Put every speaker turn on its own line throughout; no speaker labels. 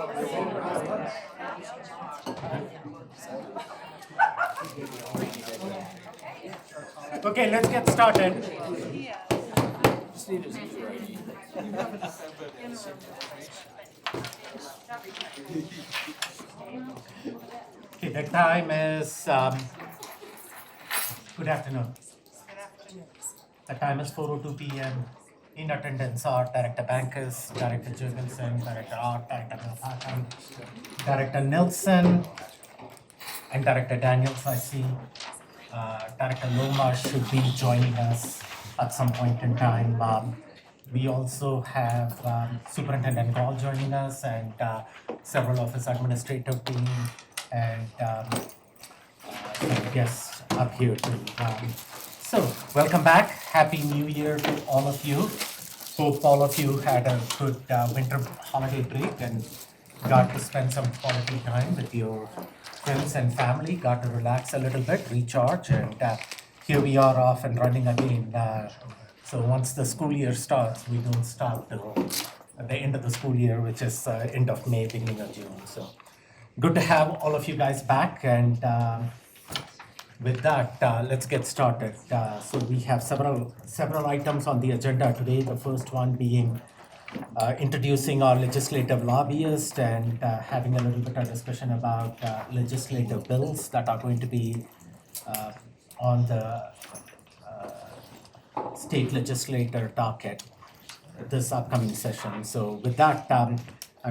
Okay, let's get started. Okay, the time is, good afternoon. The time is 4:02 p.m. In attendance are Director Bankers, Director Jurgensen, Director Art, Director Milhatan, Director Nilsson, and Director Daniels. I see Director Loma should be joining us at some point in time. We also have Superintendent Gall joining us and several of his administrative team and some guests up here too. So welcome back. Happy New Year to all of you. Hope all of you had a good winter holiday break and got to spend some quality time with your friends and family, got to relax a little bit, recharge, and here we are off and running again. So once the school year starts, we don't stop till at the end of the school year, which is end of May, beginning of June. So good to have all of you guys back, and with that, let's get started. So we have several items on the agenda today. The first one being introducing our legislative lobbyist and having a little bit of discussion about legislative bills that are going to be on the state legislator docket this upcoming session. So with that, I'm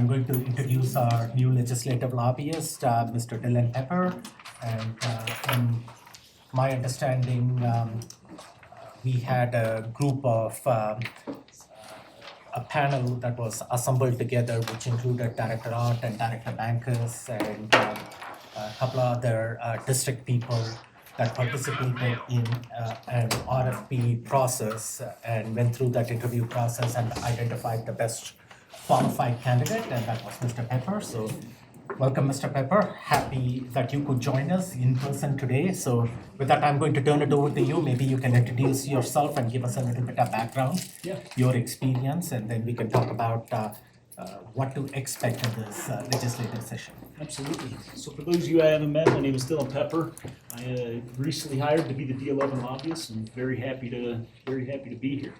going to introduce our new legislative lobbyist, Mr. Dylan Pepper. And from my understanding, we had a group of a panel that was assembled together, which included Director Art and Director Bankers and a couple of other district people that participated in an RFP process and went through that interview process and identified the best qualified candidate, and that was Mr. Pepper. So welcome, Mr. Pepper. Happy that you could join us in person today. So with that, I'm going to turn it over to you. Maybe you can introduce yourself and give us a little bit of background, your experience, and then we can talk about what to expect in this legislative session.
Absolutely. So for those of you I haven't met, my name is Dylan Pepper. I recently hired to be the D11 lobbyist, and very happy to be here.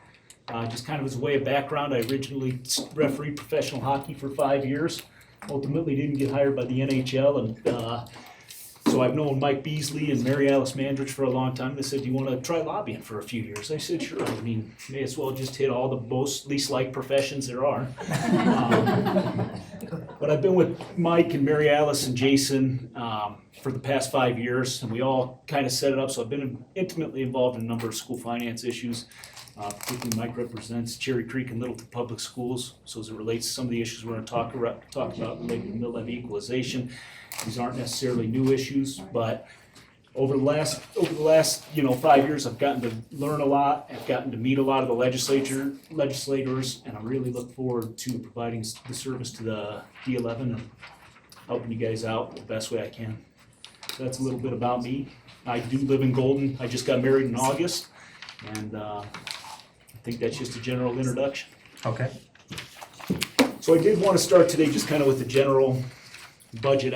Just kind of as a way of background, I originally refereed professional hockey for 5 years. Ultimately didn't get hired by the NHL, and so I've known Mike Beasley and Mary Alice Mandridge for a long time. They said, "Do you want to try lobbying for a few years?" I said, "Sure." I mean, may as well just hit all the least liked professions there are. But I've been with Mike and Mary Alice and Jason for the past 5 years, and we all kind of set it up. So I've been intimately involved in a number of school finance issues. Particularly, Mike represents Cherry Creek and Littleton Public Schools. So as it relates to some of the issues we're going to talk about related to mill levy equalization, these aren't necessarily new issues, but over the last 5 years, I've gotten to learn a lot. I've gotten to meet a lot of the legislators, and I really look forward to providing the service to the D11 and helping you guys out the best way I can. So that's a little bit about me. I do live in Golden. I just got married in August, and I think that's just a general introduction.
Okay.
So I did want to start today just kind of with the general budget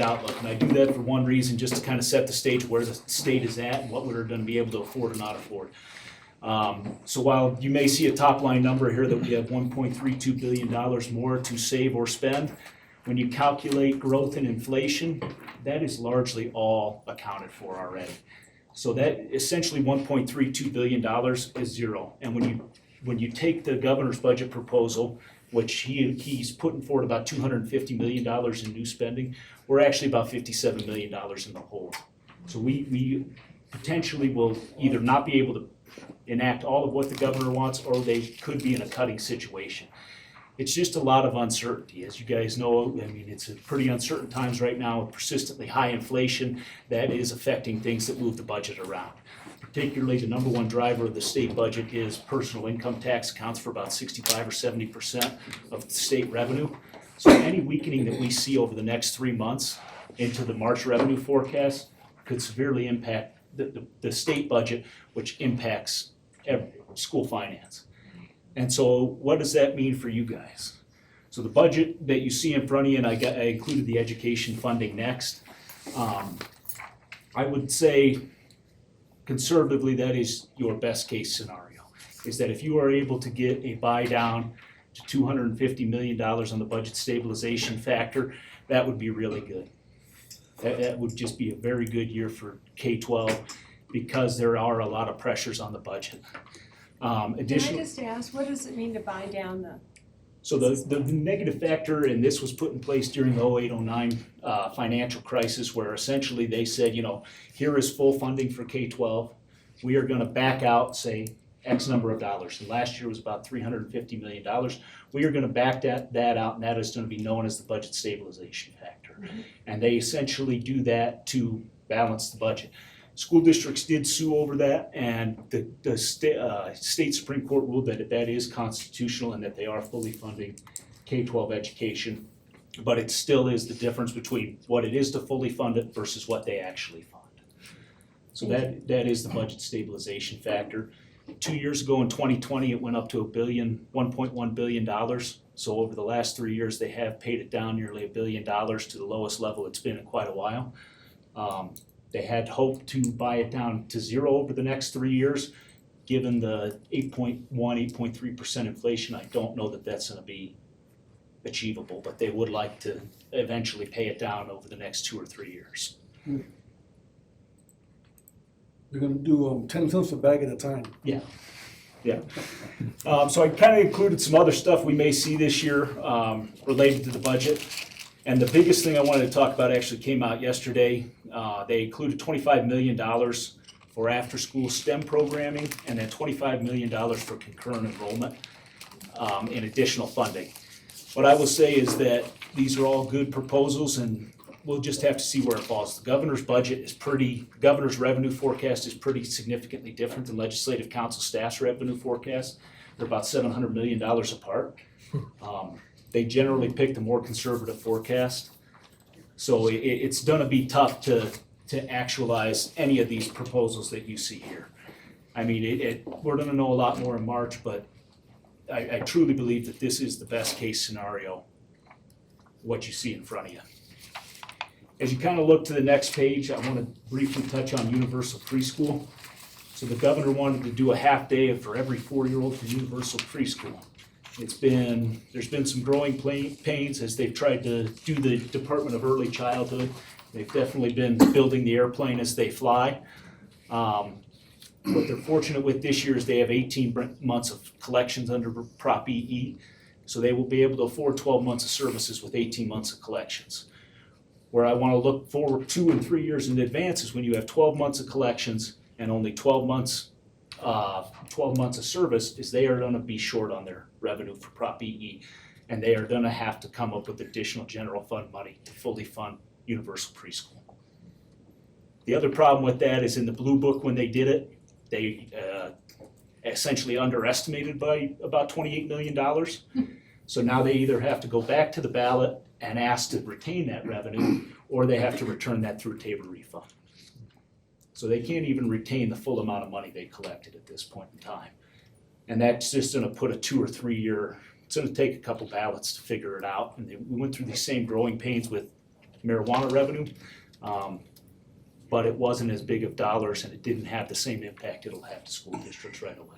outlook, and I do that for one reason, just to kind of set the stage where the state is at and what we're going to be able to afford or not afford. So while you may see a top line number here that we have $1.32 billion more to save or spend, when you calculate growth and inflation, that is largely all accounted for already. So that essentially $1.32 billion is zero. And when you take the governor's budget proposal, which he's putting forward about $250 million in new spending, we're actually about $57 million in the hole. So we potentially will either not be able to enact all of what the governor wants, or they could be in a cutting situation. It's just a lot of uncertainty. As you guys know, I mean, it's a pretty uncertain times right now with persistently high inflation that is affecting things that move the budget around. Particularly, the number one driver of the state budget is personal income tax, accounts for about 65 or 70% of the state revenue. So any weakening that we see over the next 3 months into the March revenue forecast could severely impact the state budget, which impacts school finance. And so what does that mean for you guys? So the budget that you see in front of you, and I included the education funding next. I would say conservatively, that is your best case scenario, is that if you are able to get a buy down to $250 million on the budget stabilization factor, that would be really good. That would just be a very good year for K-12 because there are a lot of pressures on the budget.
Can I just ask, what does it mean to buy down the?
So the negative factor, and this was put in place during the 08-09 financial crisis, where essentially they said, here is full funding for K-12. We are gonna back out, say, X number of dollars. And last year was about $350 million. We are gonna back that out, and that is gonna be known as the budget stabilization factor.
Mm-hmm.
And they essentially do that to balance the budget. School districts did sue over that, and the state Supreme Court ruled that that is constitutional and that they are fully funding K-12 education. But it still is the difference between what it is to fully fund it versus what they actually fund. So that is the budget stabilization factor. 2 years ago in 2020, it went up to $1.1 billion. So over the last 3 years, they have paid it down nearly $1 billion to the lowest level it's been in quite a while. They had hoped to buy it down to zero over the next 3 years. Given the 8.1, 8.3% inflation, I don't know that that's gonna be achievable, but they would like to eventually pay it down over the next 2 or 3 years.
They're gonna do 10 cents a bag at a time.
Yeah. So I kind of included some other stuff we may see this year related to the budget. And the biggest thing I wanted to talk about actually came out yesterday. They included $25 million for after-school STEM programming and then $25 million for concurrent enrollment in additional funding. What I will say is that these are all good proposals, and we'll just have to see where it falls. The governor's budget is the governor's revenue forecast is pretty significantly different than legislative council staff's revenue forecast. They're about $700 million apart. They generally pick the more conservative forecast. So it's gonna be tough to actualize any of these proposals that you see here. I mean, we're gonna know a lot more in March, but I truly believe that this is the best case scenario, what you see in front of you. As you kind of look to the next page, I want to briefly touch on universal preschool. So the governor wanted to do a half day for every 4-year-old for universal preschool. There's been some growing pains as they've tried to do the Department of Early Childhood. They've definitely been building the airplane as they fly. What they're fortunate with this year is they have 18 months of collections under Prop EE. So they will be able to afford 12 months of services with 18 months of collections. Where I want to look forward 2 and 3 years in advance is when you have 12 months of collections and only 12 months of service, is they are going to be short on their revenue for Prop EE, and they are going to have to come up with additional general fund money to fully fund universal preschool. The other problem with that is in the Blue Book when they did it, they essentially underestimated by about $28 million. So now they either have to go back to the ballot and ask to retain that revenue, or they have to return that through a table refund. So they can't even retain the full amount of money they collected at this point in time. And that's just gonna put a 2 or 3 year, it's gonna take a couple ballots to figure it out. And we went through these same growing pains with marijuana revenue, but it wasn't as big of dollars and it didn't have the same impact it'll have to school districts right away.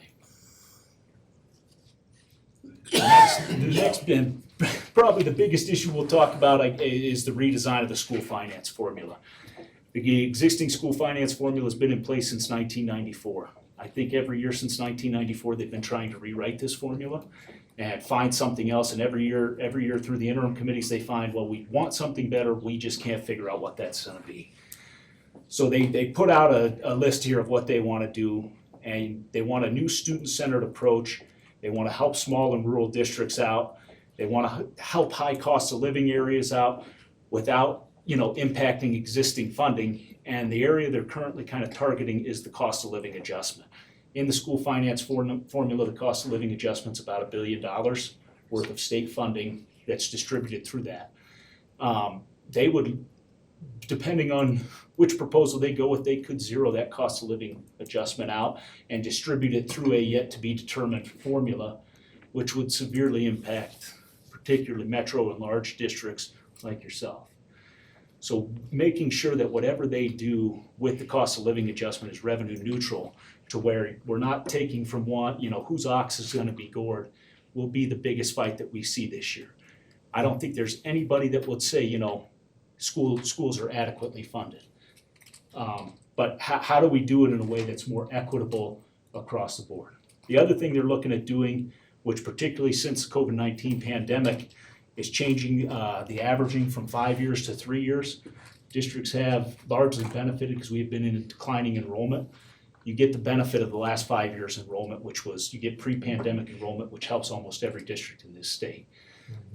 The next and probably the biggest issue we'll talk about is the redesign of the school finance formula. The existing school finance formula has been in place since 1994. I think every year since 1994 they've been trying to rewrite this formula and find something else, and every year through the interim committees they find, well, we want something better, we just can't figure out what that's gonna be. So they put out a list here of what they wanna do, and they want a new student-centered approach. They want to help small and rural districts out. They want to help high cost of living areas out without, impacting existing funding. And the area they're currently kind of targeting is the cost of living adjustment. In the school finance formula, the cost of living adjustment's about $1 billion worth of state funding that's distributed through that. They would, depending on which proposal they go with, they could zero that cost of living adjustment out and distribute it through a yet to be determined formula, which would severely impact particularly metro and large districts like yourself. So making sure that whatever they do with the cost of living adjustment is revenue neutral, to where we're not taking from one, whose ox is gonna be gored, will be the biggest fight that we see this year. I don't think there's anybody that would say, schools are adequately funded. But how do we do it in a way that's more equitable across the board? The other thing they're looking at doing, which particularly since the COVID-19 pandemic, is changing the averaging from 5 years to 3 years. Districts have largely benefited because we've been in a declining enrollment. You get the benefit of the last 5 years enrollment, which was, you get pre-pandemic enrollment, which helps almost every district in this state.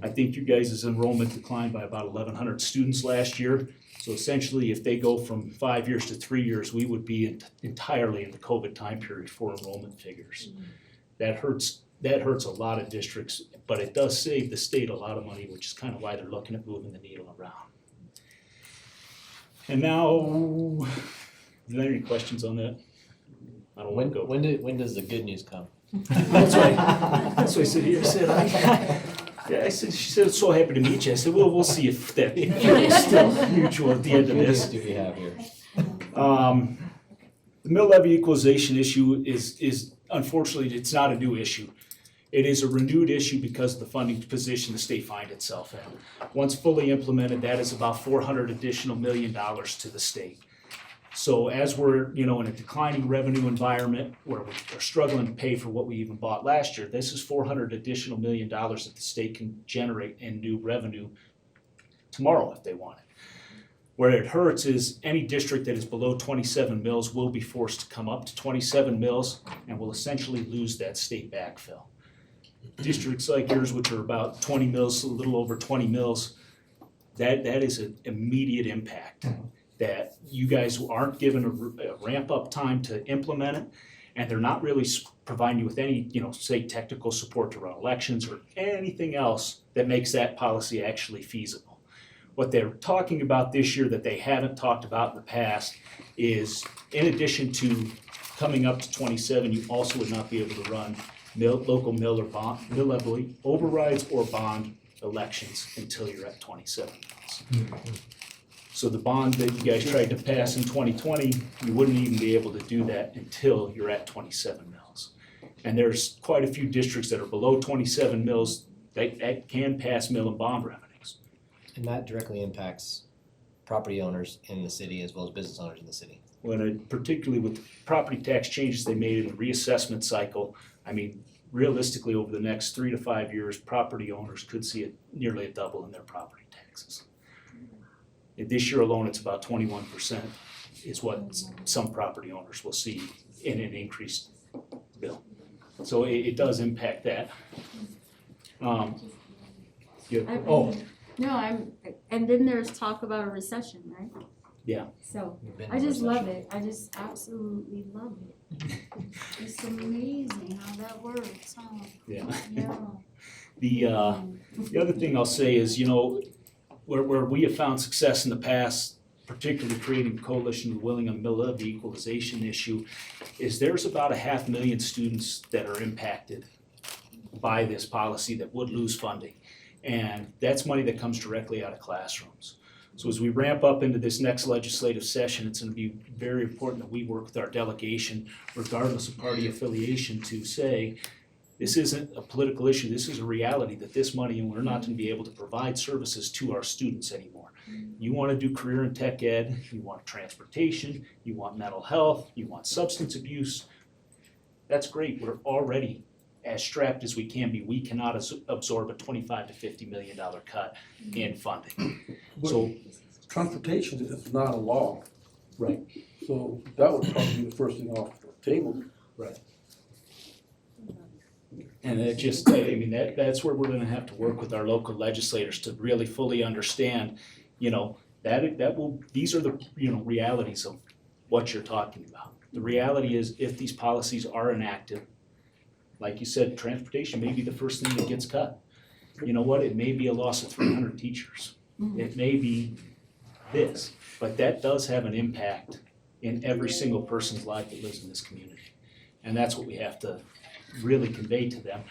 I think you guys' enrollment declined by about 1,100 students last year. So essentially, if they go from 5 years to 3 years, we would be entirely in the COVID time period for enrollment figures. That hurts a lot of districts, but it does save the state a lot of money, which is kind of why they're looking at moving the needle around. And now, are there any questions on that? I don't want to go.
When does the good news come?
That's right. That's what I said here. She said, so happy to meet you. I said, well, we'll see if that is still mutual at the end of
What
this.
good news do we have here?
The mill levy equalization issue is unfortunately, it's not a new issue. It is a renewed issue because of the funding position the state finds itself in. Once fully implemented, that is about $400 additional million to the state. So as we're, in a declining revenue environment where we're struggling to pay for what we even bought last year, this is $400 additional million that the state can generate in new revenue tomorrow if they want it. Where it hurts is any district that is below 27 mills will be forced to come up to 27 mills and will essentially lose that state backfill. Districts like yours, which are about 20 mills, a little over 20 mills, that is an immediate impact. That you guys aren't given a ramp up time to implement it, and they're not really providing you with any, say technical support to run elections or anything else that makes that policy actually feasible. What they're talking about this year that they haven't talked about in the past is, in addition to coming up to 27, you also would not be able to run local mill levy overrides or bond elections until you're at 27 mills. So the bond that you guys tried to pass in 2020, you wouldn't even be able to do that until you're at 27 mills. And there's quite a few districts that are below 27 mills that can pass mill and bond revenues.
And that directly impacts property owners in the city as well as business owners in the city.
Particularly with the property tax changes they made in the reassessment cycle, realistically over the next 3 to 5 years, property owners could see nearly a double in their property taxes. This year alone, it's about 21% is what some property owners will see in an increased bill. So it does impact that.
No, and then there's talk about a recession, right?
Yeah.
So
We've been in
I
a
just love
recession.
it. I just absolutely love it. It's amazing how that works, huh?
Yeah.
Yeah.
The other thing I'll say is, where we have found success in the past, particularly creating a coalition with willing on mill levy equalization issue, is there's about 500,000 students that are impacted by this policy that would lose funding. And that's money that comes directly out of classrooms. So as we ramp up into this next legislative session, it's going to be very important that we work with our delegation, regardless of party affiliation, to say, this isn't a political issue, this is a reality that this money, and we're not going to be able to provide services to our students anymore. You want to do career and tech ed, you want transportation, you want mental health, you want substance abuse. That's great, we're already as strapped as we can be. We cannot absorb a $25 to $50 million cut in funding. So
Transportation is not a law,
right,
so that would probably be the first thing off the table.
right. And it just, that's where we're gonna have to work with our local legislators to really fully understand, these are the, realities of what you're talking about. The reality is, if these policies are enacted, like you said, transportation may be the first thing that gets cut. You know what, it may be a loss of 300 teachers. It may be this, but that does have an impact in every single person's life that lives in this community. And that's what we have to really convey to them.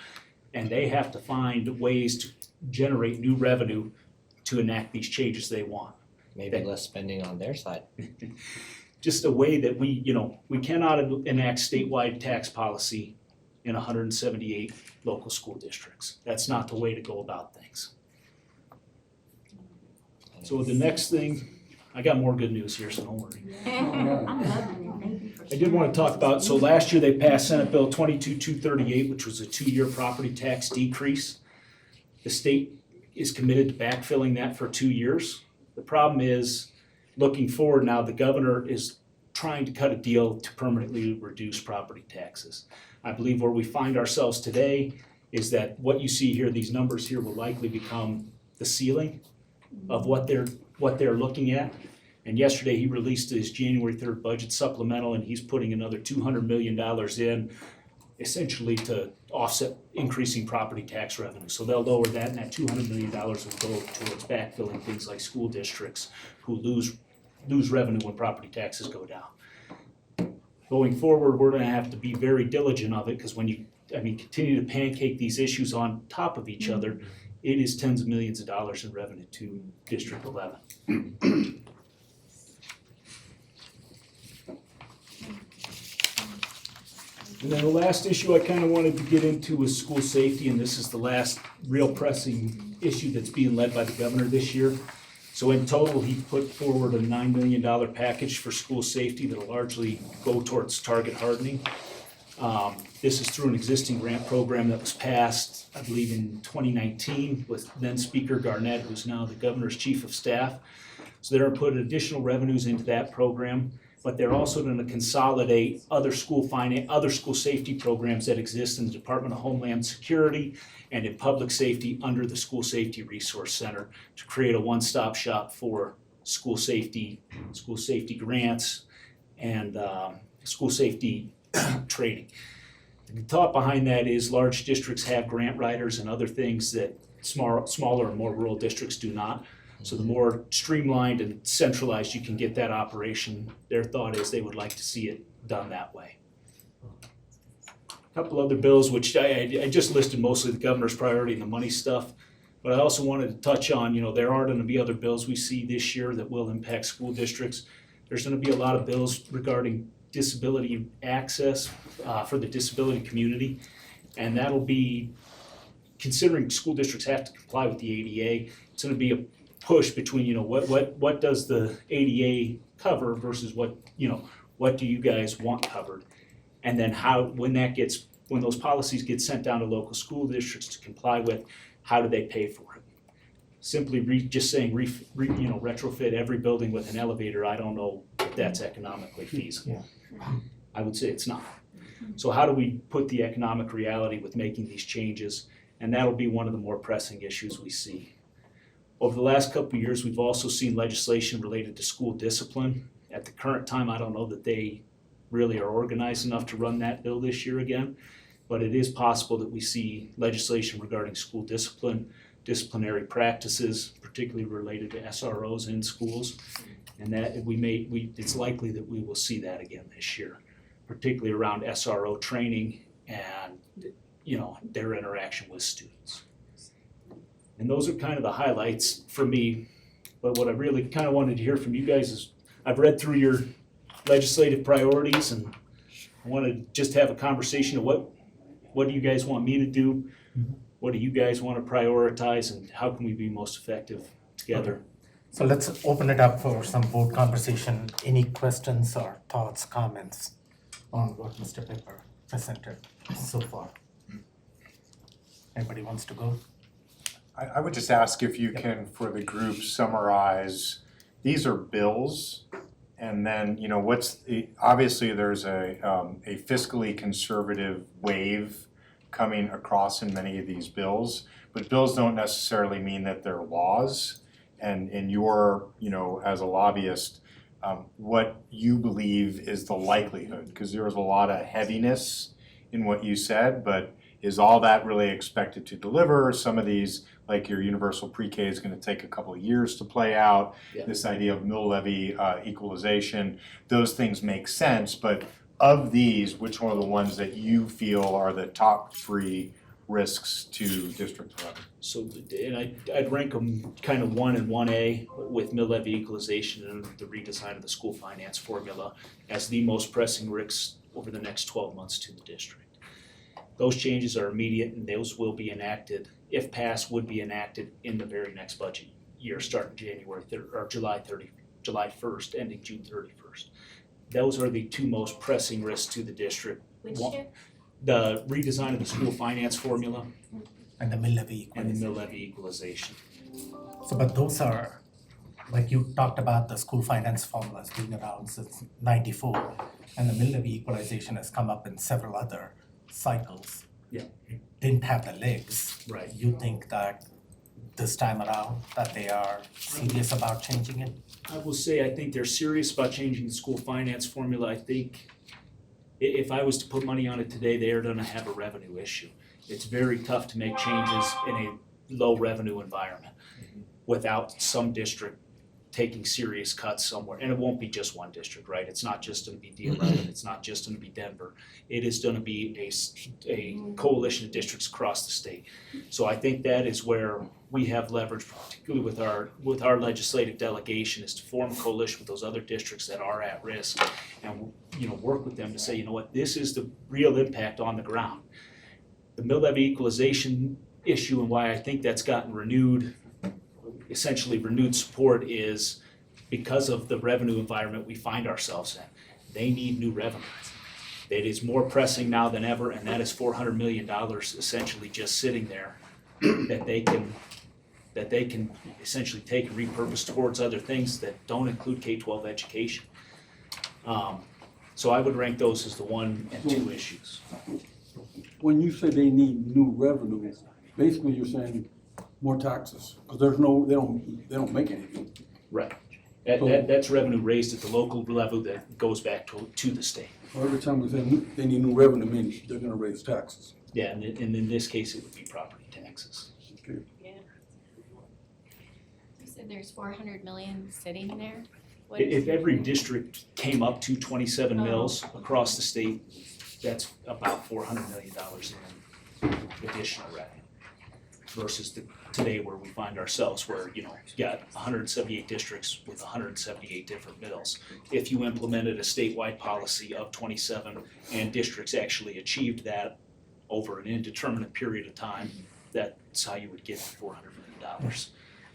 And they have to find ways generate new revenue to enact these changes they want.
Maybe less spending on their side.
Just a way that we cannot enact statewide tax policy in 178 local school districts. That's not the way to go about things. So the next thing, I got more good news here, so don't worry.
I'm loving it, thank you for
I did want to talk about, so last year they passed Senate Bill 22-238, which was a 2-year property tax decrease. The state is committed to backfilling that for 2 years. The problem is, looking forward now, the governor is trying to cut a deal to permanently reduce property taxes. I believe where we find ourselves today is that what you see here, these numbers here will likely become the ceiling of what they're looking at. And yesterday he released his January 3rd budget supplemental, and he's putting another $200 million in essentially to offset increasing property tax revenue. So they'll lower that, and that $200 million will go towards backfilling things like school districts who lose revenue when property taxes go down. Going forward, we're gonna have to be very diligent of it, because when you, continue to pancake these issues on top of each other, it is tens of millions of dollars in revenue to District 11. And then the last issue I kind of wanted to get into was school safety, and this is the last real pressing issue that's being led by the governor this year. So in total, he put forward a $9 million package for school safety that'll largely go towards target hardening. This is through an existing grant program that was passed, I believe, in 2019 with then Speaker Garnett, who's now the governor's chief of staff. So they're putting additional revenues into that program, but they're also going to consolidate other school safety programs that exist in the Department of Homeland Security and in public safety under the School Safety Resource Center to create a one-stop shop for school safety grants, and school safety training. The thought behind that is large districts have grant writers and other things that smaller and more rural districts do not. So the more streamlined and centralized you can get that operation, their thought is they would like to see it done that way. A couple other bills, which I just listed mostly the governor's priority and the money stuff, but I also wanted to touch on, there are gonna be other bills we see this year that will impact school districts. There's gonna be a lot of bills regarding disability access for the disability community, and that'll be, considering school districts have to comply with the ADA, it's gonna be a push between, what does the ADA cover versus what do you guys want covered? And then when those policies get sent down to local school districts to comply with, how do they pay for it? Simply just saying, retrofit every building with an elevator, I don't know if that's economically feasible. I would say it's not. So how do we put the economic reality with making these changes? And that'll be one of the more pressing issues we see. Over the last couple of years, we've also seen legislation related to school discipline. At the current time, I don't know that they really are organized enough to run that bill this year again, but it is possible that we see legislation regarding school discipline, disciplinary practices, particularly related to SROs in schools, and that it's likely that we will see that again this year, particularly around SRO training and their interaction with students. And those are kind of the highlights for me, but what I really kind of wanted to hear from you guys is, I've read through your legislative priorities, and I want to just have a conversation of what do you guys want me to do? What do you guys want to prioritize, and how can we be most effective together?
So let's open it up for some board conversation. Any questions or thoughts, comments on what Mr. Pepper presented so far? Anybody wants to go?
I would just ask if you can, for the group, summarize, these are bills, and then, obviously there's a fiscally conservative wave coming across in many of these bills, but bills don't necessarily mean that they're laws. And in your, as a lobbyist, what you believe is the likelihood, because there was a lot of heaviness in what you said, but is all that really expected to deliver? Some of these, like your universal pre-K, is going to take a couple of years to play out. Yeah. This idea of mill levy equalization, those things make sense, but of these, which one are the ones that you feel are the top three risks to District 11?
So, and I'd rank them kind of 1 and 1A with mill levy equalization and the redesign of the school finance formula as the most pressing risks over the next 12 months to the district. Those changes are immediate and those will be enacted, if passed, would be enacted in the very next budget year, starting July 1st, ending June 31st. Those are the two most pressing risks to the district.
Which
One-
year?
The redesign of the school finance formula
And the mill levy
and the
equalization.
mill levy equalization.
So, but those are, like you talked about the school finance formulas being around since '94, and the mill levy equalization has come up in several other cycles.
Yeah.
It didn't have the legs.
Right.
You think that this time around, that they are serious about changing it?
I will say, I think they're serious about changing the school finance formula. I think if I was to put money on it today, they are gonna have a revenue issue. It's very tough to make changes in a low revenue environment without some district taking serious cuts somewhere. And it won't be just one district, right? It's not just gonna be D11, it's not just gonna be Denver. It is gonna be a coalition of districts across the state. So I think that is where we have leverage, particularly with our legislative delegation, is to form a coalition with those other districts that are at risk and, work with them to say, you know what, this is the real impact on the ground. The mill levy equalization issue and why I think that's gotten essentially renewed support is because of the revenue environment we find ourselves in. They need new revenue. It is more pressing now than ever, and that is $400 million essentially just sitting there that they can essentially take and repurpose towards other things that don't include K-12 education. So I would rank those as the 1 and 2 issues.
When you say they need new revenue, basically you're saying more taxes, because they don't make anything.
Right. That's revenue raised at the local level that goes back to the state.
Or every time we say they need new revenue, means they're gonna raise taxes.
Yeah, and in this case, it would be property taxes.
Okay.
You said there's 400 million sitting there? What
If
is-
every district came up to 27 mills across the state, that's about $400 million in additional revenue. Versus today where we find ourselves where, you got 178 districts with 178 different mills. If you implemented a statewide policy of 27 and districts actually achieved that over an indeterminate period of time, that's how you would get to $400 million.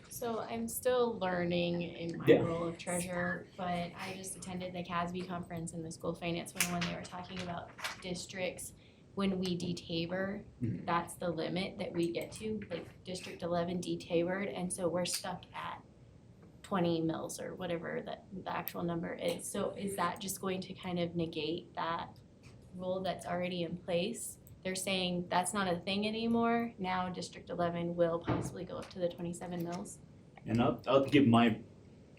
So I'm still learning in my
Yeah.
role of treasurer, but I just attended the CASB conference in the School Finance 101. They were talking about districts. When we detaber,
Mhm.
that's the limit that we get to, like District 11 detabered, and so we're stuck at 20 mills or whatever the actual number is. So is that just going to kind of negate that rule that's already in place? They're saying that's not a thing anymore. Now District 11 will possibly go up to the 27 mills.
And I'll give my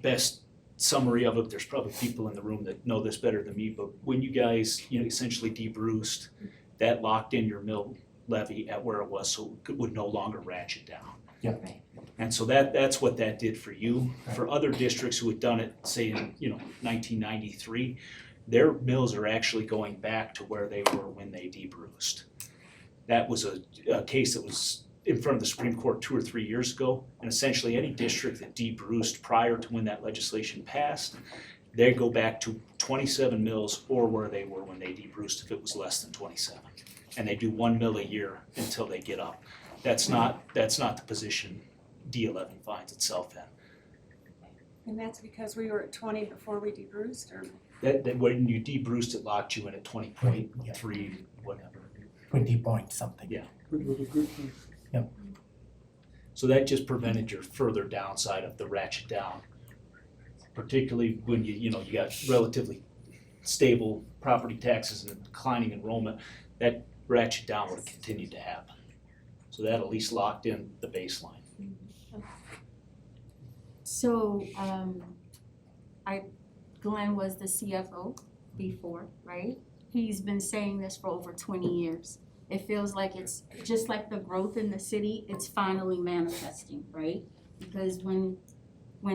best summary of it. There's probably people in the room that know this better than me, but when you guys, essentially debruced, that locked in your mill levy at where it was, so it would no longer ratchet down.
Yeah.
Right.
And so that's what that did for you. For other districts who had done it, say in, 1993, their mills are actually going back to where they were when they debruced. That was a case that was in front of the Supreme Court 2 or 3 years ago, and essentially any district that debruced prior to when that legislation passed, they go back to 27 mills or where they were when they debruced if it was less than 27. And they do 1 mill a year until they get up. That's not the position D11 finds itself in.
And that's because we were at 20 before we debruced, or?
That when you debruced, it locked you in at 20.3, whatever.
20 point something.
Yeah.
Which was a good thing.
So that just prevented your further downside of the ratchet down. Particularly when you got relatively stable property taxes and declining enrollment, that ratchet down would continue to happen. So that at least locked in the baseline.
So, Glenn was the CFO before, right? He's been saying this for over 20 years. It feels like it's just like the growth in the city, it's finally manifesting, right? Because when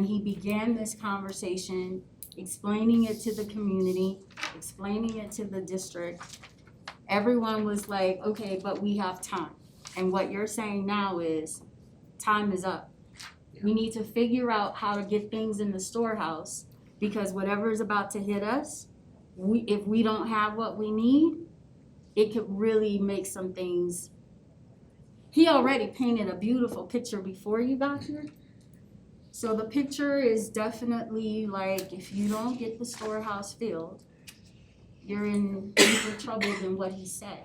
he began this conversation, explaining it to the community, explaining it to the district, everyone was like, okay, but we have time. And what you're saying now is, time is up. We need to figure out how to get things in the storehouse, because whatever is about to hit us, if we don't have what we need, it could really make some things. He already painted a beautiful picture before you got here. So the picture is definitely like, if you don't get the storehouse filled, you're in deeper trouble than what he said.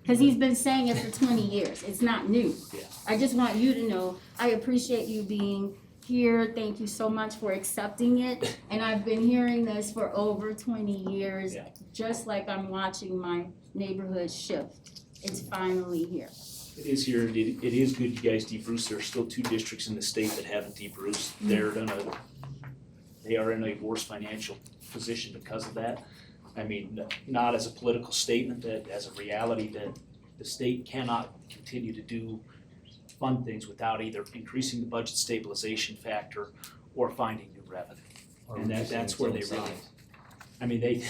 Cause he's been saying it for 20 years, it's not new.
Yeah.
I just want you to know, I appreciate you being here, thank you so much for accepting it. And I've been hearing this for over 20 years,
Yeah.
just like I'm watching my neighborhood shift. It's finally here.
It is here, it is good you guys deep-roost. There are still 2 districts in the state that haven't deep-roost. They are in a worse financial position because of that. I mean, not as a political statement, that as a reality that the state cannot continue to fund things without either increasing the budget stabilization factor or finding new revenue. And that's where they really, I mean,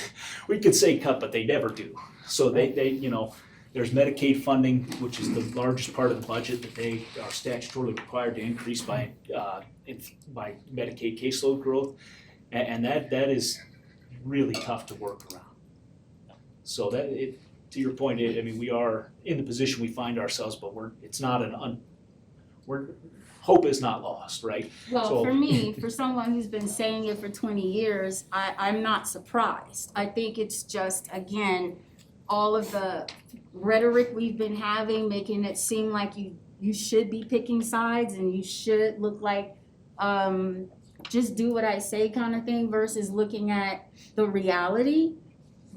we could say cut, but they never do. So they there's Medicaid funding, which is the largest part of the budget that they are statutorily required to increase by Medicaid caseload growth. And that is really tough to work around. So to your point, I mean, we are in the position we find ourselves, but hope is not lost, right?
Well,
So-
for me, for someone who's been saying it for 20 years, I'm not surprised. I think it's just, again, all of the rhetoric we've been having, making it seem like you should be picking sides and you should look like, just do what I say kind of thing versus looking at the reality.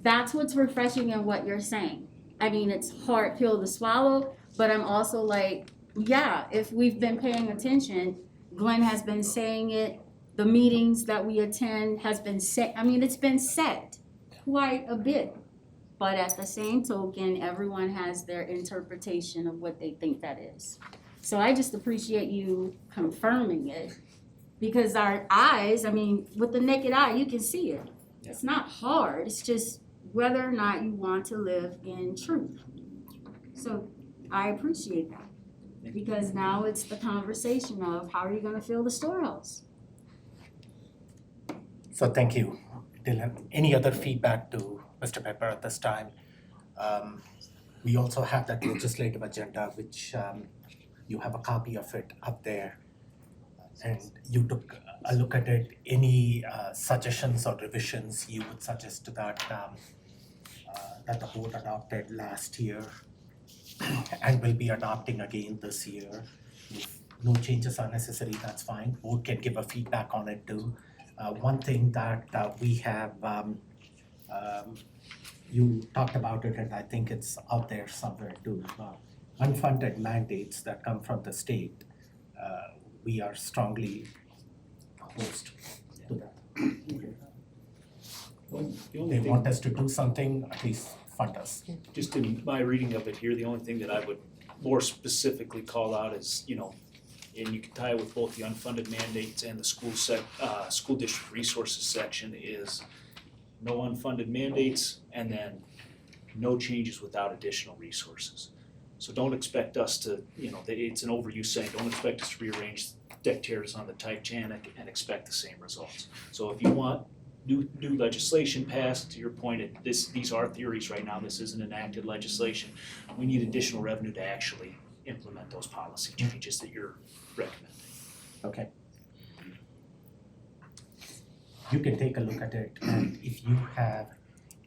That's what's refreshing in what you're saying. I mean, it's a hard pill to swallow, but I'm also like, yeah, if we've been paying attention, Glenn has been saying it, the meetings that we attend has been said, I mean, it's been said quite a bit. But at the same token, everyone has their interpretation of what they think that is. So I just appreciate you confirming it, because our eyes, I mean, with the naked eye, you can see it. It's not hard, it's just whether or not you want to live in truth. So I appreciate that, because now it's the conversation of how are you gonna fill the storehouse?
So thank you, Dylan. Any other feedback to Mr. Pepper at this time? We also have that legislative agenda, which you have a copy of it up there. And you took a look at it. Any suggestions or revisions you would suggest to that that the board adopted last year and will be adopting again this year? If no changes are necessary, that's fine. Board can give a feedback on it too. One thing that we have, you talked about it, and I think it's out there somewhere too. Unfunded mandates that come from the state, we are strongly opposed to that.
The only
They
thing,
want us to do something, at least fund us.
just in my reading of it here, the only thing that I would more specifically call out is, and you can tie it with both the unfunded mandates and the school district resources section, is no unfunded mandates and then no changes without additional resources. So don't expect us to, it's an overuse saying, don't expect us to rearrange deck chairs on the Titanic and expect the same results. So if you want new legislation passed, to your point, these are theories right now, this isn't enacted legislation. We need additional revenue to actually implement those policy changes that you're recommending.
Okay. You can take a look at it, and if you have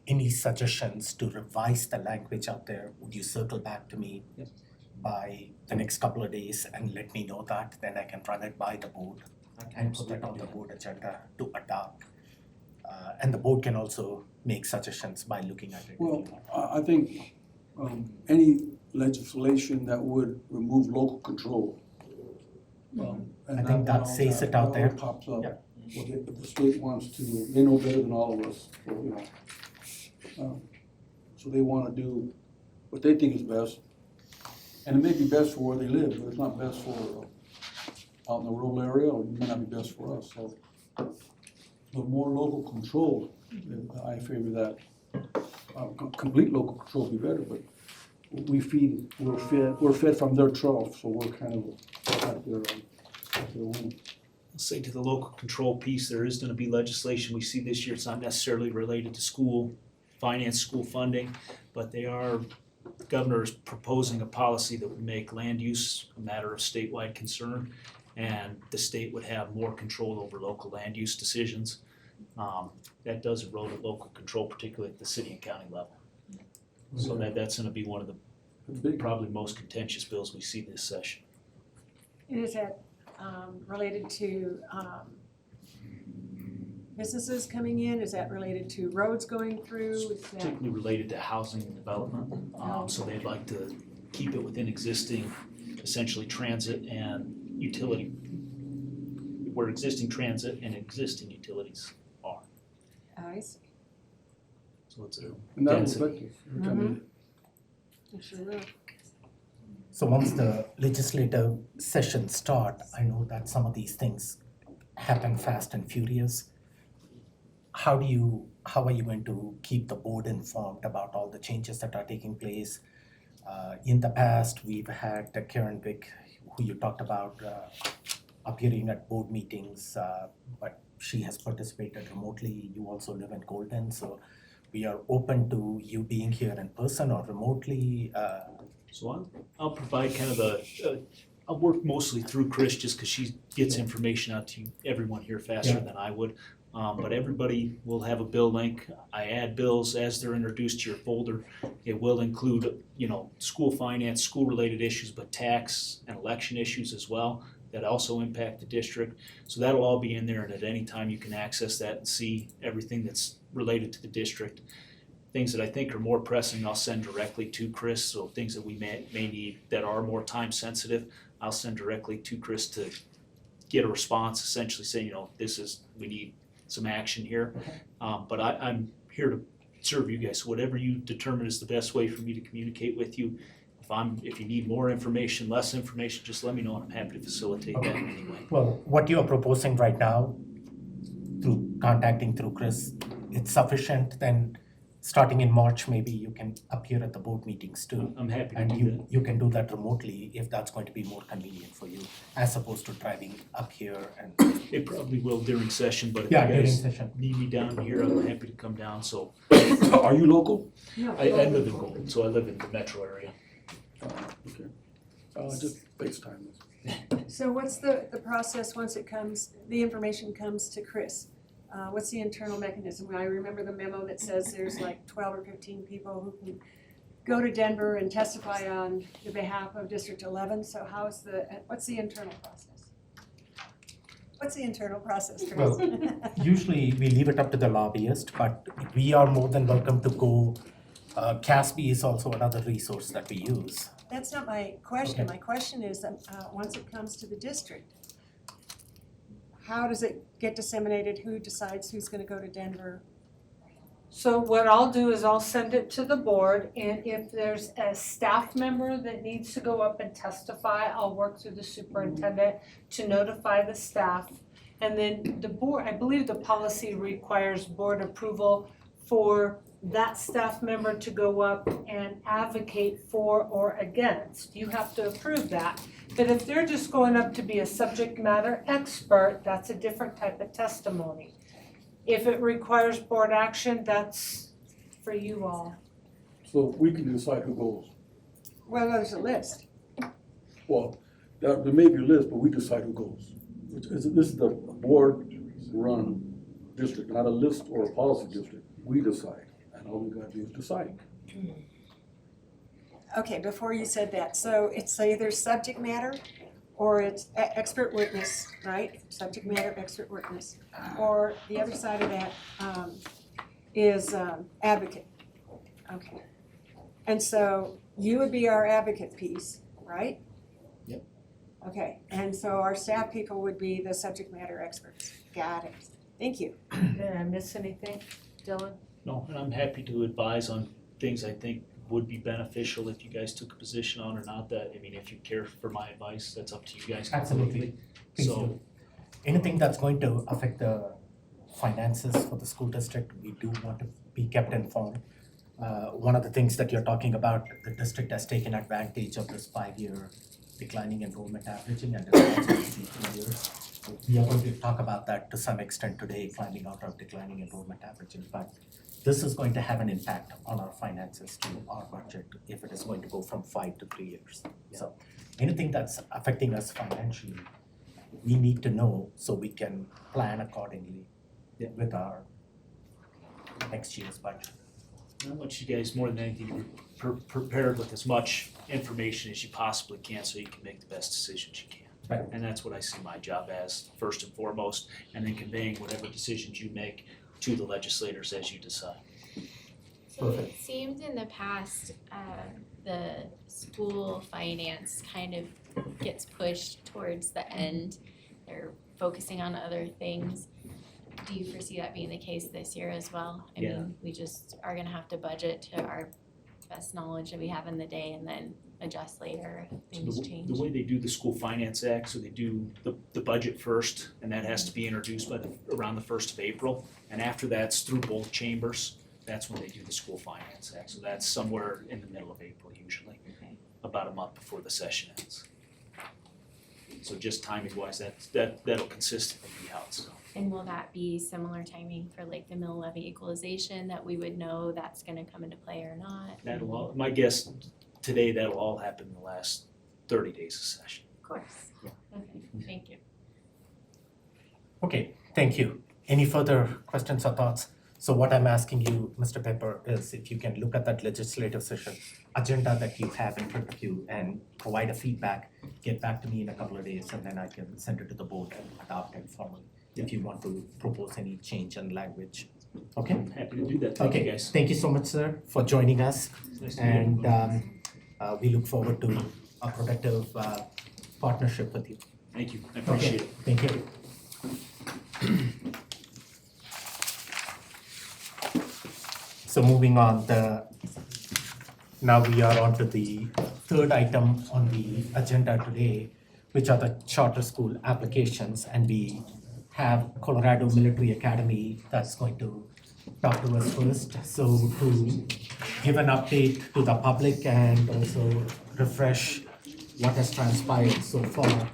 any suggestions to revise the language out there, would you circle back to me by the next couple of days and let me know that? Then I can run it by the board and put it on the board agenda to adopt. And the board can also make suggestions by looking at it.
Well, I think any legislation that would remove local control. And
I think that says it out there.
that pops up.
Yeah.
What the state wants to, they know better than all of us, so they wanna do what they think is best. And it may be best for where they live, but it's not best for out in the rural area, or it may not be best for us, so. The more local control, I favor that. Complete local control would be better, but we're fed from their trough, so we're kind of at their whim.
I'll say to the local control piece, there is gonna be legislation we see this year, it's not necessarily related to school finance, school funding, but governor is proposing a policy that would make land use a matter of statewide concern, and the state would have more control over local land use decisions. That does erode at local control, particularly at the city and county level. So that's gonna be one of the
Big.
probably most contentious bills we see this session.
Is that related to businesses coming in? Is that related to roads going through? Is that,
Particularly related to housing and development, so they'd like to keep it within existing, essentially transit and utility, where existing transit and existing utilities are.
I see.
So it's a
And that will
density.
affect us. Every time
I sure will.
So once the legislative session start, I know that some of these things happen fast and furious. How are you going to keep the board informed about all the changes that are taking place? In the past, we've had Karen Vick, who you talked about, appearing at board meetings, but she has participated remotely. You also live in Golden, so we are open to you being here in person or remotely.
So I'll provide kind of I'll work mostly through Chris just because she gets information out to everyone here faster than I would. But everybody will have a bill link. I add bills as they're introduced to your folder. It will include, school finance, school-related issues, but tax and election issues as well that also impact the district. So that'll all be in there, and at any time you can access that and see everything that's related to the district. Things that I think are more pressing, I'll send directly to Chris. So things that we may need that are more time sensitive, I'll send directly to Chris to get a response, essentially saying, we need some action here. But I'm here to serve you guys. So whatever you determine is the best way for me to communicate with you. If you need more information, less information, just let me know and I'm happy to facilitate that in any way.
Well, what you are proposing right now, through contacting through Chris, it's sufficient. Then starting in March, maybe you can appear at the board meetings too.
I'm happy to
And
do that.
you can do that remotely if that's going to be more convenient for you, as opposed to driving up here and.
It probably will during session, but if
Yeah,
you
during
guys
session.
need me down here, I'm happy to come down. So
Are you local?
No.
I live in Golden, so I live in the metro area.
Okay. Just FaceTime us.
So what's the process once the information comes to Chris? What's the internal mechanism? I remember the memo that says there's like 12 or 15 people who can go to Denver and testify on the behalf of District 11. So what's the internal process? What's the internal process, Chris?
Well, usually we leave it up to the lobbyist, but we are more than welcome to go. CASB is also another resource that we use.
That's not my question.
Okay.
My question is that once it comes to the district, how does it get disseminated? Who decides who's gonna go to Denver?
So what I'll do is I'll send it to the board, and if there's a staff member that needs to go up and testify, I'll work through the superintendent to notify the staff. And then the board, I believe the policy requires board approval for that staff member to go up and advocate for or against. You have to approve that. But if they're just going up to be a subject matter expert, that's a different type of testimony. If it requires board action, that's for you all.
So we can decide who goes.
Well, there's a list.
Well, there may be a list, but we decide who goes. This is the board-run district, not a list or a policy district. We decide, and all we gotta do is decide.
Okay, before you said that, so it's either subject matter or it's expert witness, right? Subject matter, expert witness. Or the other side of that is advocate. Okay. And so you would be our advocate piece, right?
Yep.
Okay, and so our staff people would be the subject matter experts. Got it. Thank you.
Did I miss anything, Dylan?
No, and I'm happy to advise on things I think would be beneficial if you guys took a position on or not. If you care for my advice, that's up to you guys completely.
Absolutely. Please
So,
do. Anything that's going to affect the finances for the school district, we do want to be kept informed. one of the things that you're talking about, the district has taken advantage of this 5-year declining enrollment averaging and it's going to be 3 years. We are going to talk about that to some extent today, climbing out of declining enrollment averaging, but this is going to have an impact on our finances to our budget if it is going to go from 5 to 3 years. So anything that's affecting us financially, we need to know so we can plan accordingly with our next year's budget.
I want you guys more than anything to be prepared with as much information as you possibly can so you can make the best decisions you can.
Right.
And that's what I see my job as, first and foremost, and then conveying whatever decisions you make to the legislators as you decide.
So it seems in the past, the school finance kind of gets pushed towards the end. They're focusing on other things. Do you foresee that being the case this year as well? I mean, we just are gonna have to budget to our best knowledge that we have in the day and then adjust later if things change.
The way they do the School Finance Act, so they do the budget first, and that has to be introduced by around the 1st of April. And after that's through both chambers, that's when they do the School Finance Act. So that's somewhere in the middle of April usually,
Okay.
about a month before the session ends. So just timing wise, that'll consistently be how it's done.
And will that be similar timing for like the mill levy equalization that we would know that's gonna come into play or not?
That'll all, my guess today, that'll all happen in the last 30 days of session.
Of course. Okay, thank you.
Okay, thank you. Any further questions or thoughts? So what I'm asking you, Mr. Pepper, is if you can look at that legislative session agenda that you have in front of you and provide a feedback, get back to me in a couple of days and then I can send it to the board and adopt it formally. If you want to propose any change in language. Okay?
Happy to do that. Thank you
Okay,
guys.
thank you so much, sir, for joining us.
Nice to meet you.
And we look forward to a productive partnership with you.
Thank you. I
Okay,
appreciate it.
thank you. So moving on, now we are on to the third item on the agenda today, which are the charter school applications. And we have Colorado Military Academy that's going to talk to us first. So to give an update to the public and also refresh what has transpired so far,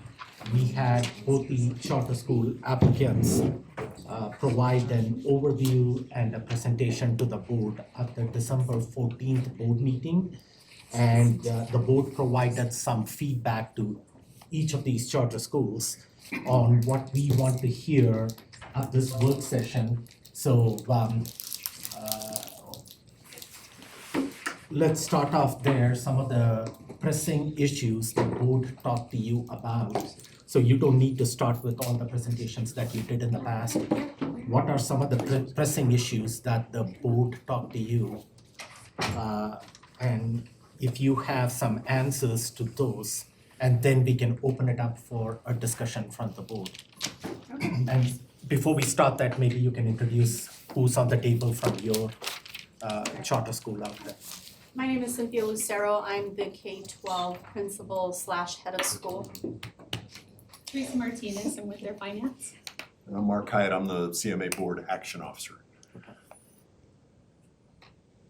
we had both the charter school applicants provide an overview and a presentation to the board at the December 14th board meeting. And the board provided some feedback to each of these charter schools on what we want to hear at this work session. So let's start off there, some of the pressing issues the board talked to you about. So you don't need to start with all the presentations that you did in the past. What are some of the pressing issues that the board talked to you? And if you have some answers to those, and then we can open it up for a discussion from the board. And before we start that, maybe you can introduce who's on the table from your charter school out there.
My name is Cynthia Lucero. I'm the K-12 principal / head of school.
Teresa Martinez, I'm with their finance.
And I'm Mark Hyatt, I'm the CMA Board Action Officer.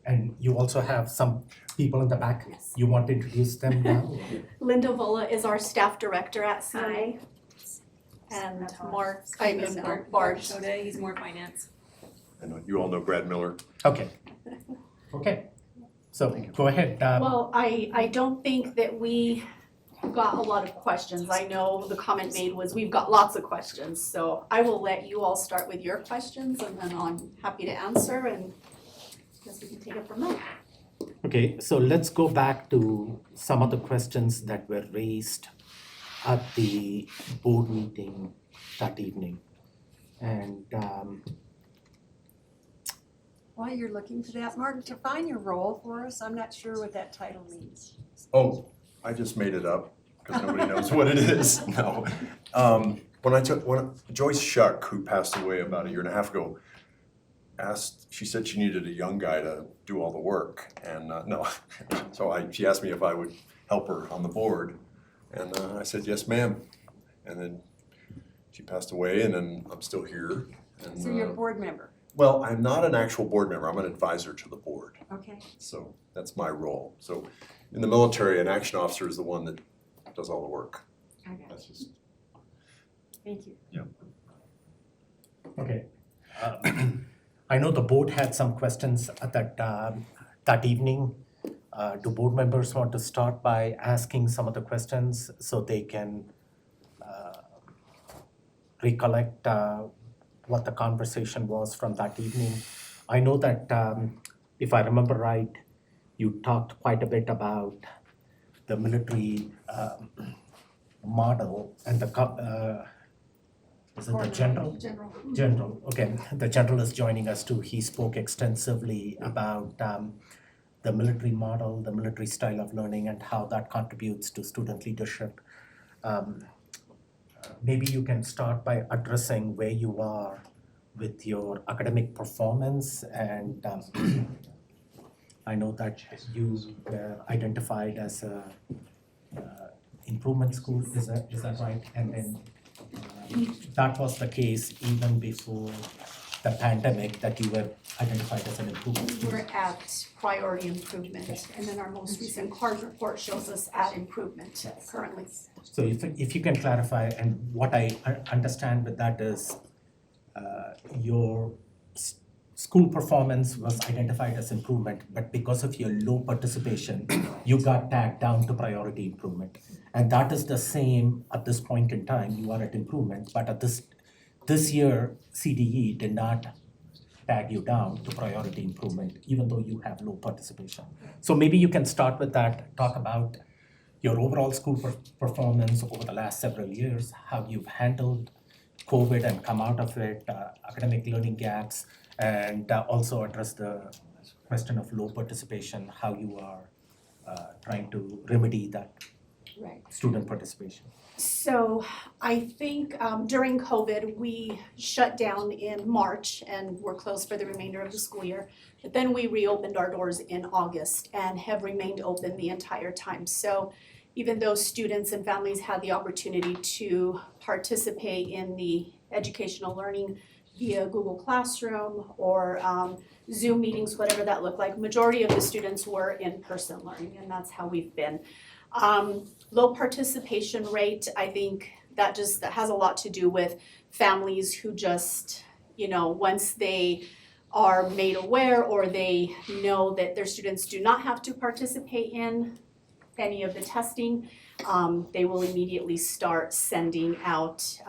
And you also have some people in the back?
Yes.
You want to introduce them now?
Linda Vola is our staff director at CMA. And Mark, Bard.
He's more finance.
And you all know Brad Miller.
Okay. Okay. So go ahead.
Well, I don't think that we got a lot of questions. I know the comment made was we've got lots of questions. So I will let you all start with your questions and then I'm happy to answer and I guess we can take it from there.
Okay, so let's go back to some of the questions that were raised at the board meeting that evening. And
While you're looking for that, Mark, define your role for us. I'm not sure what that title means.
Oh, I just made it up because nobody knows what it is. No. When Joyce Shuck, who passed away about a year and a half ago, she said she needed a young guy to do all the work, and no. So she asked me if I would help her on the board, and I said, yes, ma'am. And then she passed away, and then I'm still here. And,
So you're a board member?
Well, I'm not an actual board member, I'm an advisor to the board,
Okay,
so that's my role. So in the military, an action officer is the one that does all the work.
I got
That's just,
thank you.
Okay. I know the board had some questions at that evening. Do board members want to start by asking some of the questions so they can recollect what the conversation was from that evening? I know that, if I remember right, you talked quite a bit about the military model and is it the general? General, okay. The general is joining us too. He spoke extensively about the military model, the military style of learning, and how that contributes to student leadership. Maybe you can start by addressing where you are with your academic performance, and I know that you were identified as a improvement school, is that right? And then that was the case even before the pandemic, that you were identified as an improvement school.
We're at priority improvement, and then our most recent CARD report shows us at improvement currently.
So if you can clarify, and what I understand with that is your school performance was identified as improvement, but because of your low participation, you got tagged down to priority improvement. And that is the same at this point in time, you are at improvement, but at this year, CDE did not tag you down to priority improvement, even though you have low participation. So maybe you can start with that, talk about your overall school performance over the last several years, how you've handled COVID and come out of it, academic learning gaps, and also address the question of low participation, how you are trying to remedy that
Right.
student participation.
So I think during COVID, we shut down in March and were closed for the remainder of the school year. But then we reopened our doors in August and have remained open the entire time. So even though students and families had the opportunity to participate in the educational learning via Google Classroom or Zoom meetings, whatever that looked like, majority of the students were in-person learning, and that's how we've been. Low participation rate, I think that has a lot to do with families who just, once they are made aware or they know that their students do not have to participate in any of the testing, they will immediately start sending out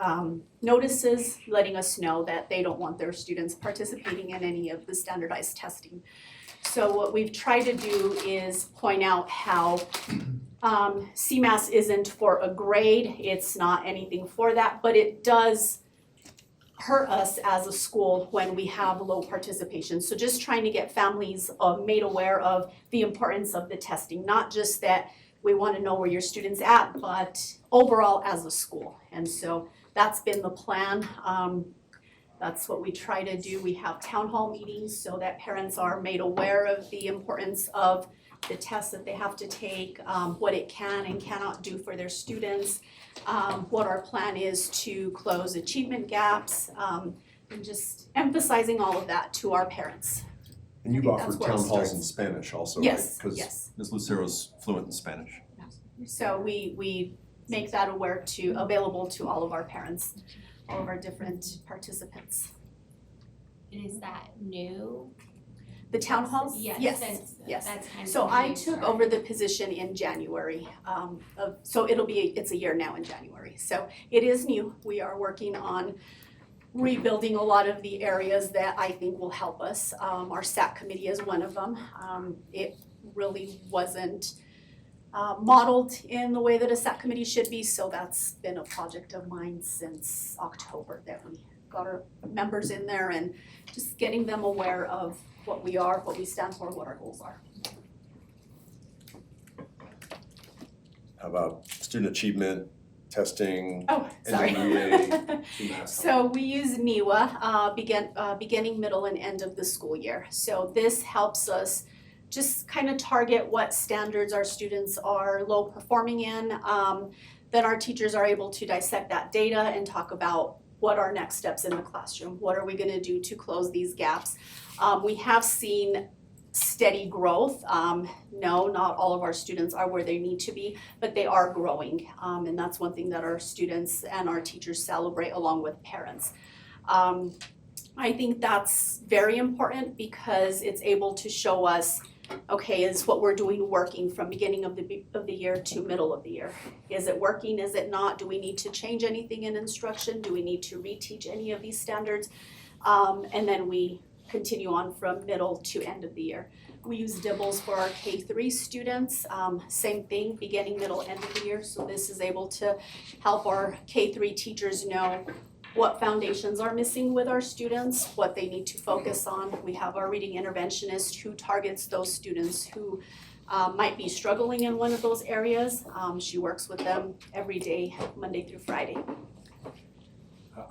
notices letting us know that they don't want their students participating in any of the standardized testing. So what we've tried to do is point out how CMAS isn't for a grade, it's not anything for that, but it does hurt us as a school when we have low participation. So just trying to get families made aware of the importance of the testing, not just that we want to know where your student's at, but overall as a school. And so that's been the plan. That's what we try to do. We have town hall meetings so that parents are made aware of the importance of the tests that they have to take, what it can and cannot do for their students, what our plan is to close achievement gaps, and just emphasizing all of that to our parents.
and you've
I think that's
offered
where it
town halls
starts.
in Spanish also, right?
Yes,
Because
yes.
Ms. Lucero's fluent in Spanish.
So we make that available to all of our parents, all of our different participants.
And is that new?
The town halls?
Yes,
Yes.
that's kind of.
So
new
I took
start.
over the position in January, so it's a year now in January. So it is new. We are working on rebuilding a lot of the areas that I think will help us. Our SAC committee is one of them. It really wasn't modeled in the way that a SAC committee should be, so that's been a project of mine since October that we got our members in there and just getting them aware of what we are, what we stand for, what our goals are.
How about student achievement, testing,
Oh, sorry.
NDEA, CMAS?
So we use NEWA, beginning, middle, and end of the school year. So this helps us just kind of target what standards our students are low performing in. Then our teachers are able to dissect that data and talk about what are next steps in the classroom? What are we gonna do to close these gaps? We have seen steady growth. No, not all of our students are where they need to be, but they are growing. And that's one thing that our students and our teachers celebrate along with parents. I think that's very important because it's able to show us, okay, is what we're doing working from beginning of the year to middle of the year? Is it working? Is it not? Do we need to change anything in instruction? Do we need to reteach any of these standards? And then we continue on from middle to end of the year. We use DIBELS for our K-3 students, same thing, beginning, middle, end of the year. So this is able to help our K-3 teachers know what foundations are missing with our students, what they need to focus on. We have our reading interventionist who targets those students who might be struggling in one of those areas. She works with them every day, Monday through Friday.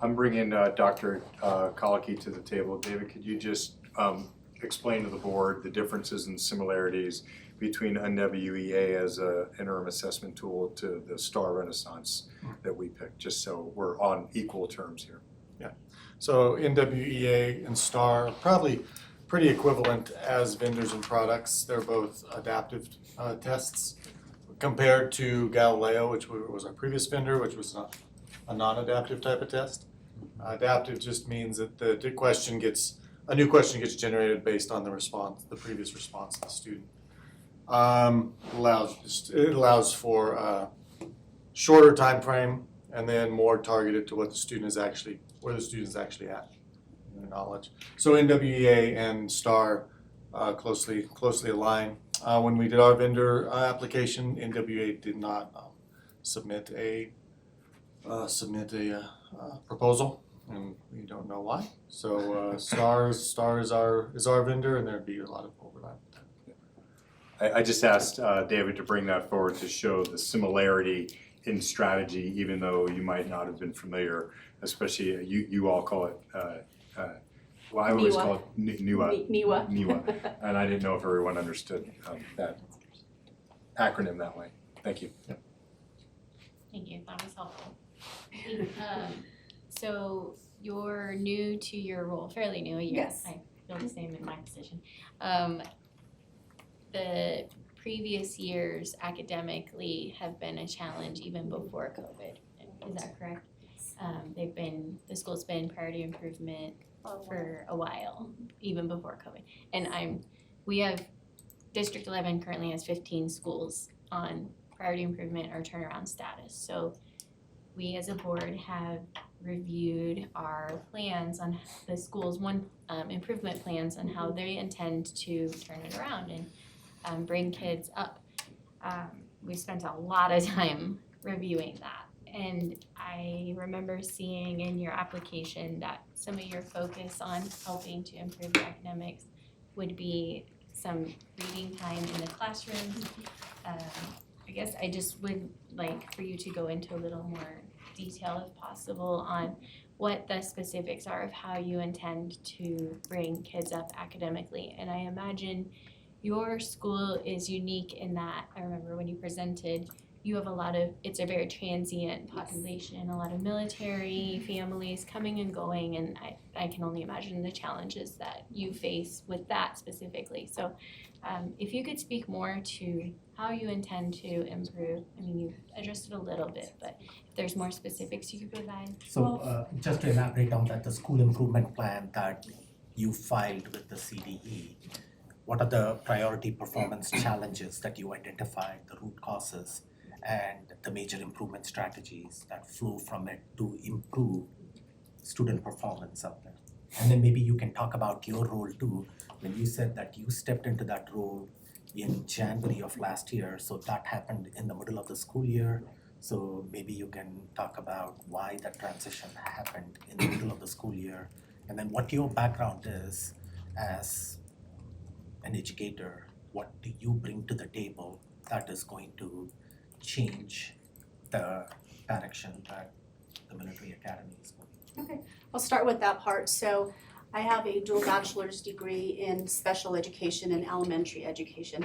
I'm bringing Dr. Colicky to the table. David, could you just explain to the board the differences and similarities between NWEA as an interim assessment tool to the STAR Renaissance that we picked, just so we're on equal terms here?
So NWEA and STAR are probably pretty equivalent as vendors and products. They're both adaptive tests compared to Galileo, which was our previous vendor, which was a non-adaptive type of test. Adaptive just means that a new question gets generated based on the previous response of the student. It allows for a shorter time frame and then more targeted to what the student is actually, where the student's actually at in their knowledge. So NWEA and STAR closely align. When we did our vendor application, NWEA did not submit a proposal, and we don't know why. So STAR is our vendor, and there'd be a lot of overlap.
I just asked David to bring that forward to show the similarity in strategy, even though you might not have been familiar, especially you all call it, well, I always call it NEWA, and I didn't know if everyone understood that acronym that way. Thank you.
Thank you, that was helpful. So you're new to your role, fairly new, a year.
Yes.
I feel the same in my position. The previous years academically have been a challenge even before COVID, is that correct? The school's been priority improvement for a while, even before COVID. And we have, District 11 currently has 15 schools on priority improvement or turnaround status. So we as a board have reviewed our plans on the school's improvement plans on how they intend to turn it around and bring kids up. We spent a lot of time reviewing that. And I remember seeing in your application that some of your focus on helping to improve the academics would be some reading time in the classroom. I guess I just would like for you to go into a little more detail if possible on what the specifics are of how you intend to bring kids up academically. And I imagine your school is unique in that, I remember when you presented, you have it's a very transient population, a lot of military families coming and going, and I can only imagine the challenges that you face with that specifically. So if you could speak more to how you intend to improve, I mean, you've addressed it a little bit, but if there's more specifics you could provide.
So just to elaborate on that, the school improvement plan that you filed with the CDE, what are the priority performance challenges that you identified, the root causes, and the major improvement strategies that flow from it to improve student performance out there? And then maybe you can talk about your role too. When you said that you stepped into that role in January of last year, so that happened in the middle of the school year. So maybe you can talk about why that transition happened in the middle of the school year, and then what your background is as an educator. What do you bring to the table that is going to change the direction that the military academy is going?
Okay, I'll start with that part. So I have a dual bachelor's degree in special education and elementary education.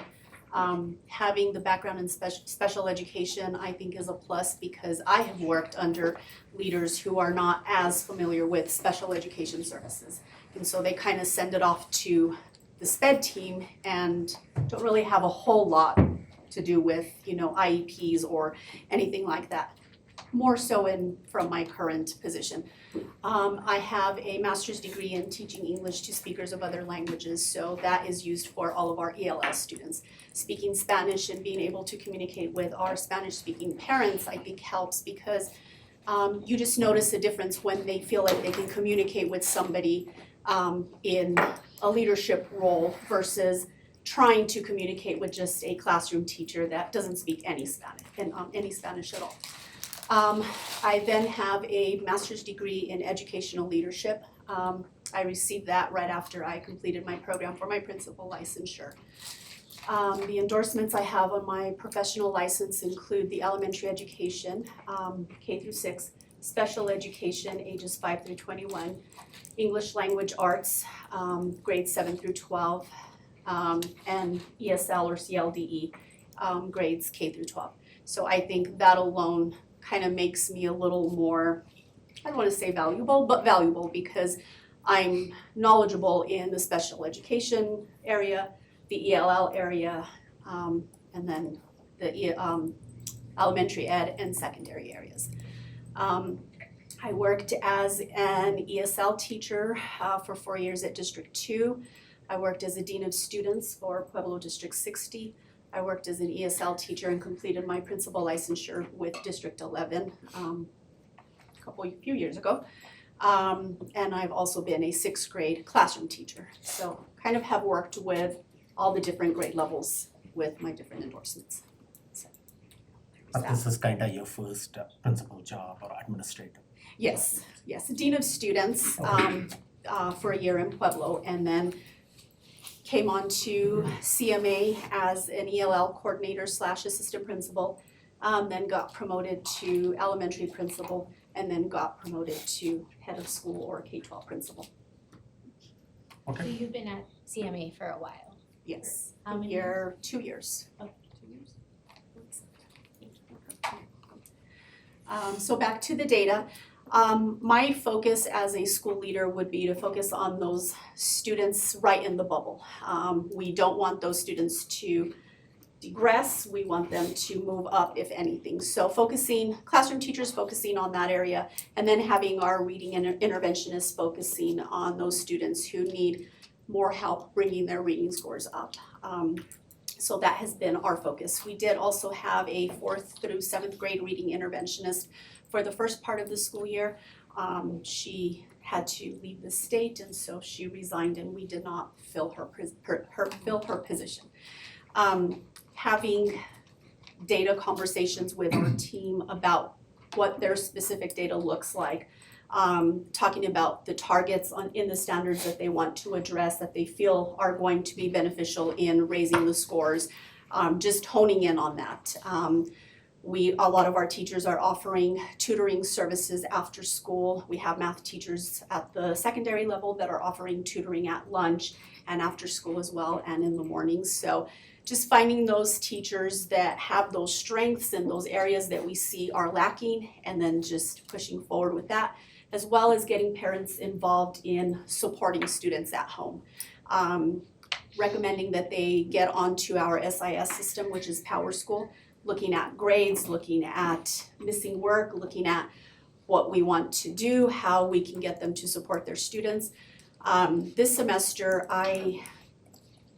Having the background in special education, I think is a plus because I have worked under leaders who are not as familiar with special education services. And so they kind of send it off to the SPED team and don't really have a whole lot to do with, IEPs or anything like that. More so from my current position. I have a master's degree in teaching English to speakers of other languages, so that is used for all of our ELL students. Speaking Spanish and being able to communicate with our Spanish-speaking parents, I think helps because you just notice a difference when they feel like they can communicate with somebody in a leadership role versus trying to communicate with just a classroom teacher that doesn't speak any Spanish at all. I then have a master's degree in educational leadership. I received that right after I completed my program for my principal licensure. The endorsements I have on my professional license include the elementary education, K through 6, special education, ages 5 through 21, English language arts, grades 7 through 12, and ESL or CLDE, grades K through 12. So I think that alone kind of makes me a little more, I don't want to say valuable, but valuable because I'm knowledgeable in the special education area, the ELL area, and then the elementary ed and secondary areas. I worked as an ESL teacher for 4 years at District 2. I worked as a Dean of Students for Pueblo District 60. I worked as an ESL teacher and completed my principal licensure with District 11 a few years ago. And I've also been a 6th grade classroom teacher. So kind of have worked with all the different grade levels with my different endorsements. So,
But this is kind of your first principal job or administrative?
Yes, Dean of Students for a year in Pueblo, and then came on to CMA as an ELL coordinator / assistant principal, then got promoted to elementary principal, and then got promoted to head of school or K-12 principal.
So you've been at CMA for a while?
Yes,
How many
2 years.
Oh, 2 years.
So back to the data. My focus as a school leader would be to focus on those students right in the bubble. We don't want those students to degress, we want them to move up if anything. So classroom teachers focusing on that area, and then having our reading interventionists focusing on those students who need more help bringing their reading scores up. So that has been our focus. We did also have a 4th through 7th grade reading interventionist for the first part of the school year. She had to leave the state, and so she resigned, and we did not fill her position. Having data conversations with our team about what their specific data looks like, talking about the targets in the standards that they want to address that they feel are going to be beneficial in raising the scores, just honing in on that. A lot of our teachers are offering tutoring services after school. We have math teachers at the secondary level that are offering tutoring at lunch and after school as well, and in the mornings. So just finding those teachers that have those strengths and those areas that we see are lacking, and then just pushing forward with that, as well as getting parents involved in supporting students at home. Recommending that they get onto our SIS system, which is Power School, looking at grades, looking at missing work, looking at what we want to do, how we can get them to support their students. This semester, I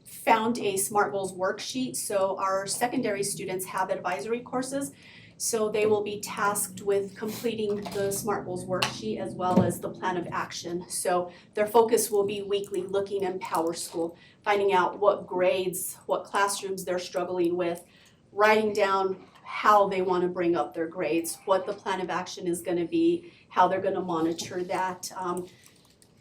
found a SMART Goals worksheet. So our secondary students have advisory courses. So they will be tasked with completing the SMART Goals worksheet as well as the plan of action. So their focus will be weekly looking in Power School, finding out what grades, what classrooms they're struggling with, writing down how they want to bring up their grades, what the plan of action is going to be, how they're going to monitor that.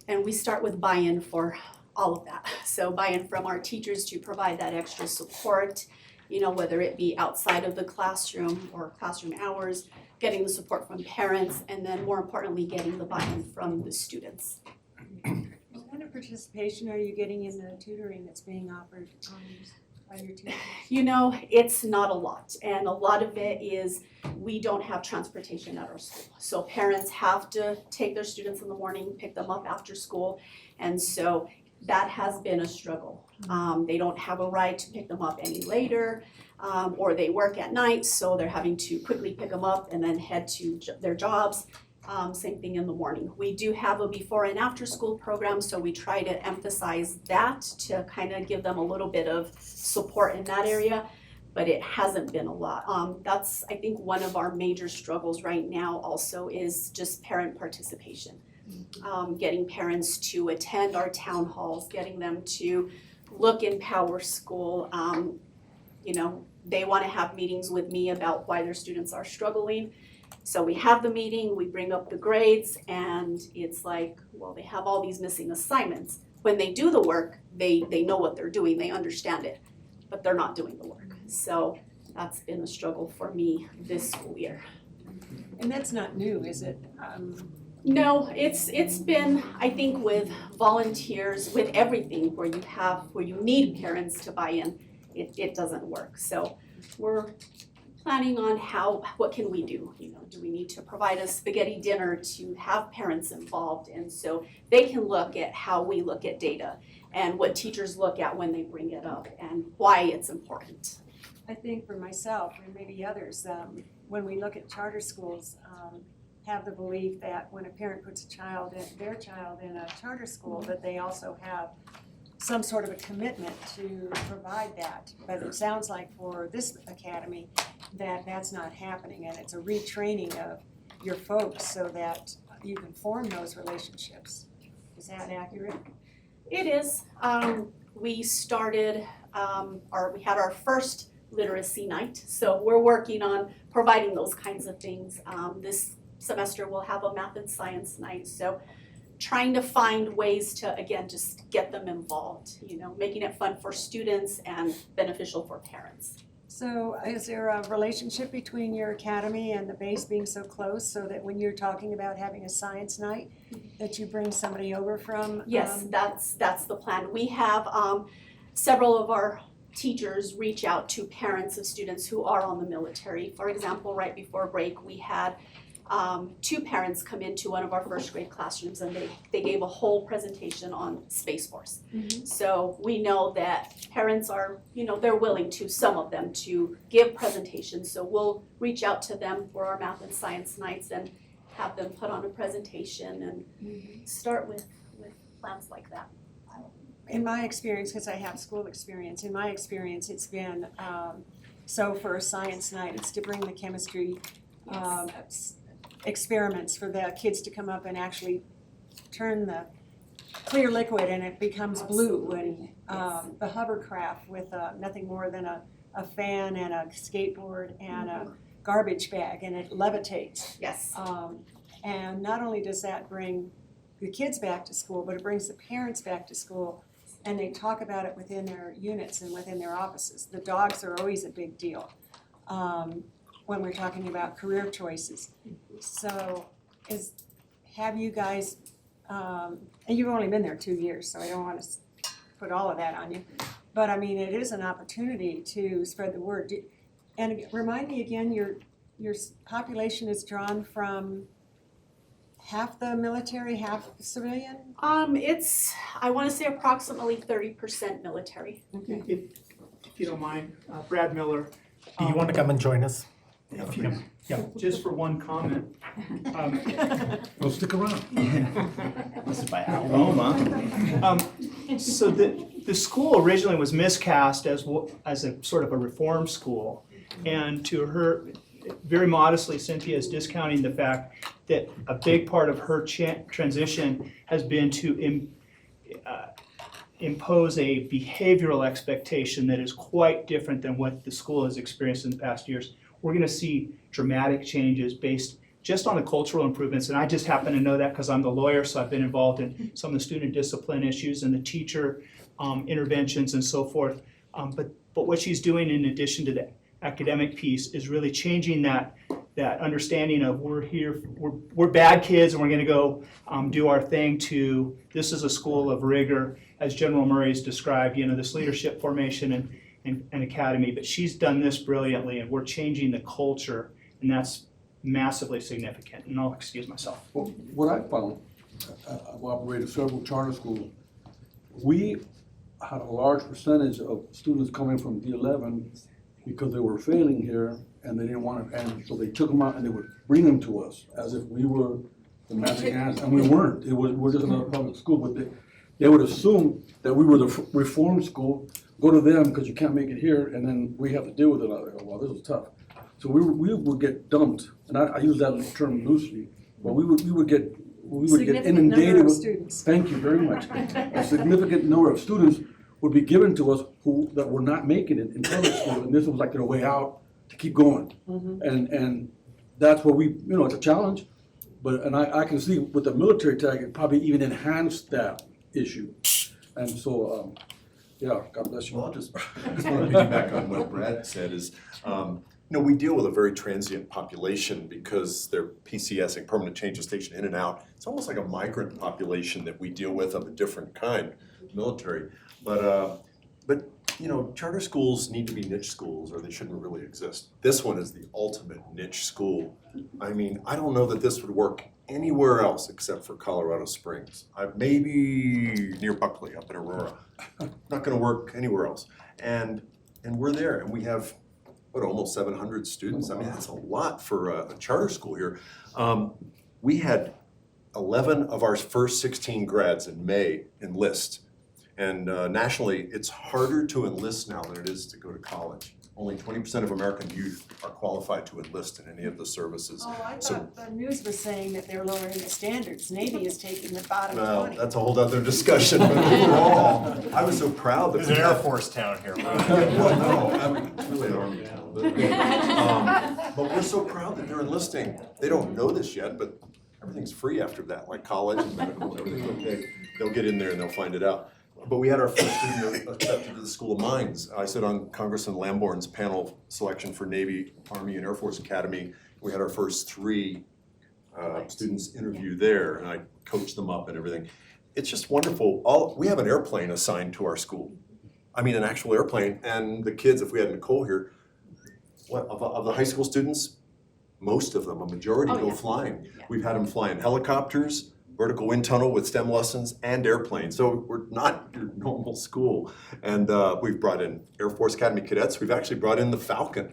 And we start with buy-in for all of that. So buy-in from our teachers to provide that extra support, whether it be outside of the classroom or classroom hours, getting the support from parents, and then more importantly, getting the buy-in from the students.
What kind of participation are you getting in the tutoring that's being offered? by your teachers?
You know, it's not a lot, and a lot of it is we don't have transportation at our school. So parents have to take their students in the morning, pick them up after school, and so that has been a struggle. They don't have a ride to pick them up any later, or they work at night, so they're having to quickly pick them up and then head to their jobs. Same thing in the morning. We do have a before and after school program, so we try to emphasize that to kind of give them a little bit of support in that area, but it hasn't been a lot. That's, I think, one of our major struggles right now also is just parent participation. Getting parents to attend our town halls, getting them to look in Power School. You know, they want to have meetings with me about why their students are struggling. So we have the meeting, we bring up the grades, and it's like, well, they have all these missing assignments. When they do the work, they know what they're doing, they understand it, but they're not doing the work. So that's been a struggle for me this school year.
And that's not new, is it?
No, it's been, I think, with volunteers, with everything where you need parents to buy in, it doesn't work. So we're planning on what can we do? You know, do we need to provide a spaghetti dinner to have parents involved? And so they can look at how we look at data and what teachers look at when they bring it up and why it's important.
I think for myself and maybe others, when we look at charter schools, have the belief that when a parent puts their child in a charter school, that they also have some sort of a commitment to provide that. But it sounds like for this academy that that's not happening, and it's a retraining of your folks so that you can form those relationships. Is that accurate?
It is. We started, we had our first literacy night, so we're working on providing those kinds of things. This semester we'll have a math and science night, so trying to find ways to, again, just get them involved, you know, making it fun for students and beneficial for parents.
So is there a relationship between your academy and the base being so close so that when you're talking about having a science night, that you bring somebody over from?
Yes, that's the plan. We have several of our teachers reach out to parents of students who are on the military. For example, right before break, we had 2 parents come into one of our first grade classrooms, and they gave a whole presentation on Space Force.
Mhm.
So we know that parents are, you know, they're willing to, some of them, to give presentations. So we'll reach out to them for our math and science nights and have them put on a presentation and start with plans like that.
In my experience, because I have school experience, in my experience, it's been, so for a science night, it's to bring the chemistry experiments for the kids to come up and actually turn the clear liquid and it becomes blue. And the hovercraft with nothing more than a fan and a skateboard and a garbage bag, and it levitates.
Yes.
And not only does that bring the kids back to school, but it brings the parents back to school, and they talk about it within their units and within their offices. The dogs are always a big deal when we're talking about career choices. So have you guys, and you've only been there 2 years, so I don't want to put all of that on you, but I mean, it is an opportunity to spread the word. And remind me again, your population is drawn from half the military, half civilian?
It's, I want to say approximately 30% military.
Okay.
If you don't mind, Brad Miller.
Do you want to come and join us?
If you, just for one comment.
Well, stick around.
This is by Alabama.
So the school originally was miscast as a sort of a reform school. And to her, very modestly, Cynthia is discounting the fact that a big part of her transition has been to impose a behavioral expectation that is quite different than what the school has experienced in the past years. We're going to see dramatic changes based just on the cultural improvements, and I just happen to know that because I'm the lawyer, so I've been involved in some of the student discipline issues and the teacher interventions and so forth. But what she's doing in addition to the academic piece is really changing that understanding of we're bad kids and we're going to go do our thing to this is a school of rigor, as General Murray's described, you know, this leadership formation and academy, but she's done this brilliantly, and we're changing the culture, and that's massively significant, and I'll excuse myself.
Well, what I found, I've operated several charter schools, we had a large percentage of students coming from D11 because they were failing here and they didn't want to, and so they took them out and they would bring them to us as if we were the magic answer, and we weren't. We're just another public school, but they would assume that we were the reform school, go to them because you can't make it here, and then we have to deal with it. Well, this was tough. So we would get dumped, and I use that term loosely, but we would get inundated
of
with.
students.
Thank you very much. A significant number of students would be given to us that were not making it in public school, and this was like their way out to keep going. And that's what it's a challenge, but I can see with the military tag, it probably even enhanced that issue. And so, yeah, God bless you.
Well, I'll just want to piggyback on what Brad said is, we deal with a very transient population because they're PCSing, permanent change of station, in and out. It's almost like a migrant population that we deal with of a different kind, military. But charter schools need to be niche schools or they shouldn't really exist. This one is the ultimate niche school. I mean, I don't know that this would work anywhere else except for Colorado Springs. Maybe near Buckley up in Aurora. Not gonna work anywhere else. And we're there and we have almost 700 students. I mean, that's a lot for a charter school here. We had 11 of our first 16 grads in May enlist. And nationally, it's harder to enlist now than it is to go to college. Only 20% of American youth are qualified to enlist in any of the services.
Oh, I
So-
thought the news was saying that they're lowering the standards. Navy is taking the bottom
Well,
20.
that's a whole other discussion, but overall, I was so proud that
There's
we
an Air
had.
Force town here.
Well, no, I mean, it's really an Army town. But we're so proud that they're enlisting. They don't know this yet, but everything's free after that, like college and medical and everything. Okay, they'll get in there and they'll find it out. But we had our first student accepted to the School of Mines. I sit on Congressman Lamborn's panel selection for Navy, Army, and Air Force Academy. We had our first 3 students interview there, and I coached them up and everything. It's just wonderful. We have an airplane assigned to our school. I mean, an actual airplane, and the kids, if we had Nicole here, of the high school students, most of them, a majority go flying. We've had them fly in helicopters, vertical wind tunnel with STEM lessons, and airplanes. So we're not your normal school. And we've brought in Air Force Academy cadets. We've actually brought in the Falcon,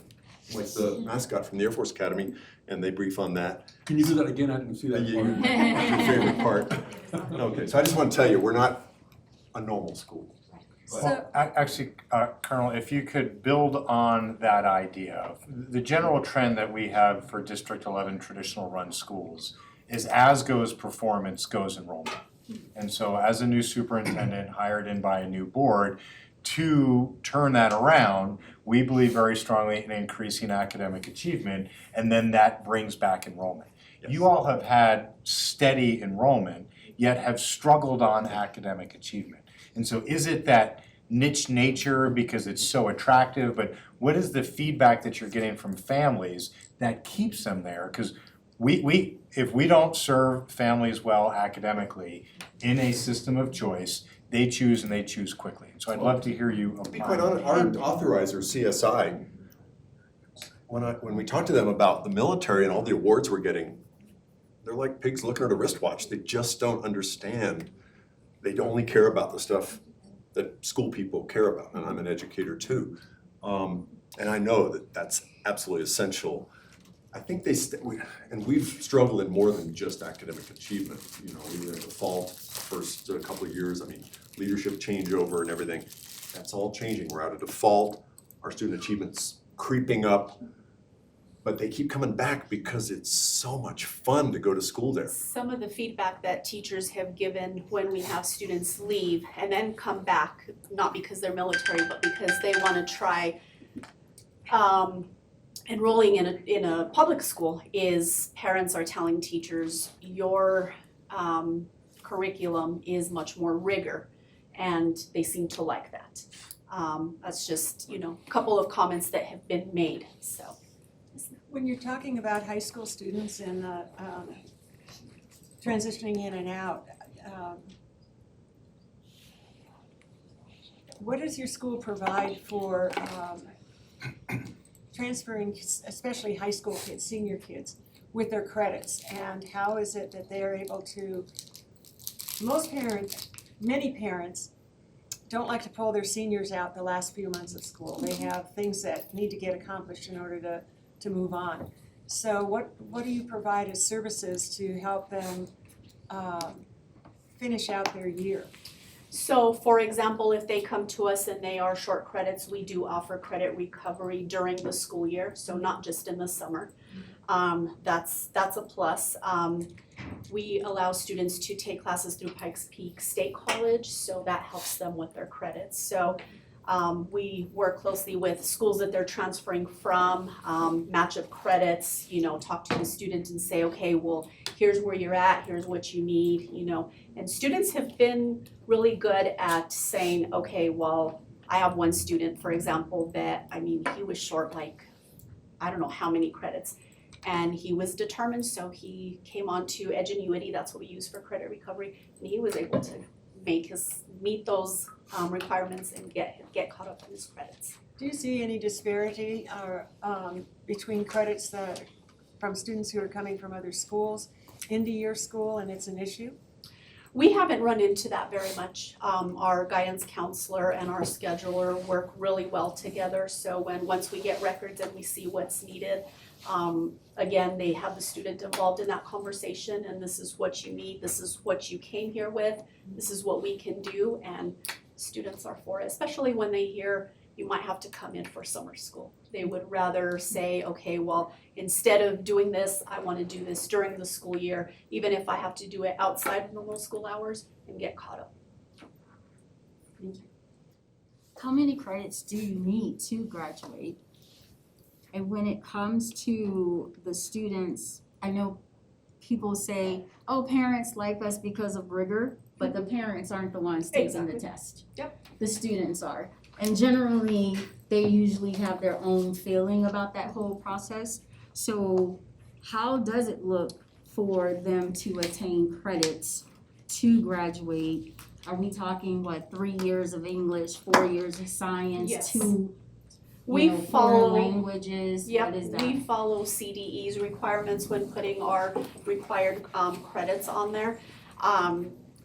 like the mascot from the Air Force Academy, and they brief on that.
Can you do that again? I didn't see that part.
That's your favorite part. Okay, so I just want to tell you, we're not a normal school.
So,
Actually, Colonel, if you could build on that idea, the general trend that we have for District 11 traditional run schools is as goes performance, goes enrollment. And so as a new superintendent hired in by a new board, to turn that around, we believe very strongly in increasing academic achievement, and then that brings back enrollment.
Yes.
You all have had steady enrollment, yet have struggled on academic achievement. And so is it that niche nature because it's so attractive, but what is the feedback that you're getting from families that keeps them there? Because if we don't serve families well academically in a system of choice, they choose and they choose quickly. So I'd love to hear you
To be
opine.
quite honest, our authorizer, CSI, when we talk to them about the military and all the awards we're getting, they're like pigs looking at a wristwatch. They just don't understand. They only care about the stuff that school people care about, and I'm an educator too. And I know that that's absolutely essential. I think we've struggled in more than just academic achievement. You know, we were in default first couple of years. I mean, leadership changeover and everything. That's all changing. We're out of default. Our student achievement's creeping up. But they keep coming back because it's so much fun to go to school there.
Some of the feedback that teachers have given when we have students leave and then come back, not because they're military, but because they want to try enrolling in a public school, is parents are telling teachers, your curriculum is much more rigor, and they seem to like that. That's just, a couple of comments that have been made, so.
when you're talking about high school students and transitioning in and out, what does your school provide for transferring, especially high school kids, senior kids, with their credits? And how is it that they're able to, many parents don't like to pull their seniors out the last few months of school. They have things that need to get accomplished in order to move on. So what do you provide as services to help them finish out their year?
So for example, if they come to us and they are short credits, we do offer credit recovery during the school year, so not just in the summer. That's a plus. We allow students to take classes through Pikes Peak State College, so that helps them with their credits. So we work closely with schools that they're transferring from, match up credits, talk to the student and say, okay, well, here's where you're at, here's what you need, And students have been really good at saying, okay, well, I have one student, for example, that, he was short I don't know how many credits. And he was determined, so he came on to Edgenuity, that's what we use for credit recovery, and he was able to meet those requirements and get caught up in his credits.
Do you see any disparity between credits from students who are coming from other schools into your school, and it's an issue?
We haven't run into that very much. Our guidance counselor and our scheduler work really well together, so once we get records and we see what's needed, again, they have the student involved in that conversation, and this is what you need, this is what you came here with, this is what we can do, and students are for it, especially when they hear you might have to come in for summer school. They would rather say, okay, well, instead of doing this, I want to do this during the school year, even if I have to do it outside of normal school hours, and get caught up.
How many credits do you need to graduate? And when it comes to the students, I know people say, oh, parents like us because of rigor, but the parents aren't the ones taking the test.
Yep.
The students are. And generally, they usually have their own feeling about that whole process. So how does it look for them to attain credits to graduate? Are we talking, 3 years of English, 4 years of science,
Yes.
2
We follow
foreign languages? What is that?
We follow CDE's requirements when putting our required credits on there.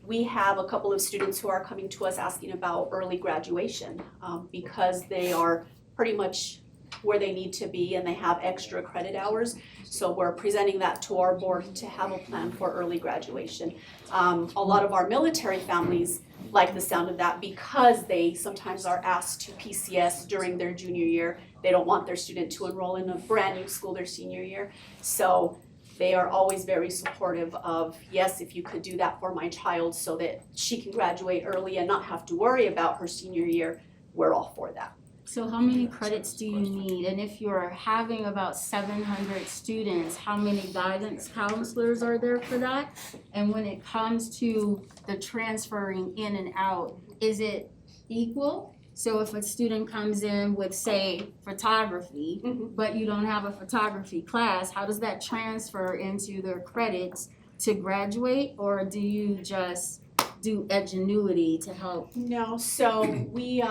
We have a couple of students who are coming to us asking about early graduation because they are pretty much where they need to be and they have extra credit hours. So we're presenting that to our board to have a plan for early graduation. A lot of our military families like the sound of that because they sometimes are asked to PCS during their junior year. They don't want their student to enroll in a brand new school their senior year. So they are always very supportive of, yes, if you could do that for my child so that she can graduate early and not have to worry about her senior year, we're all for that.
So how many credits do you need? And if you're having about 700 students, how many guidance counselors are there for that? And when it comes to the transferring in and out, is it equal? So if a student comes in with, say, photography, but you don't have a photography class, how does that transfer into their credits to graduate? Or do you just do Edgenuity to help?
No, so we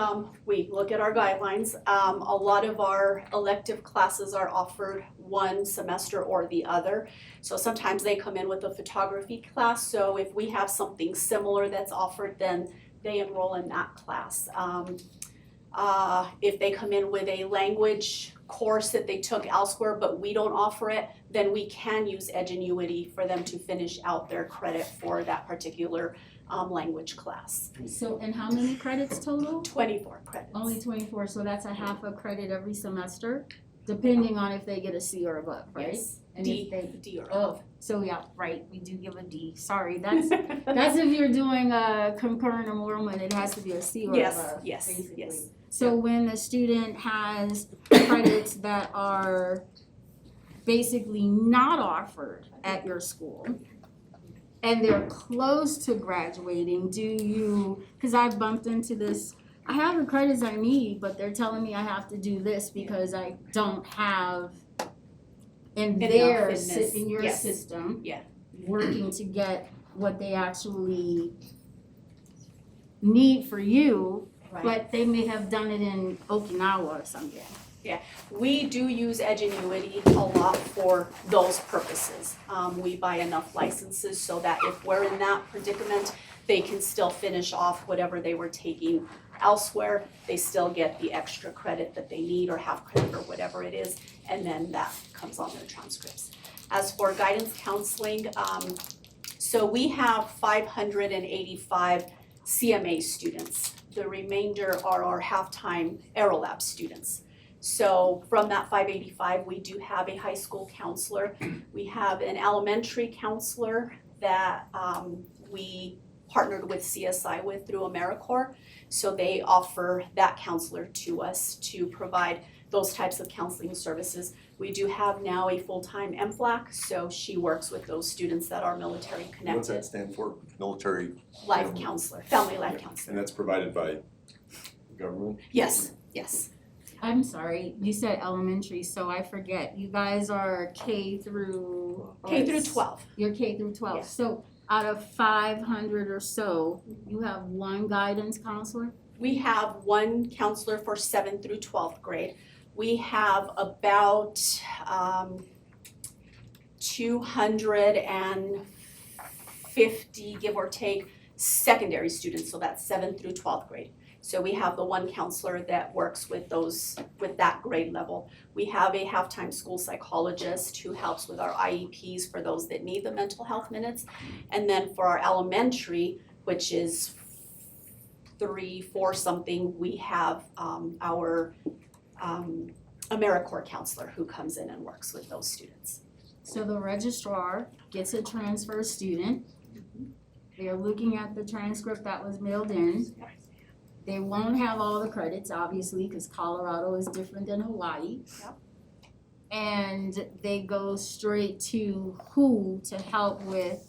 look at our guidelines. A lot of our elective classes are offered one semester or the other. So sometimes they come in with a photography class. So if we have something similar that's offered, then they enroll in that class. If they come in with a language course that they took elsewhere but we don't offer it, then we can use Edgenuity for them to finish out their credit for that particular language class.
So, and how many credits total?
24 credits.
Only 24, so that's a half a credit every semester, depending on if they get a C or above, right?
Yes,
And
D,
if they,
D or
oh,
above.
so yeah, right, we do give a D, sorry, that's if you're doing a concurrent enrollment, it has to be a C or
Yes,
above,
yes,
basically.
yes.
So when the student has credits that are basically not offered at your school, and they're close to graduating, do you, because I've bumped into this, I have the credits I need, but they're telling me I have to do this because I don't have in your
Yes.
system,
Yeah.
working to get what they actually need for you, but they may have done it in Okinawa or something.
We do use Edgenuity a lot for those purposes. We buy enough licenses so that if we're in that predicament, they can still finish off whatever they were taking elsewhere. They still get the extra credit that they need or half credit or whatever it is, and then that comes on their transcripts. As for guidance counseling, so we have 585 CMA students. The remainder are our half-time Aerolab students. So from that 585, we do have a high school counselor. We have an elementary counselor that we partnered with CSI with through AmeriCorps. So they offer that counselor to us to provide those types of counseling services. We do have now a full-time MFLAC, so she works with those students that are military
What's
connected.
that stand for? Military,
Life counselor, family life counselor.
and that's provided by government?
Yes, yes.
I'm sorry, you said elementary, so I forget. You guys are K through?
K through 12.
You're K through 12.
Yes.
So out of 500 or so, you have one guidance counselor?
We have one counselor for 7th through 12th grade. We have about 250, give or take, secondary students, so that's 7th through 12th grade. So we have the one counselor that works with those, with that grade level. We have a half-time school psychologist who helps with our IEPs for those that need the mental health minutes. And then for our elementary, which is 3, 4 something, we have our AmeriCorps counselor who comes in and works with those students.
So the registrar gets a transfer student. They're looking at the transcript that was mailed in. They won't have all the credits, obviously, because Colorado is different than Hawaii.
Yep.
And they go straight to who to help with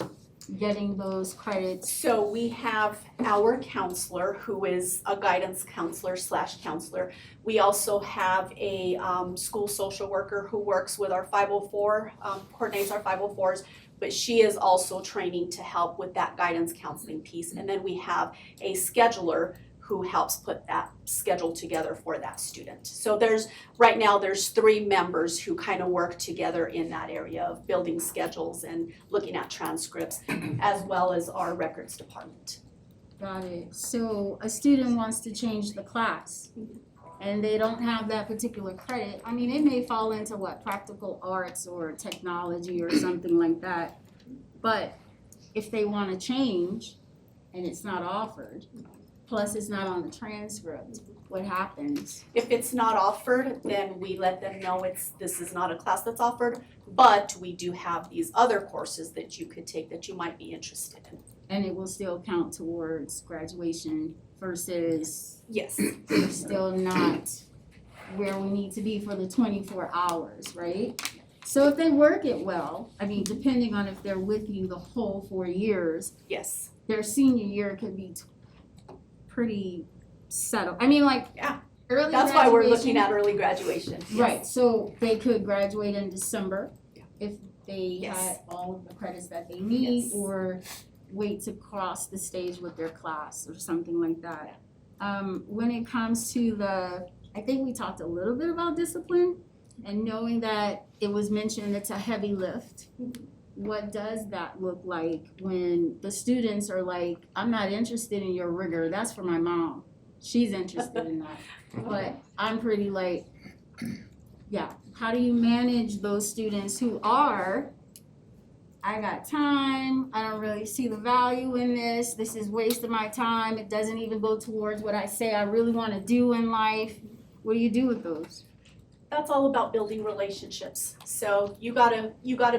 getting those credits?
So we have our counselor who is a guidance counselor / counselor. We also have a school social worker who works with our 504, coordinates our 504s, but she is also training to help with that guidance counseling piece. And then we have a scheduler who helps put that schedule together for that student. So right now there's 3 members who kind of work together in that area of building schedules and looking at transcripts, as well as our records department.
Got it. So a student wants to change the class and they don't have that particular credit. I mean, it may fall into what, practical arts or technology or something like that. But if they want to change and it's not offered, plus it's not on the transcript, what happens?
If it's not offered, then we let them know this is not a class that's offered, but we do have these other courses that you could take that you might be interested in.
And it will still count towards graduation versus
Yes.
we're still not where we need to be for the 24 hours, right? So if they work it well, I mean, depending on if they're with you the whole 4 years,
Yes.
their senior year could be pretty settled. I mean, like,
Yeah.
early
That's why we're looking
graduation-
at early graduation. Yes.
Right, so they could graduate in December
Yeah.
if they
Yes.
had all of the credits that they need,
Yes.
or wait to cross the stage with their class or something like that. When it comes to I think we talked a little bit about discipline and knowing that it was mentioned it's a heavy lift. What does that look like when the students are like, I'm not interested in your rigor, that's for my mom. She's interested in that. But I'm pretty like, yeah, how do you manage those students who are, I got time, I don't really see the value in this is wasting my time, it doesn't even go towards what I say I really wanna do in life. What do you do with those?
That's all about building relationships. So you gotta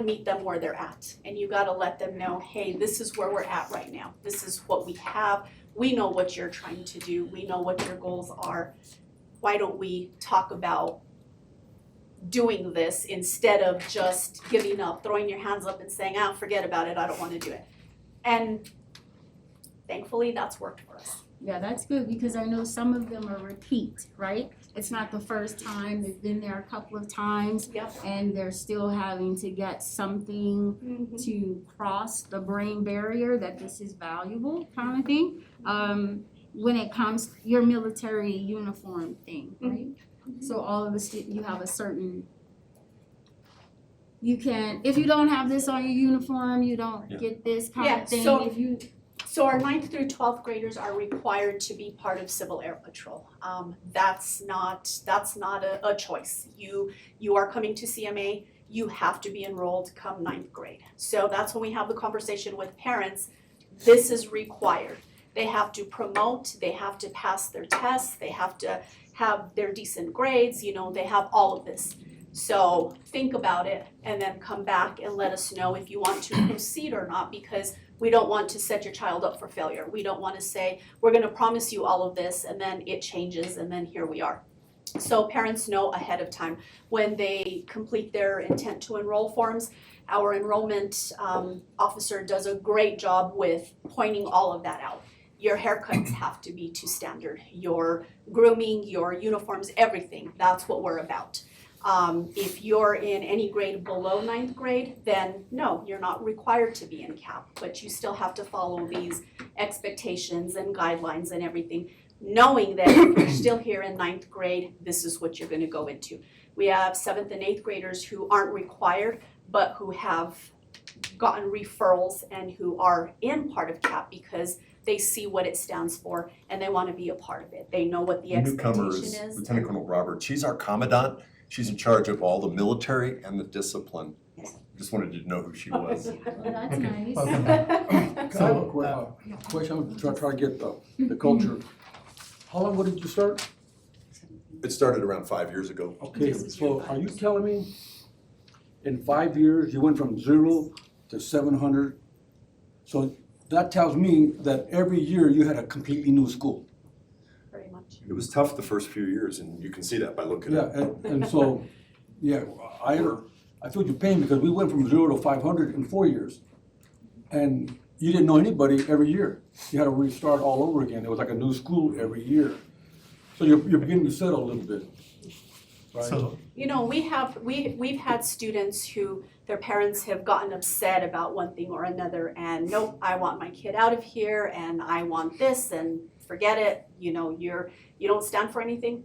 meet them where they're at, and you gotta let them know, hey, this is where we're at right now. This is what we have. We know what you're trying to do. We know what your goals are. Why don't we talk about doing this instead of just giving up, throwing your hands up and saying, forget about it, I don't wanna do it. And thankfully, that's worked for us.
Yeah, that's good, because I know some of them are repeat, right? It's not the first time, they've been there a couple of times,
Yep.
and they're still having to get something to cross the brain barrier that this is valuable kind of thing. when it comes, your military uniform thing, right? So all of the you have a certain, you can, if you don't have this on your uniform, you don't get this kind
Yeah,
of thing,
so-
if you.
So our 9th through 12th graders are required to be part of Civil Air Patrol. That's not a choice. You are coming to CMA, you have to be enrolled come 9th grade. So that's when we have the conversation with parents, this is required. They have to promote, they have to pass their tests, they have to have their decent grades, they have all of this. So think about it and then come back and let us know if you want to proceed or not, because we don't want to set your child up for failure. We don't want to say, we're gonna promise you all of this and then it changes and then here we are. So parents know ahead of time when they complete their intent to enroll forms. Our enrollment officer does a great job with pointing all of that out. Your haircuts have to be to standard, your grooming, your uniforms, everything, that's what we're about. If you're in any grade below 9th grade, then no, you're not required to be in CAP, but you still have to follow these expectations and guidelines and everything, knowing that if you're still here in 9th grade, this is what you're gonna go into. We have 7th and 8th graders who aren't required, but who have gotten referrals and who are in part of CAP because they see what it stands for and they wanna be a part of it. They know what the
Newcomer
expectation
is
is.
Lieutenant Colonel Roberts. She's our commandant. She's in charge of all the military and the discipline. Just wanted you to know who she was.
Well, that's
Okay,
nice.
welcome back.
Can I have a
So,
question, I'm trying to get the culture. How long, did you start?
It started around 5 years ago.
Okay, so are you telling me in 5 years, you went from 0 to 700? So that tells me that every year you had a completely new school.
Very much.
It was tough the first few years, and you can see that by looking at
Yeah, and so, yeah, I feel your pain because we went from 0 to 500 in 4 years. And you didn't know anybody every year. You had to restart all over again. It was like a new school every year. So you're beginning to settle a little bit, right?
so,
We've had students who their parents have gotten upset about one thing or another and nope, I want my kid out of here and I want this and forget it, you don't stand for anything.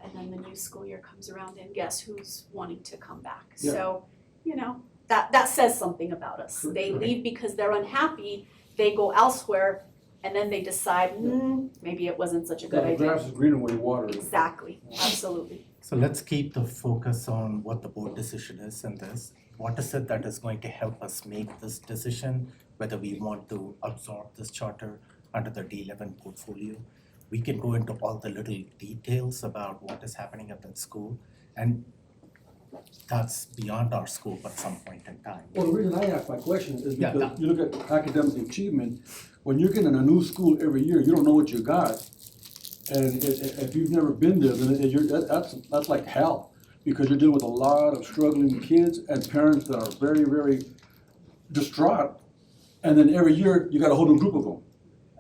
And then the new school year comes around and guess who's wanting to come back?
Yeah.
So, that says something about us.
Sure,
They
sure.
leave because they're unhappy, they go elsewhere and then they decide, maybe it wasn't such a good
The
idea.
grass is greener where you water it.
Exactly, absolutely.
so let's keep the focus on what the board decision is in this. What is it that is going to help us make this decision, whether we want to absorb this charter under the D11 portfolio? We can go into all the little details about what is happening at that school, and that's beyond our scope at some point in time.
Well, the reason I ask my question is
Yeah,
because you look at academic achievement, when you're getting a new school every year, you don't know what you got. And if you've never been there, then that's like hell, because you're dealing with a lot of struggling kids and parents that are very, very distraught. And then every year, you got a whole new group of them.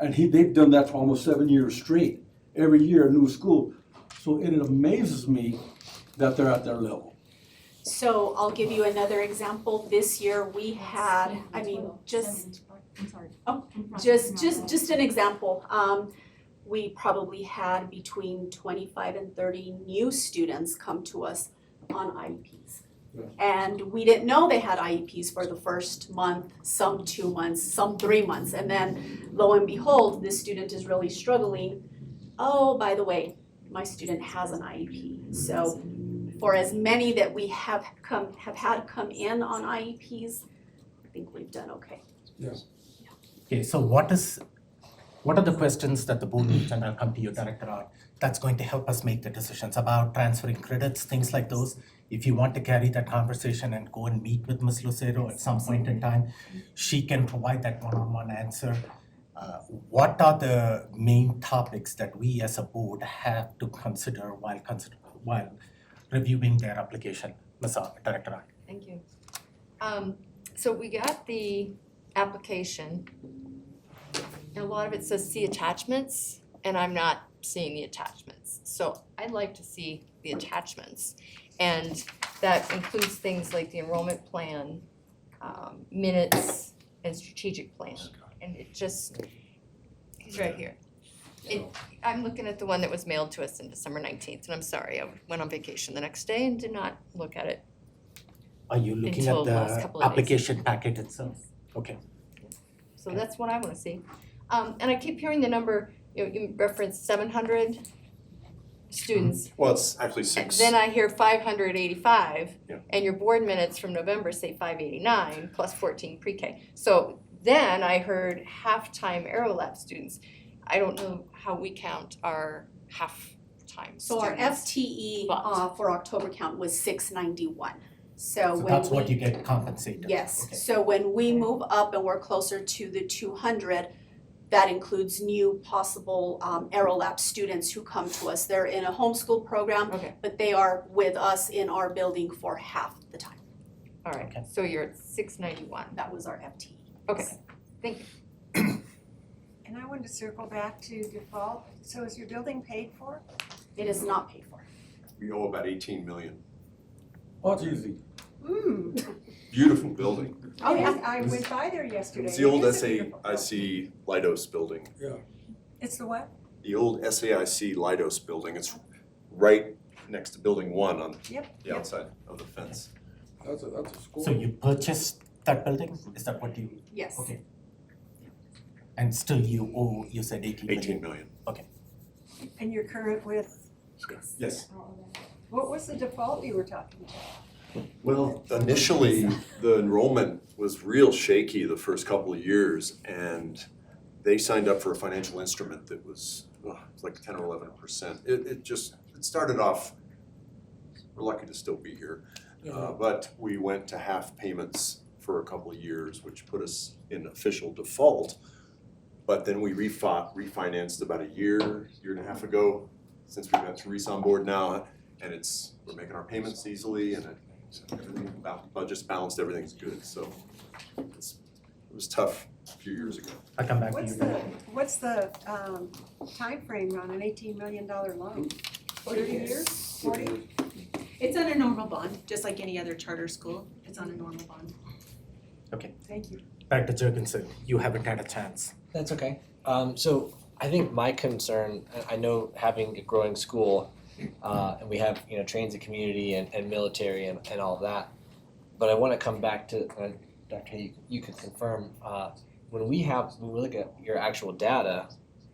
And they've done that for almost 7 years straight, every year a new school. So it amazes me that they're at their level.
So I'll give you another example. This year we had, just an example. We probably had between 25 and 30 new students come to us on IEPs. And we didn't know they had IEPs for the first month, some 2 months, some 3 months. And then lo and behold, this student is really struggling. Oh, by the way, my student has an IEP. So for as many that we have had come in on IEPs, I think we've done okay.
Okay, so what are the questions that the board needs, and I'll come to you, Director Art, that's going to help us make the decisions about transferring credits, things like those? If you want to carry that conversation and go and meet with Ms. Lucero at some point in time, she can provide that one-on-one answer. What are the main topics that we as a board have to consider while reviewing their application? Ms. Director Art.
Thank you. So we got the application, and a lot of it says see attachments, and I'm not seeing the attachments. So I'd like to see the attachments, and that includes things like the enrollment plan, minutes, and strategic plan. And it just, it's right here. I'm looking at the one that was mailed to us on December 19th, and I'm sorry, I went on vacation the next day and did not look at it.
Are you looking
Until
at
the last
the
couple of days.
application packet itself? Okay.
So that's what I wanna see. And I keep hearing the number, you referenced 700 students.
Well, it's actually
And
six.
then I hear 585.
Yeah.
And your board minutes from November say 589 plus 14 pre-K. So then I heard half-time Aerolab students. I don't know how we count our half-time students.
So our FTE
But-
for October count was 691. So
So
when
that's
we,
what you get compensated.
yes,
Okay.
so when we move up and we're closer to the 200, that includes new possible Aerolab students who come to us. They're in a homeschool program,
Okay,
but they are with us in our building for half the time.
all right,
Okay.
so you're at 691.
That was our FTE.
Okay, thank you.
And I wanted to circle back to default. So is your building paid for?
It is not paid for.
We owe about 18 million.
Oh, it's easy.
Beautiful building.
Oh, yeah, I went by there yesterday.
It's the old
It is a beautiful building.
SAIC Leidos building.
It's the what?
The old SAIC Leidos building. It's right next to building 1 on
Yep,
the outside of the fence.
That's a school.
So you purchased that building? Is that what you,
Yes.
okay. And still you owe, you said 18 million?
18 million.
And you're current with
Yes.
all of that. What was the default you were talking about?
Well, initially, the enrollment was real shaky the first couple of years, and they signed up for a financial instrument that was like 10 or 11%. It started off, we're lucky to still be here, but we went to half payments for a couple of years, which put us in official default. But then we refinanced about a year and a half ago, since we've got Teresa on board now, and we're making our payments easily, and everything, budget's balanced, everything's good, so it was tough a few years ago.
I'll come back to you.
What's the timeframe on an $18 million loan? 30 years, 40?
It's on a normal bond, just like any other charter school, it's on a normal bond.
Thank you.
Back to Jurgensen, you haven't had a chance.
That's okay. So I think my concern, I know having a growing school, and we have, transit community and military and all of that. But I want to come back to, Dr. Hay, you could confirm, when we look at your actual data,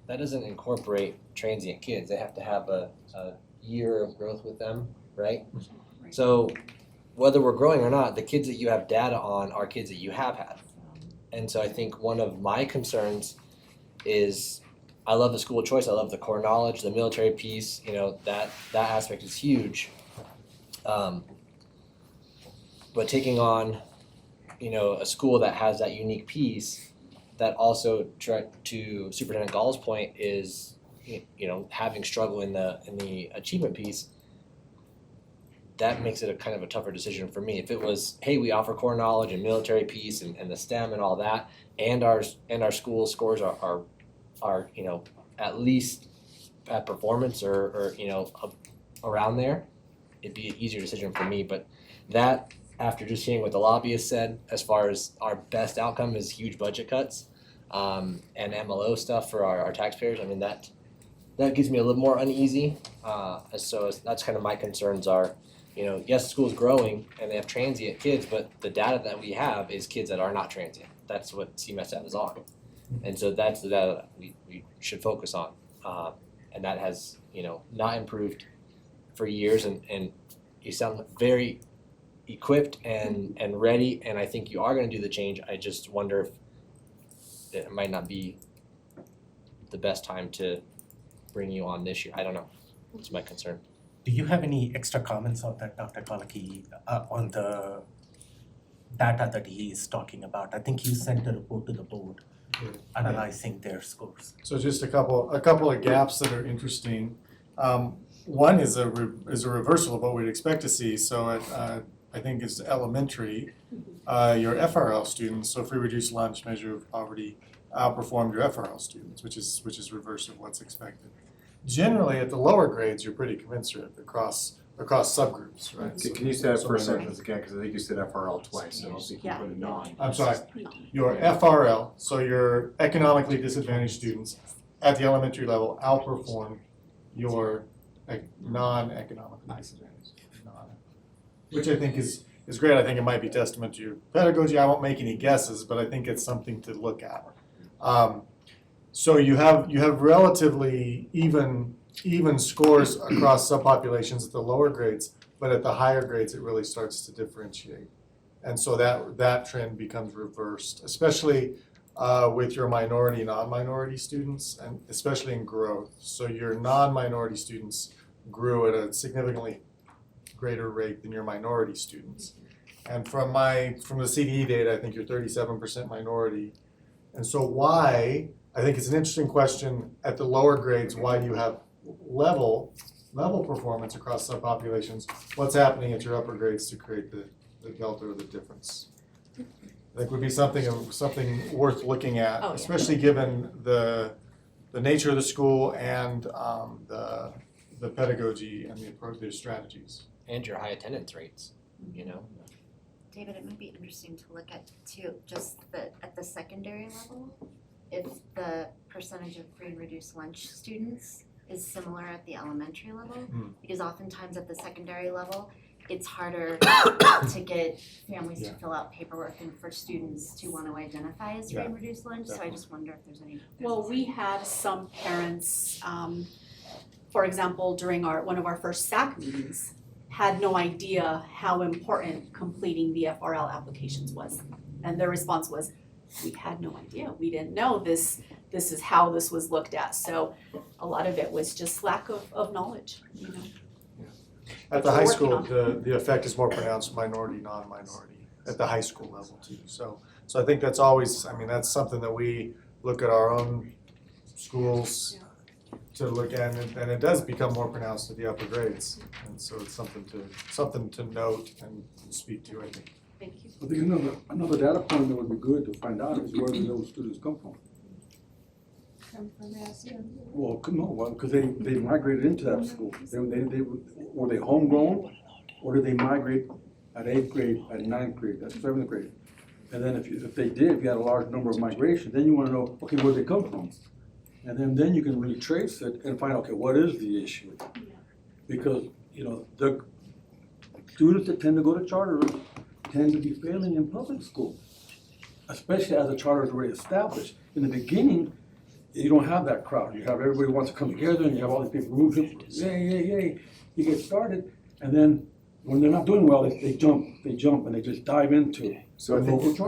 that doesn't incorporate transient kids. They have to have a year of growth with them, right? So whether we're growing or not, the kids that you have data on are kids that you have had. And so I think one of my concerns is, I love the school of choice, I love the core knowledge, the military piece, that aspect is huge. But taking on, a school that has that unique piece, that also, to Superintendent Gall's point, is, having struggle in the achievement piece, that makes it a kind of a tougher decision for me. If it was, hey, we offer core knowledge and military piece and the STEM and all that, and our school scores are at least at performance or around there, it'd be an easier decision for me. But that, after just hearing what the lobbyist said, as far as our best outcome is huge budget cuts, and MLO stuff for our taxpayers, I mean, that gives me a little more uneasy. So that's kind of my concerns are, yes, the school's growing and they have transient kids, but the data that we have is kids that are not transient. That's what CMSF is on. And so that's the data that we should focus on. And that has, not improved for years, and you sound very equipped and ready, and I think you are gonna do the change. I just wonder if it might not be the best time to bring you on this year. I don't know. It's my concern.
Do you have any extra comments on that, Dr. Kalaki, on the data that he is talking about? I think he sent a report to the board analyzing their scores.
So just a couple of gaps that are interesting. One is a reversal of what we'd expect to see. So at I think it's elementary, your FRL students, so free reduced lunch measure of poverty, outperformed your FRL students, which is reverse of what's expected. Generally, at the lower grades, you're pretty commensurate across subgroups, right?
Can you say that first sentence again, because I think you said FRL twice, so I don't think you put a non.
I'm sorry, your FRL, so your economically disadvantaged students, at the elementary level outperform your non-economically disadvantaged. Which I think is great. I think it might be testament to your pedagogy. I won't make any guesses, but I think it's something to look at. So you have relatively even scores across subpopulations at the lower grades, but at the higher grades it really starts to differentiate. And so that trend becomes reversed, especially with your minority, non-minority students, and especially in growth. So your non-minority students grew at a significantly greater rate than your minority students. And from the CDE data, I think you're 37% minority. And so why, I think it's an interesting question at the lower grades, why do you have level performance across subpopulations? What's happening at your upper grades to create the delta or the difference? I think would be something worth looking at,
Oh, yeah.
especially given the nature of the school and the pedagogy and the approach, their strategies.
And your high attendance rates, you know?
David, it might be interesting to look at too, just at the secondary level, if the percentage of free and reduced lunch students is similar at the elementary level, because oftentimes at the secondary level, it's harder to get families to fill out paperwork and for students to want to identify as free and reduced lunch, so I just wonder if there's any.
Well, we had some parents, for example, during one of our first SAC meetings, had no idea how important completing the FRL applications was. And their response was, we had no idea. We didn't know this is how this was looked at. So a lot of it was just lack of knowledge, you know.
At the high school, the effect is more pronounced minority, non-minority, at the high school level too. So I think that's always, I mean, that's something that we look at our own schools to look at, and it does become more pronounced at the upper grades. And so it's something to note and speak to, I think.
Thank you.
I think another data point that would be good to find out is where do those students come from?
Come from ASEAN.
Well, because they migrated into that school. Were they homegrown, or did they migrate at 8th grade, at 9th grade, at 7th grade? And then if they did, if you had a large number of migration, then you want to know, okay, where they come from? And then you can really trace it and find, okay, what is the issue? Because, you know, the students that tend to go to charters tend to be failing in public school, especially as the charter is already established. In the beginning, you don't have that crowd. You have everybody wants to come together, and you have all these people moving, yay. You get started, and then when they're not doing well, they jump, and they just dive into it.
So I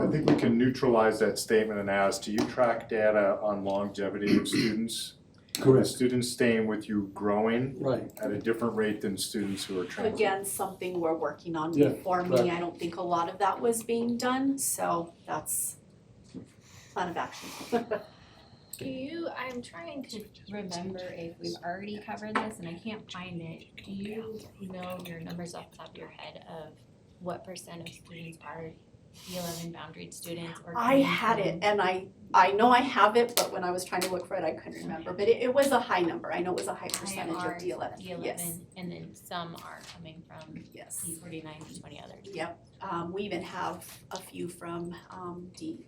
think we can neutralize that statement and ask, do you track data on longevity of students?
Correct.
Are students staying with you growing
Right.
at a different rate than students who are transiting?
Again, something we're working on.
Yeah,
For me,
right.
I don't think a lot of that was being done, so that's plan of action.
I'm trying to remember if we've already covered this and I can't find it. Do you know your numbers off the top of your head of what percent of students are D11 boundaried students or?
I had it, and I know I have it, but when I was trying to look for it, I couldn't remember. But it was a high number. I know it was a high percentage of D11. Yes.
And then some are coming from
Yes.
D49 to 20 others.
Yep. We even have a few from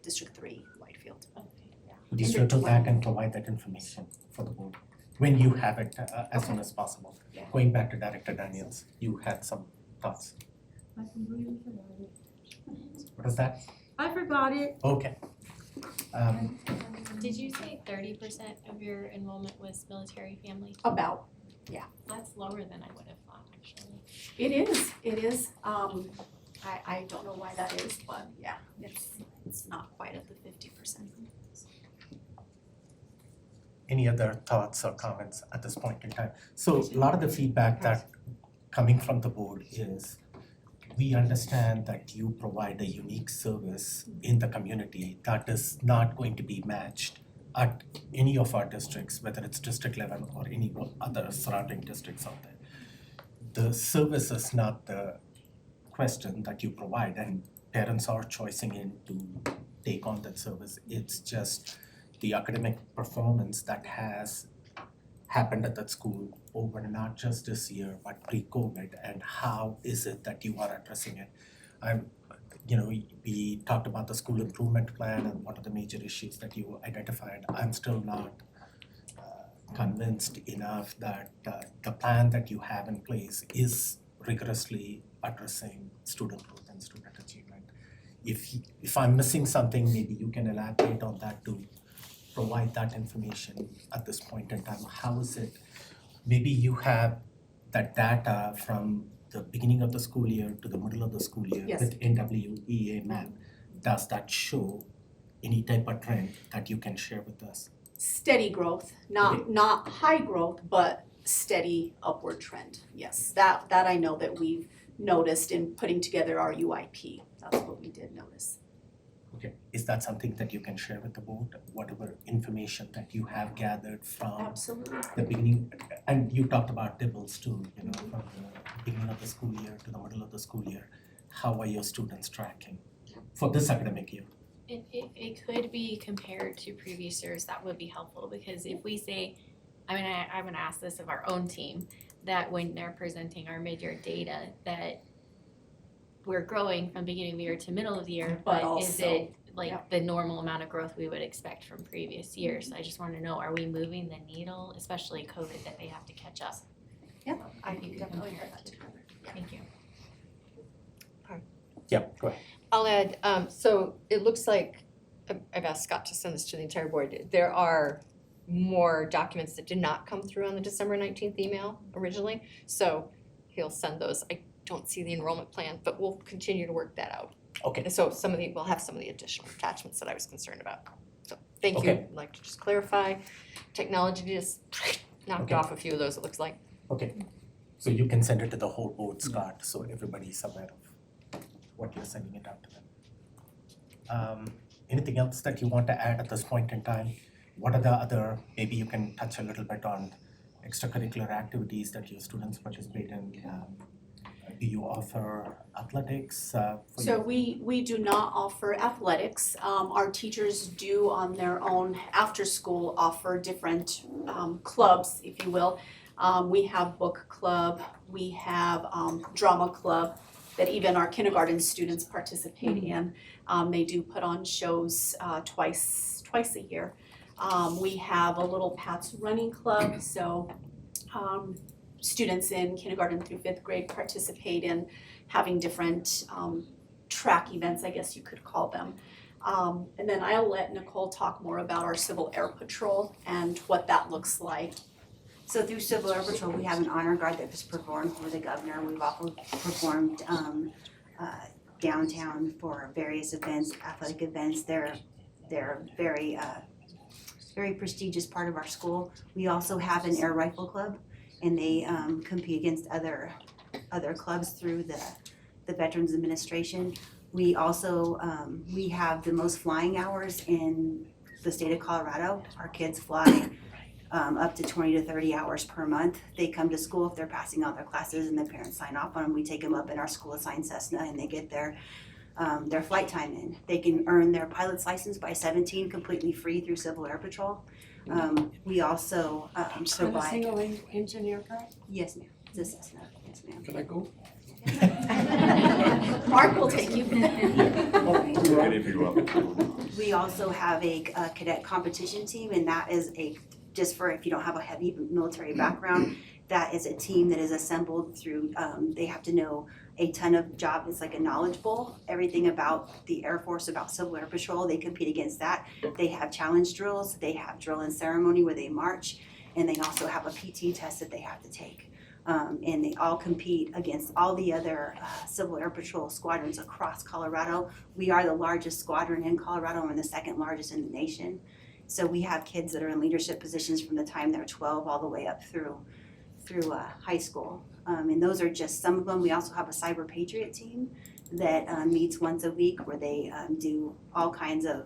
District 3, Whitefield.
Would you circle back and provide that information for the board when you have it as soon as possible?
Yeah.
Going back to Director Daniels, you had some thoughts.
I completely forgot it.
What is that?
I forgot it.
Okay.
Did you say 30% of your enrollment was military family?
About, yeah.
That's lower than I would have thought, actually.
It is. I don't know why that is, but yeah, it's not quite at the 50%.
Any other thoughts or comments at this point in time? So a lot of the feedback that coming from the board is we understand that you provide a unique service in the community that is not going to be matched at any of our districts, whether it's District 11 or any other surrounding districts out there. The service is not the question that you provide, and parents are choosing in to take on that service. It's just the academic performance that has happened at that school over not just this year, but pre-COVID, and how is it that you are addressing it? We talked about the school improvement plan and what are the major issues that you identified. I'm still not convinced enough that the plan that you have in place is rigorously addressing student growth and student achievement. If I'm missing something, maybe you can elaborate on that to provide that information at this point in time. How is it, maybe you have that data from the beginning of the school year to the middle of the school year
Yes.
with NWEA map. Does that show any type of trend that you can share with us?
Steady growth, not high growth, but steady upward trend. Yes, that I know that we've noticed in putting together our UIP. That's what we did notice.
Okay, is that something that you can share with the board, whatever information that you have gathered from
Absolutely.
the beginning? And you talked about dibbles too, from the beginning of the school year to the middle of the school year. How are your students tracking for this academic year?
It could be compared to previous years, that would be helpful, because if we say, I'm gonna ask this of our own team, that when they're presenting our mid-year data, that we're growing from beginning of the year to middle of the year,
But
but is
also-
it like the normal amount of growth we would expect from previous years? I just wanna know, are we moving the needle, especially COVID, that they have to catch up?
Yeah,
I
can definitely put that together.
Thank you.
Yeah, go ahead.
I'll add, so it looks like, I've asked Scott to send this to the entire board, there are more documents that did not come through on the December 19th email originally, so he'll send those. I don't see the enrollment plan, but we'll continue to work that out.
Okay.
And so we'll have some of the additional attachments that I was concerned about. So, thank you.
Okay.
I'd like to just clarify, technology just knocked
Okay.
off a few of those, it looks like.
Okay, so you can send it to the whole board, Scott, so everybody's aware of what you're sending it out to them. Anything else that you want to add at this point in time? What are the other, maybe you can touch a little bit on extracurricular activities that your students participate in? Do you offer athletics for
So we do not offer athletics. Our teachers do on their own after school offer different clubs, if you will. We have book club, we have drama club that even our kindergarten students participate in. They do put on shows twice a year. We have a little Pat's running club, so students in kindergarten through fifth grade participate in having different track events, I guess you could call them. And then I'll let Nicole talk more about our Civil Air Patrol and what that looks like.
So through Civil Air Patrol, we have an honor guard that was performed for the governor. We've also performed downtown for various events, athletic events. They're very prestigious part of our school. We also have an air rifle club, and they compete against other clubs through the Veterans Administration. We also we have the most flying hours in the state of Colorado. Our kids fly up to 20 to 30 hours per month. They come to school if they're passing all their classes and the parents sign off on them. We take them up in our school assigned Cessna and they get their flight time in. They can earn their pilot's license by 17 completely free through Civil Air Patrol. We also
On a
provide.
single engine aircraft?
Yes, ma'am. It's a Cessna. Yes, ma'am.
Can I go?
Mark will take you.
Ready if you go up.
We also have a cadet competition team, and that is just for if you don't have a heavy military background, that is a team that is assembled through, they have to know a ton of job, it's like a knowledge bowl, everything about the Air Force, about Civil Air Patrol, they compete against that. They have challenge drills, they have drill and ceremony where they march, and they also have a PT test that they have to take. And they all compete against all the other Civil Air Patrol squadrons across Colorado. We are the largest squadron in Colorado and the second largest in the nation. So we have kids that are in leadership positions from the time they're 12 all the way up through high school. And those are just some of them. We also have a Cyber Patriot team that meets once a week where they do all kinds of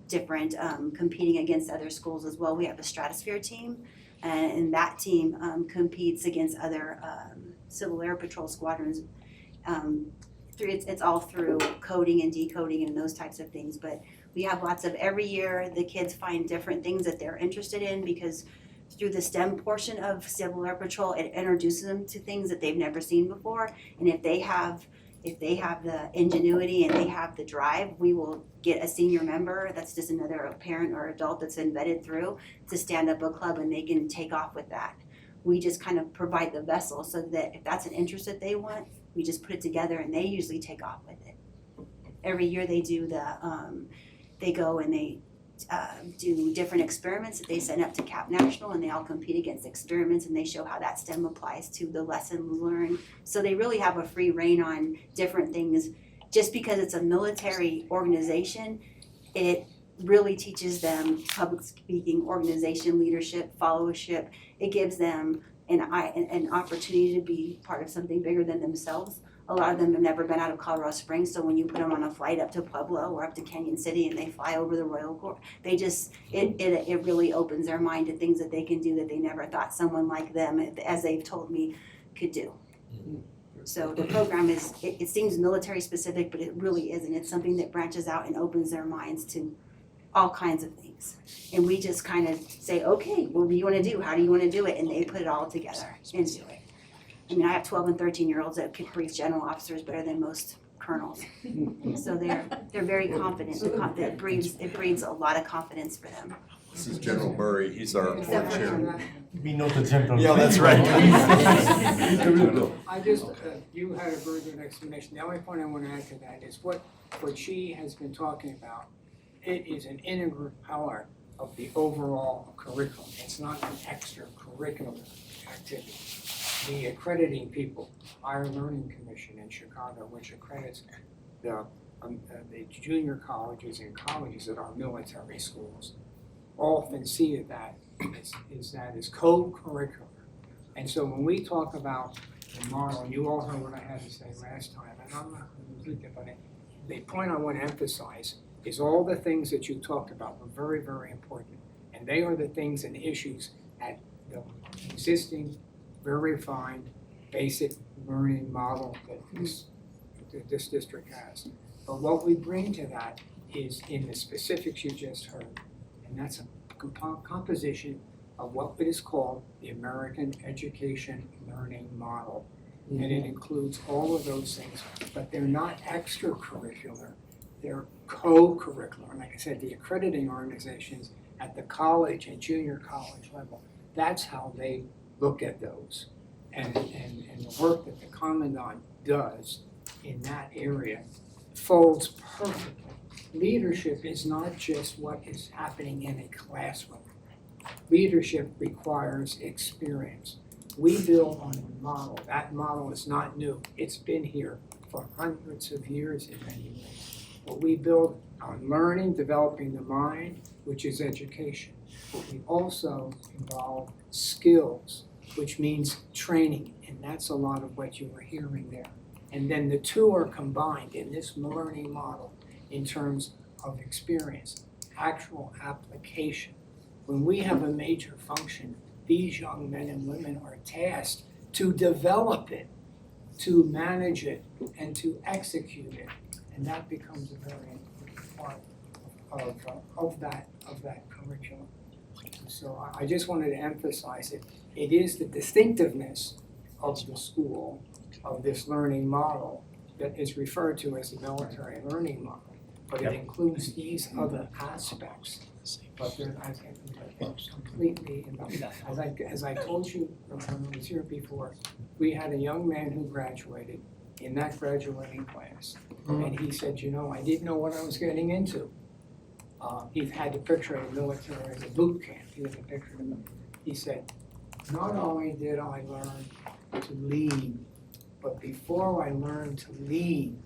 different competing against other schools as well. We have a Stratosphere team, and that team competes against other Civil Air Patrol squadrons. It's all through coding and decoding and those types of things, but we have lots of, every year the kids find different things that they're interested in because through the STEM portion of Civil Air Patrol, it introduces them to things that they've never seen before. And if they have if they have the ingenuity and they have the drive, we will get a senior member, that's just another parent or adult that's been vetted through, to stand up a club and they can take off with that. We just kind of provide the vessel so that if that's an interest that they want, we just put it together and they usually take off with it. Every year they do they go and they do different experiments that they send up to Cap National, and they all compete against experiments and they show how that STEM applies to the lessons learned. So they really have a free reign on different things. Just because it's a military organization, it really teaches them public speaking, organization, leadership, followership. It gives them an opportunity to be part of something bigger than themselves. A lot of them have never been out of Colorado Springs, so when you put them on a flight up to Pueblo or up to Canyon City and they fly over the Royal Corps, they just, it really opens their mind to things that they can do that they never thought someone like them, as they've told me, could do. So the program is, it seems military specific, but it really isn't. It's something that branches out and opens their minds to all kinds of things. And we just kind of say, okay, what do you want to do? How do you want to do it? And they put it all together and do it. I mean, I have 12 and 13-year-olds that could brief general officers better than most colonels. So they're very confident. It breeds a lot a for them.
This is General Murray, he's our board chair.
We know the general.
Yeah, that's right.
I just, you had a very good explanation. The only point I want to add to that is what she has been talking about. It is an integral part of the overall curriculum. It's not an extracurricular activity. The accrediting people, Higher Learning Commission in Chicago, which accredits the junior colleges and colleges that are military schools, often see that as co-curricular. And so when we talk about the model, and you all heard what I had to say last time, and I'm not going to repeat it, but the point I want to emphasize is all the things that you talked about were very, very important. And they are the things and issues at the existing, very refined, basic learning model that this district has. But what we bring to that is in the specifics you just heard, and that's a composition of what it is called the American Education Learning Model. And it includes all of those things, but they're not extracurricular, they're co-curricular. And like I said, the accrediting organizations at the college and junior college level, that's how they look at those. And the work that the Commandant does in that area folds perfectly. Leadership is not just what is happening in a classroom. Leadership requires experience. We build on a model. That model is not new. It's been here for hundreds of years in many ways. But we build on learning, developing the mind, which is education. But we also involve skills, which means training, and that's a lot of what you were hearing there. And then the two are combined in this learning model in terms of experience, actual application. When we have a major function, these young men and women are tasked to develop it, to manage it, and to execute it. And that becomes a very important part of that curriculum. So I just wanted to emphasize it. It is the distinctiveness of the school, of this learning model, that is referred to as the military learning model. But it includes these other aspects. But they're completely, as I told you when I was here before, we had a young man who graduated in that graduating class. And he said, you know, I didn't know what I was getting into. He had the picture of the military as a boot camp. He had a picture of him. He said, not only did I learn to lead, but before I learned to lead,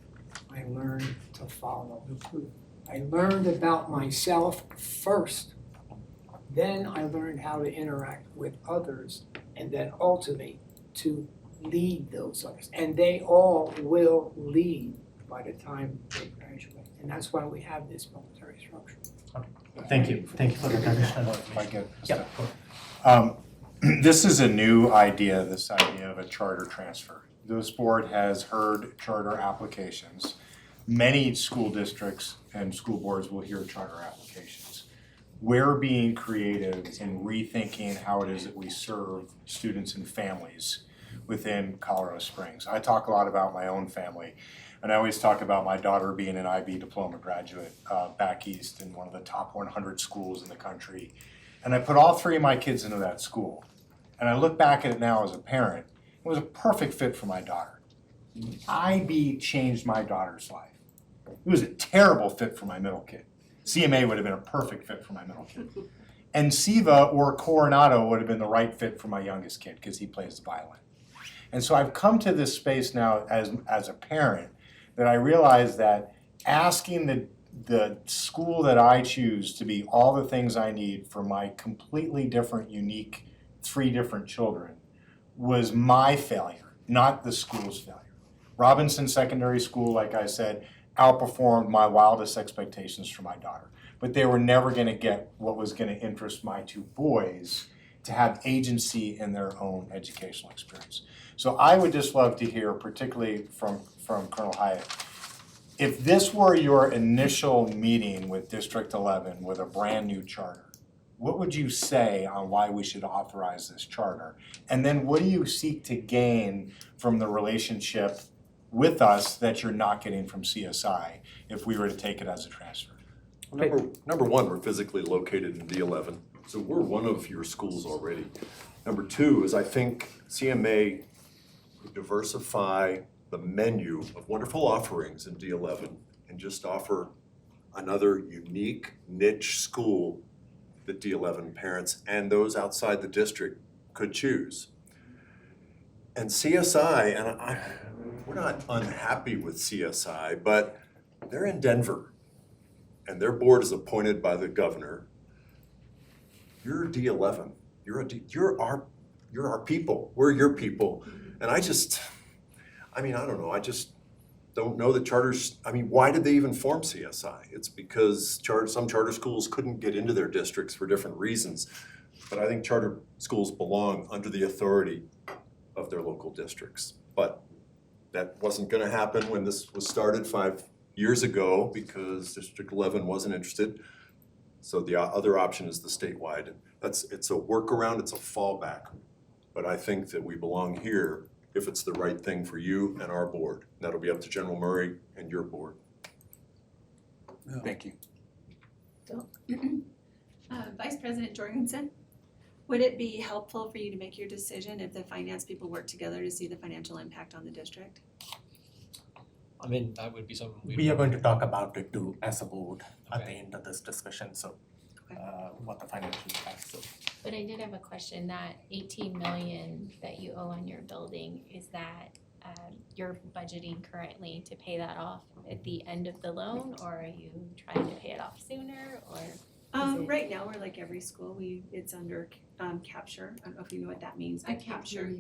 I learned to follow. I learned about myself first. Then I learned how to interact with others, and then ultimately to lead those others. And they all will lead by the time they graduate. And that's why we have this military structure.
Thank you for that additional
If I get a
Yeah,
step. This is a new idea, this idea of a charter transfer. This board has heard charter applications. Many school districts and school boards will hear charter applications. We're being creative in rethinking how it is that we serve students and families within Colorado Springs. I talk a lot about my own family, and I always talk about my daughter being an IB diploma graduate back east in one of the top 100 schools in the country. And I put all 3 of my kids into that school. And I look back at it now as a parent, it was a perfect fit for my daughter. IB changed my daughter's life. It was a terrible fit for my middle kid. CMA would have been a perfect fit for my middle kid. And SIVA or Coronado would have been the right fit for my youngest kid because he plays the violin. And so I've come to this space now as a parent that I realize that asking the school that I choose to be all the things I need for my completely different, unique 3 different children was my failure, not the school's failure. Robinson Secondary School, like I said, outperformed my wildest expectations for my daughter. But they were never gonna get what was gonna interest my 2 boys to have agency in their own educational experience. So I would just love to hear, particularly from Colonel Hyatt, if this were your initial meeting with District 11 with a brand new charter, what would you say on why we should authorize this charter? And then what do you seek to gain from the relationship with us that you're not getting from CSI if we were to take it as a transfer?
Number one, we're physically located in D11, so we're one of your schools already. Number 2 is I think CMA would diversify the menu of wonderful offerings in D11 and just offer another unique niche school that D11 parents and those outside the district could choose. And CSI, and we're not unhappy with CSI, but they're in Denver and their board is appointed by the governor. You're D11, you're our people, we're your people. And I don't know, I just don't know that charters, why did they even form CSI? It's because some charter schools couldn't get into their districts for different reasons. But I think charter schools belong under the authority of their local districts. But that wasn't gonna happen when this was started 5 years ago because District 11 wasn't interested. So the other option is the statewide. It's a workaround, it's a fallback. But I think that we belong here if it's the right thing for you and our board. That'll be up to General Murray and your board.
Thank you.
Vice President Jorgensen, would it be helpful for you to make your decision if the finance people work together to see the financial impact on the district?
I mean, that would be something
We are going to talk about it too as a board at the end of this discussion, so what the financial impact, so.
But I did have a question, that 18 million that you owe on your building, is that you're budgeting currently to pay that off at the end of the loan, or are you trying to pay it off sooner, or?
Right now, we're like every school, it's under capture. I don't know if you know what that means, but capture.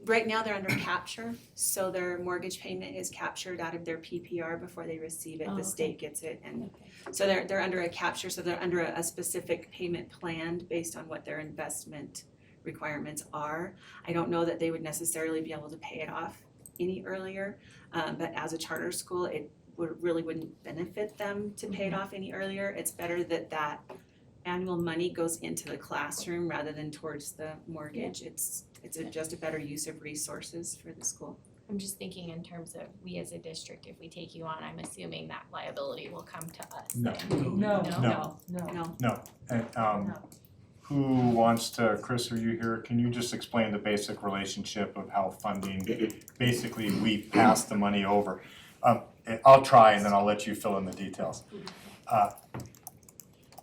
Right now, they're under capture, so their mortgage payment is captured out of their PPR before they receive it. The state gets it, and so they're under a capture, so they're under a specific payment plan based on what their investment requirements are. I don't know that they would necessarily be able to pay it off any earlier, but as a charter school, it really wouldn't benefit them to pay it off any earlier. It's better that annual money goes into the classroom rather than towards the mortgage. It's just a better use of resources for the school.
I'm just thinking in terms of we as a district, if we take you on, I'm assuming that liability will come to us.
No.
No.
And who wants to, Chris, are you here? Can you just explain the basic relationship of how funding, basically we pass the money over? I'll try and then I'll let you fill in the details.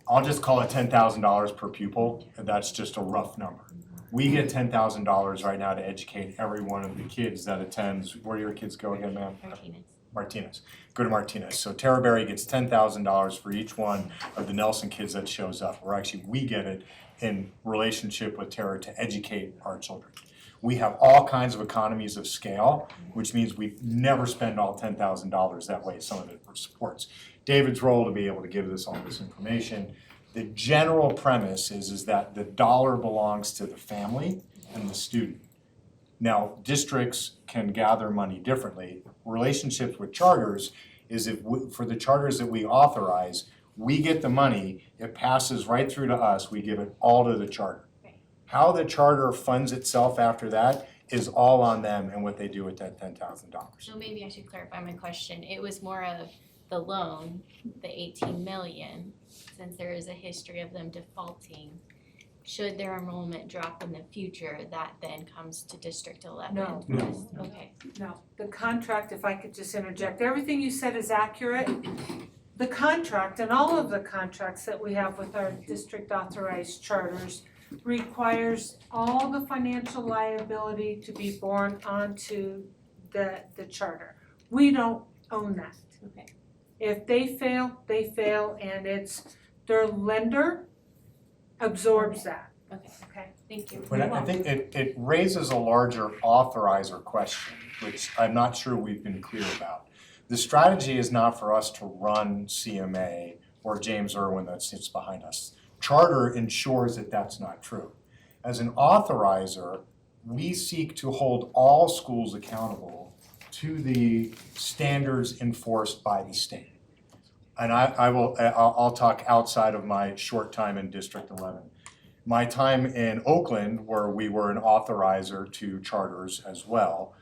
I'll just call it $10,000 per pupil, and that's just a rough number. We get $10,000 right now to educate every one of the kids that attends, where do your kids go again, ma'am? Martinez. Go to Martinez. So Terraberry gets $10,000 for each one of the Nelson kids that shows up, or actually we get it in relationship with Terra to educate our children. We have all kinds of economies of scale, which means we never spend all $10,000 that way. Some of it supports David's role to be able to give us all this information. The general premise is that the dollar belongs to the family and the student. Now, districts can gather money differently. Relationships with charters is for the charters that we authorize, we get the money, it passes right through to us, we give it all to the charter. How the charter funds itself after that is all on them and what they do with that $10,000.
So maybe I should clarify my question. It was more of the loan, the 18 million, since there is a history of them defaulting. Should their enrollment drop in the future, that then comes to District 11?
No.
No.
Okay.
No, the contract, if I could just interject, everything you said is accurate. The contract and all of the contracts that we have with our district authorized charters requires all the financial liability to be borne onto the charter. We don't own that.
Okay.
If they fail, and it's their lender absorbs that.
Okay.
Okay.
Thank you.
But I think it raises a larger authorizer question, which I'm not sure we've been clear about. The strategy is not for us to run CMA or James Irwin that sits behind us. Charter ensures that that's not true. As an authorizer, we seek to hold all schools accountable to the standards enforced by the state. And I'll talk outside of my short time in District 11. My time in Oakland, where we were an authorizer to charters as well,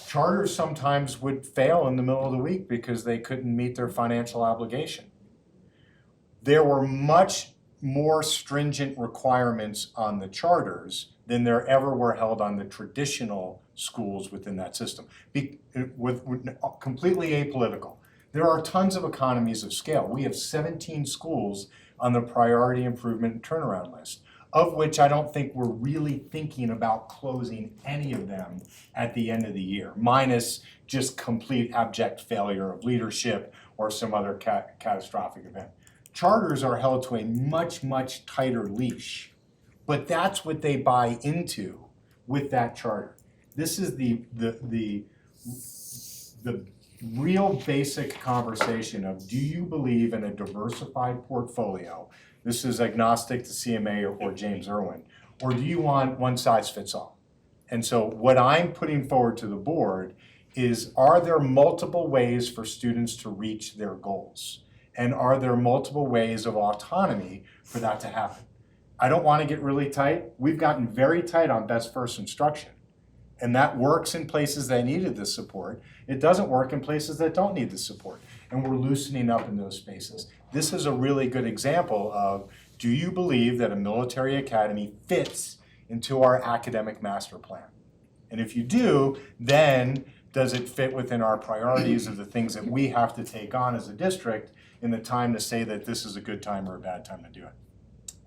charters sometimes would fail in the middle of the week because they couldn't meet their financial obligation. There were much more stringent requirements on the charters than there ever were held on the traditional schools within that system. Completely apolitical. There are tons of economies of scale. We have 17 schools on the priority improvement and turnaround list, of which I don't think we're really thinking about closing any of them at the end of the year, minus just complete abject failure of leadership or some other catastrophic event. Charters are held to a much, much tighter leash, but that's what they buy into with that charter. This is the real basic conversation of, do you believe in a diversified portfolio? This is agnostic to CMA or James Irwin. Or do you want one size fits all? And so what I'm putting forward to the board is, are there multiple ways for students to reach their goals? And are there multiple ways of autonomy for that to happen? I don't want to get really tight. We've gotten very tight on best first instruction. And that works in places that needed the support. It doesn't work in places that don't need the support. And we're loosening up in those spaces. This is a really good example of, do you believe that a military academy fits into our academic master plan? And if you do, then does it fit within our priorities of the things that we have to take on as a district in the time to say that this is a good time or a bad time to do it?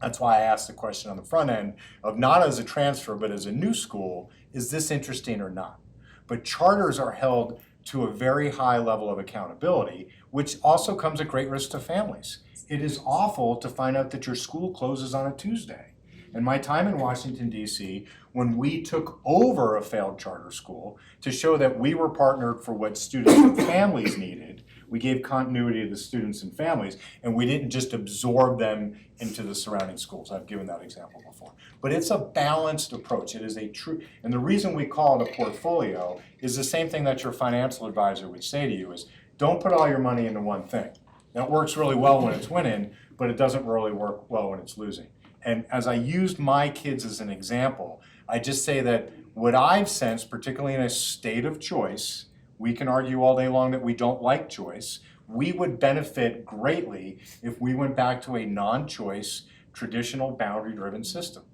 That's why I asked the question on the front end of, not as a transfer, but as a new school, is this interesting or not? But charters are held to a very high level of accountability, which also comes at great risk to families. It is awful to find out that your school closes on a Tuesday. In my time in Washington, D.C., when we took over a failed charter school to show that we were partnered for what students and families needed, we gave continuity to the students and families, and we didn't just absorb them into the surrounding schools. I've given that example before. But it's a balanced approach. It is a true, and the reason we call it a portfolio is the same thing that your financial advisor would say to you is, don't put all your money into one thing. That works really well when it's winning, but it doesn't really work well when it's losing. And as I used my kids as an example, I just say that what I've sensed, particularly in a state of choice, we can argue all day long that we don't like choice. We would benefit greatly if we went back to a non-choice, traditional boundary-driven system.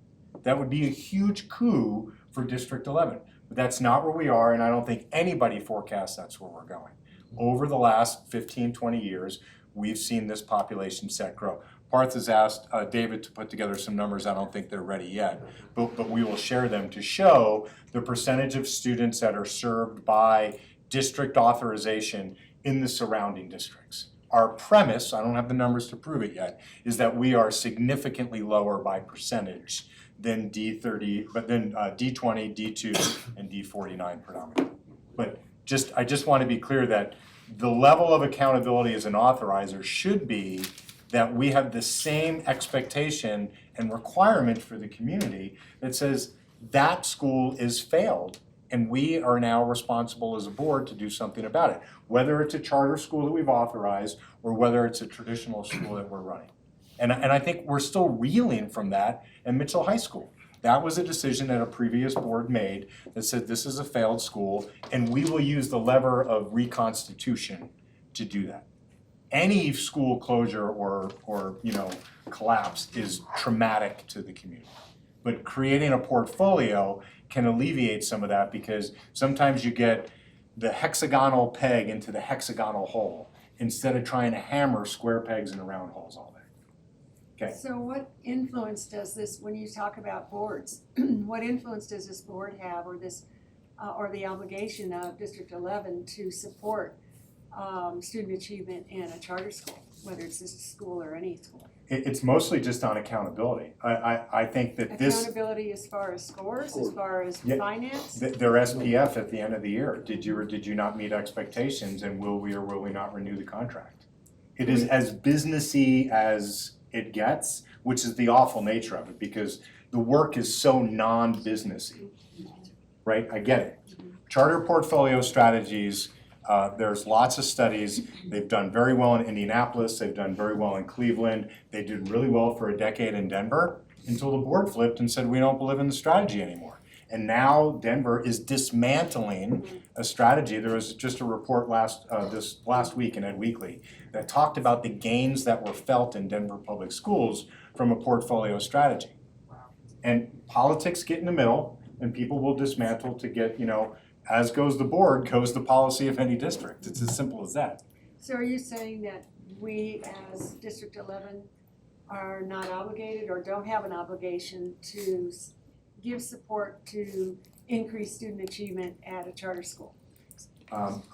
That would be a huge coup for District 11. But that's not where we are, and I don't think anybody forecasts that's where we're going. Over the last 15, 20 years, we've seen this population set grow. Parth has asked David to put together some numbers. I don't think they're ready yet, but we will share them to show the percentage of students that are served by district authorization in the surrounding districts. Our premise, I don't have the numbers to prove it yet, is that we are significantly lower by percentage than D30, but then D20, D2, and D49 predominantly. But I just want to be clear that the level of accountability as an authorizer should be that we have the same expectation and requirement for the community that says that school is failed and we are now responsible as a board to do something about it, whether it's a charter school that we've authorized or whether it's a traditional school that we're running. And I think we're still reeling from that at Mitchell High School. That was a decision that a previous board made that said this is a failed school, and we will use the lever of reconstitution to do that. Any school closure or collapse is traumatic to the community. But creating a portfolio can alleviate some of that, because sometimes you get the hexagonal peg into the hexagonal hole instead of trying to hammer square pegs into round holes all day. Okay.
So what influence does this, when you talk about boards, what influence does this board have, or this, or the obligation of District 11 to support student achievement in a charter school, whether it's this school or any school?
It's mostly just on accountability. I think that this,
Accountability as far as scores, as far as
Yeah.
finance?
their SPF at the end of the year, did you or did you not meet expectations, and will we or will we not renew the contract? It is as businessy as it gets, which is the awful nature of it, because the work is so non-businessy, right? I get it. Charter portfolio strategies, there's lots of studies. They've done very well in Indianapolis, they've done very well in Cleveland, they did really well for a decade in Denver, until the board flipped and said, we don't believe in the strategy anymore. And now Denver is dismantling a strategy. There was just a report this last week in Ed Weekly that talked about the gains that were felt in Denver public schools from a portfolio strategy. And politics get in the middle, and people will dismantle to get, as goes the board, goes the policy of any district. It's as simple as that.
So are you saying that we as District 11 are not obligated or don't have an obligation to give support to increase student achievement at a charter school?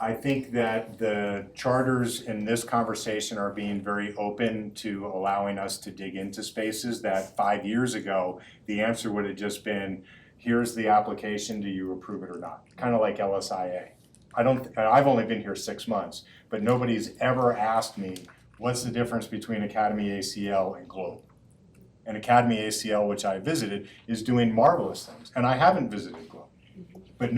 I think that the charters in this conversation are being very open to allowing us to dig into spaces that 5 years ago, the answer would have just been, here's the application, do you approve it or not? Kind of like LSIA. I've only been here 6 months, but nobody's ever asked me, what's the difference between Academy ACL and Globe? And Academy ACL, which I visited, is doing marvelous things, and I haven't visited Globe. But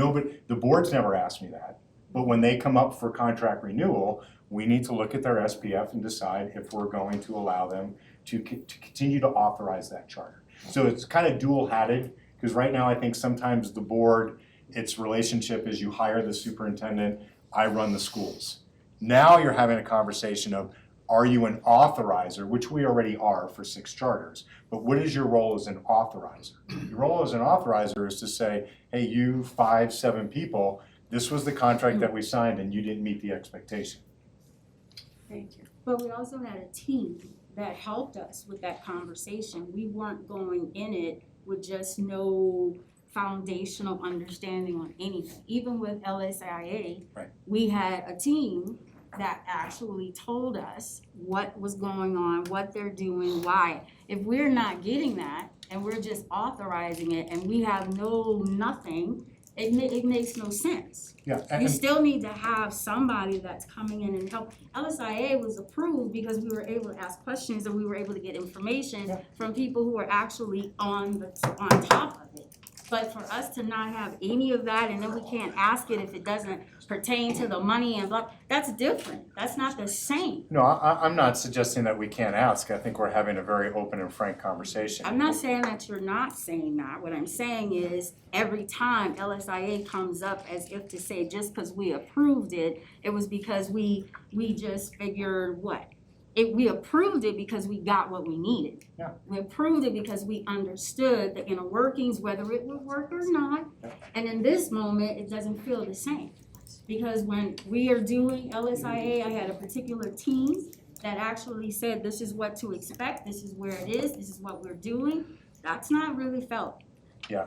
the board's never asked me that. But when they come up for contract renewal, we need to look at their SPF and decide if we're going to allow them to continue to authorize that charter. So it's kind of dual-hatted, because right now I think sometimes the board, its relationship is you hire the superintendent, I run the schools. Now you're having a conversation of, are you an authorizer, which we already are for 6 charters, but what is your role as an authorizer? Your role as an authorizer is to say, hey, you 5, 7 people, this was the contract that we signed and you didn't meet the expectation.
Thank you.
But we also had a team that helped us with that conversation. We weren't going in it with just no foundational understanding on anything. Even with LSIA,
Right.
We had a team that actually told us what was going on, what they're doing, why. If we're not getting that and we're just authorizing it and we have nothing, it makes no sense.
Yeah,
You still need to have somebody that's coming in and help. LSIA was approved because we were able to ask questions and we were able to get information from people who were actually on top of it. But for us to not have any of that and then we can't ask it if it doesn't pertain to the money and blah, that's different. That's not the same.
No, I'm not suggesting that we can't ask. I think we're having a very open and frank conversation.
I'm not saying that you're not saying that. What I'm saying is every time LSIA comes up as if to say just because we approved it, it was because we just figured what? We approved it because we got what we needed.
Yeah.
We approved it because we understood the inner workings, whether it would work or not. And in this moment, it doesn't feel the same. Because when we are doing LSIA, I had a particular team that actually said, this is what to expect, this is where it is, this is what we're doing. That's not really felt.
Yeah,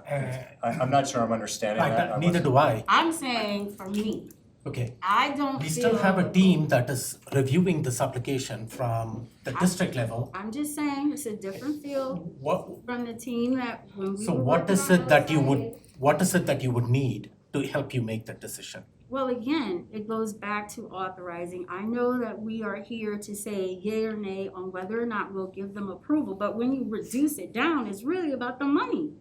I'm not sure I'm understanding that.
Neither do I.
I'm saying for me,
Okay.
I don't
We
feel.
still have a team that is reviewing this application from the district level.
I'm just saying, it's a different feel
What,
from the team that when we
so
were
what
working
is
on
it that you
LSIA.
what is it that you would need to help you make that decision?
Well, again, it goes back to authorizing. I know that we are here to say yay or nay on whether or not we'll give them approval, but when you reduce it down, it's really about the money.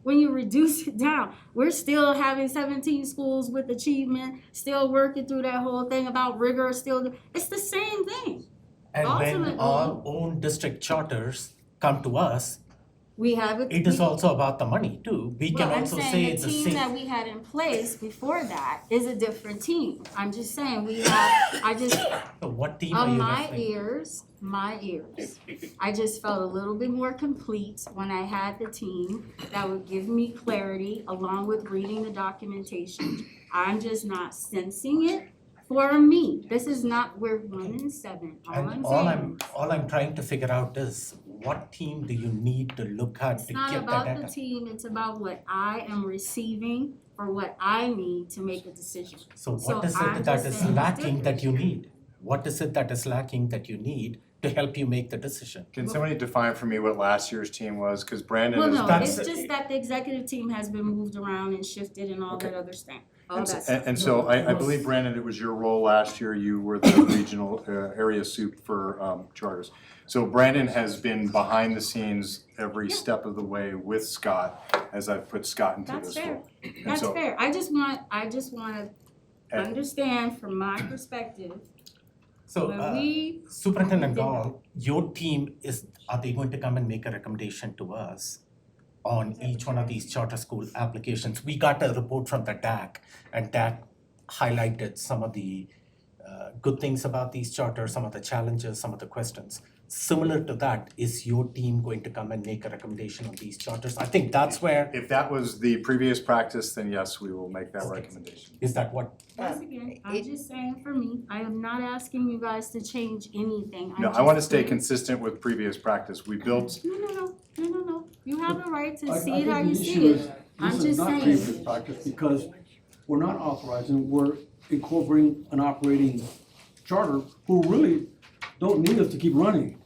When you reduce it down, we're still having 17 schools with achievement, still working through that whole thing about rigor, it's the same thing.
And when
Ultimately-
our own district charters come to us,
We have a.
It is also about the money too. We can also say it's
The
the
team
same.
that we had in place before that is a different team. I'm just saying, we have,
So what team are you referring?
my ears, I just felt a little bit more complete when I had the team that would give me clarity along with reading the documentation. I'm just not sensing it for me. This is not, we're 1-7, all I'm
And
saying.
all I'm trying to figure out is what team do you need to look at
It's
to
not
get the
about
data?
the team, it's about what I am receiving for what I need to make a decision.
So what
So
is
I'm
it that
just
is
saying it's
lacking that
different.
you need? What is it that is lacking that you need to help you make the decision?
Can somebody define for me what last year's team was? Cause Brandon
Well,
is.
no,
That's-
it's just that the executive team has been moved around and shifted and all that other stuff, all that stuff.
And so I believe, Brandon, it was your role last year, you were the regional area soup for charters. So Brandon has been behind the scenes every step of the way with Scott, as I've put Scott into
That's
this
fair.
role. And
That's
so-
fair, I just wanna
And-
understand from my perspective,
So
when we.
Superintendent
did that.
Gall, your team are they going to come and make a recommendation to us on each one of these charter school applications? We got a report from the DAC and DAC highlighted some of the good things about these charters, some of the challenges, some of the questions. Similar to that, is your team going to come and make a recommendation on these charters? I think that's where,
If that was the previous practice, then yes, we will make that recommendation.
is that what?
Once again, I'm just saying for me, I am not asking you guys to change anything.
No, I wanna stay consistent with previous practice. We built,
No, you have the right to
I
see it how
think
you
the
see
issue
it.
is,
I'm
this is
just
not
saying.
previous practice, because we're not authorizing, we're incorporating an operating charter who really don't need us to keep running.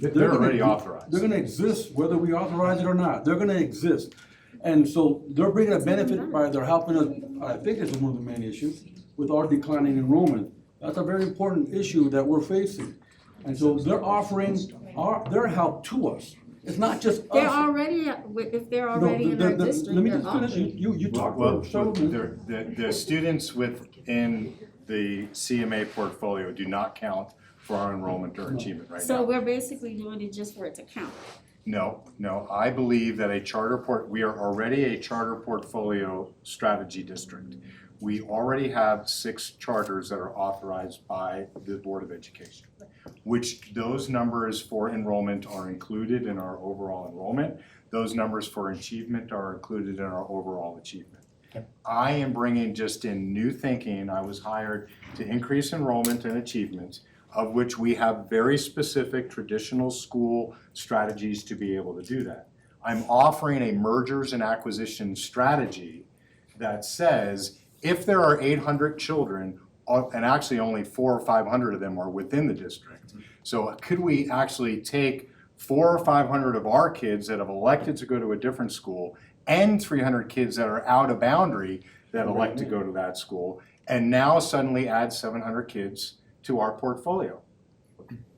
they're already authorized.
They're gonna exist whether we authorize it or not, they're gonna exist. And so they're bringing a benefit by they're helping us, I think this is one of the main issues, with our declining enrollment. That's a very important issue that we're facing. And so they're offering their help to us. It's not just us.
They're already, if they're already in our district,
Let me
they're
just finish,
operating.
you talk
Well,
for several minutes.
the students within the CMA portfolio do not count for our enrollment or achievement right now.
So we're basically doing it just for it to count.
No, I believe that we are already a charter portfolio strategy district. We already have 6 charters that are authorized by the Board of Education, which those numbers for enrollment are included in our overall enrollment. Those numbers for achievement are included in our overall achievement. I am bringing just in new thinking. I was hired to increase enrollment and achievement, of which we have very specific traditional school strategies to be able to do that. I'm offering a mergers and acquisition strategy that says if there are 800 children, and actually only 400 or 500 of them are within the district. So could we actually take 400 or 500 of our kids that have elected to go to a different school and 300 kids that are out of boundary that elect to go to that school, and now suddenly add 700 kids to our portfolio?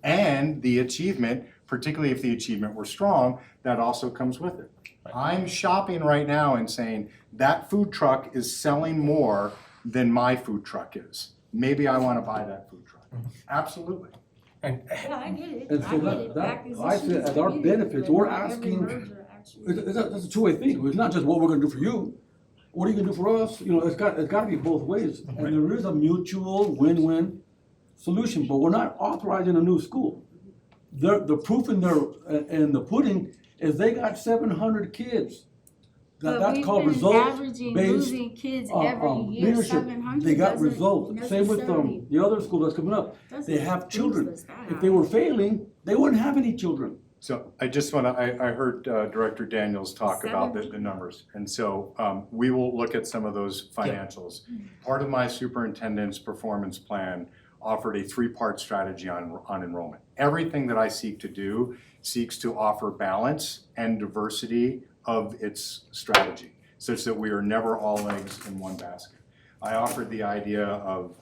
And the achievement, particularly if the achievement were strong, that also comes with it. I'm shopping right now and saying, that food truck is selling more than my food truck is. Maybe I wanna buy that food truck. Absolutely.
And
Yeah, I get it,
And
I
so
get it,
I
acquisitions,
said, as our
I get it,
benefits,
but
we're
not every
asking,
merger actually-
that's a two-way thing, it's not just what we're gonna do for you, what are you gonna do for us, it's gotta be both ways. And there is a mutual win-win solution, but we're not authorizing a new school. The proof in the pudding is they got 700 kids. That's called
But we've been
results
averaging
based
losing kids every year,
leadership.
700
They got
doesn't
results, same with
necessarily-
the other school that's coming up, they
doesn't
have
boost
children.
us that
If they were failing, they wouldn't have any children.
So I just wanna, I heard Director Daniels talk about the numbers. And so we will look at some of those financials. Part of my superintendent's performance plan offered a 3-part strategy on enrollment. Everything that I seek to do seeks to offer balance and diversity of its strategy, such that we are never all eggs in one basket. I offered the idea of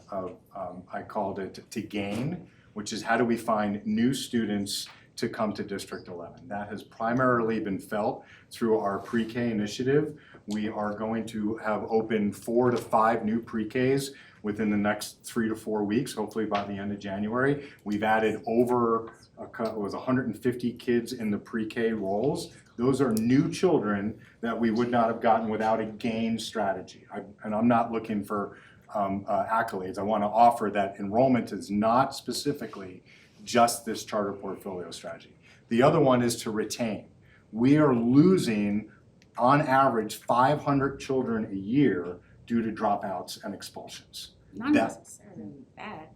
I called it to gain, which is how do we find new students to come to District 11. That has primarily been felt through our pre-K initiative. We are going to have open 4 to 5 new pre-Ks within the next 3 to 4 weeks, hopefully by the end of January. We've added over 150 kids in the pre-K roles Those are new children that we would not have gotten without a gain strategy. And I'm not looking for accolades. I want to offer that enrollment is not specifically just this charter portfolio strategy. The other one is to retain. We are losing, on average, 500 children a year due to dropouts and expulsions.
Not
That-
necessarily bad.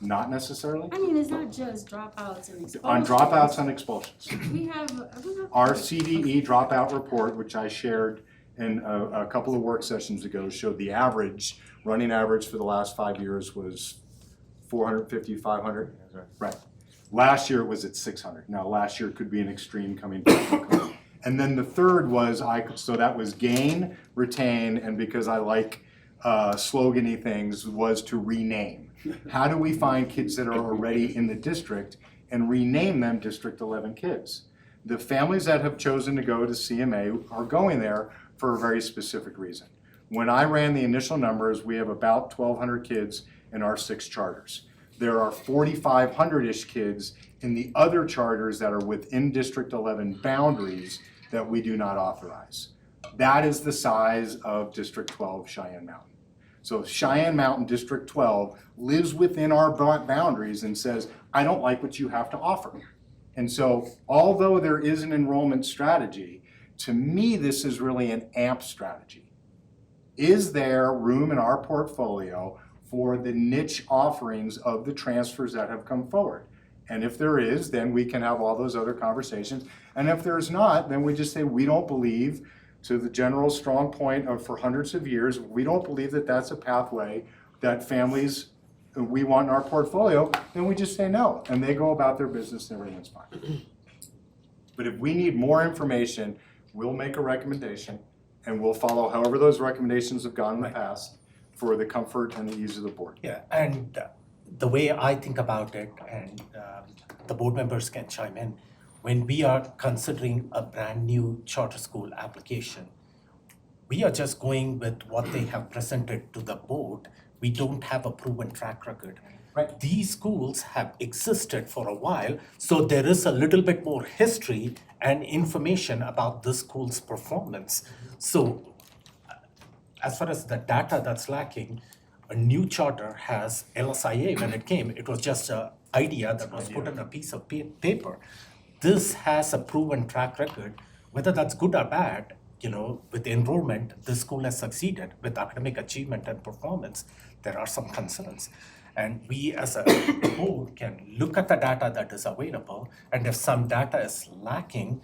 Not necessarily?
I mean, it's not just dropouts and expulsions.
On dropouts and expulsions.
We have.
Our CDE dropout report, which I shared in a couple of work sessions ago, showed the average, running average for the last 5 years was 450, 500. Right. Last year it was at 600. Now last year could be an extreme coming back from COVID. And then the third was, so that was gain, retain, and because I like slogan-y things, was to rename. How do we find kids that are already in the district and rename them District 11 kids? The families that have chosen to go to CMA are going there for a very specific reason. When I ran the initial numbers, we have about 1,200 kids in our 6 charters. There are 4,500-ish kids in the other charters that are within District 11 boundaries that we do not authorize. That is the size of District 12 Cheyenne Mountain. So Cheyenne Mountain District 12 lives within our boundaries and says, I don't like what you have to offer. And so although there is an enrollment strategy, to me this is really an AMP strategy. Is there room in our portfolio for the niche offerings of the transfers that have come forward? And if there is, then we can have all those other conversations. And if there's not, then we just say we don't believe, to the general strong point of for hundreds of years, we don't believe that that's a pathway that families we want in our portfolio, then we just say no, and they go about their business and everything's fine. But if we need more information, we'll make a recommendation and we'll follow however those recommendations have gone in the past for the comfort and the ease of the board.
Yeah, and the way I think about it, and the board members can chime in, when we are considering a brand new charter school application, we are just going with what they have presented to the board. We don't have a proven track record. Right. These schools have existed for a while, so there is a little bit more history and information about the school's performance. So as far as the data that's lacking, a new charter has LSIA. When it came, it was just an idea that was put on a piece of paper. This has a proven track record. Whether that's good or bad, with enrollment, the school has succeeded. With academic achievement and performance, there are some concerns. And we as a board can look at the data that is available, and if some data is lacking,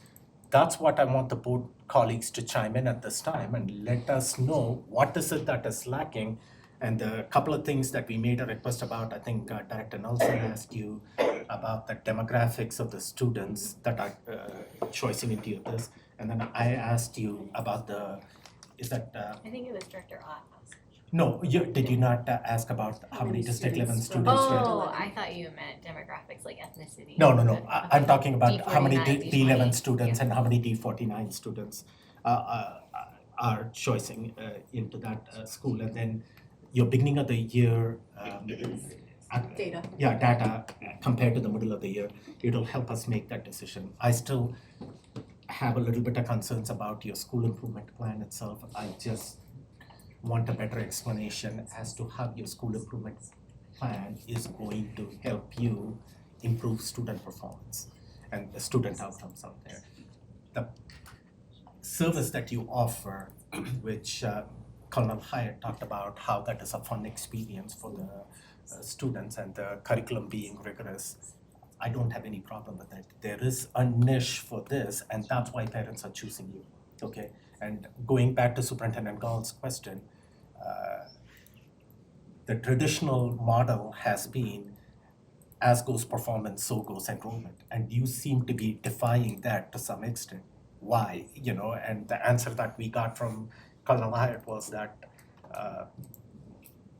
that's what I want the board colleagues to chime in at this time and let us know what is it that is lacking. And a couple of things that we made a request about, I think Director Nelson asked you about the demographics of the students that are choosing into this. And then I asked you about
I think it was Director Ott.
No, did you not ask about how many District 11 students?
Oh, I thought you meant demographics like ethnicity.
No. I'm talking about how many
D49,
D11 students and how many D49 students are choosing into that school. And then your beginning of the year
Data.
Yeah, data compared to the middle of the year, it'll help us make that decision. I still have a little bit of concerns about your school improvement plan itself. I just want a better explanation as to how your school improvement plan is going to help you improve student performance and the student outcomes out there. The service that you offer, which Colonel Hyatt talked about, how that is a fun experience for the students and the curriculum being rigorous, I don't have any problem with it. There is a niche for this, and that's why parents are choosing you, okay? And going back to Superintendent Gall's question, the traditional model has been as goes performance, so goes enrollment. And you seem to be defying that to some extent. Why? And the answer that we got from Colonel Hyatt was that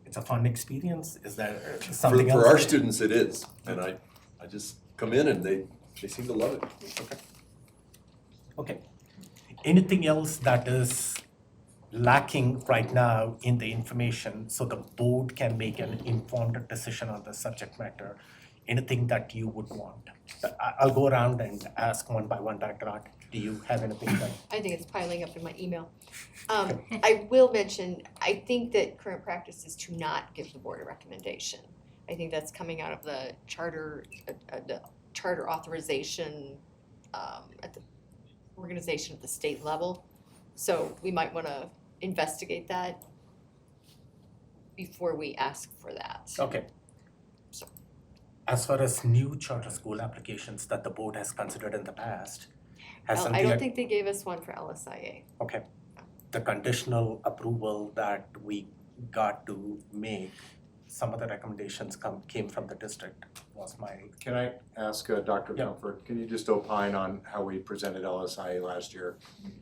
it's a fun experience. Is there something else?
For our students, it is. And I just come in and they seem to love it.
Okay. Anything else that is lacking right now in the information so the board can make an informed decision on the subject matter? Anything that you would want? I'll go around and ask one by one, Director Ott. Do you have anything that?
I think it's piling up in my email. I will mention, I think that current practice is to not give the board a recommendation. I think that's coming out of the charter authorization at the organization at the state level. So we might wanna investigate that before we ask for that.
Okay.
So.
As far as new charter school applications that the board has considered in the past, has
I
something
don't
like,
think they gave us one for LSIA.
okay, the conditional approval that we got to make, some of the recommendations came from the district, was my,
Can I ask Dr.
Yeah.
Comfort, can you just opine on how we presented LSI last year?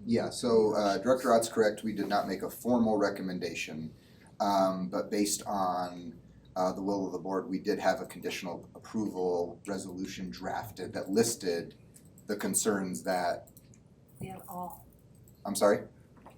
Yeah, so Director Ott's correct, we did not make a formal recommendation, but based on the will of the board, we did have a conditional approval resolution drafted that listed the concerns that,
We have all.
I'm sorry?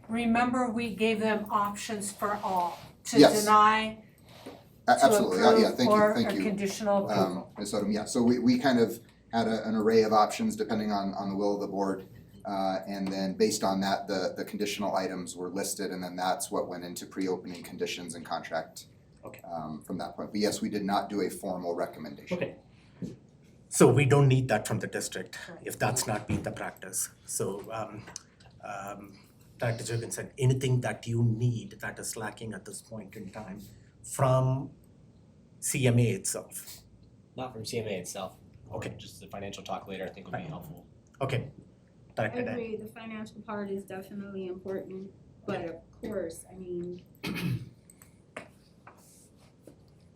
Remember, we gave them options for all, to
Yes.
deny, to
Absolutely, yeah,
approve, or
thank
a
you.
conditional approval.
Ms. Odom, yeah, so we kind of had an array of options depending on the will of the board. And then based on that, the conditional items were listed, and then that's what went into pre-opening conditions and contract.
Okay.
From that point, but yes, we did not do a formal recommendation.
okay. So we don't need that from the district, if that's not been the practice. So, Dr. Jurgensen, anything that you need that is lacking at this point in time from CMA itself?
Not from CMA itself. or
Okay.
Just the financial talk later, I think would be helpful.
Okay.
I
Director Dan.
agree, the financial part is definitely important, but of course, I mean,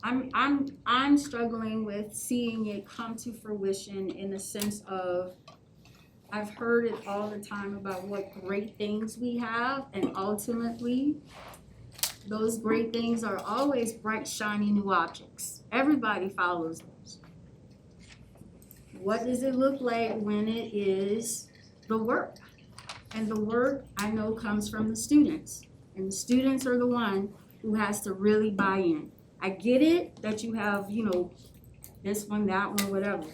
I'm struggling with seeing it come to fruition in the sense of I've heard it all the time about what great things we have, and ultimately, those great things are always bright, shiny new objects. Everybody follows those. What does it look like when it is the work? And the work, I know, comes from the students. And the students are the one who has to really buy in. I get it that you have, this one, that one, whatever.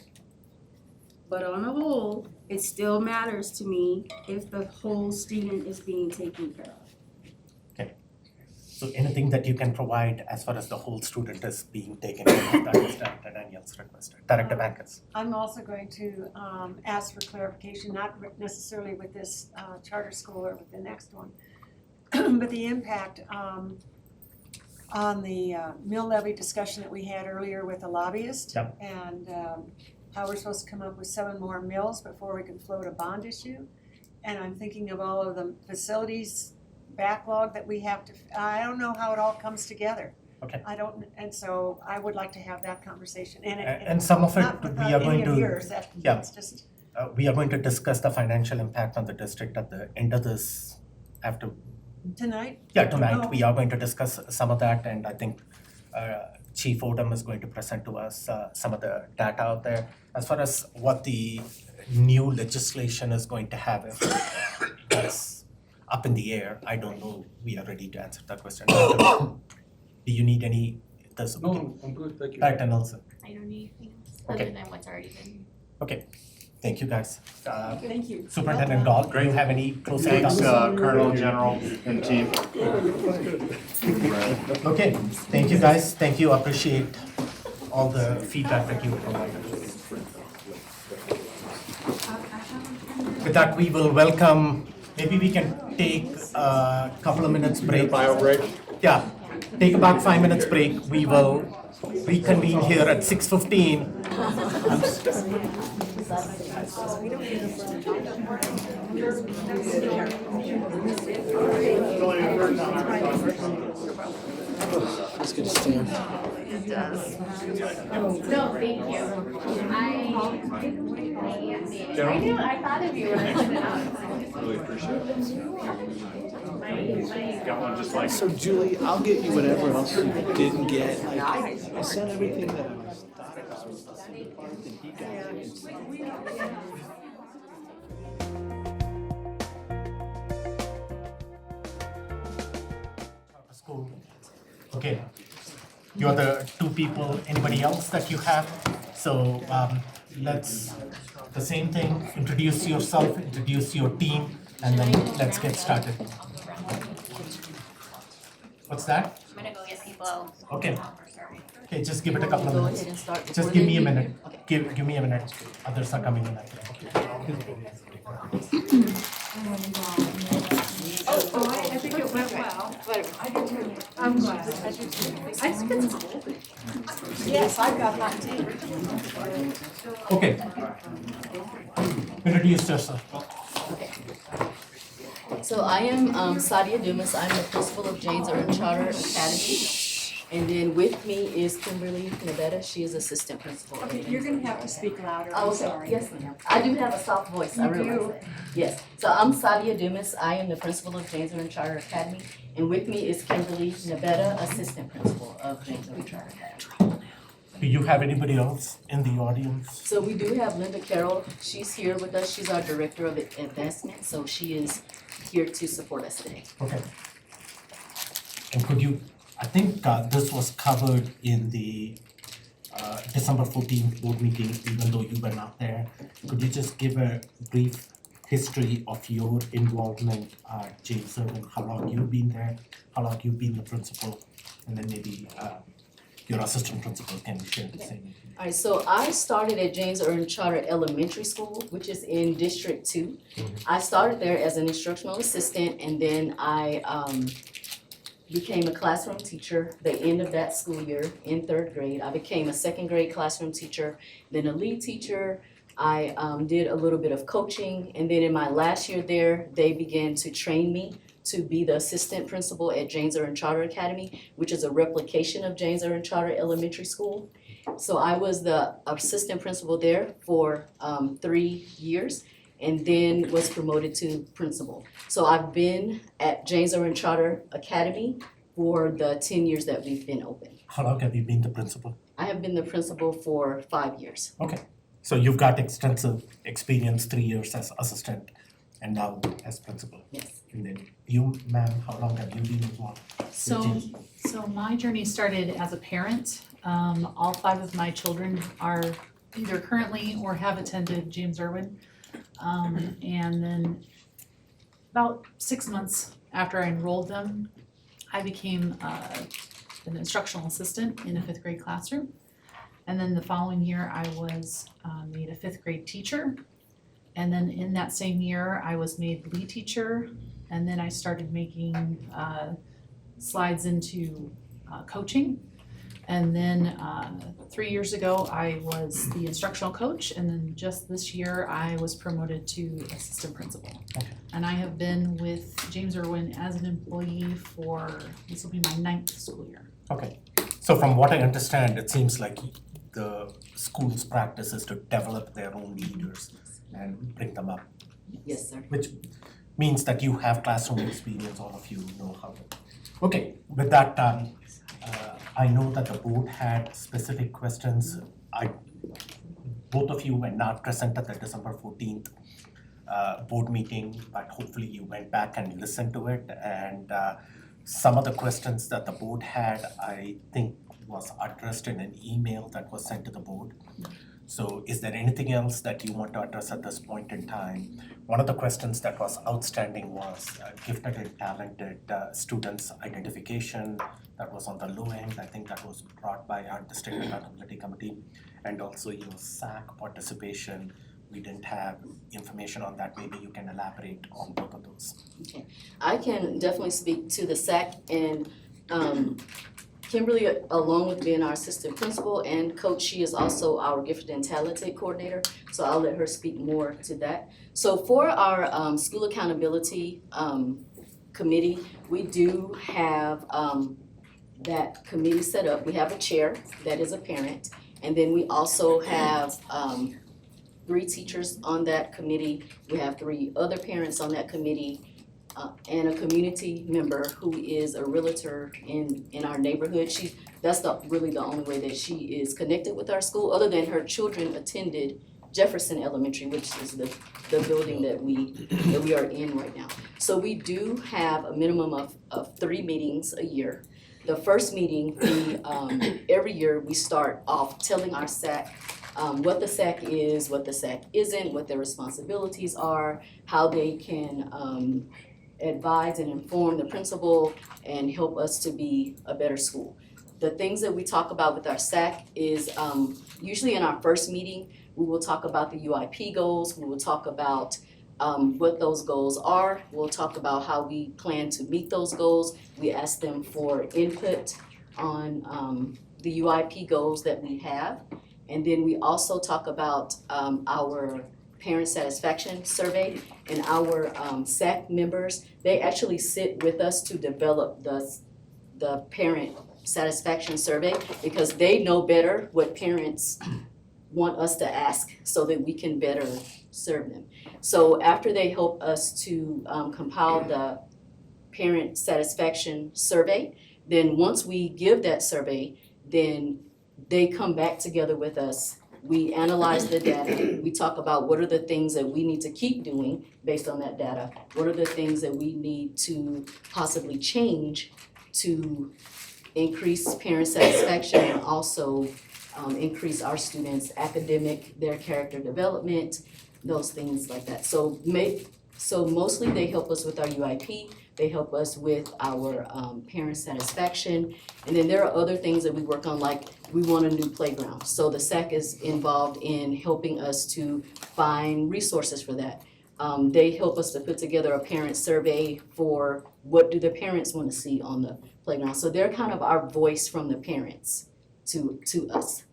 But on the whole, it still matters to me if the whole student is being taken care of.
So anything that you can provide as far as the whole student is being taken care of, that is Director Daniel's requested. Director Bankus.
I'm also going to ask for clarification, not necessarily with this charter school or with the next one, but the impact on the mill levy discussion that we had earlier with the lobbyist.
Yep.
And how we're supposed to come up with 7 more mills before we can float a bond issue. And I'm thinking of all of the facilities backlog that we have to, I don't know how it all comes together.
Okay.
And so I would like to have that conversation,
And some of it,
not
we
without
are going
any of
to,
yours,
yeah.
that's just,
we are going to discuss the financial impact on the district at the end of this, after,
tonight?
tonight,
No.
we are going to discuss some of that, and I think Chief Odom is going to present to us some of the data out there. As far as what the new legislation is going to have, that's up in the air. I don't know, we are ready to answer that question. Do you need any,
No, I'm good, thank you.
Director Nelson?
I don't need anything else
Okay.
other than what's already been.
Okay, thank you guys.
Thank you.
Superintendent Dahl, do you have any closing
Thanks,
comments?
Colonel, General, and team.
Okay, thank you guys, thank you, appreciate all the feedback that you provided. With that, we will welcome, maybe we can take a couple of minutes break.
Bio break?
Yeah, take about 5 minutes break, we will reconvene here at 6:15.
It's good to see you.
It does.
No, thank you. I knew, I thought of you when I put it out.
Really appreciate it. Got one just like.
So Julie, I'll get you whatever else you didn't get. Like, I sent everything that I thought I was supposed to get, and he got it.
School. Okay, you're the two people, anybody else that you have? So let's the same thing, introduce yourself, introduce your team, and then let's get started. What's that?
I'm gonna go get people.
Okay. Okay, just give it a couple of
Go
minutes.
ahead and start
Just
before
give
they
me a
leave.
minute.
Okay.
Give me a minute. Others are coming in.
I think it went well. I'm glad. I do too. I think it's golden. Yes, I've got that too.
Okay. Introduce yourself.
So I am Sadia Dumas, I'm the principal of James Irwin Charter Academy. And then with me is Kimberly Nabetta, she is assistant principal.
Okay, you're gonna have to speak louder,
Oh,
I'm
okay.
sorry.
Yes, ma'am. I do have a soft voice, I
You
realize
do.
that. Yes, so I'm Sadia Dumas, I am the principal of James Irwin Charter Academy. And with me is Kimberly Nabetta, assistant principal of James Irwin Charter Academy.
Do you have anybody else in the audience?
So we do have Linda Carroll, she's here with us, she's our director of advancement, so she is here to support us today.
Okay. And could you, I think this was covered in the December 14th board meeting, even though you were not there. Could you just give a brief history of your involvement at James Irwin, how long you've been there, how long you've been the principal, and then maybe your assistant principal can share the same.
Alright, so I started at James Irwin Charter Elementary School, which is in District 2. I started there as an instructional assistant and then I became a classroom teacher the end of that school year in 3rd grade. I became a 2nd grade classroom teacher, then a lead teacher. I did a little bit of coaching and then in my last year there, they began to train me to be the assistant principal at James Irwin Charter Academy, which is a replication of James Irwin Charter Elementary School. So I was the assistant principal there for 3 years and then was promoted to principal. So I've been at James Irwin Charter Academy for the 10 years that we've been open.
How long have you been the principal?
I have been the principal for 5 years.
Okay, so you've got extensive experience, 3 years as assistant and now as principal.
Yes.
And then you, ma'am, how long have you been involved?
So my journey started as a parent. All 5 of my children are either currently or have attended James Irwin. And then about 6 months after I enrolled them, I became an instructional assistant in a 5th grade classroom. And then the following year, I was made a 5th grade teacher. And then in that same year, I was made lead teacher. And then I started making slides into coaching. And then 3 years ago, I was the instructional coach. And then just this year, I was promoted to assistant principal.
Okay.
And I have been with James Irwin as an employee for, this will be my 9th school year.
Okay, so from what I understand, it seems like the school's practice is to develop their own leaders and bring them up.
Yes, sir.
Which means that you have classroom experience, all of you know how to. Okay, with that, I know that the board had specific questions. Both of you were not present at the December 14th board meeting, but hopefully you went back and listened to it. And some of the questions that the board had, I think was addressed in an email that was sent to the board. So is there anything else that you want to address at this point in time? One of the questions that was outstanding was gifted and talented students identification. That was on the low end. I think that was brought by our district accountability committee. And also your SAC participation. We didn't have information on that. Maybe you can elaborate on both of those.
Okay, I can definitely speak to the SAC and Kimberly, along with being our assistant principal and coach, she is also our gifted and talented coordinator. So I'll let her speak more to that. So for our school accountability committee, we do have that committee set up. We have a chair that is a parent. And then we also have 3 teachers on that committee. We have 3 other parents on that committee. And a community member who is a realtor in our neighborhood. That's really the only way that she is connected with our school, other than her children attended Jefferson Elementary, which is the building that we are in right now. So we do have a minimum of 3 meetings a year. The first meeting, every year we start off telling our SAC what the SAC is, what the SAC isn't, what their responsibilities are, how they can advise and inform the principal and help us to be a better school. The things that we talk about with our SAC is usually in our first meeting, we will talk about the UIP goals, we will talk about what those goals are, we'll talk about how we plan to meet those goals. We ask them for input on the UIP goals that we have. And then we also talk about our parent satisfaction survey, and our SAC members, they actually sit with us to develop the parent satisfaction survey, because they know better what parents want us to ask so that we can better serve them. So after they help us to compile the parent satisfaction survey, then once we give that survey, then they come back together with us. We analyze the data. We talk about what are the things that we need to keep doing based on that data. What are the things that we need to possibly change to increase parent satisfaction and also increase our students' academic, their character development, those things like that. So mostly they help us with our UIP. They help us with our parent satisfaction. And then there are other things that we work on, like we want a new playground. So the SAC is involved in helping us to find resources for that. They help us to put together a parent survey for what do the parents want to see on the playground. So they're kind of our voice from the parents to us.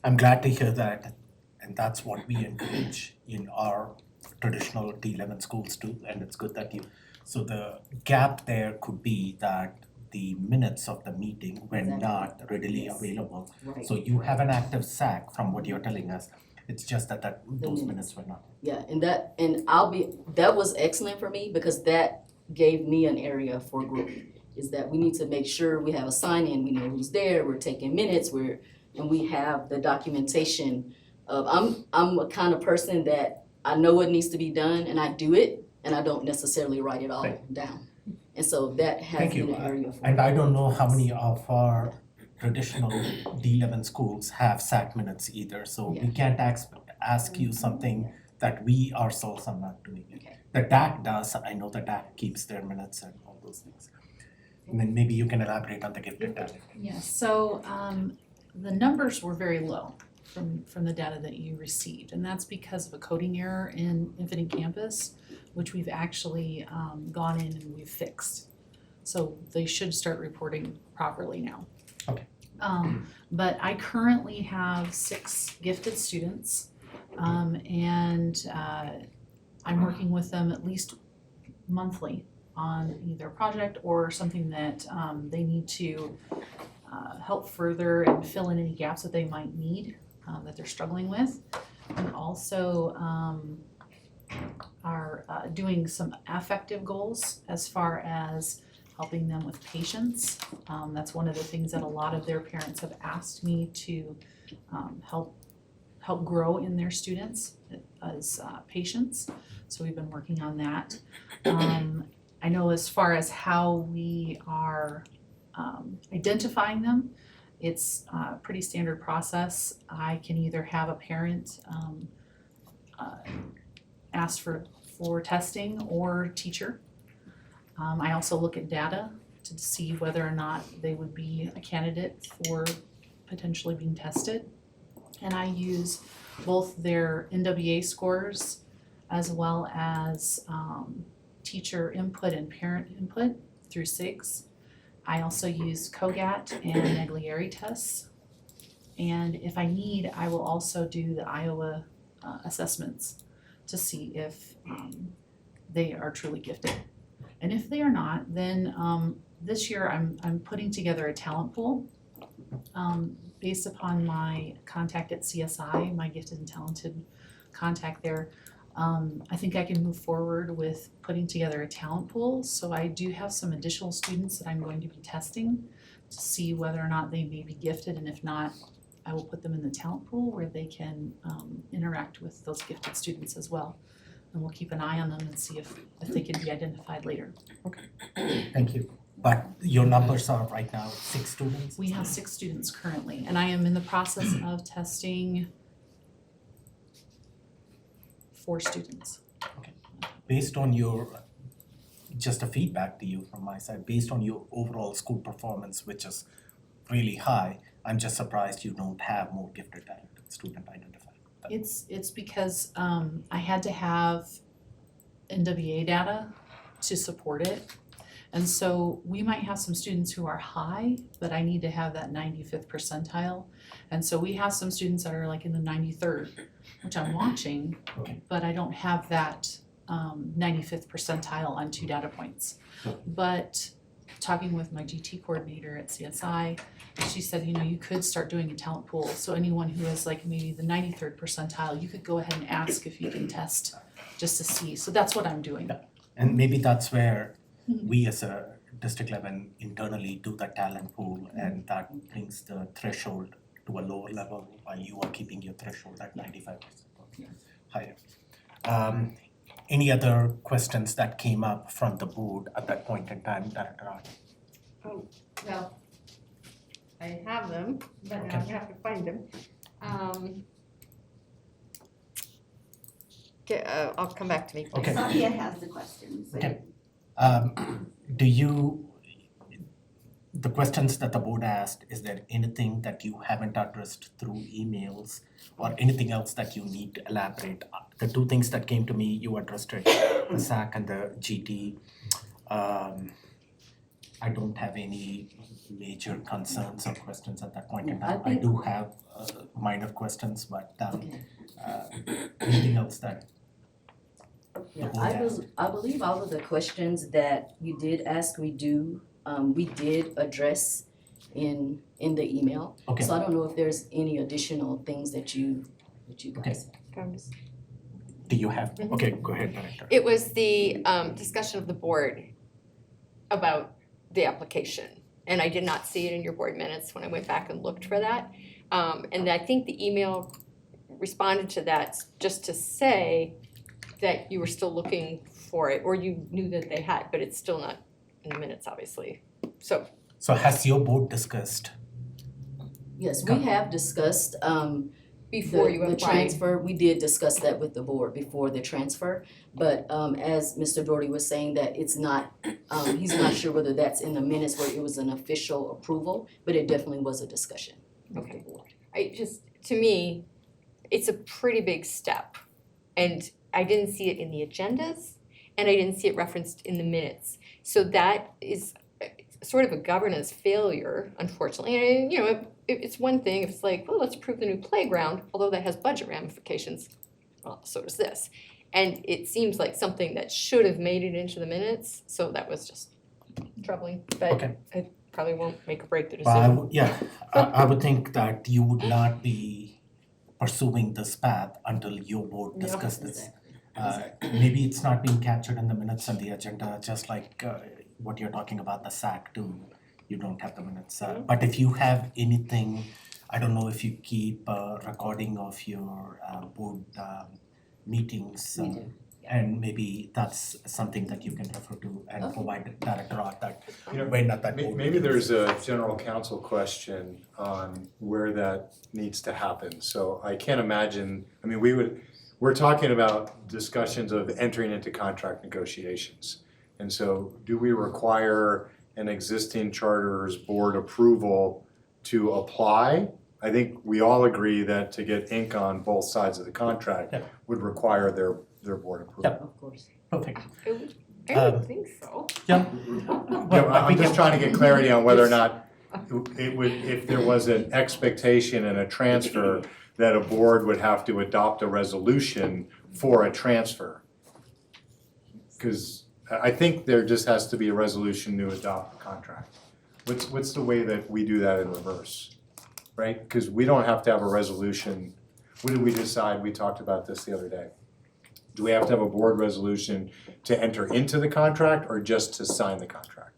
I'm glad to hear that, and that's what we encourage in our traditional T11 schools too, and it's good that you. So the gap there could be that the minutes of the meeting were not readily available.
Right.
So you have an active SAC from what you're telling us. It's just that those minutes were not.
Yeah, that was excellent for me, because that gave me an area for growth. Is that we need to make sure we have a sign-in, we know who's there, we're taking minutes, and we have the documentation of, I'm a kind of person that I know what needs to be done and I do it, and I don't necessarily write it all down. And so that has been an area for me.
And I don't know how many of our traditional D11 schools have SAC minutes either, so we can't ask you something that we ourselves are not doing it.
Okay.
The DAC does, I know the DAC keeps their minutes and all those things. And then maybe you can elaborate on the gifted talent.
Yes, so the numbers were very low from the data that you received, and that's because of a coding error in Infinite Campus, which we've actually gone in and we've fixed. So they should start reporting properly now.
Okay.
But I currently have 6 gifted students, and I'm working with them at least monthly on either a project or something that they need to help further and fill in any gaps that they might need, that they're struggling with. And also are doing some affective goals as far as helping them with patience. That's one of the things that a lot of their parents have asked me to help grow in their students as patience. So we've been working on that. I know as far as how we are identifying them, it's a pretty standard process. I can either have a parent ask for testing or teacher. I also look at data to see whether or not they would be a candidate for potentially being tested. And I use both their NWA scores as well as teacher input and parent input through SIGs. I also use COGAT and Naglieri tests. And if I need, I will also do the Iowa assessments to see if they are truly gifted. And if they are not, then this year I'm putting together a talent pool based upon my contact at CSI, my gifted and talented contact there. I think I can move forward with putting together a talent pool. So I do have some additional students that I'm going to be testing to see whether or not they may be gifted, and if not, I will put them in the talent pool where they can interact with those gifted students as well. And we'll keep an eye on them and see if they can be identified later.
Thank you. But your numbers are right now 6 students?
We have 6 students currently, and I am in the process of testing 4 students.
Based on your, just a feedback to you from my side, based on your overall school performance, which is really high, I'm just surprised you don't have more gifted talented student identified.
It's because I had to have NWA data to support it. And so we might have some students who are high, but I need to have that 95th percentile. And so we have some students that are like in the 93rd, which I'm watching, but I don't have that 95th percentile on 2 data points. But talking with my GT coordinator at CSI, she said, you know, you could start doing a talent pool. So anyone who has like maybe the 93rd percentile, you could go ahead and ask if you can test just to see. So that's what I'm doing.
And maybe that's where we as a district level internally do the talent pool, and that brings the threshold to a lower level while you are keeping your threshold at 95% or higher. Any other questions that came up from the board at that point in time, Director Art?
Oh, well, I have them, but now I have to find them. I'll come back to me, please.
Okay.
Sophia has the questions.
Okay. The questions that the board asked, is there anything that you haven't addressed through emails or anything else that you need to elaborate? The 2 things that came to me, you addressed it, the SAC and the GT. I don't have any major concerns or questions at that point in time. I do have minor questions, but anything else that the board asked?
I believe all of the questions that you did ask, we did address in the email.
Okay.
So I don't know if there's any additional things that you guys have.
Do you have? Okay, go ahead, Director.
It was the discussion of the board about the application. And I did not see it in your board minutes when I went back and looked for that. And I think the email responded to that just to say that you were still looking for it, or you knew that they had, but it's still not in the minutes, obviously. So
has your board discussed?
Yes, we have discussed
before you
the
applied.
transfer. We did discuss that with the board before the transfer. But as Mr. Doherty was saying, that it's not, he's not sure whether that's in the minutes where it was an official approval, but it definitely was a discussion with the board.
To me, it's a pretty big step. And I didn't see it in the agendas, and I didn't see it referenced in the minutes. So that is sort of a governance failure, unfortunately. And, you know, it's one thing if it's like, well, let's approve the new playground, although that has budget ramifications. Well, so does this. And it seems like something that should have made it into the minutes, so that was just troubling. But it probably won't make or break the decision.
I would think that you would not be pursuing this path until your board discussed this. Maybe it's not being captured in the minutes and the agenda, just like what you're talking about, the SAC too. You don't have the minutes. But if you have anything, I don't know if you keep a recording of your board meetings. And maybe that's something that you can refer to and provide Director Art that when at that board.
Maybe there's a general counsel question on where that needs to happen. So I can't imagine, I mean, we're talking about discussions of entering into contract negotiations. And so do we require an existing charter's board approval to apply? I think we all agree that to get ink on both sides of the contract would require their board approval.
Yep.
Of course.
Perfect.
I would think so.
Yeah.
I'm just trying to get clarity on whether or not it would, if there was an expectation and a transfer, that a board would have to adopt a resolution for a transfer. Because I think there just has to be a resolution to adopt the contract. What's the way that we do that in reverse, right? Because we don't have to have a resolution. What did we decide? We talked about this the other day. Do we have to have a board resolution to enter into the contract or just to sign the contract?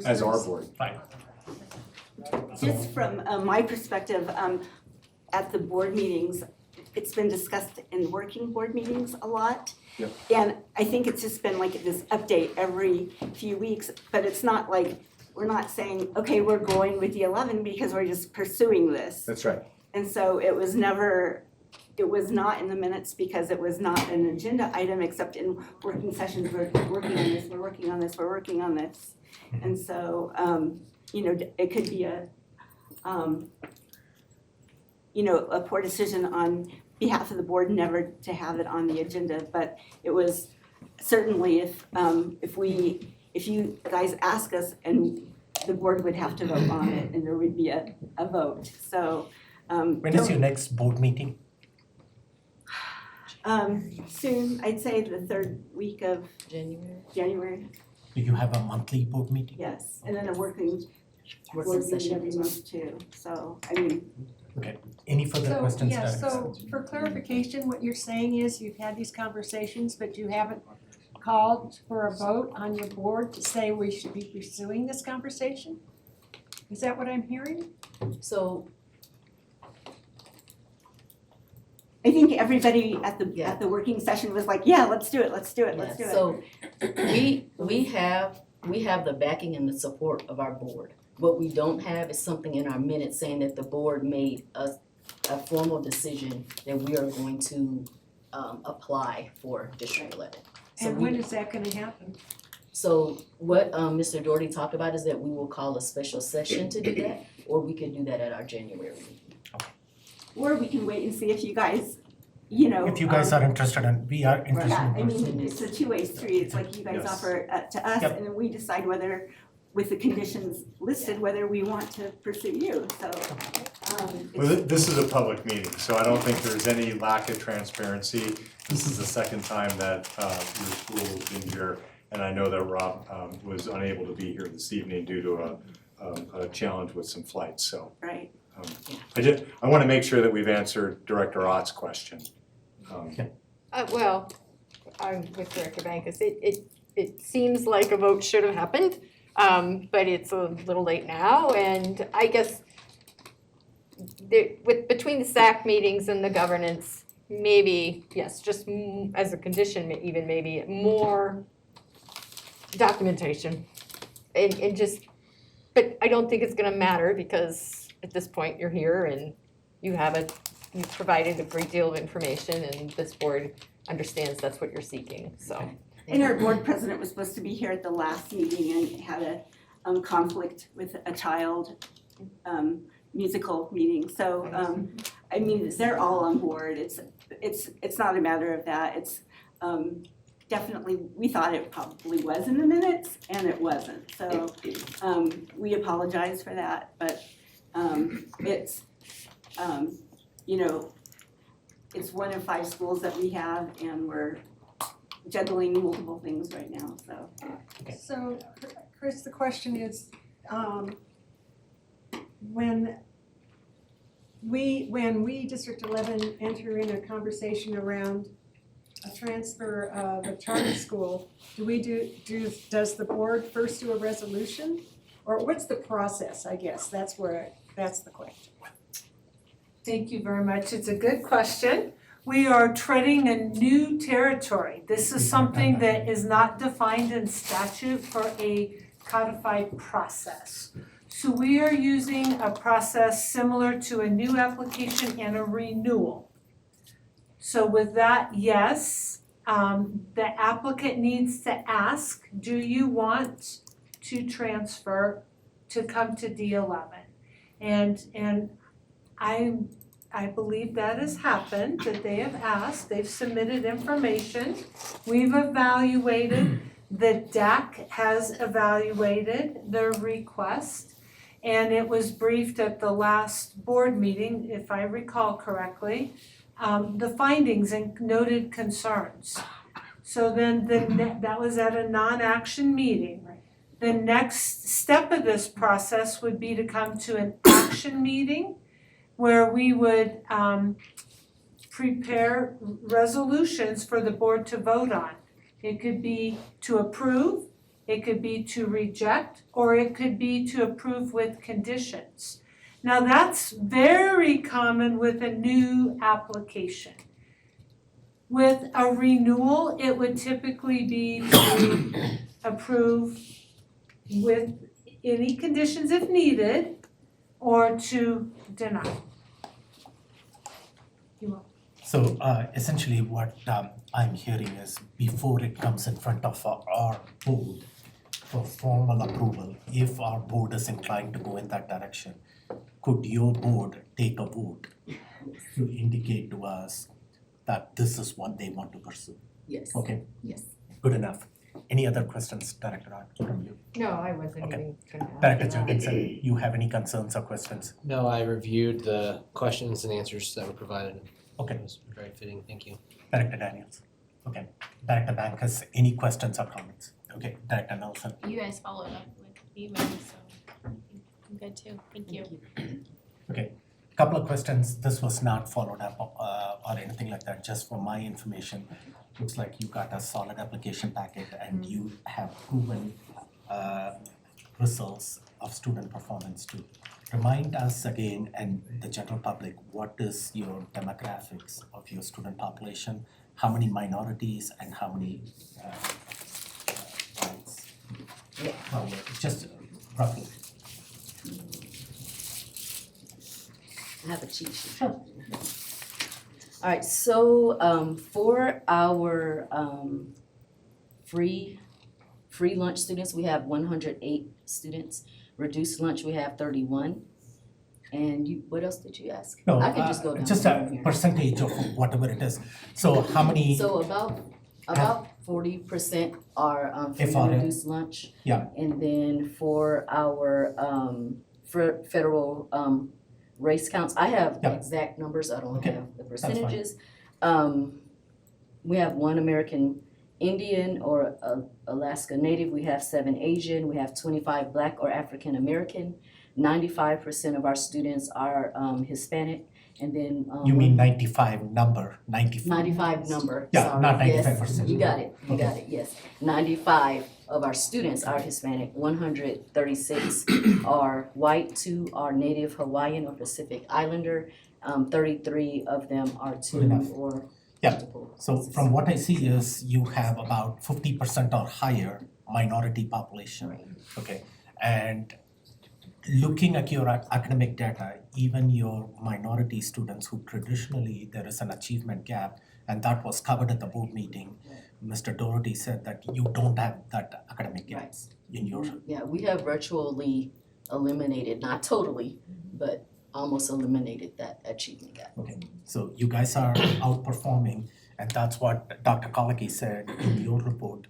As our board.
Fine.
Just from my perspective, at the board meetings, it's been discussed in working board meetings a lot.
Yep.
And I think it's just been like this update every few weeks, but it's not like, we're not saying, okay, we're going with the 11 because we're just pursuing this.
That's right.
And so it was never it was not in the minutes because it was not an agenda item, except in working sessions, we're working on this, we're working on this, we're working on this. And so, it could be a poor decision on behalf of the board never to have it on the agenda, but it was certainly if you guys ask us, and the board would have to vote on it, and there would be a vote, so.
When is your next board meeting?
Soon, I'd say the third week of January,
Do you have a monthly board meeting?
yes, and then a working board meeting
session.
every month too, so, I mean,
Okay, any further questions, Derek?
So for clarification, what you're saying is you've had these conversations, but you haven't called for a vote on your board to say we should be pursuing this conversation? Is that what I'm hearing?
So,
I think everybody at the working session was like, yeah, let's do it, let's do it, let's do it.
so we have the backing and the support of our board. What we don't have is something in our minutes saying that the board made a formal decision that we are going to apply for District 11. So
And when is that gonna happen?
So what Mr. Doherty talked about is that we will call a special session to do that, or we could do that at our January meeting.
Or we can wait and see if you guys,
If you guys are interested and we are interested
yeah, I
in
mean,
pursuing
it's
this.
a two-way street, it's like you guys
Yes.
offer to us,
Yep.
and then we decide whether, with the conditions listed, whether we want to pursue you, so.
Well, this is a public meeting, so I don't think there's any lack of transparency. This is the second time that your school has been here, and I know that Rob was unable to be here this evening due to a challenge with some flights, so.
Right.
I want to make sure that we've answered Director Ott's question.
Well, I'm with Director Bankus. It seems like a vote should have happened, but it's a little late now, and I guess between the SAC meetings and the governance, maybe, yes, just as a condition, even maybe more documentation. And just, but I don't think it's gonna matter because at this point you're here and you've provided a great deal of information and this board understands that's what you're seeking, so.
And our board president was supposed to be here at the last meeting and had a conflict with a child musical meeting, so I mean, they're all on board, it's not a matter of that, it's definitely, we thought it probably was in the minutes and it wasn't, so we apologize for that, but it's it's one of 5 schools that we have and we're juggling multiple things right now, so.
So, Chris, the question is, when we, District 11, enter in a conversation around a transfer of a charter school, does the board first do a resolution? Or what's the process, I guess, that's the question.
Thank you very much. It's a good question. We are treading a new territory. This is something that is not defined in statute for a codified process. So we are using a process similar to a new application and a renewal. So with that, yes, the applicant needs to ask, do you want to transfer to come to D11? And I believe that has happened, that they have asked, they've submitted information. We've evaluated, the DAC has evaluated their request, and it was briefed at the last board meeting, if I recall correctly, the findings and noted concerns. So then that was at a non-action meeting. The next step of this process would be to come to an action meeting where we would prepare resolutions for the board to vote on. It could be to approve, it could be to reject, or it could be to approve with conditions. Now that's very common with a new application. With a renewal, it would typically be to approve with any conditions if needed, or to deny.
So essentially what I'm hearing is before it comes in front of our board for formal approval, if our board is inclined to go in that direction, could your board take a vote to indicate to us that this is what they want to pursue?
Yes.
Okay,
Yes.
good enough. Any other questions, Director Hart, from you?
No, I wasn't
Okay.
even gonna ask
Director
that.
Jorgensen, you have any concerns or questions?
No, I reviewed the questions and answers that were provided.
Okay.
It was very fitting, thank you.
Director Daniels? Okay. Director Bankus, any questions or comments? Okay, Director Nelson?
You guys followed up with email, so I'm good too, thank you.
Okay, couple of questions. This was not followed up or anything like that, just for my information. Looks like you got a solid application packet and you have proven results of student performance too. Remind us again and the general public, what is your demographics of your student population? How many minorities and how many whites? Well, just roughly.
I have a cheat sheet. All right, so for our free lunch students, we have 108 students. Reduced lunch, we have 31. And you, what else did you ask?
No,
I can just go down.
just a percentage of whatever it is. So how many?
So about 40% are free
If
and
I-
reduced lunch.
Yeah.
And then for our federal race counts, I have
Yeah.
exact numbers, I don't
Okay,
have the
fine.
percentages. We have 1 American Indian or Alaska Native, we have 7 Asian, we have 25 Black or African American. 95% of our students are Hispanic, and then
You mean 95 number, 95?
95 number,
Yeah,
sorry,
not
yes,
95%.
you got it, yes. 95 of our students are Hispanic, 136 are white, 2 are Native Hawaiian or Pacific Islander, 33 of them are
Good
2
enough.
or
Yeah.
multiple.
So from what I see is you have about 50% or higher minority population. Okay, and looking at your academic data, even your minority students who traditionally there is an achievement gap, and that was covered at the board meeting, Mr. Doherty said that you don't have that academic gaps in your.
Yeah, we have virtually eliminated, not totally, but almost eliminated that achievement gap.
Okay, so you guys are outperforming, and that's what Dr. Koliki said in your report.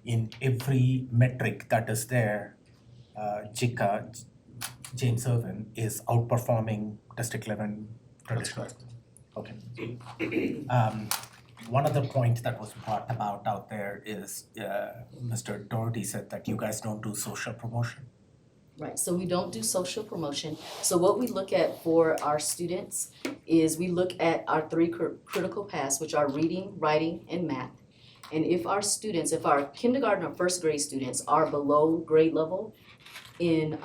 In every metric that is there, JICA, James Irvin is outperforming District 11 traditional.
That's
Okay. One other point that was brought about out there is Mr. Doherty said that you guys don't do social promotion.
Right, so we don't do social promotion. So what we look at for our students is we look at our 3 critical paths, which are reading, writing, and math. And if our students, if our kindergarten or first grade students are below grade level in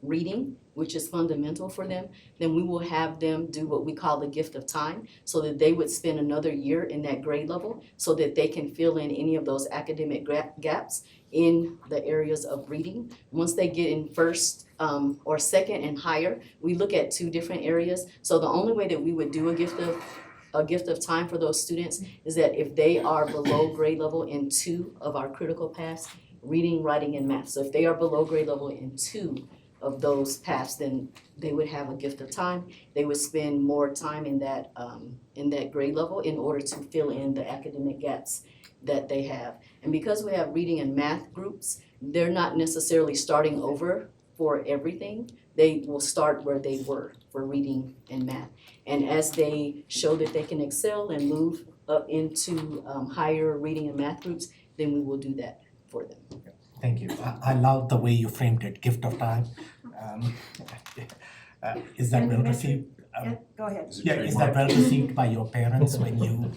reading, which is fundamental for them, then we will have them do what we call the gift of time, so that they would spend another year in that grade level so that they can fill in any of those academic gaps in the areas of reading. Once they get in first or second and higher, we look at 2 different areas. So the only way that we would do a gift of time for those students is that if they are below grade level in 2 of our critical paths, reading, writing, and math. So if they are below grade level in 2 of those paths, then they would have a gift of time. They would spend more time in that grade level in order to fill in the academic gaps that they have. And because we have reading and math groups, they're not necessarily starting over for everything. They will start where they were for reading and math. And as they show that they can excel and move up into higher reading and math groups, then we will do that for them.
Thank you. I love the way you framed it, gift of time. Is that well received?
Go ahead.
Yeah, is that well received by your parents when you?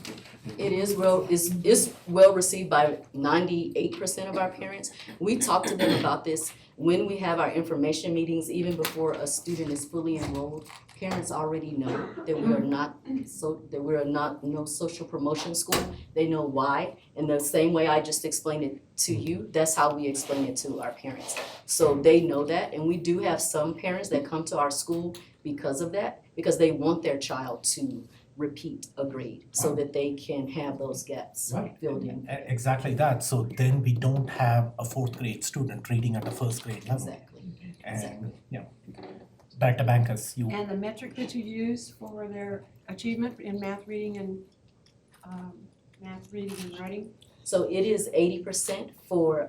It is well received by 98% of our parents. We talk to them about this when we have our information meetings, even before a student is fully enrolled. Parents already know that we are not no social promotion school. They know why. And the same way I just explained it to you, that's how we explain it to our parents. So they know that, and we do have some parents that come to our school because of that, because they want their child to repeat a grade so that they can have those gaps
Right.
filled in.
Exactly that, so then we don't have a fourth grade student reading at a first grade level.
Exactly.
And, yeah, Director Bankers, you,
And the metric that you use for their achievement in math, reading, and writing?
So it is 80% for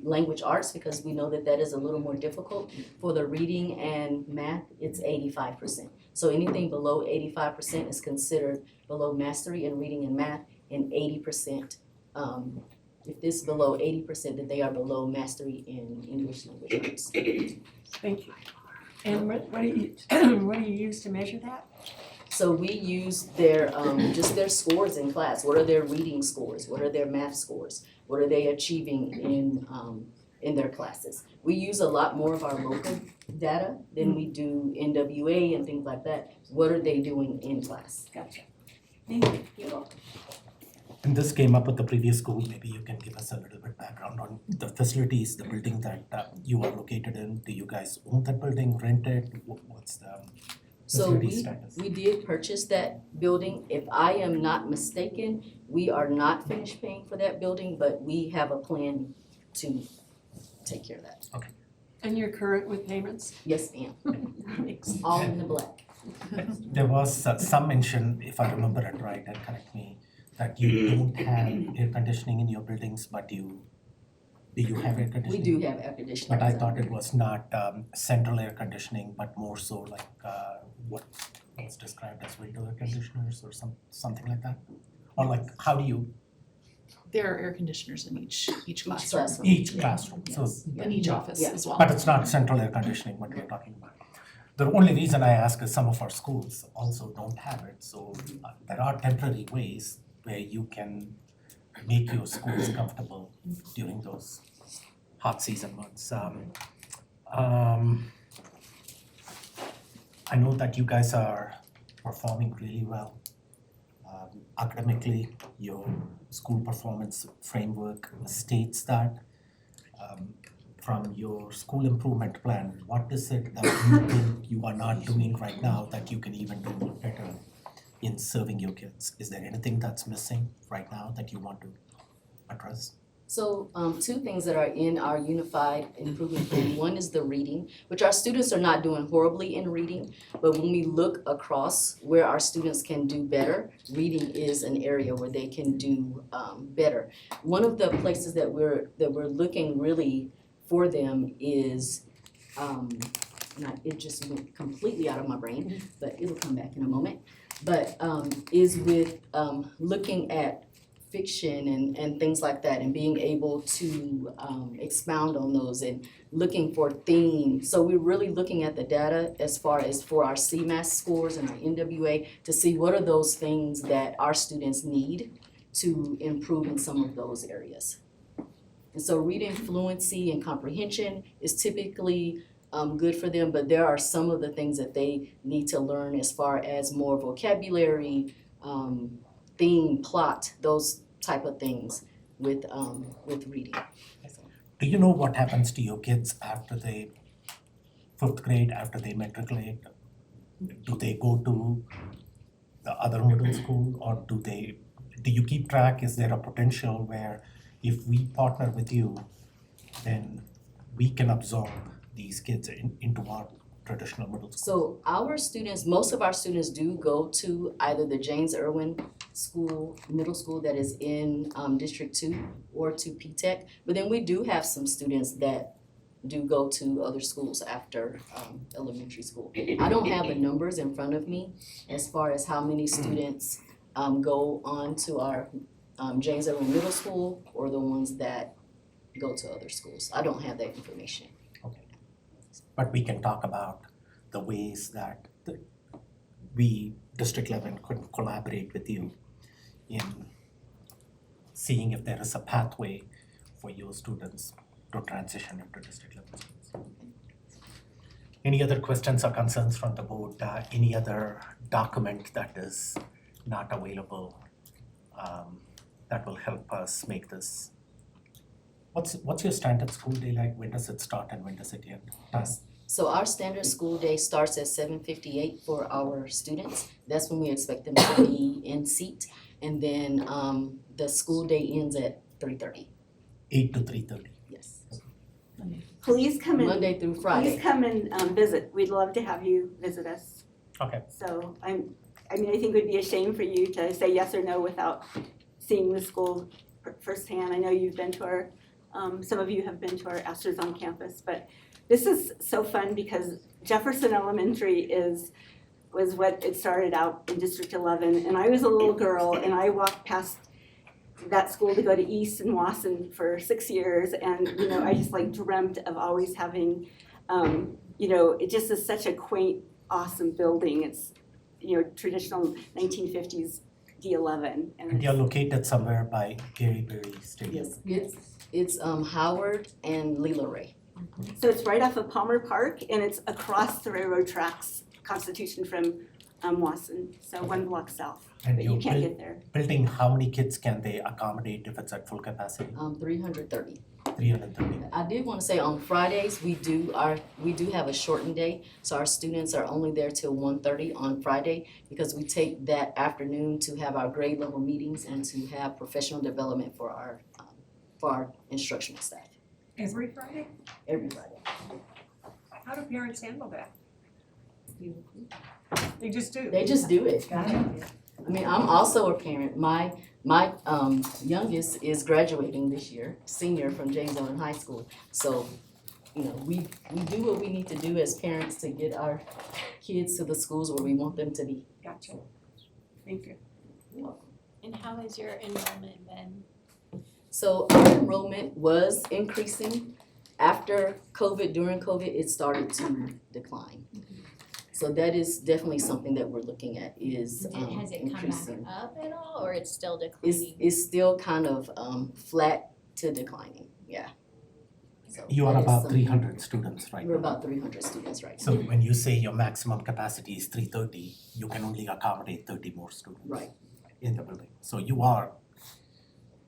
language arts because we know that that is a little more difficult. For the reading and math, it's 85%. So anything below 85% is considered below mastery in reading and math, and 80%, if this is below 80%, then they are below mastery in English language arts.
Thank you. And what do you, what do you use to measure that?
So we use their, just their scores in class. What are their reading scores? What are their math scores? What are they achieving in their classes? We use a lot more of our local data than we do NWA and things like that. What are they doing in class?
Gotcha. Thank you.
and this came up with the previous school, maybe you can give us a little bit background on the facilities, the building that you are located in. Do you guys own that building, rent it? What's the
So
facility
we,
status?
we did purchase that building. If I am not mistaken, we are not finished paying for that building, but we have a plan to take care of that.
And you're current with payments?
Yes, ma'am. All in the black.
There was some mention, if I remember it right, and correct me, that you don't have air conditioning in your buildings, but do you have air
We
conditioning?
do have air conditioning.
But I thought it was not central air conditioning, but more so like what was described as window air conditioners or something like that? Or like, how do you,
There are air conditioners in each classroom.
classroom.
each classroom, so.
Yes, in each office
Yeah.
as well.
But it's not central air conditioning what we're talking about. The only reason I ask is some of our schools also don't have it, so there are temporary ways where you can make your schools comfortable during those hot season months. I know that you guys are performing really well. Academically, your school performance framework states that. From your school improvement plan, what is it that you think you are not doing right now that you can even do better in serving your kids? Is there anything that's missing right now that you want to address?
So two things that are in our unified improvement plan. One is the reading, which our students are not doing horribly in reading, but when we look across where our students can do better, reading is an area where they can do better. One of the places that we're looking really for them is it just went completely out of my brain, but it'll come back in a moment. But is with looking at fiction and things like that and being able to expound on those and looking for themes. So we're really looking at the data as far as for our CMAS scores and our NWA to see what are those things that our students need to improve in some of those areas. And so reading fluency and comprehension is typically good for them, but there are some of the things that they need to learn as far as more vocabulary, theme, plot, those type of things with reading.
Do you know what happens to your kids after they, fifth grade, after they matriculate? Do they go to the other middle school or do you keep track? Is there a potential where if we partner with you, then we can absorb these kids into our traditional middle school?
So our students, most of our students do go to either the James Irwin School, middle school that is in District 2 or to P-TECH. But then we do have some students that do go to other schools after elementary school. I don't have the numbers in front of me as far as how many students go on to our James Irwin Middle School or the ones that go to other schools. I don't have that information.
But we can talk about the ways that we, District 11, could collaborate with you in seeing if there is a pathway for your students to transition into District 11 schools. Any other questions or concerns from the board? Any other document that is not available that will help us make this? What's your standard school day like? When does it start and when does it end?
So our standard school day starts at 7:58 for our students. That's when we expect them to be in seat. And then the school day ends at 3:30.
8 to 3:30.
Yes.
Please come in.
Monday through Friday.
Please come and visit. We'd love to have you visit us.
Okay.
So I mean, I think it would be a shame for you to say yes or no without seeing the school firsthand. I know you've been to our, some of you have been to our Asters on campus, but this is so fun because Jefferson Elementary was what it started out in District 11. And I was a little girl and I walked past that school to go to East and Wasson for 6 years. And, you know, I just like dreamt of always having, you know, it just is such a quaint, awesome building. It's, you know, traditional 1950s D11.
And you're located somewhere by Gary Berry Stadium.
Yes, it's Howard and Leela Ray.
So it's right off of Palmer Park and it's across the railroad tracks, Constitution from Wasson, so 1 block south,
And
but you
your
can't get there.
building, how many kids can they accommodate if it's at full capacity?
330.
330.
I did want to say on Fridays, we do have a shortened day, so our students are only there till 1:30 on Friday because we take that afternoon to have our grade level meetings and to have professional development for our instructional staff.
Every Friday?
Every Friday.
How do parents handle that? They just do.
They just do it.
Got it.
I mean, I'm also a parent. My youngest is graduating this year, senior from James Owen High School. So, you know, we do what we need to do as parents to get our kids to the schools where we want them to be.
Gotcha. Thank you.
You're welcome.
And how has your enrollment been?
So our enrollment was increasing. After COVID, during COVID, it started to decline. So that is definitely something that we're looking at is
Has it come
increasing.
back up at all, or it's still declining?
It's still kind of flat to declining, yeah. So
You are
that is
about
something-
300 students right
We're
now.
about 300 students right now.
So when you say your maximum capacity is 330, you can only accommodate 30 more students.
Right.
In the building. So you are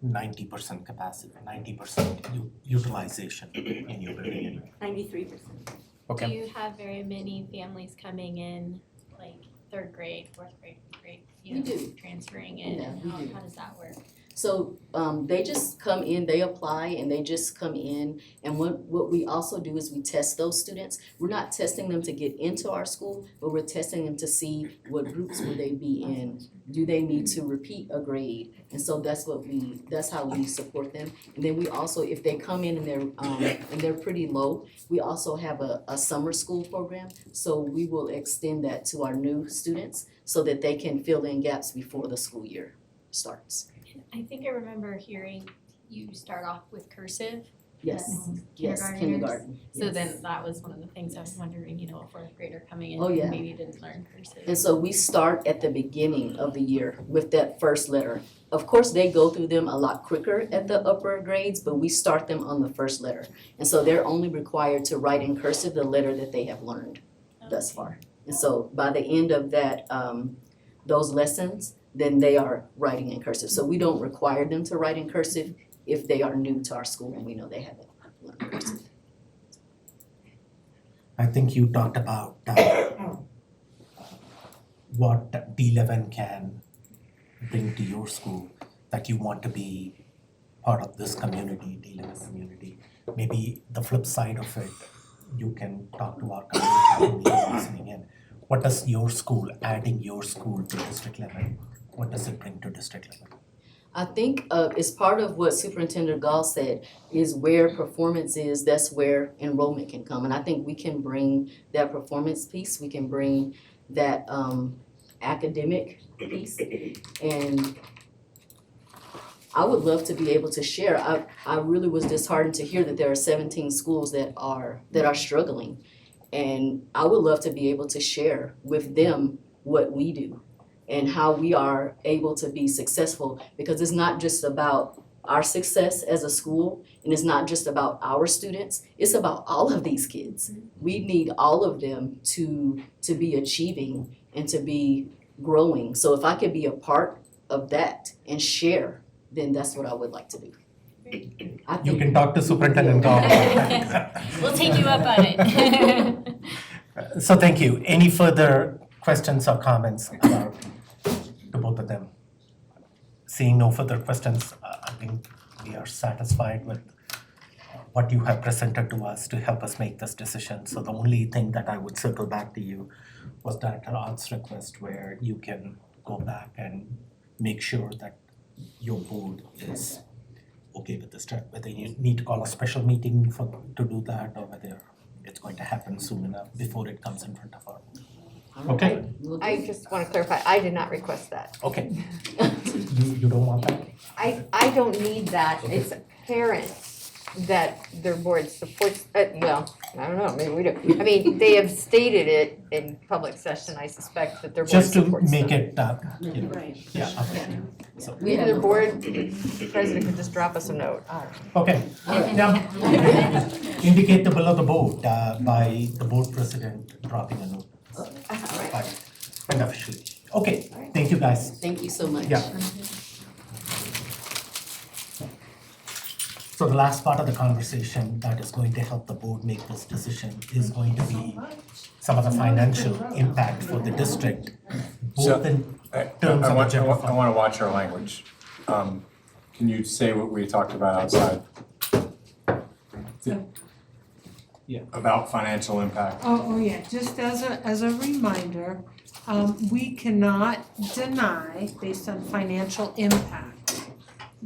90% capacity, 90% utilization in your building.
93%.
Do you have very many families coming in, like 3rd grade, 4th grade, 5th grade, you
We
know,
do.
transferring in?
Yeah, we do.
How does that work?
So they just come in, they apply and they just come in. And what we also do is we test those students. We're not testing them to get into our school, but we're testing them to see what groups will they be in. Do they need to repeat a grade? And so that's how we support them. And then we also, if they come in and they're pretty low, we also have a summer school program. So we will extend that to our new students so that they can fill in gaps before the school year starts.
I think I remember hearing you start off with cursive.
Yes,
as
yes,
kindergartners.
kindergarten,
So
yes.
then that was one of the things I was wondering, you know, a 4th grader coming in
Oh,
who
yeah.
maybe didn't learn cursive.
And so we start at the beginning of the year with that first letter. Of course, they go through them a lot quicker at the upper grades, but we start them on the first letter. And so they're only required to write in cursive the letter that they have learned thus far. And so by the end of that, those lessons, then they are writing in cursive. So we don't require them to write in cursive if they are new to our school and we know they haven't learned cursive.
I think you talked about what D11 can bring to your school, that you want to be part of this community, D11 community. Maybe the flip side of it, you can talk to our community listening in. What does your school, adding your school to District 11, what does it bring to District 11?
I think it's part of what Superintendent Gall said, is where performance is, that's where enrollment can come. And I think we can bring that performance piece, we can bring that academic piece. And I would love to be able to share. I really was disheartened to hear that there are 17 schools that are struggling. And I would love to be able to share with them what we do and how we are able to be successful, because it's not just about our success as a school, and it's not just about our students, it's about all of these kids. We need all of them to be achieving and to be growing. So if I could be a part of that and share, then that's what I would like to do. I
You
think
can talk to Superintendent Gall about that.
We'll take you up on it.
So thank you. Any further questions or comments about the both of them? Seeing no further questions, I think we are satisfied with what you have presented to us to help us make this decision. So the only thing that I would circle back to you was Director Art's request where you can go back and make sure that your board is okay with this, whether you need to call a special meeting to do that or whether it's going to happen soon enough before it comes in front of her. Okay.
I just wanna clarify, I did not request that.
Okay. You don't want that?
I don't need that, it's apparent that their board supports, well, I don't know, maybe we do. I mean, they have stated it in public session, I suspect, that their board
Just to
supports
make
them.
it,
Right.
yeah, okay. So,
Maybe their board president could just drop us a note, I don't know.
okay. Yeah. Indicate the will of the board by the board president dropping a note. Unofficially. Okay, thank you guys.
Thank you so much.
Yeah. So the last part of the conversation that is going to help the board make this decision is going to be some of the financial impact for the district,
So,
both in
I
terms of the
want,
general
I
fund.
wanna watch our language. Can you say what we talked about outside?
Yeah.
About financial impact?
Oh, yeah, just as a reminder, we cannot deny based on financial impact.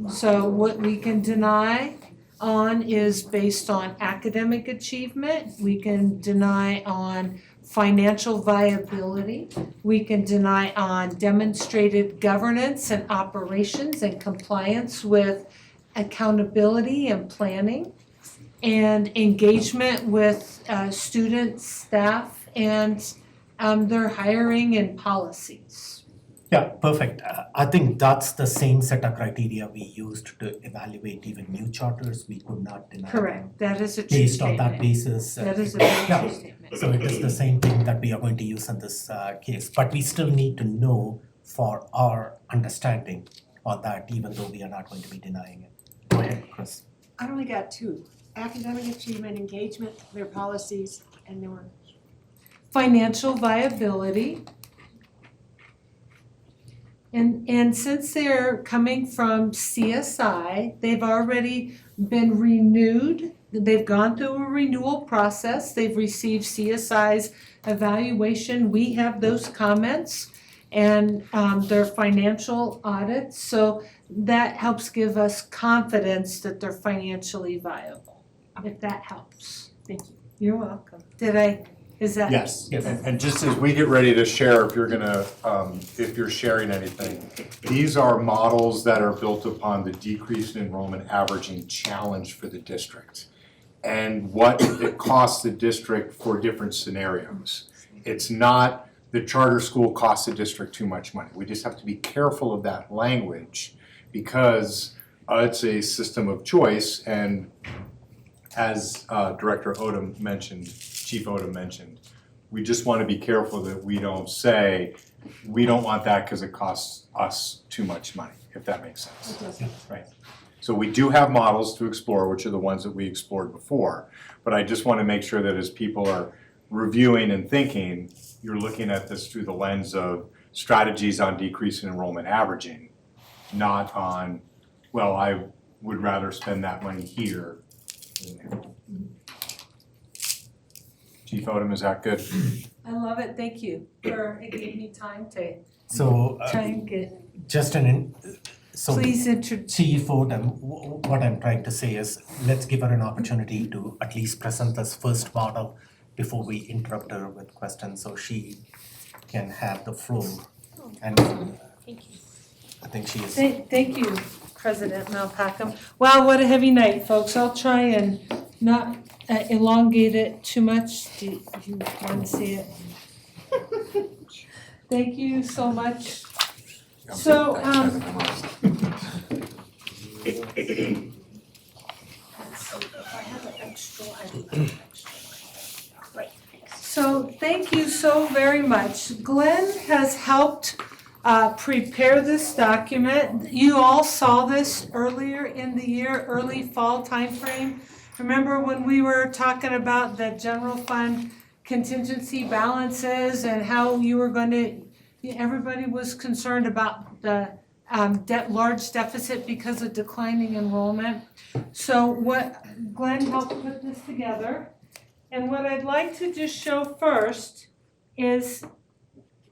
So what we can deny on is based on academic achievement, we can deny on financial viability, we can deny on demonstrated governance and operations and compliance with accountability and planning, and engagement with students, staff, and their hiring and policies.
Yeah, perfect. I think that's the same set of criteria we used to evaluate even new charters. We could not deny them.
Correct, that is a true
Based on that
statement.
basis.
That is a very
yeah.
true statement.
So it is the same thing that we are going to use in this case, but we still need to know for our understanding on that, even though we are not going to be denying it. Go ahead, Chris.
I only got two, academic achievement, engagement, their policies, and their
Financial viability. And since they're coming from CSI, they've already been renewed. They've gone through a renewal process. They've received CSI's evaluation. We have those comments and their financial audits. So that helps give us confidence that they're financially viable, if that helps. Thank you. You're welcome. Is that?
Yes, and just as we get ready to share, if you're gonna, if you're sharing anything, these are models that are built upon the decrease in enrollment averaging challenge for the district and what it costs the district for different scenarios. It's not the charter school costs the district too much money. We just have to be careful of that language because it's a system of choice, and as Director Odom mentioned, Chief Odom mentioned, we just want to be careful that we don't say, we don't want that because it costs us too much money, if that makes sense.
It does.
Right. So we do have models to explore, which are the ones that we explored before, but I just want to make sure that as people are reviewing and thinking, you're looking at this through the lens of strategies on decreasing enrollment averaging, not on, well, I would rather spend that money here than there. Chief Odom, is that good?
I love it. Thank you it gave me time to
So
try and get,
just so
please
Chief Odom, what I'm trying to say is, let's give her an opportunity to at least present this first model before we interrupt her with questions, so she can have the floor. And
Thank you.
I think she is.
Thank you, President Malpacum. Wow, what a heavy night, folks. I'll try and not elongate it too much. Do you want to see it? Thank you so much. So, So thank you so very much. Glenn has helped prepare this document. You all saw this earlier in the year, early fall timeframe. Remember when we were talking about the general fund contingency balances and how you were going to, everybody was concerned about the large deficit because of declining enrollment. So what Glenn helped put this together. And what I'd like to just show first is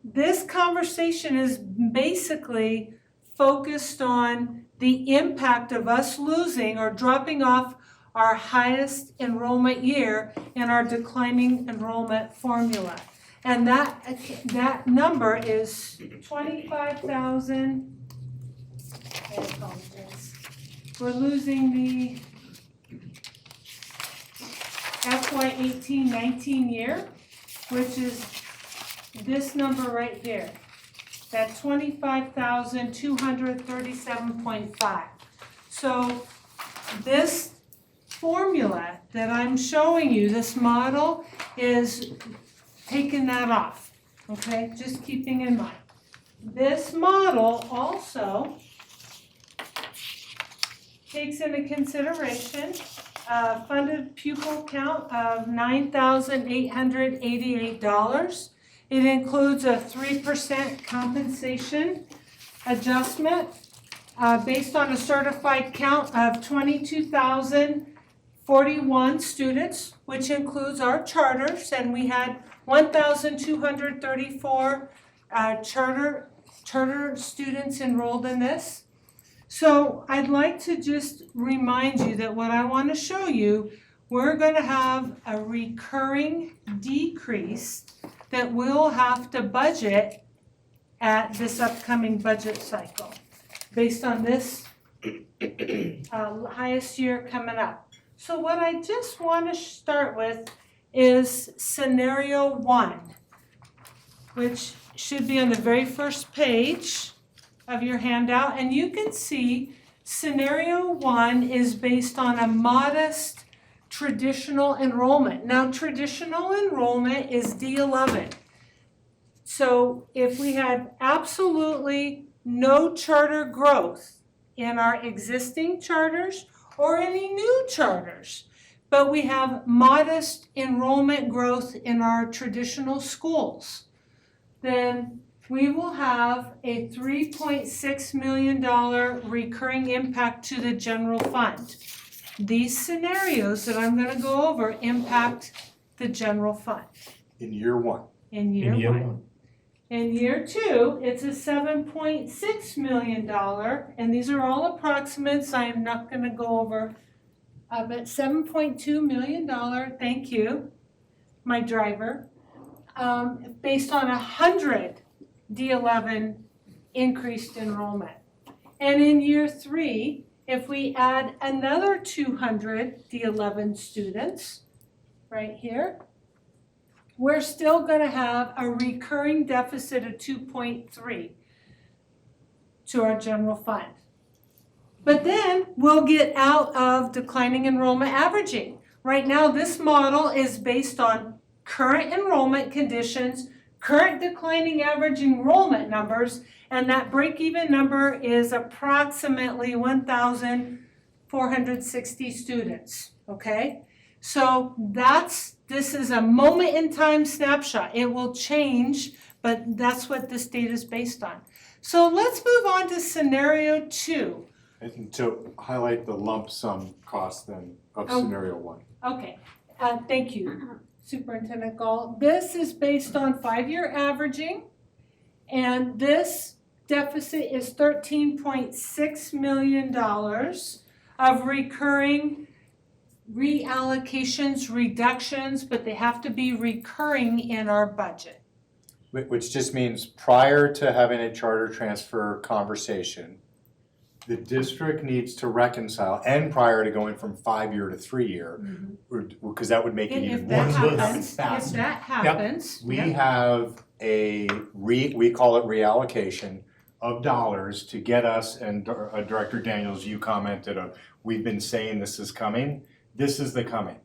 this conversation is basically focused on the impact of us losing or dropping off our highest enrollment year in our declining enrollment formula. And that number is 25,000. We're losing the FY 18-19 year, which is this number right here, that 25,237.5. So this formula that I'm showing you, this model, is taking that off, okay? Just keeping in mind. This model also takes into consideration funded pupil count of $9,888. It includes a 3% compensation adjustment based on a certified count of 22,041 students, which includes our charters, and we had 1,234 charter students enrolled in this. So I'd like to just remind you that what I want to show you, we're going to have a recurring decrease that we'll have to budget at this upcoming budget cycle based on this highest year coming up. So what I just want to start with is scenario 1, which should be on the very first page of your handout, and you can see scenario 1 is based on a modest traditional enrollment. Now, traditional enrollment is D11. So if we had absolutely no charter growth in our existing charters or any new charters, but we have modest enrollment growth in our traditional schools, then we will have a $3.6 million recurring impact to the general fund. These scenarios that I'm going to go over impact the general fund.
In year 1.
In year one. In year 2, it's a $7.6 million, and these are all approximates. I am not going to go over, but $7.2 million, thank you, my driver, based on 100 D11 increased enrollment. And in year 3, if we add another 200 D11 students right here, we're still going to have a recurring deficit of 2.3 to our general fund. But then we'll get out of declining enrollment averaging. Right now, this model is based on current enrollment conditions, current declining average enrollment numbers, and that break-even number is approximately 1,460 students, okay? So this is a moment in time snapshot. It will change, but that's what this data is based on. So let's move on to scenario 2.
And to highlight the lump sum cost then of scenario 1.
Okay, thank you, Superintendent Gall. This is based on 5-year averaging, and this deficit is $13.6 million of recurring reallocations, reductions, but they have to be recurring in our budget.
Which just means prior to having a charter transfer conversation, the district needs to reconcile, and prior to going from 5-year to 3-year, because that would make it even more faster.
If that happens,
We have we call it reallocation of dollars to get us, and Director Daniels, you commented we've been saying this is coming. This is the coming.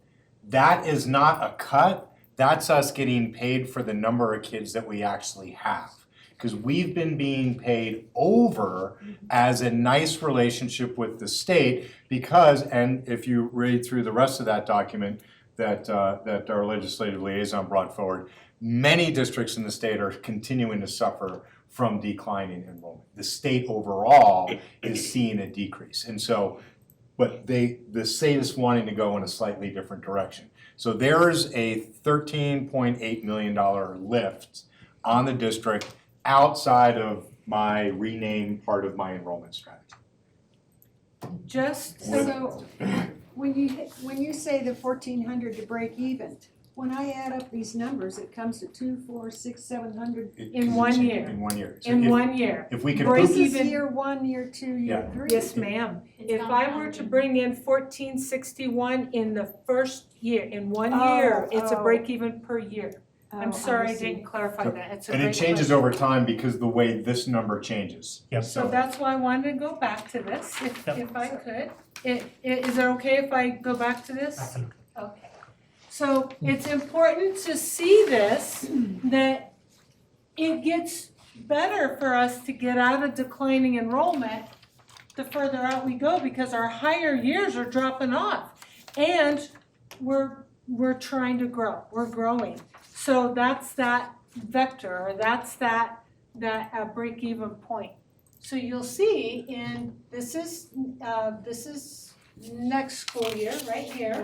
That is not a cut. That's us getting paid for the number of kids that we actually have. Because we've been being paid over as a nice relationship with the state because, and if you read through the rest of that document that our legislative liaison brought forward, many districts in the state are continuing to suffer from declining enrollment. The state overall is seeing a decrease. And so, but the state is wanting to go in a slightly different direction. So there's a $13.8 million lift on the district outside of my rename part of my enrollment strategy.
So, when you say the 1,400 to break even, when I add up these numbers, it comes to 2, 4, 6, 700.
In 1 year.
In 1 year. So
In
if-
1 year.
If we could
Break
prove-
This is
even-
year 1, year 2, year 3.
Yes, ma'am. If
gone
I
down.
were to bring in 1461 in the first year, in 1 year, it's a break even per year. I'm sorry I didn't clarify that. It's a
And it
great
changes
question.
over time because the way this number changes.
So that's why I wanted to go back to this, if I could. Is it okay if I go back to this?
Absolutely.
Okay. So it's important to see this, that it gets better for us to get out of declining enrollment the further out we go, because our higher years are dropping off. And we're trying to grow, we're growing. So that's that vector, or that's that break-even point. So you'll see this is next school year, right here.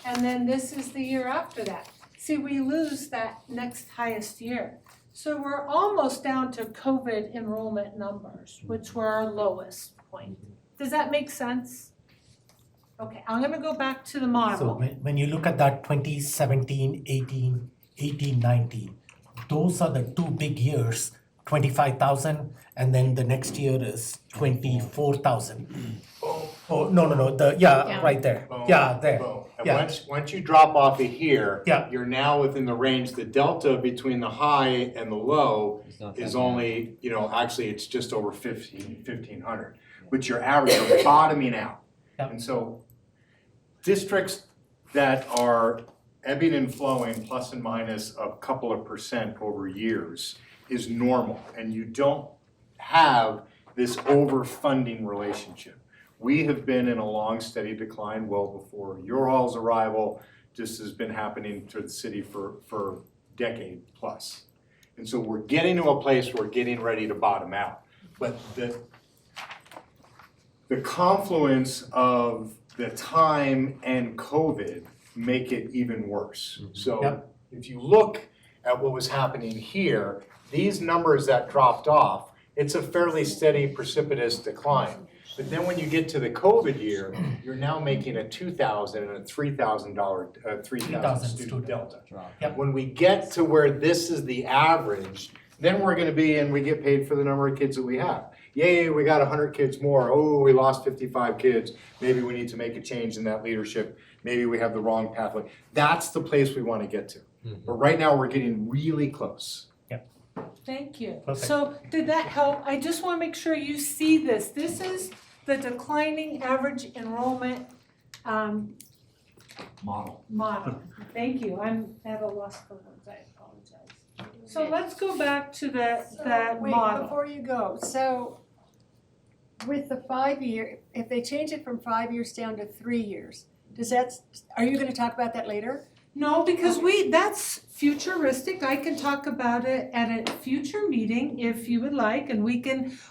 And then this is the year after that. See, we lose that next highest year. So we're almost down to COVID enrollment numbers, which were our lowest point. Does that make sense? Okay, I'm gonna go back to the
So
model.
when you look at that 2017, 18, 18, 19, those are the two big years, 25,000, and then the next year is 24,000. Oh, no,
Yeah.
right there,
Boom,
yeah, there,
boom. And
yeah.
once you drop off of here,
Yeah.
you're now within the range. The delta between the high and the low is only, actually it's just over 1,500. But your average, you're bottoming out.
Yeah.
And so districts that are ebbing and flowing plus and minus a couple of percent over years is normal. And you don't have this overfunding relationship. We have been in a long, steady decline well before your all's arrival. This has been happening to the city for decade plus. And so we're getting to a place where we're getting ready to bottom out. But the confluence of the time and COVID make it even worse. So
Yep.
if you look at what was happening here, these numbers that dropped off, it's a fairly steady precipitous decline. But then when you get to the COVID year, you're now making a $2,000 and a $3,000 student delta.
Yep.
When we get to where this is the average, then we're gonna be, and we get paid for the number of kids that we have. Yay, we got 100 kids more. Oh, we lost 55 kids. Maybe we need to make a change in that leadership. Maybe we have the wrong pathway. That's the place we wanna get to. But right now, we're getting really close.
Thank you.
Perfect.
So did that help? I just wanna make sure you see this. This is the declining average enrollment model. Thank you. I'm at a loss for words. I apologize. So let's go back to that
Wait,
model.
before you go, so with the 5-year, if they change it from 5 years down to 3 years, are you gonna talk about that later?
No, because that's futuristic. I can talk about it at a future meeting if you would like, and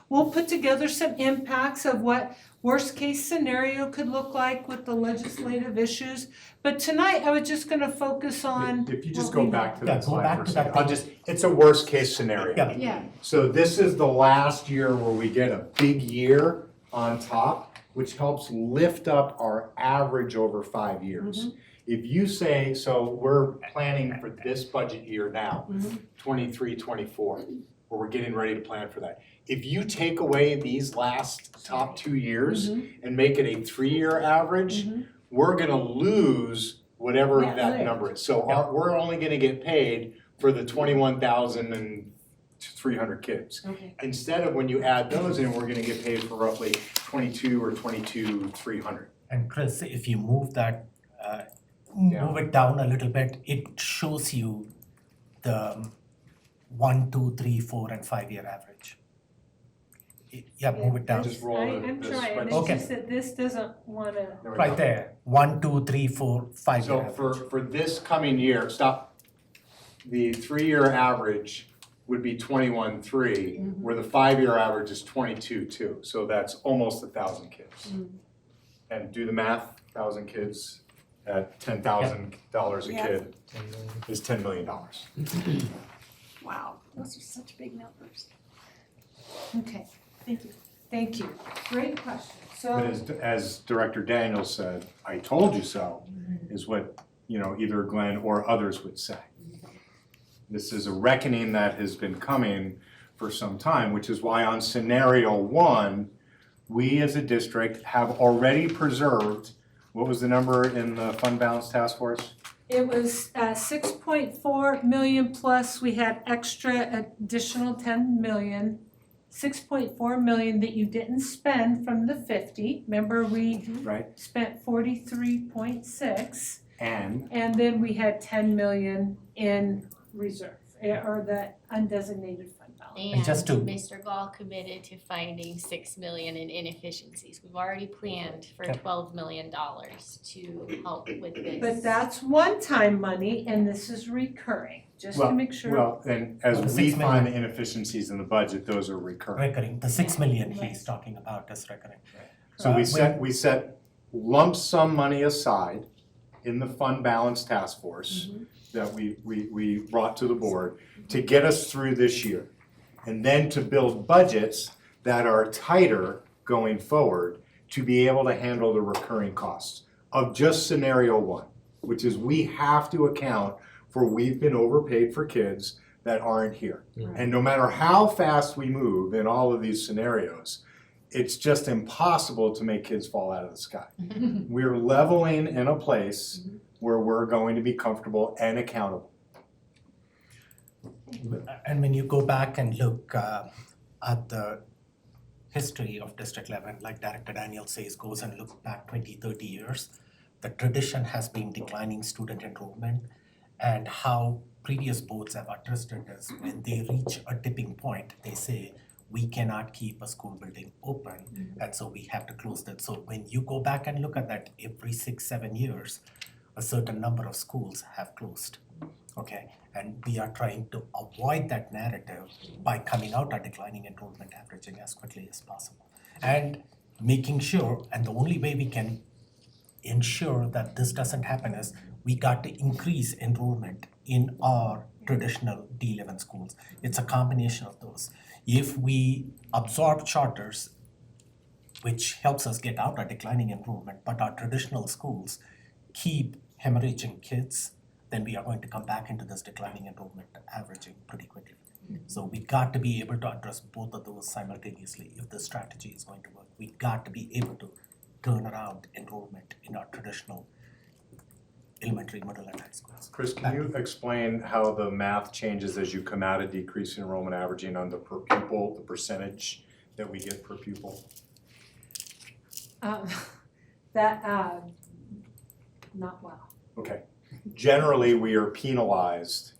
we'll put together some impacts of what worst case scenario could look like with the legislative issues. But tonight, I was just gonna focus on.
If you just
what
go
we
back to
Yeah,
that
go
slide
back
for a
to
second,
that
it's a worst case scenario.
Yeah.
Yeah.
So this is the last year where we get a big year on top, which helps lift up our average over 5 years. If you say, so we're planning for this budget year now, 23, 24, where we're getting ready to plan for that. If you take away these last top 2 years and make it a 3-year average, we're gonna lose whatever
Yeah,
that
right.
number is. So we're only gonna get paid for the 21,300 kids.
Okay.
Instead of when you add those in, we're gonna get paid for roughly 22 or 22,300.
And Chris, if you move that, move it down a little bit, it shows you the 1, 2, 3, 4, and 5-year average. Yeah, move it down.
Just roll the
I'm
the
trying,
spreadsheet.
it's
Okay.
just that this doesn't wanna,
There we
Right
go.
there, 1, 2, 3, 4, 5-year
So
average.
for this coming year, stop, the 3-year average would be 21.3, where the 5-year average is 22.2, so that's almost 1,000 kids. And do the math, 1,000 kids at $10,000 a
Yeah.
kid is $10 million.
wow, those are such big numbers.
Okay,
Thank you.
thank you. Great question. So.
But as Director Daniels said, I told you so, is what, either Glenn or others would say. This is a reckoning that has been coming for some time, which is why on scenario 1, we as a district have already preserved, what was the number in the fund balance task force?
It was 6.4 million plus we had extra additional 10 million. 6.4 million that you didn't spend from the 50. Remember we
Right.
spent 43.6
And
and then we had 10 million in reserve or the undesignated fund balance.
And
just to-
Mr. Gall committed to finding 6 million in inefficiencies. We've already planned for
Okay.
$12 million to help with this.
But that's one-time money and this is recurring, just to make sure.
Well, and as
The
we
6
find
million.
inefficiencies in the budget, those are recurring.
Recurring, the 6 million he's talking about is recurring.
So we set lump sum money aside in the fund balance task force that we brought to the board to get us through this year. And then to build budgets that are tighter going forward to be able to handle the recurring costs of just scenario 1, which is we have to account for we've been overpaid for kids that aren't here. And no matter how fast we move in all of these scenarios, it's just impossible to make kids fall out of the sky. We're leveling in a place where we're going to be comfortable and accountable.
And when you go back and look at the history of District 11, like Director Daniel says, goes and look back 20, 30 years, the tradition has been declining student enrollment, and how previous boards have addressed it is when they reach a tipping point, they say, we cannot keep a school building open, and so we have to close that. So when you go back and look at that, every 6, 7 years, a certain number of schools have closed, okay? And we are trying to avoid that narrative by coming out our declining enrollment averaging as quickly as possible. And making sure, and the only way we can ensure that this doesn't happen is we got to increase enrollment in our traditional D11 schools. It's a combination of those. If we absorb charters, which helps us get out our declining enrollment, but our traditional schools keep hemorrhaging kids, then we are going to come back into this declining enrollment averaging pretty quickly. So we got to be able to address both of those simultaneously if the strategy is going to work. We got to be able to turn around enrollment in our traditional elementary, middle, and high schools.
Chris, can you explain how the math changes as you come out of decreasing enrollment averaging on the per pupil, the percentage that we get per pupil?
Not well.
Okay. Generally, we are penalized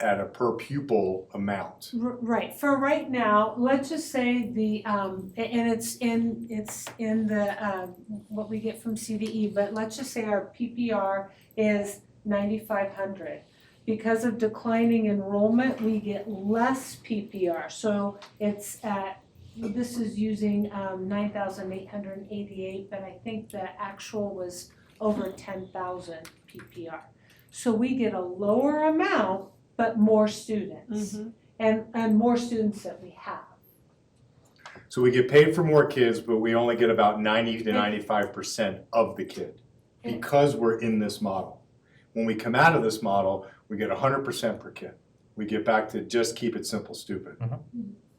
at a per pupil amount.
Right, for right now, let's just say the, and it's in the, what we get from CDE, but let's just say our PPR is 9,500. Because of declining enrollment, we get less PPR, so it's at, this is using 9,888, but I think the actual was over 10,000 PPR. So we get a lower amount, but more students, and more students that we have.
So we get paid for more kids, but we only get about 90 to 95% of the kid because we're in this model. When we come out of this model, we get 100% per kid. We get back to just keep it simple, stupid.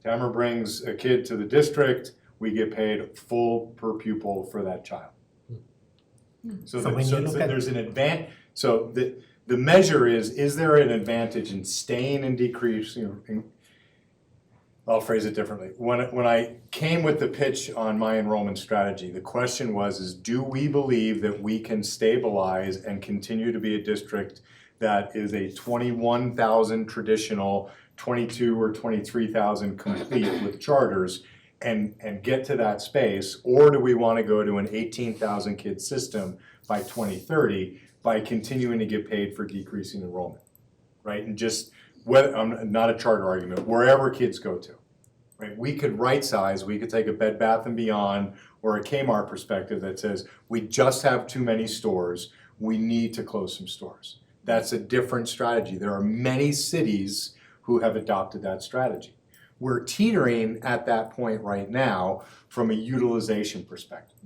Tamara brings a kid to the district, we get paid full per pupil for that child. So there's an advantage. So the measure is there an advantage in staying and decreasing? I'll phrase it differently. When I came with the pitch on my enrollment strategy, the question was do we believe that we can stabilize and continue to be a district that is a 21,000 traditional, 22 or 23,000 complete with charters and get to that space? Or do we want to go to an 18,000 kid system by 2030 by continuing to get paid for decreasing enrollment, right? And just, whether, not a charter argument, wherever kids go to, right? We could right size, we could take a Bed Bath & Beyond or a Kmart perspective that says, we just have too many stores, we need to close some stores. That's a different strategy. There are many cities who have adopted that strategy. We're teetering at that point right now from a utilization perspective.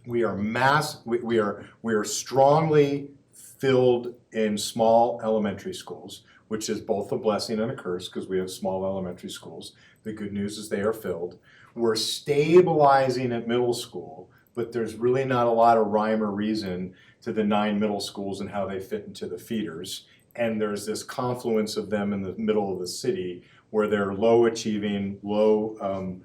We are strongly filled in small elementary schools, which is both a blessing and a curse because we have small elementary schools. The good news is they are filled. We're stabilizing at middle school, but there's really not a lot of rhyme or reason to the 9 middle schools and how they fit into the feeders. And there's this confluence of them in the middle of the city where they're low achieving, low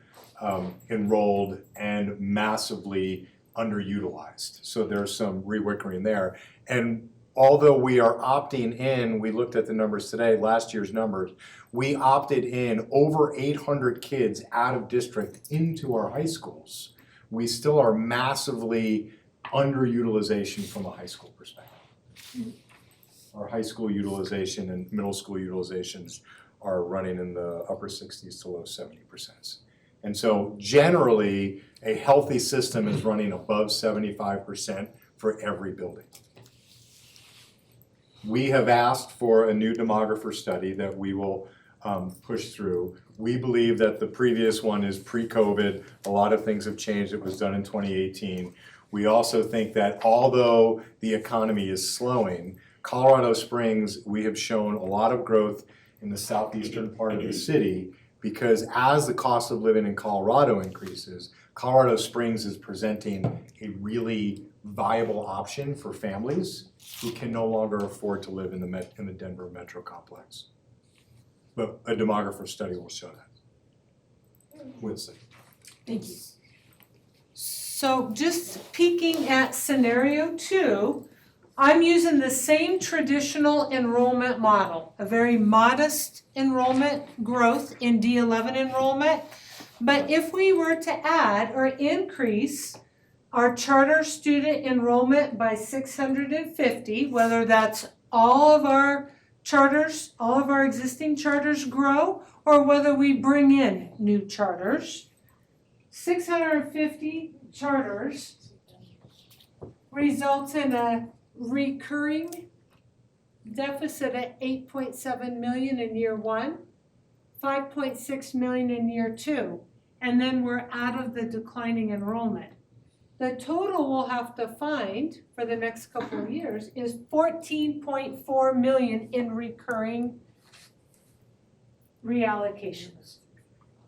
enrolled, and massively underutilized. So there's some rewickering there. And although we are opting in, we looked at the numbers today, last year's numbers, we opted in over 800 kids out of district into our high schools. We still are massively underutilization from a high school perspective. Our high school utilization and middle school utilizations are running in the upper 60s to low 70%. And so generally, a healthy system is running above 75% for every building. We have asked for a new demographer study that we will push through. We believe that the previous one is pre-COVID. A lot of things have changed. It was done in 2018. We also think that although the economy is slowing, Colorado Springs, we have shown a lot of growth in the southeastern part of the city because as the cost of living in Colorado increases, Colorado Springs is presenting a really viable option for families who can no longer afford to live in the Denver metro complex. But a demographer study will show that. Winston.
Thank you. So just peeking at scenario 2, I'm using the same traditional enrollment model, a very modest enrollment growth in D11 enrollment. But if we were to add or increase our charter student enrollment by 650, whether that's all of our charters, all of our existing charters grow, or whether we bring in new charters, 650 charters results in a recurring deficit at 8.7 million in year 1, 5.6 million in year 2, and then we're out of the declining enrollment. The total we'll have to find for the next couple of years is 14.4 million in recurring reallocations.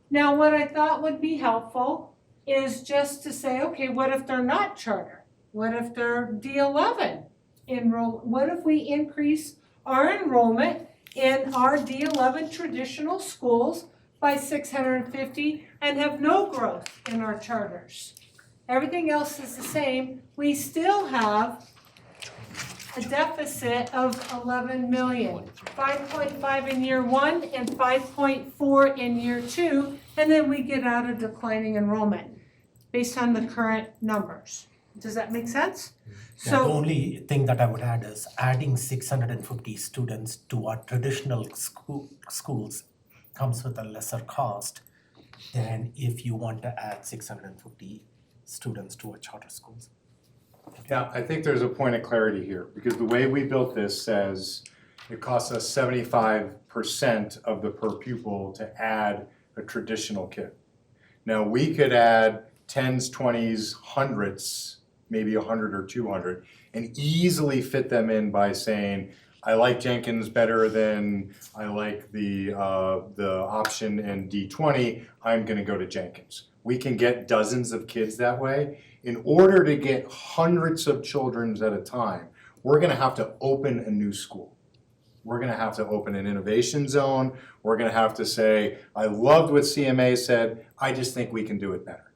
Now, what I thought would be helpful is just to say, okay, what if they're not charter? What if they're D11 enroll? What if we increase our enrollment in our D11 traditional schools by 650 and have no growth in our charters? Everything else is the same. We still have a deficit of 11 million, 5.5 in year 1 and 5.4 in year 2, and then we get out of declining enrollment based on the current numbers. Does that make sense?
Yeah, the only thing that I would add is adding 650 students to our traditional schools comes with a lesser cost than if you want to add 650 students to our charter schools.
Yeah, I think there's a point of clarity here because the way we built this says it costs us 75% of the per pupil to add a traditional kid. Now we could add 10s, 20s, hundreds, maybe 100 or 200, and easily fit them in by saying, I like Jenkins better than I like the option in D20, I'm gonna go to Jenkins. We can get dozens of kids that way. In order to get hundreds of children at a time, we're gonna have to open a new school. We're gonna have to open an innovation zone. We're gonna have to say, I loved what CMA said, I just think we can do it better.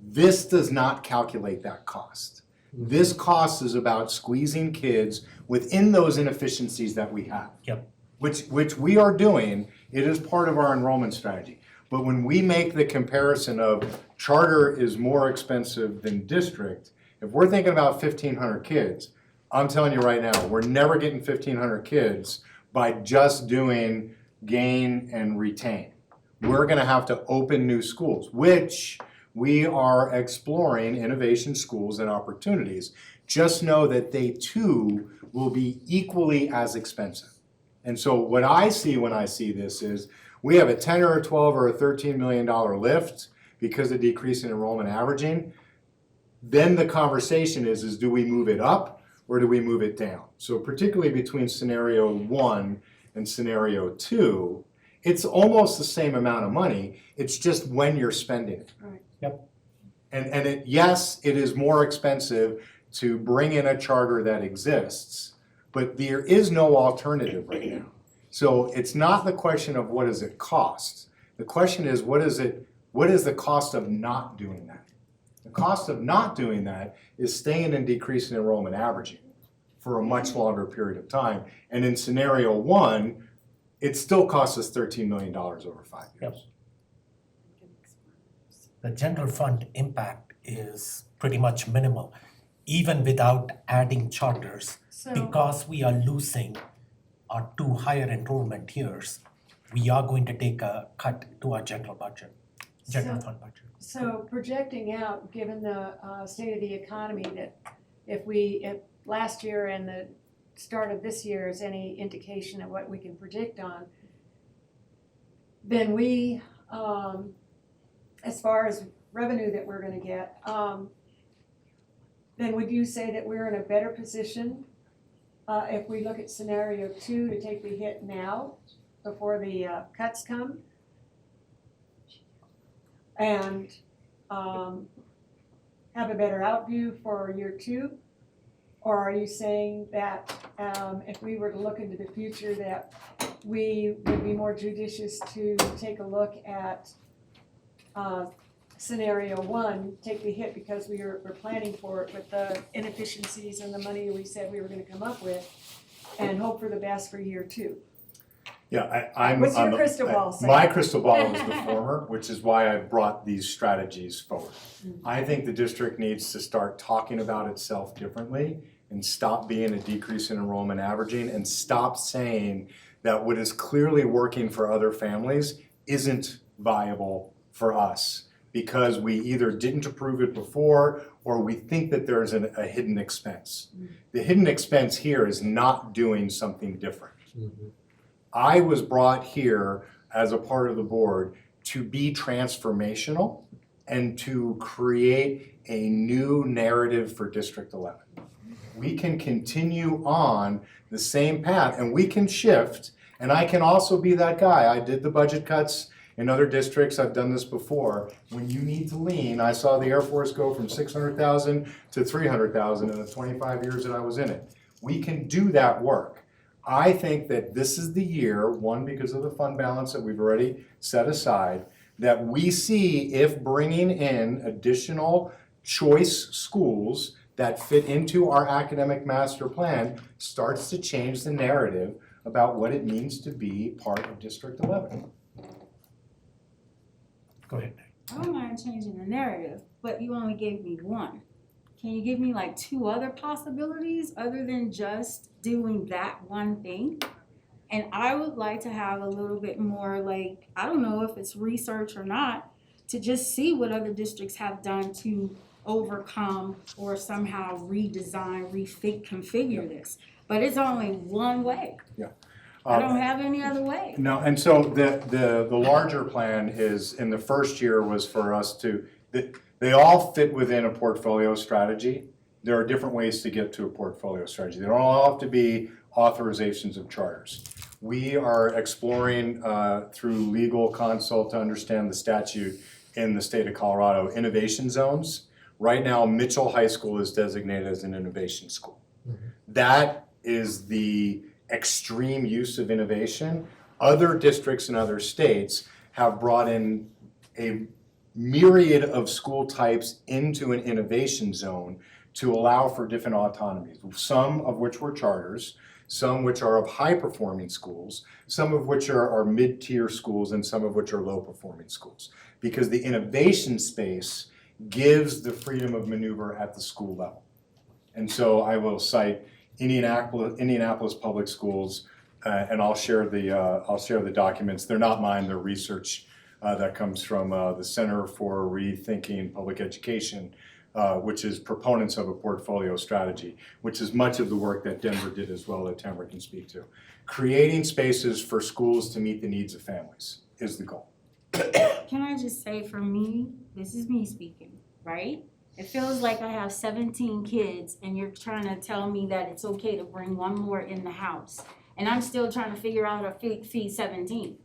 This does not calculate that cost. This cost is about squeezing kids within those inefficiencies that we have.
Yep.
Which we are doing, it is part of our enrollment strategy. But when we make the comparison of charter is more expensive than district, if we're thinking about 1,500 kids, I'm telling you right now, we're never getting 1,500 kids by just doing gain and retain. We're gonna have to open new schools, which we are exploring innovation schools and opportunities. Just know that they too will be equally as expensive. And so what I see when I see this is we have a 10 or a 12 or a $13 million lift because of decrease in enrollment averaging. Then the conversation is do we move it up or do we move it down? So particularly between scenario 1 and scenario 2, it's almost the same amount of money. It's just when you're spending it.
Right.
Yep.
And yes, it is more expensive to bring in a charter that exists, but there is no alternative right now. So it's not the question of what does it cost. The question is what is the cost of not doing that? The cost of not doing that is staying and decreasing enrollment averaging for a much longer period of time. And in scenario 1, it still costs us $13 million over 5 years.
The general fund impact is pretty much minimal, even without adding charters,
So,
because we are losing our 2 higher enrollment years. We are going to take a cut to our general budget, general fund budget.
so projecting out, given the state of the economy, that if last year and the start of this year is any indication of what we can predict on, then we, as far as revenue that we're gonna get, then would you say that we're in a better position if we look at scenario 2 to take the hit now before the cuts come? And have a better outview for year 2? Or are you saying that if we were to look into the future that we would be more judicious to take a look at scenario 1, take the hit because we're planning for it with the inefficiencies and the money we said we were gonna come up with, and hope for the best for year 2?
Yeah, I'm
What's your
on the-
crystal ball say?
My crystal ball is the former, which is why I brought these strategies forward. I think the district needs to start talking about itself differently and stop being a decrease in enrollment averaging and stop saying that what is clearly working for other families isn't viable for us because we either didn't approve it before or we think that there's a hidden expense. The hidden expense here is not doing something different. I was brought here as a part of the board to be transformational and to create a new narrative for District 11. We can continue on the same path and we can shift, and I can also be that guy. I did the budget cuts in other districts, I've done this before. When you need to lean, I saw the Air Force go from 600,000 to 300,000 in the 25 years that I was in it. We can do that work. I think that this is the year, one, because of the fund balance that we've already set aside, that we see if bringing in additional choice schools that fit into our academic master plan starts to change the narrative about what it means to be part of District 11.
Go ahead.
I don't mind changing the narrative, but you only gave me one. Can you give me like 2 other possibilities other than just doing that one thing? And I would like to have a little bit more, like, I don't know if it's research or not, to just see what other districts have done to overcome or somehow redesign, configure this. But it's only one way. I don't have any other way.
No, and so the larger plan is, in the first year was for us to, they all fit within a portfolio strategy. There are different ways to get to a portfolio strategy. They don't all have to be authorizations of charters. We are exploring through legal consult to understand the statute in the state of Colorado, innovation zones. Right now, Mitchell High School is designated as an innovation school. That is the extreme use of innovation. Other districts in other states have brought in a myriad of school types into an innovation zone to allow for different autonomies, some of which were charters, some which are of high-performing schools, some of which are mid-tier schools, and some of which are low-performing schools. Because the innovation space gives the freedom of maneuver at the school level. And so I will cite Indianapolis Public Schools, and I'll share the documents. They're not mine, they're research that comes from the Center for Rethinking Public Education, which is proponents of a portfolio strategy, which is much of the work that Denver did as well that Tamara can speak to. Creating spaces for schools to meet the needs of families is the goal.
Can I just say, for me, this is me speaking, right? It feels like I have 17 kids and you're trying to tell me that it's okay to bring one more in the house. And I'm still trying to figure out how to feed 17.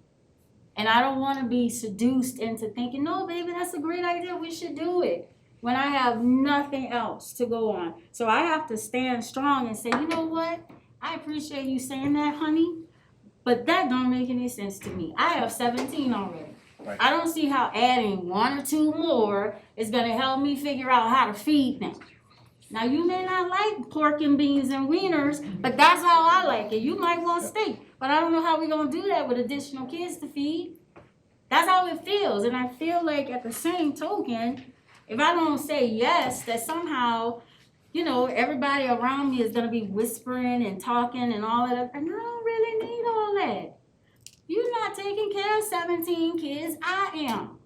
And I don't want to be seduced into thinking, no, baby, that's a great idea, we should do it, when I have nothing else to go on. So I have to stand strong and say, you know what? I appreciate you saying that, honey, but that don't make any sense to me. I have 17 already.
Right.
I don't see how adding 1 or 2 more is gonna help me figure out how to feed them. Now, you may not like pork and beans and wieners, but that's how I like it. You might want steak, but I don't know how we're gonna do that with additional kids to feed. That's how it feels, and I feel like at the same token, if I don't say yes, that somehow, you know, everybody around me is gonna be whispering and talking and all that, and I don't really need all that. You're not taking care of 17 kids, I am.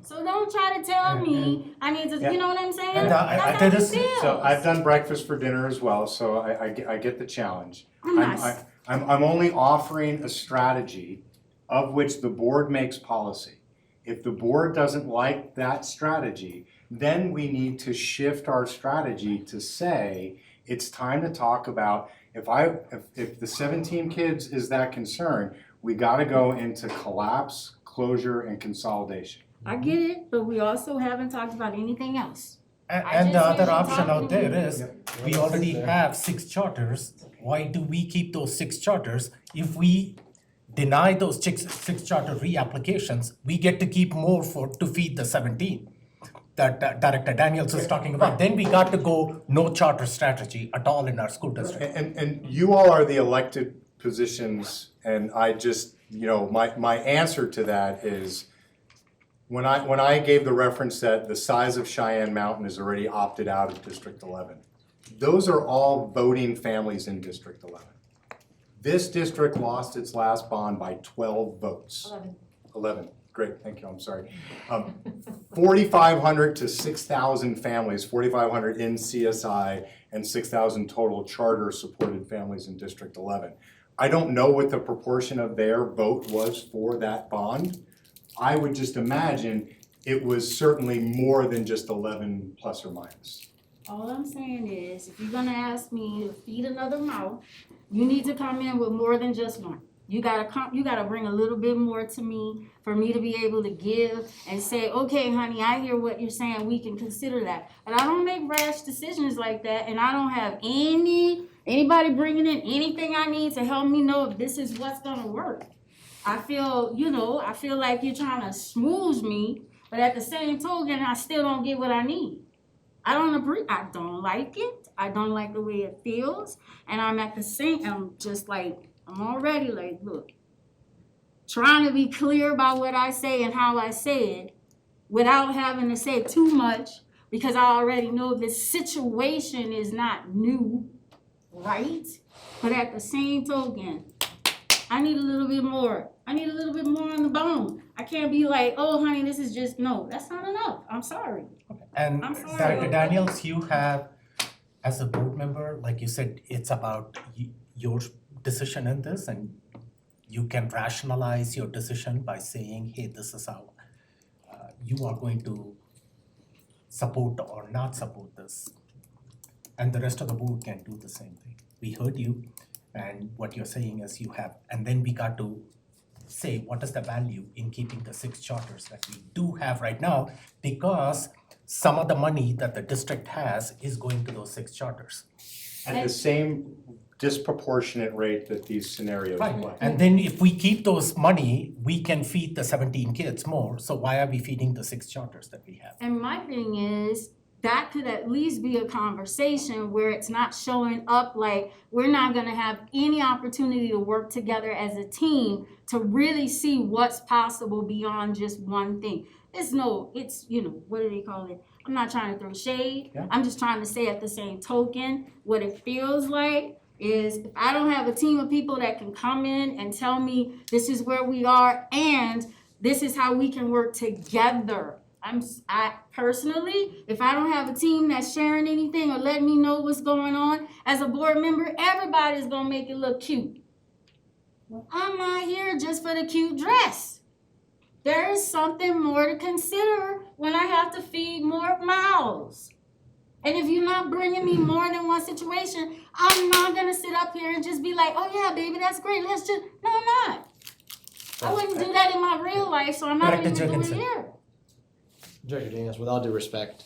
So don't try to tell me I need to, you know what I'm saying?
And
That's how it feels.
so I've done breakfast for dinner as well, so I get the challenge. I'm only offering a strategy of which the board makes policy. If the board doesn't like that strategy, then we need to shift our strategy to say, it's time to talk about, if the 17 kids is that concern, we gotta go into collapse, closure, and consolidation.
I get it, but we also haven't talked about anything else.
And the other option out there is, we already have 6 charters. Why do we keep those 6 charters? If we deny those 6 charter reapplications, we get to keep more to feed the 17 that Director Daniels is talking about. Then we got to go no charter strategy at all in our school district.
And you all are the elected positions, and I just, my answer to that is, when I gave the reference that the size of Cheyenne Mountain is already opted out of District 11, those are all voting families in District 11. This district lost its last bond by 12 votes. 11, great, thank you, I'm sorry. 4,500 to 6,000 families, 4,500 in CSI and 6,000 total charter supported families in District 11. I don't know what the proportion of their vote was for that bond. I would just imagine it was certainly more than just 11 plus or minus.
All I'm saying is, if you're gonna ask me to feed another mouth, you need to come in with more than just one. You gotta bring a little bit more to me for me to be able to give and say, okay, honey, I hear what you're saying, we can consider that. But I don't make rash decisions like that, and I don't have anybody bringing in anything I need to help me know if this is what's gonna work. I feel like you're trying to smooth me, but at the same token, I still don't get what I need. I don't agree. I don't like it. I don't like the way it feels. And I'm already like, look, trying to be clear about what I say and how I say it without having to say too much, because I already know this situation is not new, right? But at the same token, I need a little bit more. I need a little bit more on the bone. I can't be like, oh, honey, this is just, no, that's not enough. I'm sorry.
And
I'm sorry.
Director Daniels, you have, as a board member, like you said, it's about your decision in this, and you can rationalize your decision by saying, hey, this is how you are going to support or not support this. And the rest of the board can do the same thing. We heard you, and what you're saying is you have, and then we got to say what is the value in keeping the 6 charters that we do have right now, because some of the money that the district has is going to those 6 charters.
At the same disproportionate rate that these scenarios
Right,
apply.
and then if we keep those money, we can feed the 17 kids more, so why are we feeding the 6 charters that we have?
And my thing is, that could at least be a conversation where it's not showing up like we're not gonna have any opportunity to work together as a team to really see what's possible beyond just one thing. It's, what do they call it? I'm not trying to throw shade.
Yeah.
I'm just trying to say at the same token, what it feels like is if I don't have a team of people that can come in and tell me this is where we are and this is how we can work together. I personally, if I don't have a team that's sharing anything or letting me know what's going on as a board member, everybody's gonna make it look cute. I'm not here just for the cute dress. There is something more to consider when I have to feed more mouths. And if you're not bringing me more than one situation, I'm not gonna sit up here and just be like, oh yeah, baby, that's great. No, I'm not. I wouldn't do that in my real life, so I'm not
Director
even gonna do it
Jurgensen.
here.
Director Daniels, with all due respect,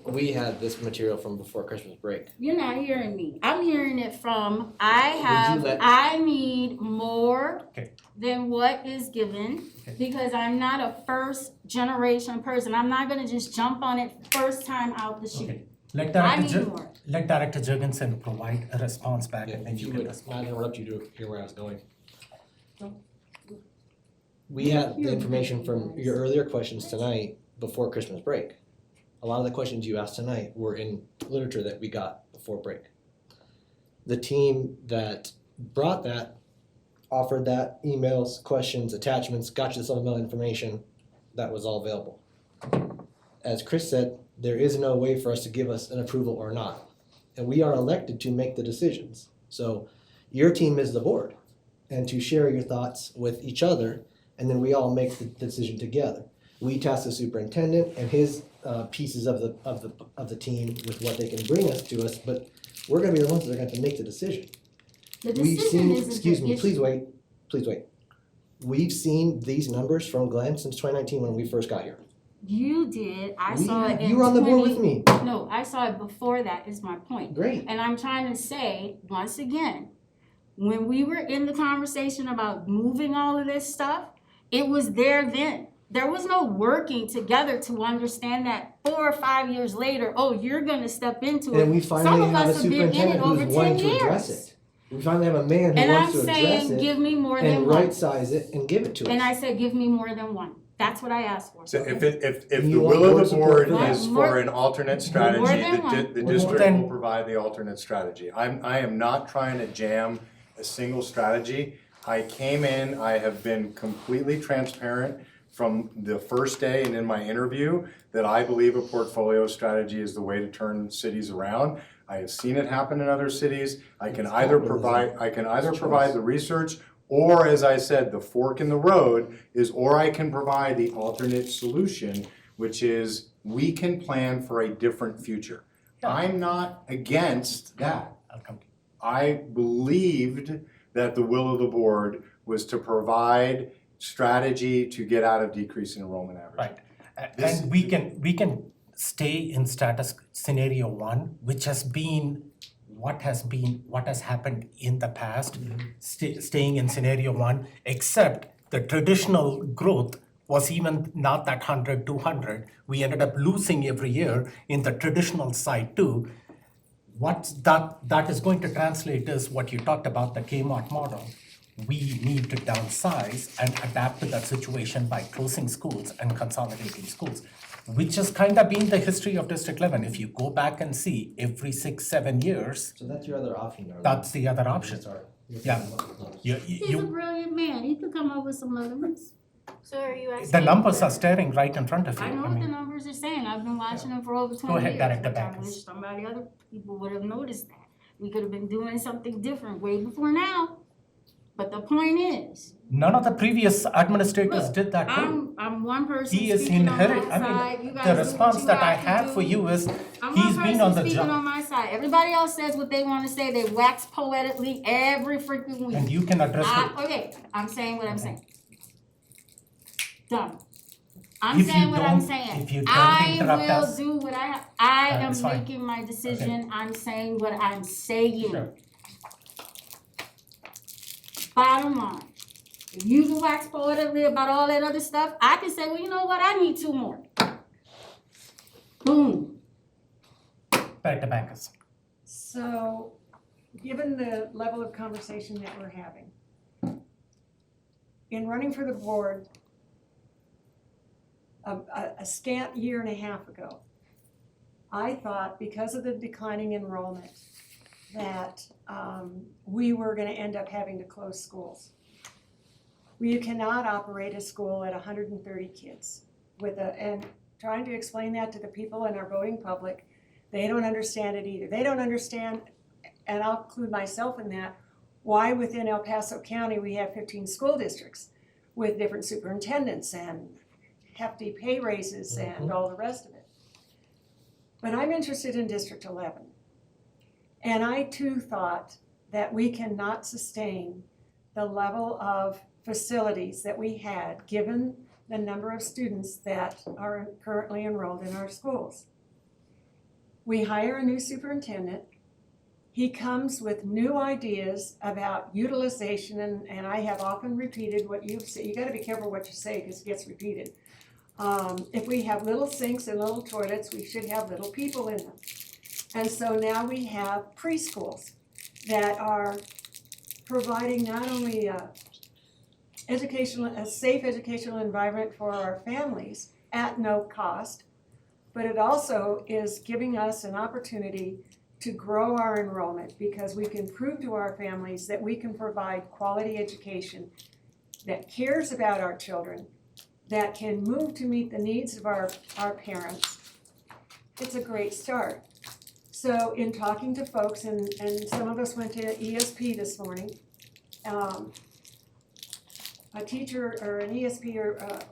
we had this material from before Christmas break.
You're not hearing me. I'm hearing it from,
let-
I need more
Okay.
than what is given.
Okay.
Because I'm not a first generation person. I'm not gonna just jump on it first time out the chute.
Okay. Let
I
Director
need more.
let Director Jurgensen provide a response back,
Yeah,
and then
if
you
you
can
would
respond.
not interrupt you to hear where I was going. We had the information from your earlier questions tonight before Christmas break. A lot of the questions you asked tonight were in literature that we got before break. The team that brought that offered that, emails, questions, attachments, got you the supplemental information, that was all available. As Chris said, there is no way for us to give us an approval or not. And we are elected to make the decisions. So your team is the board, and to share your thoughts with each other, and then we all make the decision together. We task the superintendent and his pieces of the team with what they can bring us to us, but we're gonna be the ones that are gonna have to make the decision.
The
We've
decision
seen,
isn't
excuse
the
me,
issue.
please wait. We've seen these numbers from Glenn since 2019 when we first got here.
You did, I saw it in
You were on the board with
20
me.
No, I saw it before that is my point.
Great.
And I'm trying to say, once again, when we were in the conversation about moving all of this stuff, it was there then. There was no working together to understand that 4 or 5 years later, oh, you're gonna step into it.
And we finally
Some of
have a
us have been in it
superintendent
over
who's wanting
10
to address
years.
it. We finally have a man who
And I'm
wants to address
saying,
it
give me more than
and
one.
right size it and give it to us.
And I said, give me more than one. That's what I asked for.
So if the
You want
will
board
of the
support
board
for
is
that?
for an alternate strategy,
than one.
the
More
district
than-
will provide the alternate strategy. I am not trying to jam a single strategy. I came in, I have been completely transparent from the first day and in my interview that I believe a portfolio strategy is the way to turn cities around. I have seen it happen in other cities. I can either provide the research, or as I said, the fork in the road is, or I can provide the alternate solution, which is we can plan for a different future. I'm not against that.
I'll come to you.
I believed that the will of the board was to provide strategy to get out of decreasing enrollment average.
Right.
This-
And we can stay in status scenario one, which has been what has happened in the past, staying in scenario one, except the traditional growth was even not that 100, 200. We ended up losing every year in the traditional side too. What that is going to translate is what you talked about, the Kmart model. We need to downsize and adapt to that situation by closing schools and consolidating schools, which has kind of been the history of District 11. If you go back and see every 6-7 years,
So that's your other option, Darlene.
that's the other option.
Sorry.
Yeah.
He's a brilliant man. He could come up with some other ones.
So are you asking?
The numbers are staring right in front of you.
I know what the numbers are saying. I've been watching them for over 20
Go ahead,
years.
Director
which I
Backus.
wish other people would have noticed that. We could have been doing something different way before now. But the point is,
None of the previous administrators
Look,
did that too.
I'm one person
He is
speaking on my
inherent,
side.
I
You
mean,
guys
the
do what
response
you
that I
have to
have
do.
for you is,
I'm
he's
one
been on
person
the
speaking
job.
on my side. Everybody else says what they want to say. They wax poetically every freaking week.
And you can address it.
Okay, I'm saying what I'm saying. Done. I'm
If you
saying what I'm
don't-
saying.
if you don't interrupt
I will
us,
do what I have. I am
it's fine.
making my decision. I'm saying what I'm saying.
Sure.
Bottom line. If you can wax poetically about all that other stuff, I can say, well, you know what? I need 2 more.
Boom.
Director Bankers.
So, given the level of conversation that we're having, in running for the board a scant year and a half ago, I thought because of the declining enrollment that we were gonna end up having to close schools. You cannot operate a school at 130 kids and trying to explain that to the people in our voting public, they don't understand it either. They don't understand, and I'll include myself in that, why within El Paso County we have 15 school districts with different superintendents and hefty pay raises and all the rest of it. But I'm interested in District 11. And I too thought that we cannot sustain the level of facilities that we had given the number of students that are currently enrolled in our schools. We hire a new superintendent. He comes with new ideas about utilization, and I have often repeated what you've said. You gotta be careful what you say because it gets repeated. If we have little sinks and little toilets, we should have little people in them. And so now we have preschools that are providing not only a safe educational environment for our families at no cost, but it also is giving us an opportunity to grow our enrollment because we can prove to our families that we can provide quality education that cares about our children, that can move to meet the needs of our parents. It's a great start. So in talking to folks, and some of us went to ESP this morning, a teacher or an ESP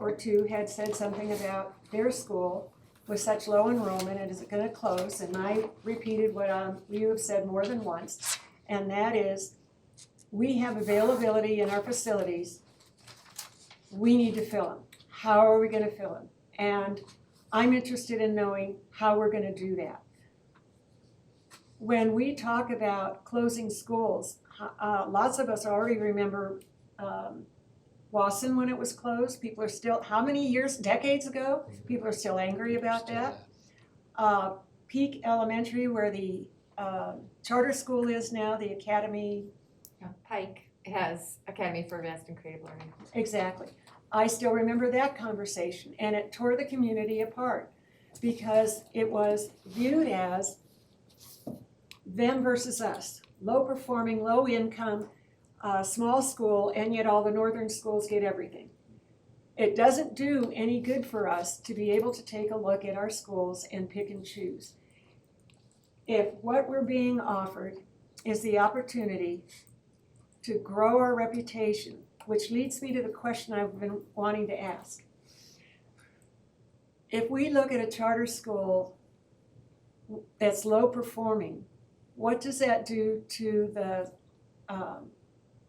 or two had said something about their school with such low enrollment and is it gonna close? And I repeated what you have said more than once, and that is, we have availability in our facilities. We need to fill them. How are we gonna fill them? And I'm interested in knowing how we're gonna do that. When we talk about closing schools, lots of us already remember Wasson when it was closed. People are still, how many years, decades ago? People are still angry about that. Peak Elementary, where the charter school is now, the academy.
Pike has Academy for Advanced and Creative Learning.
Exactly. I still remember that conversation, and it tore the community apart because it was viewed as them versus us. Low performing, low income, small school, and yet all the northern schools get everything. It doesn't do any good for us to be able to take a look at our schools and pick and choose. If what we're being offered is the opportunity to grow our reputation, which leads me to the question I've been wanting to ask. If we look at a charter school that's low performing, what does that do to the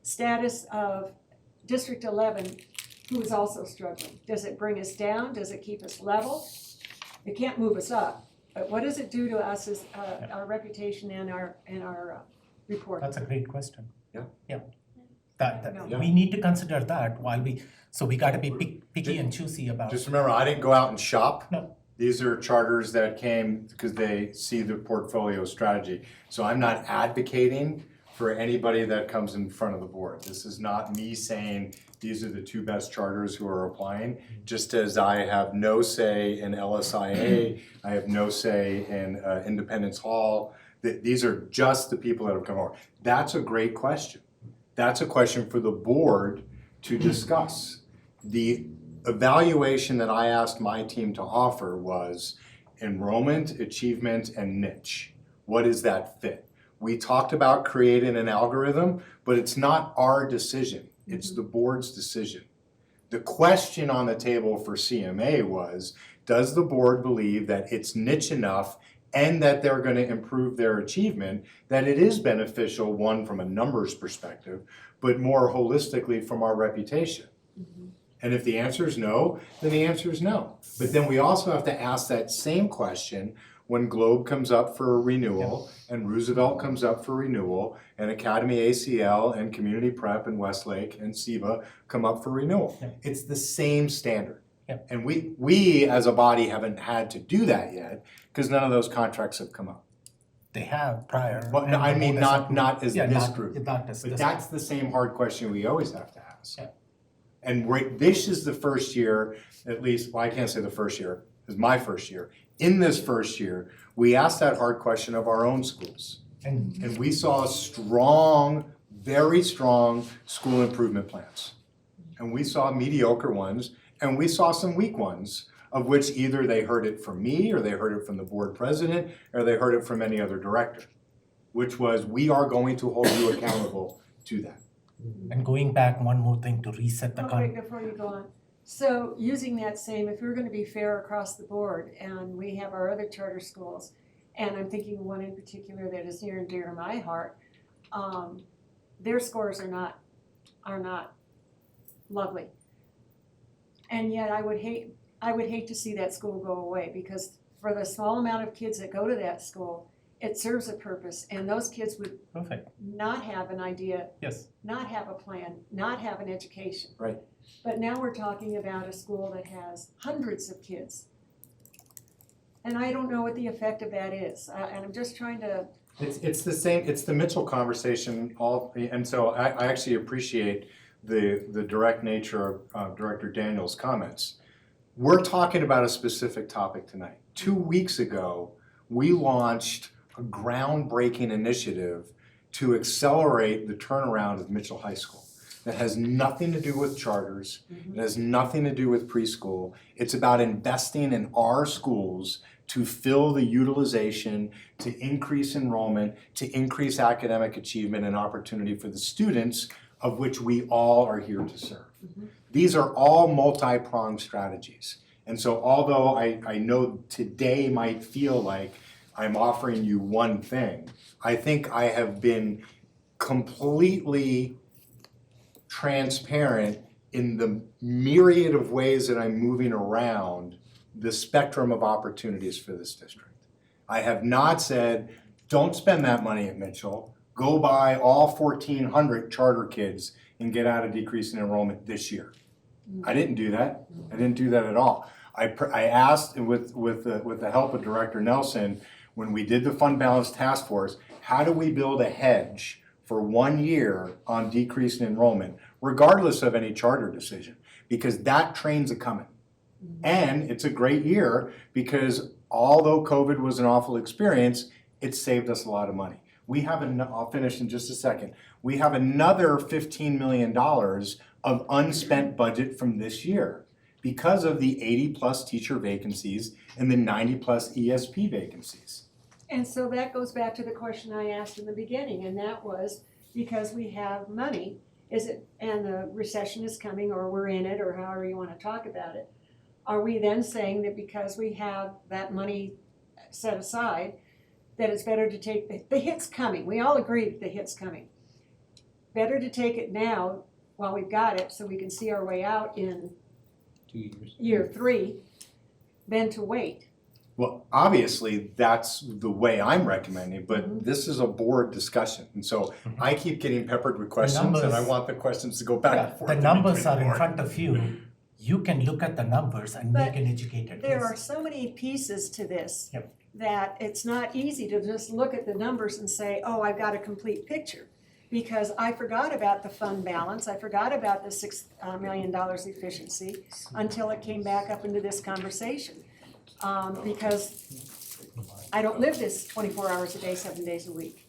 status of District 11, who is also struggling? Does it bring us down? Does it keep us level? It can't move us up, but what does it do to us as our reputation and our report?
That's a great question.
Yeah.
Yeah. That we need to consider that while we gotta be picky and choosy about.
Just remember, I didn't go out and shop.
No.
These are charters that came because they see the portfolio strategy. So I'm not advocating for anybody that comes in front of the board. This is not me saying these are the two best charters who are applying. Just as I have no say in LSIA, I have no say in Independence Hall. These are just the people that have come over. That's a great question. That's a question for the board to discuss. The evaluation that I asked my team to offer was enrollment, achievement, and niche. What is that fit? We talked about creating an algorithm, but it's not our decision. It's the board's decision. The question on the table for CMA was, does the board believe that it's niche enough and that they're going to improve their achievement, that it is beneficial, one, from a numbers perspective, but more holistically from our reputation? And if the answer is no, then the answer is no. But then we also have to ask that same question when Globe comes up for renewal, and Roosevelt comes up for renewal, and Academy ACL and Community Prep and Westlake and SEBA come up for renewal. It's the same standard.
Yep.
And we as a body haven't had to do that yet, because none of those contracts have come up.
They have prior.
Well, no,
and
I
the
mean,
board has
not,
approved.
not as
Yeah,
this
not-
group.
not as
But
this
that's the same hard question we always have to ask.
Yeah.
And this is the first year, at least, well, I can't say the first year, it's my first year. In this first year, we asked that hard question of our own schools. And we saw strong, very strong school improvement plans. And we saw mediocre ones, and we saw some weak ones, of which either they heard it from me, or they heard it from the board president, or they heard it from any other director, which was, we are going to hold you accountable to that.
And going back, one more thing to reset the
Okay, before you go on. So using that same, if we're gonna be fair across the board, and we have our other charter schools, and I'm thinking of one in particular that is near and dear to my heart, their scores are not lovely. And yet I would hate to see that school go away, because for the small amount of kids that go to that school, it serves a purpose, and those kids would
Perfect.
not have an idea,
Yes.
not have a plan, not have an education.
Right.
But now we're talking about a school that has hundreds of kids. And I don't know what the effect of that is, and I'm just trying to,
It's the same, it's the Mitchell conversation, and so I actually appreciate the direct nature of Director Daniels' comments. We're talking about a specific topic tonight. 2 weeks ago, we launched a groundbreaking initiative to accelerate the turnaround of Mitchell High School. That has nothing to do with charters, it has nothing to do with preschool. It's about investing in our schools to fill the utilization, to increase enrollment, to increase academic achievement and opportunity for the students of which we all are here to serve. These are all multi-pronged strategies. And so although I know today might feel like I'm offering you one thing, I think I have been completely transparent in the myriad of ways that I'm moving around the spectrum of opportunities for this district. I have not said, don't spend that money at Mitchell, go buy all 1,400 charter kids and get out a decrease in enrollment this year. I didn't do that. I didn't do that at all. I asked with the help of Director Nelson, when we did the fund balance task force, how do we build a hedge for 1 year on decrease in enrollment, regardless of any charter decision? Because that train's a-coming. And it's a great year because although COVID was an awful experience, it saved us a lot of money. We have, I'll finish in just a second. We have another $15 million of unspent budget from this year because of the 80+ teacher vacancies and the 90+ ESP vacancies.
and so that goes back to the question I asked in the beginning, and that was, because we have money, is it, and the recession is coming, or we're in it, or however you wanna talk about it, are we then saying that because we have that money set aside, that it's better to take, the hit's coming, we all agree that the hit's coming. Better to take it now while we've got it, so we can see our way out in
2 years.
year 3, than to wait.
Well, obviously, that's the way I'm recommending, but this is a board discussion. And so I keep getting peppered with questions and I want the questions to go back and forth.
The
in
numbers
between
are
the
in
board.
front of you. You can look at the numbers and make
But
an educated
There
guess.
are so many pieces to this
Yep.
that it's not easy to just look at the numbers and say, oh, I've got a complete picture. Because I forgot about the fund balance, I forgot about the $6 million efficiency until it came back up into this conversation. Because I don't live this 24 hours a day, 7 days a week.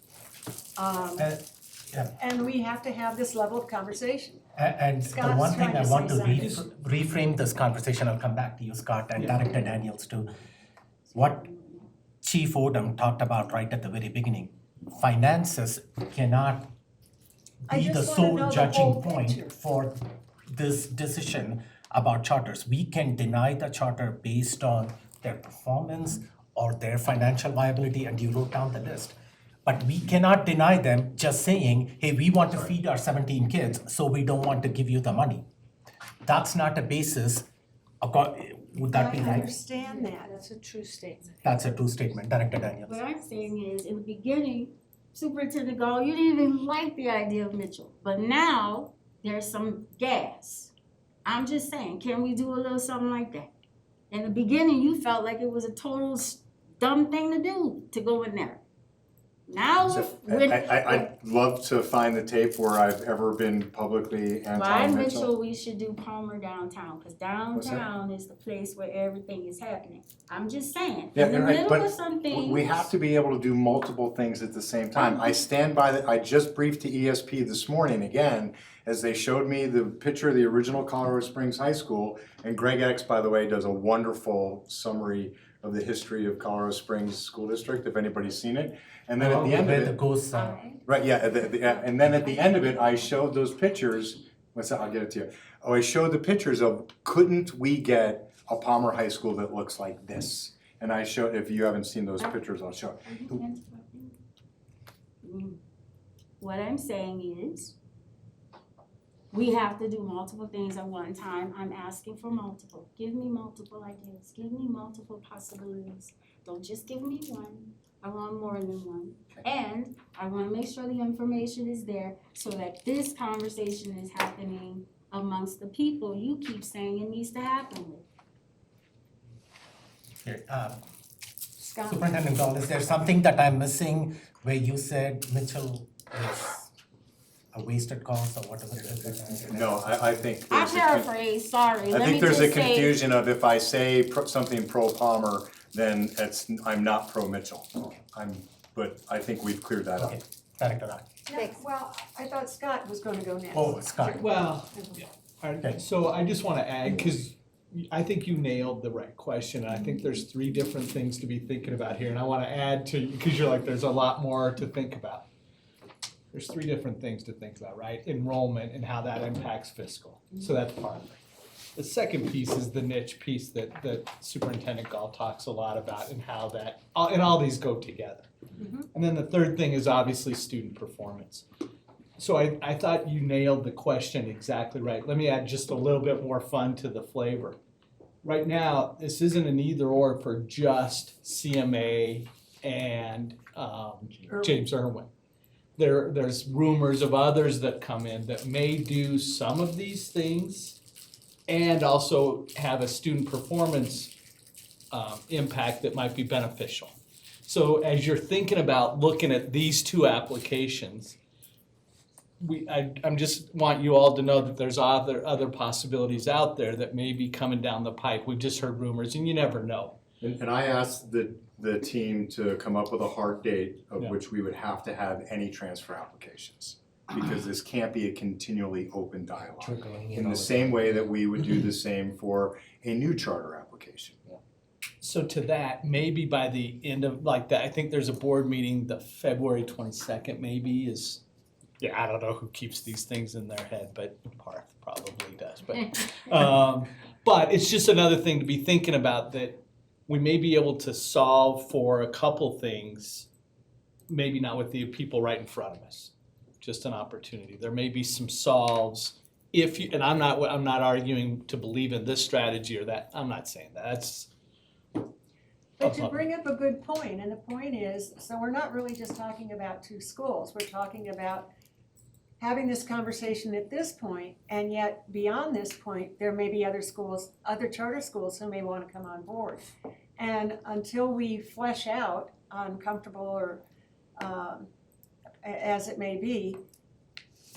Yeah.
And we have to have this level of conversation.
And the
Scott's
one thing
trying
I
to
want
say
to
something.
reframe this conversation, I'll come back to you, Scott, and Director Daniels too. What Chief Odom talked about right at the very beginning, finances cannot
I
be the
just wanna know
sole
the
judging
whole
point
picture.
for this decision about charters. We can deny the charter based on their performance or their financial viability, and you wrote down the list. But we cannot deny them just saying, hey, we want to feed our 17 kids, so we don't want to give you the money. That's not a basis, would that be
I
right?
understand that.
That's a true statement.
That's a true statement, Director Daniels.
What I'm saying is, in the beginning, Superintendent Gall, you didn't even like the idea of Mitchell, but now there's some gas I'm just saying, can we do a little something like that? In the beginning, you felt like it was a total dumb thing to do, to go in there. Now,
So,
when
I'd love to find the tape where I've ever been publicly
Why
anti-Mitchell.
Mitchell, we should do Palmer downtown, cause downtown is the place where everything is happening. I'm just saying,
Yeah,
in the
you're right,
middle
but
of some things.
We have to be able to do multiple things at the same time. I stand by that, I just briefed to ESP this morning again, as they showed me the picture of the original Colorado Springs High School, and Greg X, by the way, does a wonderful summary of the history of Colorado Springs School District, if anybody's seen it. And then at the end of
Where
it.
the ghosts are.
Right, yeah, and then at the end of it, I showed those pictures, I'll get it to you. Oh, I showed the pictures of, couldn't we get a Palmer High School that looks like this? And I showed, if you haven't seen those pictures, I'll show it.
What I'm saying is, we have to do multiple things at one time. I'm asking for multiple. Give me multiple ideas. Give me multiple possibilities. Don't just give me one. I want more than one. And I want to make sure the information is there so that this conversation is happening amongst the people you keep saying it needs to happen with.
Here, Superintendent Gall, is there something that I'm missing where you said Mitchell is a wasted cause or whatever it is?
No, I think
I
there's
paraphrase, sorry.
I
Let me
think there's a
just say-
confusion of if I say something pro Palmer, then I'm not pro Mitchell. But I think we've cleared that up.
Okay, Director Rock.
Yeah, well, I thought Scott was gonna go next.
Oh, Scott.
Well, so I just wanna add, cause I think you nailed the right question, and I think there's 3 different things to be thinking about here, and I wanna add to, because you're like, there's a lot more to think about. There's 3 different things to think about, right? Enrollment and how that impacts fiscal, so that's part of it. The second piece is the niche piece that Superintendent Gall talks a lot about, and how that, and all these go together. And then the third thing is obviously student performance. So I thought you nailed the question exactly right. Let me add just a little bit more fun to the flavor. Right now, this isn't an either or for just CMA and James Irwin. There's rumors of others that come in that may do some of these things and also have a student performance impact that might be beneficial. So as you're thinking about looking at these 2 applications, I'm just want you all to know that there's other possibilities out there that may be coming down the pipe. We've just heard rumors, and you never know.
And I asked the team to come up with a hard date of which we would have to have any transfer applications. Because this can't be a continually open dialogue. In the same way that we would do the same for a new charter application.
So to that, maybe by the end of like that, I think there's a board meeting, the February 22nd maybe is, yeah, I don't know who keeps these things in their head, but Parth probably does. But it's just another thing to be thinking about, that we may be able to solve for a couple things, maybe not with the people right in front of us. Just an opportunity. There may be some solves if you, and I'm not arguing to believe in this strategy or that. I'm not saying that. That's.
But you bring up a good point, and the point is, so we're not really just talking about 2 schools. We're talking about having this conversation at this point, and yet beyond this point, there may be other schools, other charter schools who may want to come on board. And until we flesh out, uncomfortable or as it may be,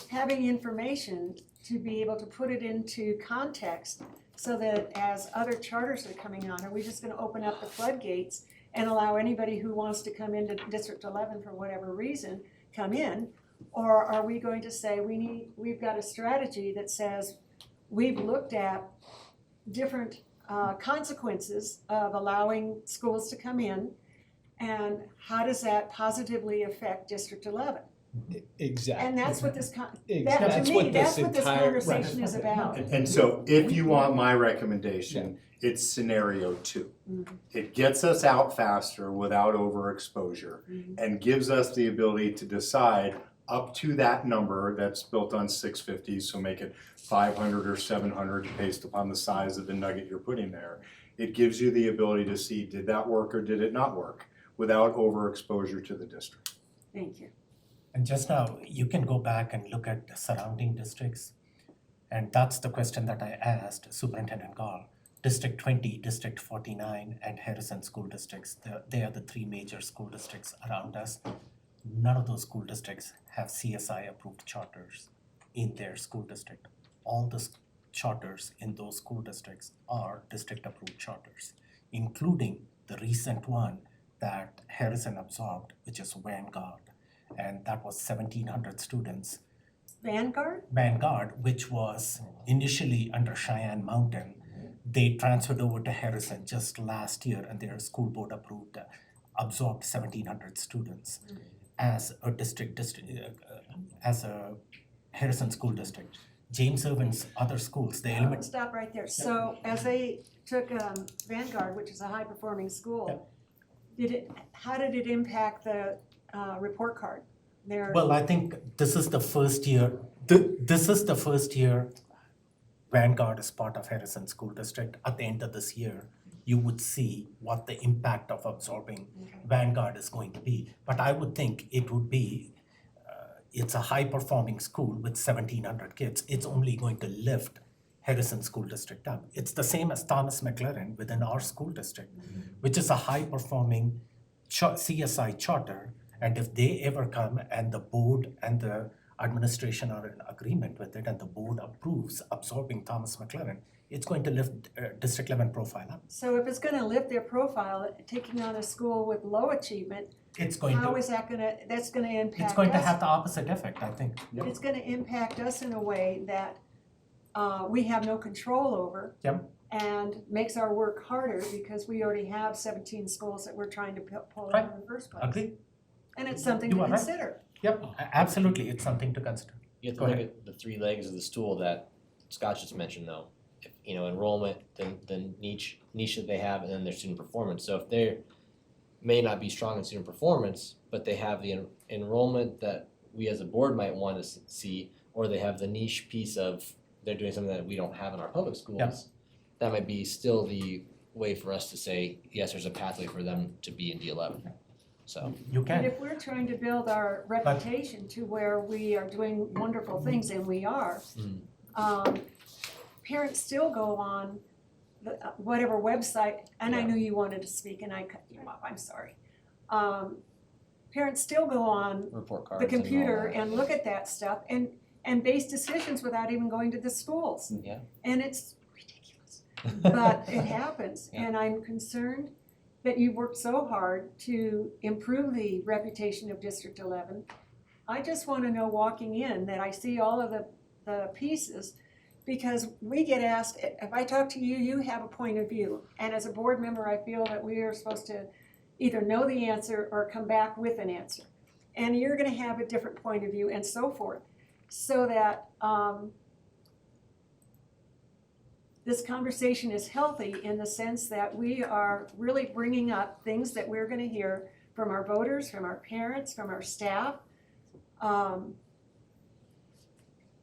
having information to be able to put it into context so that as other charters are coming on, are we just gonna open up the floodgates and allow anybody who wants to come into District 11 for whatever reason, come in? Or are we going to say we've got a strategy that says we've looked at different consequences of allowing schools to come in, and how does that positively affect District 11?
Exactly.
And that's what this,
That's what this
conversation is about.
And so if you want my recommendation, it's scenario 2. It gets us out faster without overexposure and gives us the ability to decide up to that number that's built on 650, so make it 500 or 700 based upon the size of the nugget you're putting there. It gives you the ability to see, did that work or did it not work, without overexposure to the district.
Thank you.
And just now, you can go back and look at the surrounding districts. And that's the question that I asked Superintendent Gall. District 20, District 49, and Harrison school districts, they are the three major school districts around us. None of those school districts have CSI approved charters in their school district. All the charters in those school districts are district approved charters, including the recent one that Harrison absorbed, which is Vanguard. And that was 1,700 students. Vanguard, which was initially under Cheyenne Mountain. They transferred over to Harrison just last year, and their school board absorbed 1,700 students as a as a Harrison school district. James Irwin's other schools, the element.
Stop right there. So as they took Vanguard, which is a high performing school, how did it impact the report card?
Well, I think this is the first year. This is the first year Vanguard is part of Harrison School District. At the end of this year, you would see what the impact of absorbing Vanguard is going to be. But I would think it would be, it's a high-performing school with 1,700 kids. It's only going to lift Harrison School District up. It's the same as Thomas McLaren within our school district, which is a high-performing CSI charter. And if they ever come and the board and the administration are in agreement with it and the board approves absorbing Thomas McLaren, it's going to lift District 11 profile up.
So if it's gonna lift their profile, taking on a school with low achievement,
it's going
how
to,
is that's gonna impact us?
it's going to have the opposite effect, I think.
It's gonna impact us in a way that we have no control over.
Yep.
And makes our work harder because we already have 17 schools that we're trying to pull
Right.
in the first place.
Agree.
And it's something
You
to
are right.
consider.
Yep, absolutely, it's something to consider.
You have to
Go
look
ahead.
at the three legs of the stool that Scott just mentioned though. If, enrollment, the niche that they have, and then their student performance. So if they may not be strong in student performance, but they have the enrollment that we as a board might want to see, or they have the niche piece of they're doing something that we don't have in our public schools,
Yep.
that might be still the way for us to say, yes, there's a pathway for them to be in D11. So
you
And if we're trying to build our reputation to where we are doing wonderful things, and we are, parents still go on the, whatever website, and I knew you wanted to speak and I cut you off, I'm sorry. Parents still go on
report cards
the computer
and all
and look at that stuff and base decisions without even going to the schools.
that. Yeah.
And it's ridiculous, but it happens, and I'm concerned that you've worked so hard to improve the reputation of District 11. I just want to know walking in that I see all of the pieces, because we get asked, if I talk to you, you have a point of view. And as a board member, I feel that we are supposed to either know the answer or come back with an answer. And you're gonna have a different point of view and so forth. So that this conversation is healthy in the sense that we are really bringing up things that we're gonna hear from our voters, from our parents, from our staff.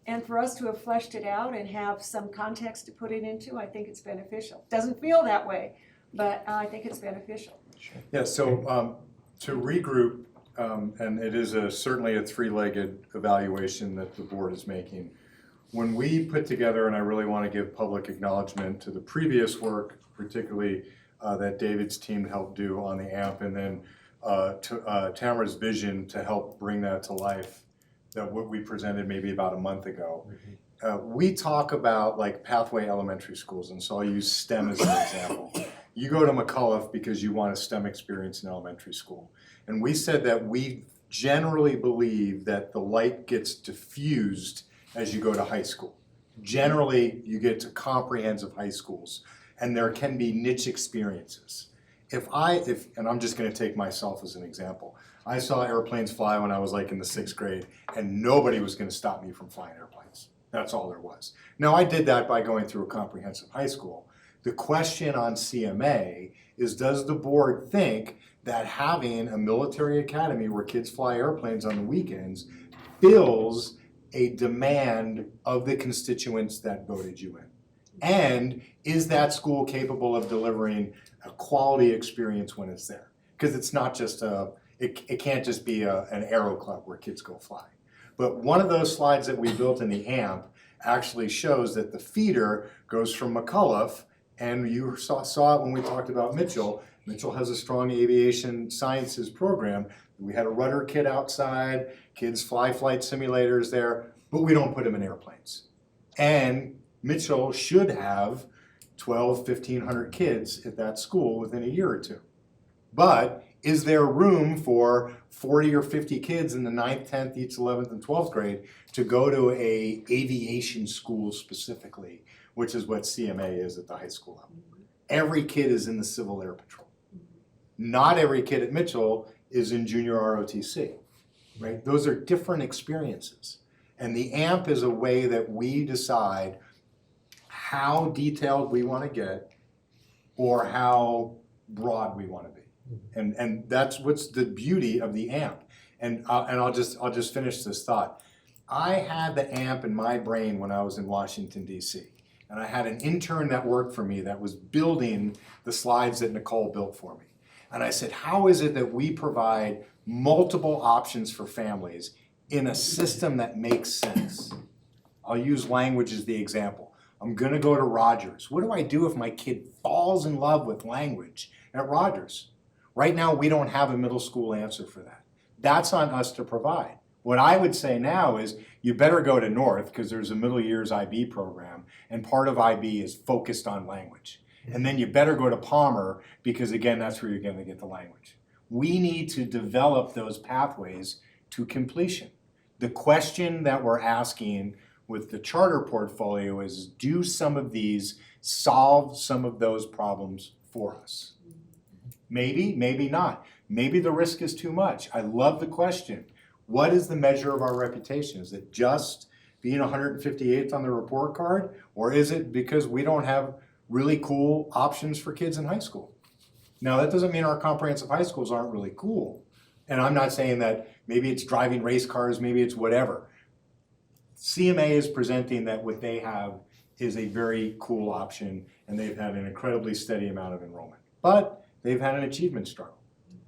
And for us to have fleshed it out and have some context to put it into, I think it's beneficial. Doesn't feel that way, but I think it's beneficial.
Yeah, so to regroup, and it is certainly a three-legged evaluation that the board is making. When we put together, and I really want to give public acknowledgement to the previous work, particularly that David's team helped do on the AMP, and then to Tamara's vision to help bring that to life, that what we presented maybe about a month ago. We talk about like pathway elementary schools, and so I'll use STEM as an example. You go to McCullough because you want a STEM experience in elementary school. And we said that we generally believe that the light gets diffused as you go to high school. Generally, you get to comprehensive high schools, and there can be niche experiences. And I'm just gonna take myself as an example. I saw airplanes fly when I was like in the 6th grade, and nobody was gonna stop me from flying airplanes. That's all there was. Now, I did that by going through a comprehensive high school. The question on CMA is, does the board think that having a military academy where kids fly airplanes on the weekends fills a demand of the constituents that voted you in? And is that school capable of delivering a quality experience when it's there? Because it's not just it can't just be an aero club where kids go fly. But one of those slides that we built in the AMP actually shows that the feeder goes from McCullough, and you saw it when we talked about Mitchell. Mitchell has a strong aviation sciences program. We had a rudder kit outside, kids fly flight simulators there, but we don't put them in airplanes. And Mitchell should have 1,500 kids at that school within a year or two. But is there room for 40 or 50 kids in the 9th, 10th, each 11th, and 12th grade to go to a aviation school specifically, which is what CMA is at the high school level? Every kid is in the Civil Air Patrol. Not every kid at Mitchell is in junior ROTC, right? Those are different experiences. And the AMP is a way that we decide how detailed we want to get or how broad we want to be. And that's what's the beauty of the AMP. And I'll just finish this thought. I had the AMP in my brain when I was in Washington, D.C. And I had an intern that worked for me that was building the slides that Nicole built for me. And I said, how is it that we provide multiple options for families in a system that makes sense? I'll use language as the example. I'm gonna go to Rogers. What do I do if my kid falls in love with language at Rogers? Right now, we don't have a middle school answer for that. That's on us to provide. What I would say now is you better go to North because there's a middle years IB program, and part of IB is focused on language. And then you better go to Palmer because, again, that's where you're going to get the language. We need to develop those pathways to completion. The question that we're asking with the charter portfolio is, do some of these solve some of those problems for us? Maybe, maybe not. Maybe the risk is too much. I love the question. What is the measure of our reputation? Is it just being 158th on the report card? Or is it because we don't have really cool options for kids in high school? Now, that doesn't mean our comprehensive high schools aren't really cool. And I'm not saying that maybe it's driving race cars, maybe it's whatever. CMA is presenting that what they have is a very cool option, and they've had an incredibly steady amount of enrollment. But they've had an achievement struggle.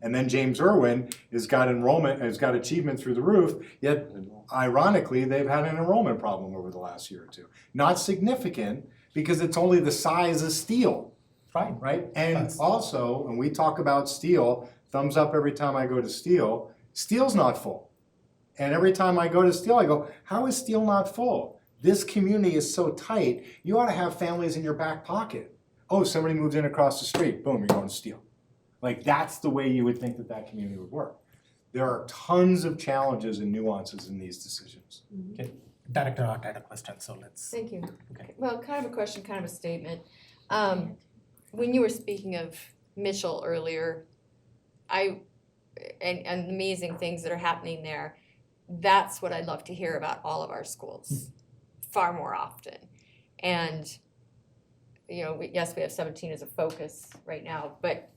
And then James Irwin has got achievement through the roof, yet ironically, they've had an enrollment problem over the last year or two. Not significant, because it's only the size of Steele.
Fine.
Right? And also, when we talk about Steele, thumbs up every time I go to Steele, Steele's not full. And every time I go to Steele, I go, how is Steele not full? This community is so tight, you ought to have families in your back pocket. Oh, somebody moved in across the street, boom, you're going to Steele. Like, that's the way you would think that that community would work. There are tons of challenges and nuances in these decisions.
Okay. Director Art had a question, so let's.
Thank you.
Okay.
Well, kind of a question, kind of a statement. When you were speaking of Mitchell earlier, and amazing things that are happening there, that's what I'd love to hear about all of our schools far more often. And, you know, yes, we have 17 as a focus right now, but,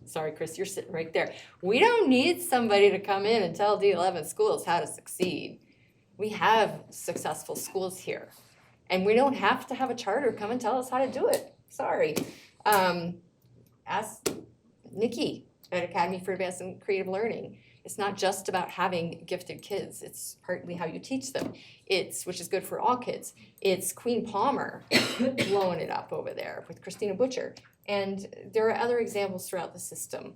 sorry, Chris, you're sitting right there. We don't need somebody to come in and tell D11 schools how to succeed. We have successful schools here. And we don't have to have a charter come and tell us how to do it. Sorry. Ask Nikki at Academy for Advanced and Creative Learning. It's not just about having gifted kids. It's partly how you teach them. Which is good for all kids. It's Queen Palmer blowing it up over there with Christina Butcher. And there are other examples throughout the system.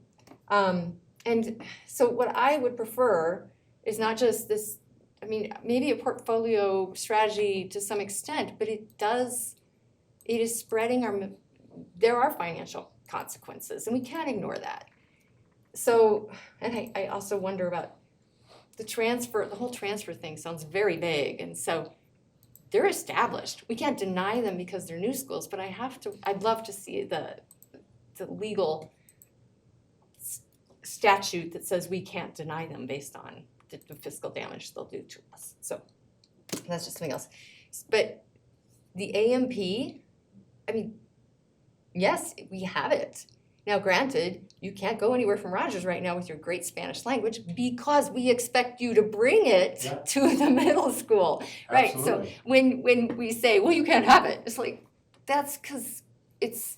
And so what I would prefer is not just this, I mean, maybe a portfolio strategy to some extent, but it is spreading there are financial consequences, and we can't ignore that. So, and I also wonder about the whole transfer thing sounds very vague, and so they're established. We can't deny them because they're new schools, but I'd love to see the legal statute that says we can't deny them based on the fiscal damage they'll do to us. So that's just something else. But the AMP, I mean, yes, we have it. Now, granted, you can't go anywhere from Rogers right now with your great Spanish language because we expect you to bring it to the middle school, right?
Absolutely.
So when we say, well, you can't have it, it's like, that's because it's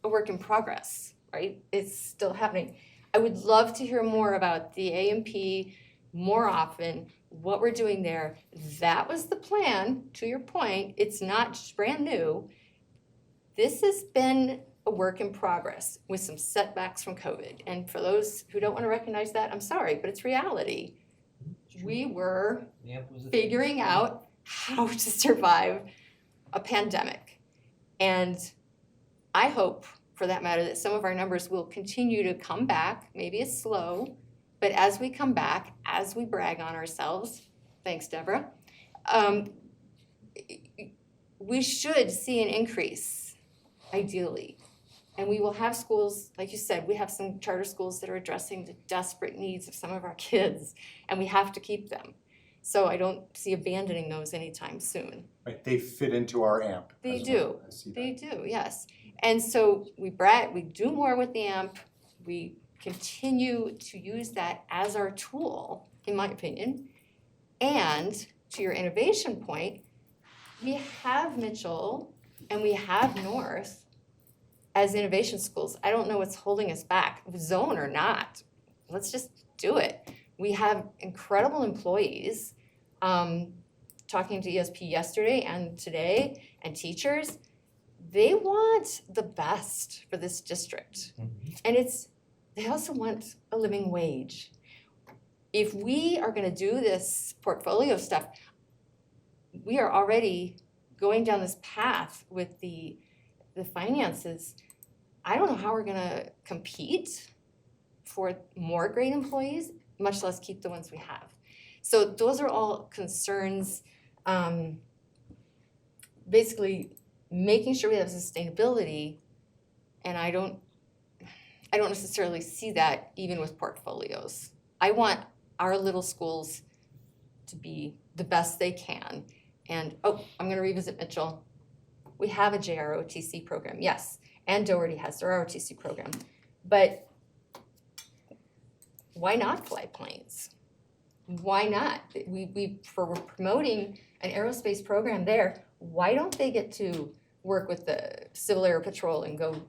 a work in progress, right? It's still happening. I would love to hear more about the AMP more often what we're doing there. That was the plan, to your point. It's not just brand new. This has been a work in progress with some setbacks from COVID. And for those who don't want to recognize that, I'm sorry, but it's reality. We were figuring out how to survive a pandemic. And I hope, for that matter, that some of our numbers will continue to come back. Maybe it's slow, but as we come back, as we brag on ourselves, thanks, Deborah, we should see an increase, ideally. And we will have schools, like you said, we have some charter schools that are addressing the desperate needs of some of our kids, and we have to keep them. So I don't see abandoning those anytime soon.
Right, they fit into our AMP.
They
as
do.
well. I see that.
They do, yes. And so we do more with the AMP. We continue to use that as our tool, in my opinion. And to your innovation point, we have Mitchell and we have North as innovation schools. I don't know what's holding us back, zone or not. Let's just do it. We have incredible employees. Talking to ESP yesterday and today, and teachers, they want the best for this district. And they also want a living wage. If we are gonna do this portfolio stuff, we are already going down this path with the finances. I don't know how we're gonna compete for more great employees, much less keep the ones we have. So those are all concerns, basically making sure we have sustainability, and I don't necessarily see that even with portfolios. I want our little schools to be the best they can. And, I'm gonna revisit Mitchell. We have a JROTC program, yes, and Doherty has their ROTC program. But why not fly planes? Why not? We're promoting an aerospace program there. Why don't they get to work with the Civil Air Patrol and go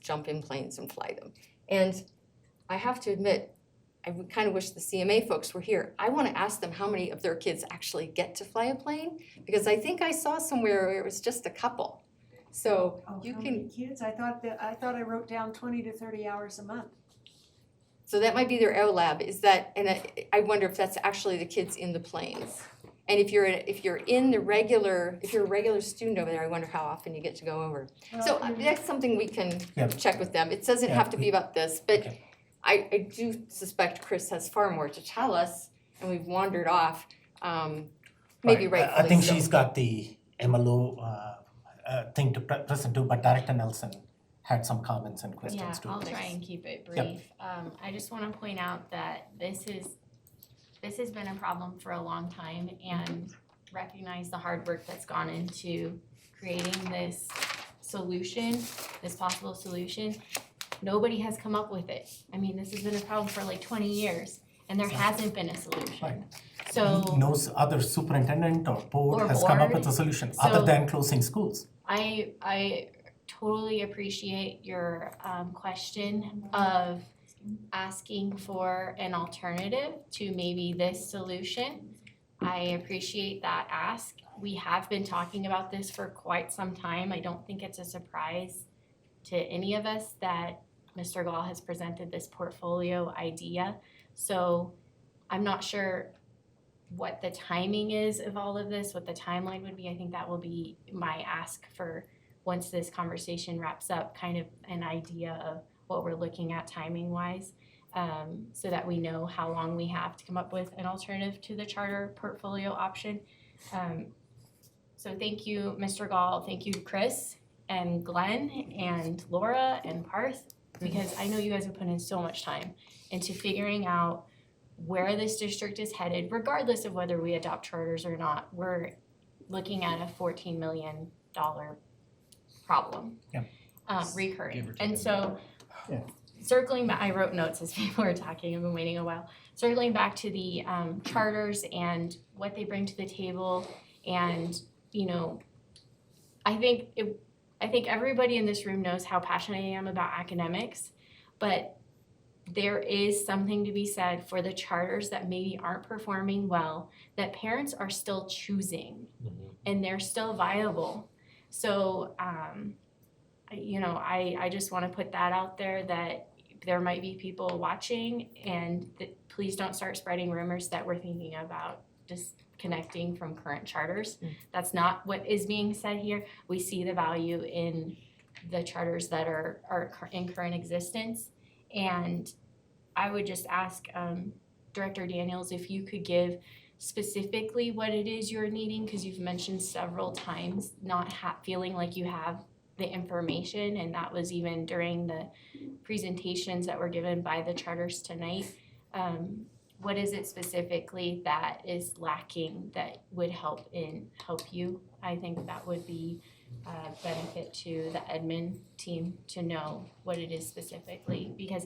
jump in planes and fly them? And I have to admit, I kind of wish the CMA folks were here. I want to ask them how many of their kids actually get to fly a plane, because I think I saw somewhere where it was just a couple. So you
How
can.
many kids? I thought I wrote down 20 to 30 hours a month.
So that might be their air lab. Is that? And I wonder if that's actually the kids in the planes. And if you're a regular student over there, I wonder how often you get to go over. So that's something we can check with them. It doesn't have to be about this, but I do suspect Chris has far more to tell us, and we've wandered off. Maybe rightfully
I think
so.
she's got the MLO thing to present too, but Director Nelson had some comments and questions too.
Yeah, I'll try and keep it brief.
Yep.
I just wanna point out that this has been a problem for a long time, and recognize the hard work that's gone into creating this solution, this possible solution. Nobody has come up with it. I mean, this has been a problem for like 20 years, and there hasn't been a solution.
Right.
So
No other superintendent or board has come up with a solution other
So-
than closing schools.
I totally appreciate your question of asking for an alternative to maybe this solution. I appreciate that ask. We have been talking about this for quite some time. I don't think it's a surprise to any of us that Mr. Gall has presented this portfolio idea. So I'm not sure what the timing is of all of this, what the timeline would be. I think that will be my ask for once this conversation wraps up, kind of an idea of what we're looking at timing wise, so that we know how long we have to come up with an alternative to the charter portfolio option. So thank you, Mr. Gall, thank you, Chris and Glenn and Laura and Parth, because I know you guys have put in so much time into figuring out where this district is headed, regardless of whether we adopt charters or not. We're looking at a $14 million problem, recurring. And so circling back, I wrote notes as people were talking, I've been waiting a while. Circling back to the charters and what they bring to the table, and I think everybody in this room knows how passionate I am about academics, but there is something to be said for the charters that maybe aren't performing well, that parents are still choosing and they're still viable. So, I just wanna put that out there that there might be people watching and please don't start spreading rumors that we're thinking about disconnecting from current charters. That's not what is being said here. We see the value in the charters that are in current existence. And I would just ask Director Daniels if you could give specifically what it is you're needing, because you've mentioned several times not feeling like you have the information, and that was even during the presentations that were given by the charters tonight. What is it specifically that is lacking that would help you? I think that would be a benefit to the admin team to know what it is specifically, because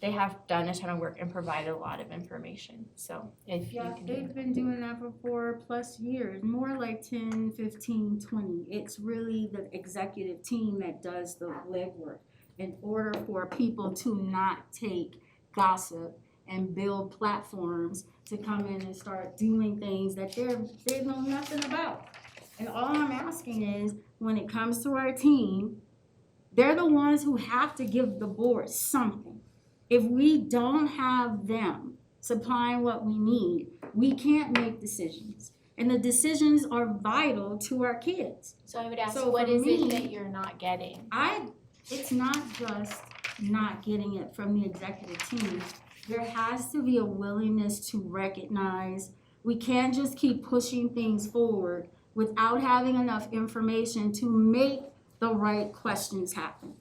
they have done a ton of work and provided a lot of information. So if you can do
They've been doing that for 4+ years, more like 10, 15, 20. It's really the executive team that does the legwork in order for people to not take gossip and build platforms to come in and start doing things that they know nothing about. And all I'm asking is, when it comes to our team, they're the ones who have to give the board something. If we don't have them supplying what we need, we can't make decisions. And the decisions are vital to our kids.
So I would ask,
So
what
for
is
me,
it that you're not getting?
It's not just not getting it from the executive team. There has to be a willingness to recognize we can't just keep pushing things forward without having enough information to make the right questions happen.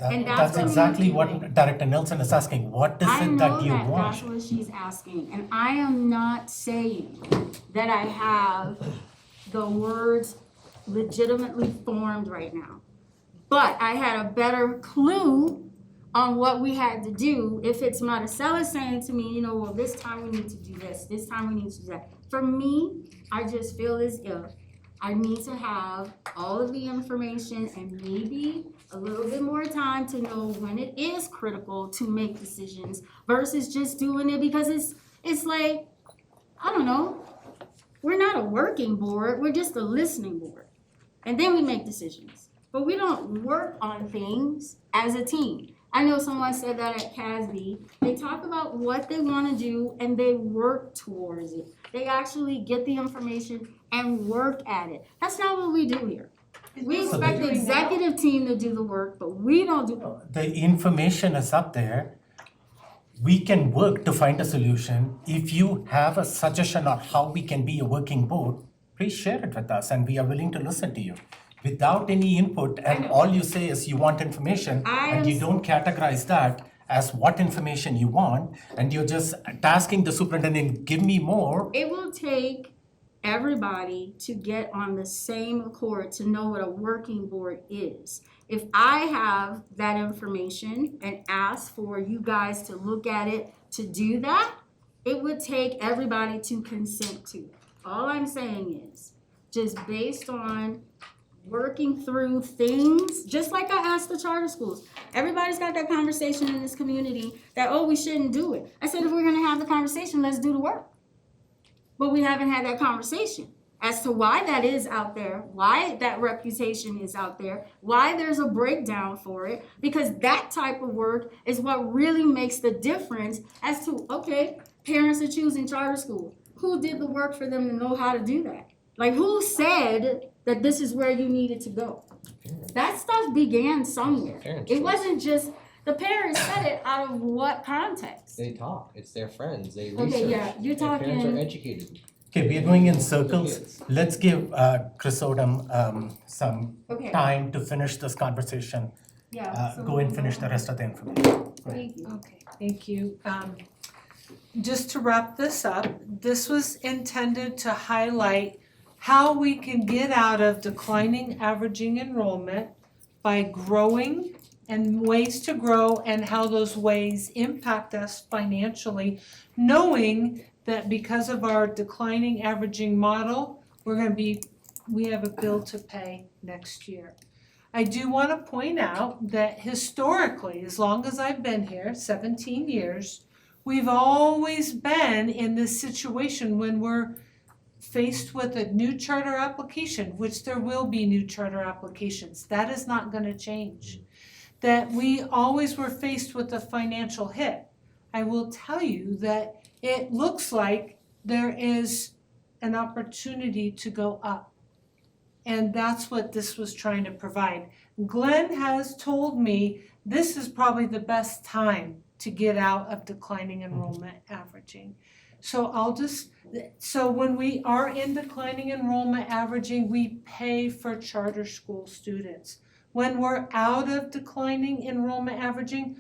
And
that's
that's
what we
exactly
need to
what
do.
Director Nelson is asking. What is it that you
I know
want?
that's what she's asking, and I am not saying that I have the words legitimately formed right now. But I had a better clue on what we had to do if it's Maricela saying to me, well, this time we need to do this time we need to do that. For me, I just feel as if I need to have all of the information and maybe a little bit more time to know when it is critical to make decisions versus just doing it because it's like, I don't know, we're not a working board, we're just a listening board. And then we make decisions. But we don't work on things as a team. I know someone said that at CASB. They talk about what they want to do and they work towards it. They actually get the information and work at it. That's not what we do here. We expect the executive team to do the work, but we don't do it.
The information is up there. We can work to find a solution. If you have a suggestion on how we can be a working board, please share it with us and we are willing to listen to you. Without any input, and all you say is you want information, and you don't categorize that as what information you want, and you're just tasking the superintendent, give me more.
It will take everybody to get on the same accord to know what a working board is. If I have that information and ask for you guys to look at it to do that, it would take everybody to consent to it. All I'm saying is, just based on working through things, just like I asked the charter schools. Everybody's got that conversation in this community that, we shouldn't do it. I said, if we're gonna have the conversation, let's do the work. But we haven't had that conversation as to why that is out there, why that reputation is out there, why there's a breakdown for it, because that type of work is what really makes the difference as to, parents are choosing charter school. Who did the work for them to know how to do that? Like, who said that this is where you needed to go? That stuff began somewhere. It wasn't just, the parents said it out of what context?
They talk, it's their friends, they research.
Okay, yeah, you're
Their parents
talking-
are educated.
Okay, we are going in circles. Let's give Chris Odom some time to finish this conversation. Go and finish the rest of the information.
Thank you.
Okay, thank you. Just to wrap this up, this was intended to highlight how we can get out of declining averaging enrollment by growing and ways to grow and how those ways impact us financially, knowing that because of our declining averaging model, we have a bill to pay next year. I do wanna point out that historically, as long as I've been here, 17 years, we've always been in this situation when we're faced with a new charter application, which there will be new charter applications. That is not gonna change. That we always were faced with a financial hit. I will tell you that it looks like there is an opportunity to go up. And that's what this was trying to provide. Glenn has told me this is probably the best time to get out of declining enrollment averaging. So when we are in declining enrollment averaging, we pay for charter school students. When we're out of declining enrollment averaging,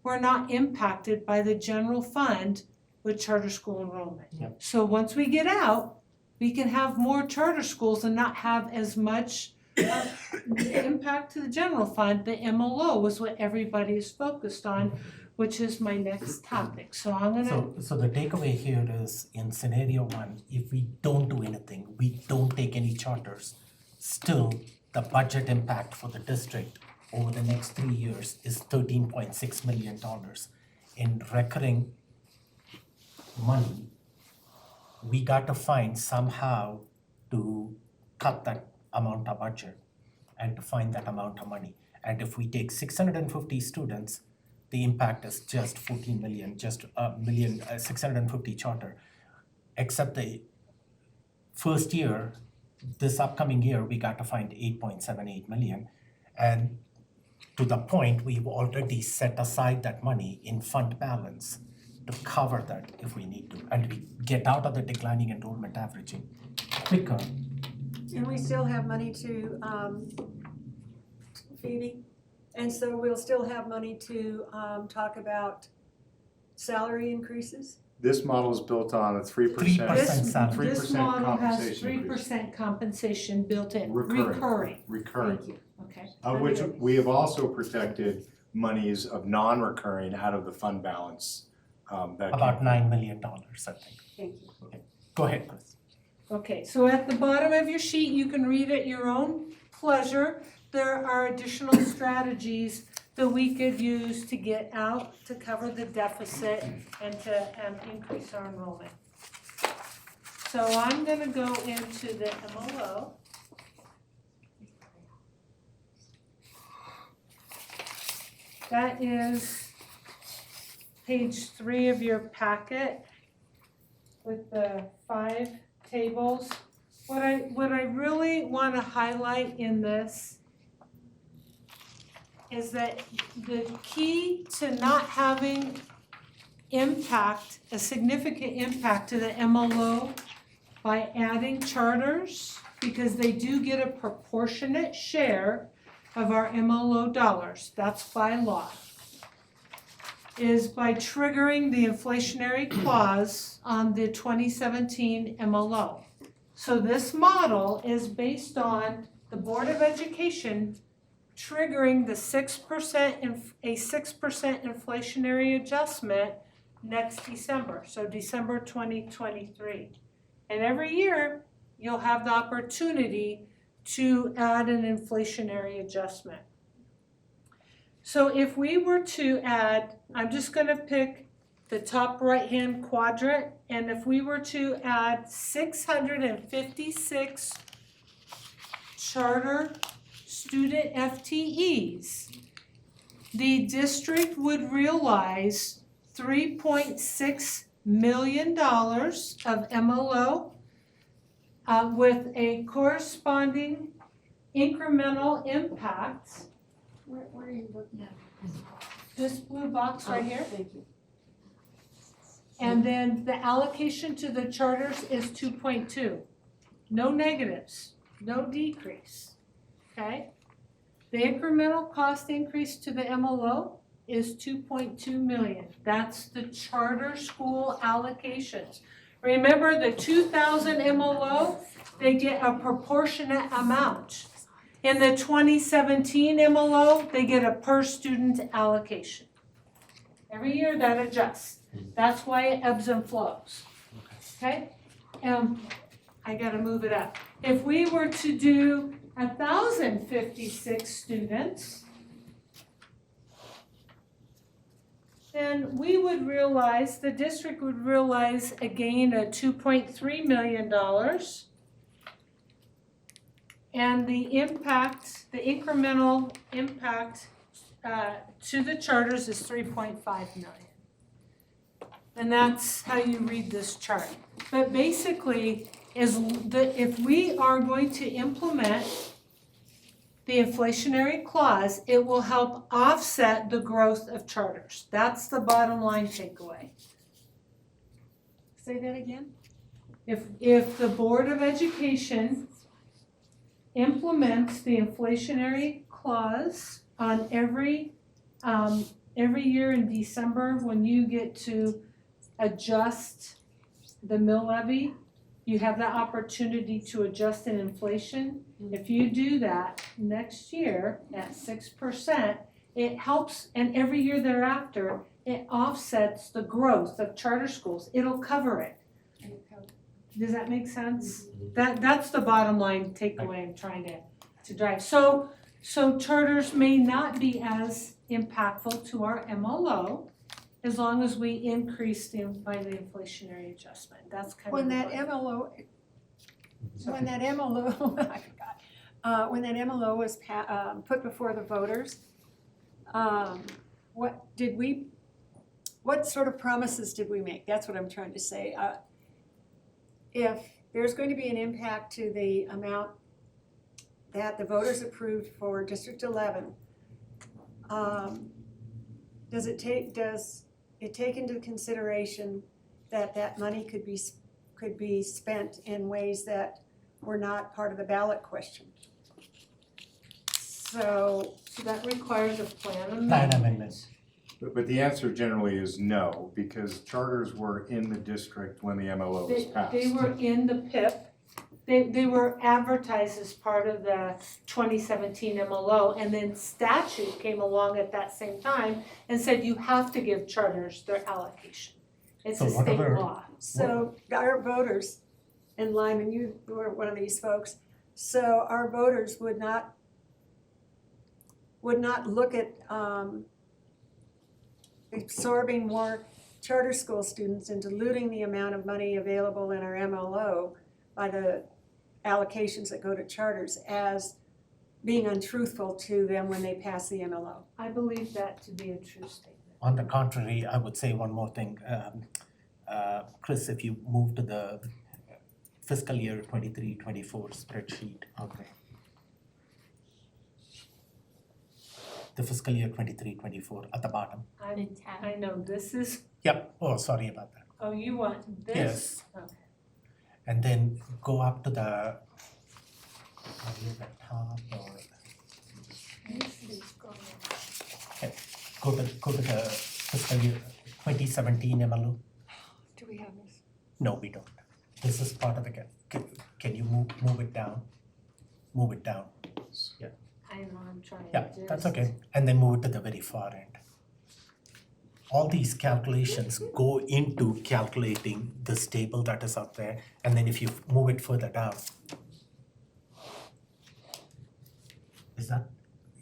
we're not impacted by the general fund with charter school enrollment.
Yep.
So once we get out, we can have more charter schools and not have as much impact to the general fund. The MLO was what everybody is focused on, which is my next topic. So I'm gonna.
So the takeaway here is in scenario one, if we don't do anything, we don't take any charters, still the budget impact for the district over the next 3 years is $13.6 million in recurring money. We got to find somehow to cut that amount of budget and to find that amount of money. And if we take 650 students, the impact is just 14 million, just 650 charter. Except the first year, this upcoming year, we got to find 8.78 million. And to the point, we've already set aside that money in fund balance to cover that if we need to. And we get out of the declining enrollment averaging quicker.
And we still have money to, Phoebe, and so we'll still have money to, talk about salary increases?
This model is built on a 3%,
3% salary.
3%
This model has
compensation increase.
3% compensation built in,
Recurring.
Thank you, okay.
Of which we have also protected monies of non-recurring out of the fund balance. That
About $9 million, I think.
Thank you.
Go ahead, Chris.
Okay, so at the bottom of your sheet, you can read at your own pleasure. There are additional strategies that we could use to get out, to cover the deficit, and to increase our enrollment. So I'm gonna go into the MLO. That is page 3 of your packet with the 5 tables. What I really want to highlight in this is that the key to not having impact, a significant impact to the MLO by adding charters, because they do get a proportionate share of our MLO dollars, that's by law, is by triggering the inflationary clause on the 2017 MLO. So this model is based on the Board of Education triggering the 6%, a 6% inflationary adjustment next December, so December 2023. And every year, you'll have the opportunity to add an inflationary adjustment. So if we were to add, I'm just gonna pick the top right-hand quadrant, and if we were to add 656 charter student FTEs, the district would realize $3.6 million of MLO with a corresponding incremental impact. Where are you looking at? This blue box right here?
Thank you.
And then the allocation to the charters is 2.2. No negatives, no decrease, okay? The incremental cost increase to the MLO is 2.2 million. That's the charter school allocations. Remember the 2,000 MLO, they get a proportionate amount. In the 2017 MLO, they get a per student allocation. Every year that adjusts. That's why it ebbs and flows. Okay? I gotta move it up. If we were to do 1,056 students, then we would realize, the district would realize a gain of $2.3 million. And the impact, the incremental impact to the charters is 3.5 million. And that's how you read this chart. But basically, if we are going to implement the inflationary clause, it will help offset the growth of charters. That's the bottom line takeaway.
Say that again?
If the Board of Education implements the inflationary clause on every year in December, when you get to adjust the mill levy, you have the opportunity to adjust in inflation. If you do that next year at 6%, it helps, and every year thereafter, it offsets the growth of charter schools. It'll cover it. Does that make sense? That's the bottom line takeaway I'm trying to drive. So charters may not be as impactful to our MLO as long as we increase by the inflationary adjustment. That's kind of
When that MLO, I forgot, when that MLO was put before the voters, what sort of promises did we make? That's what I'm trying to say. If there's going to be an impact to the amount that the voters approved for District 11, does it take into consideration that money could be spent in ways that were not part of the ballot question? So
that requires a plan amendment.
Plan amendments.
But the answer generally is no, because charters were in the district when the MLO was passed.
They were in the PIP. They were advertised as part of the 2017 MLO, and then statute came along at that same time and said you have to give charters their allocation. It's a state law.
So our voters, and Lyman, you were one of these folks, so our voters would not look at absorbing more charter school students and diluting the amount of money available in our MLO by the allocations that go to charters as being untruthful to them when they pass the MLO.
I believe that to be a true statement.
On the contrary, I would say one more thing. Chris, if you move to the fiscal year 23-24 spreadsheet, okay. The fiscal year 23-24 at the bottom.
I know this is,
Yep, oh, sorry about that.
oh, you want this?
Yes.
Okay.
And then go up to the top or okay, go to the fiscal year 2017 MLO.
Do we have this?
No, we don't. This is part of the can you move it down? Move it down. Yeah.
I know, I'm trying to.
Yeah, that's okay. And then move it to the very far end. All these calculations go into calculating this table that is up there, and then if you move it further down. Is that?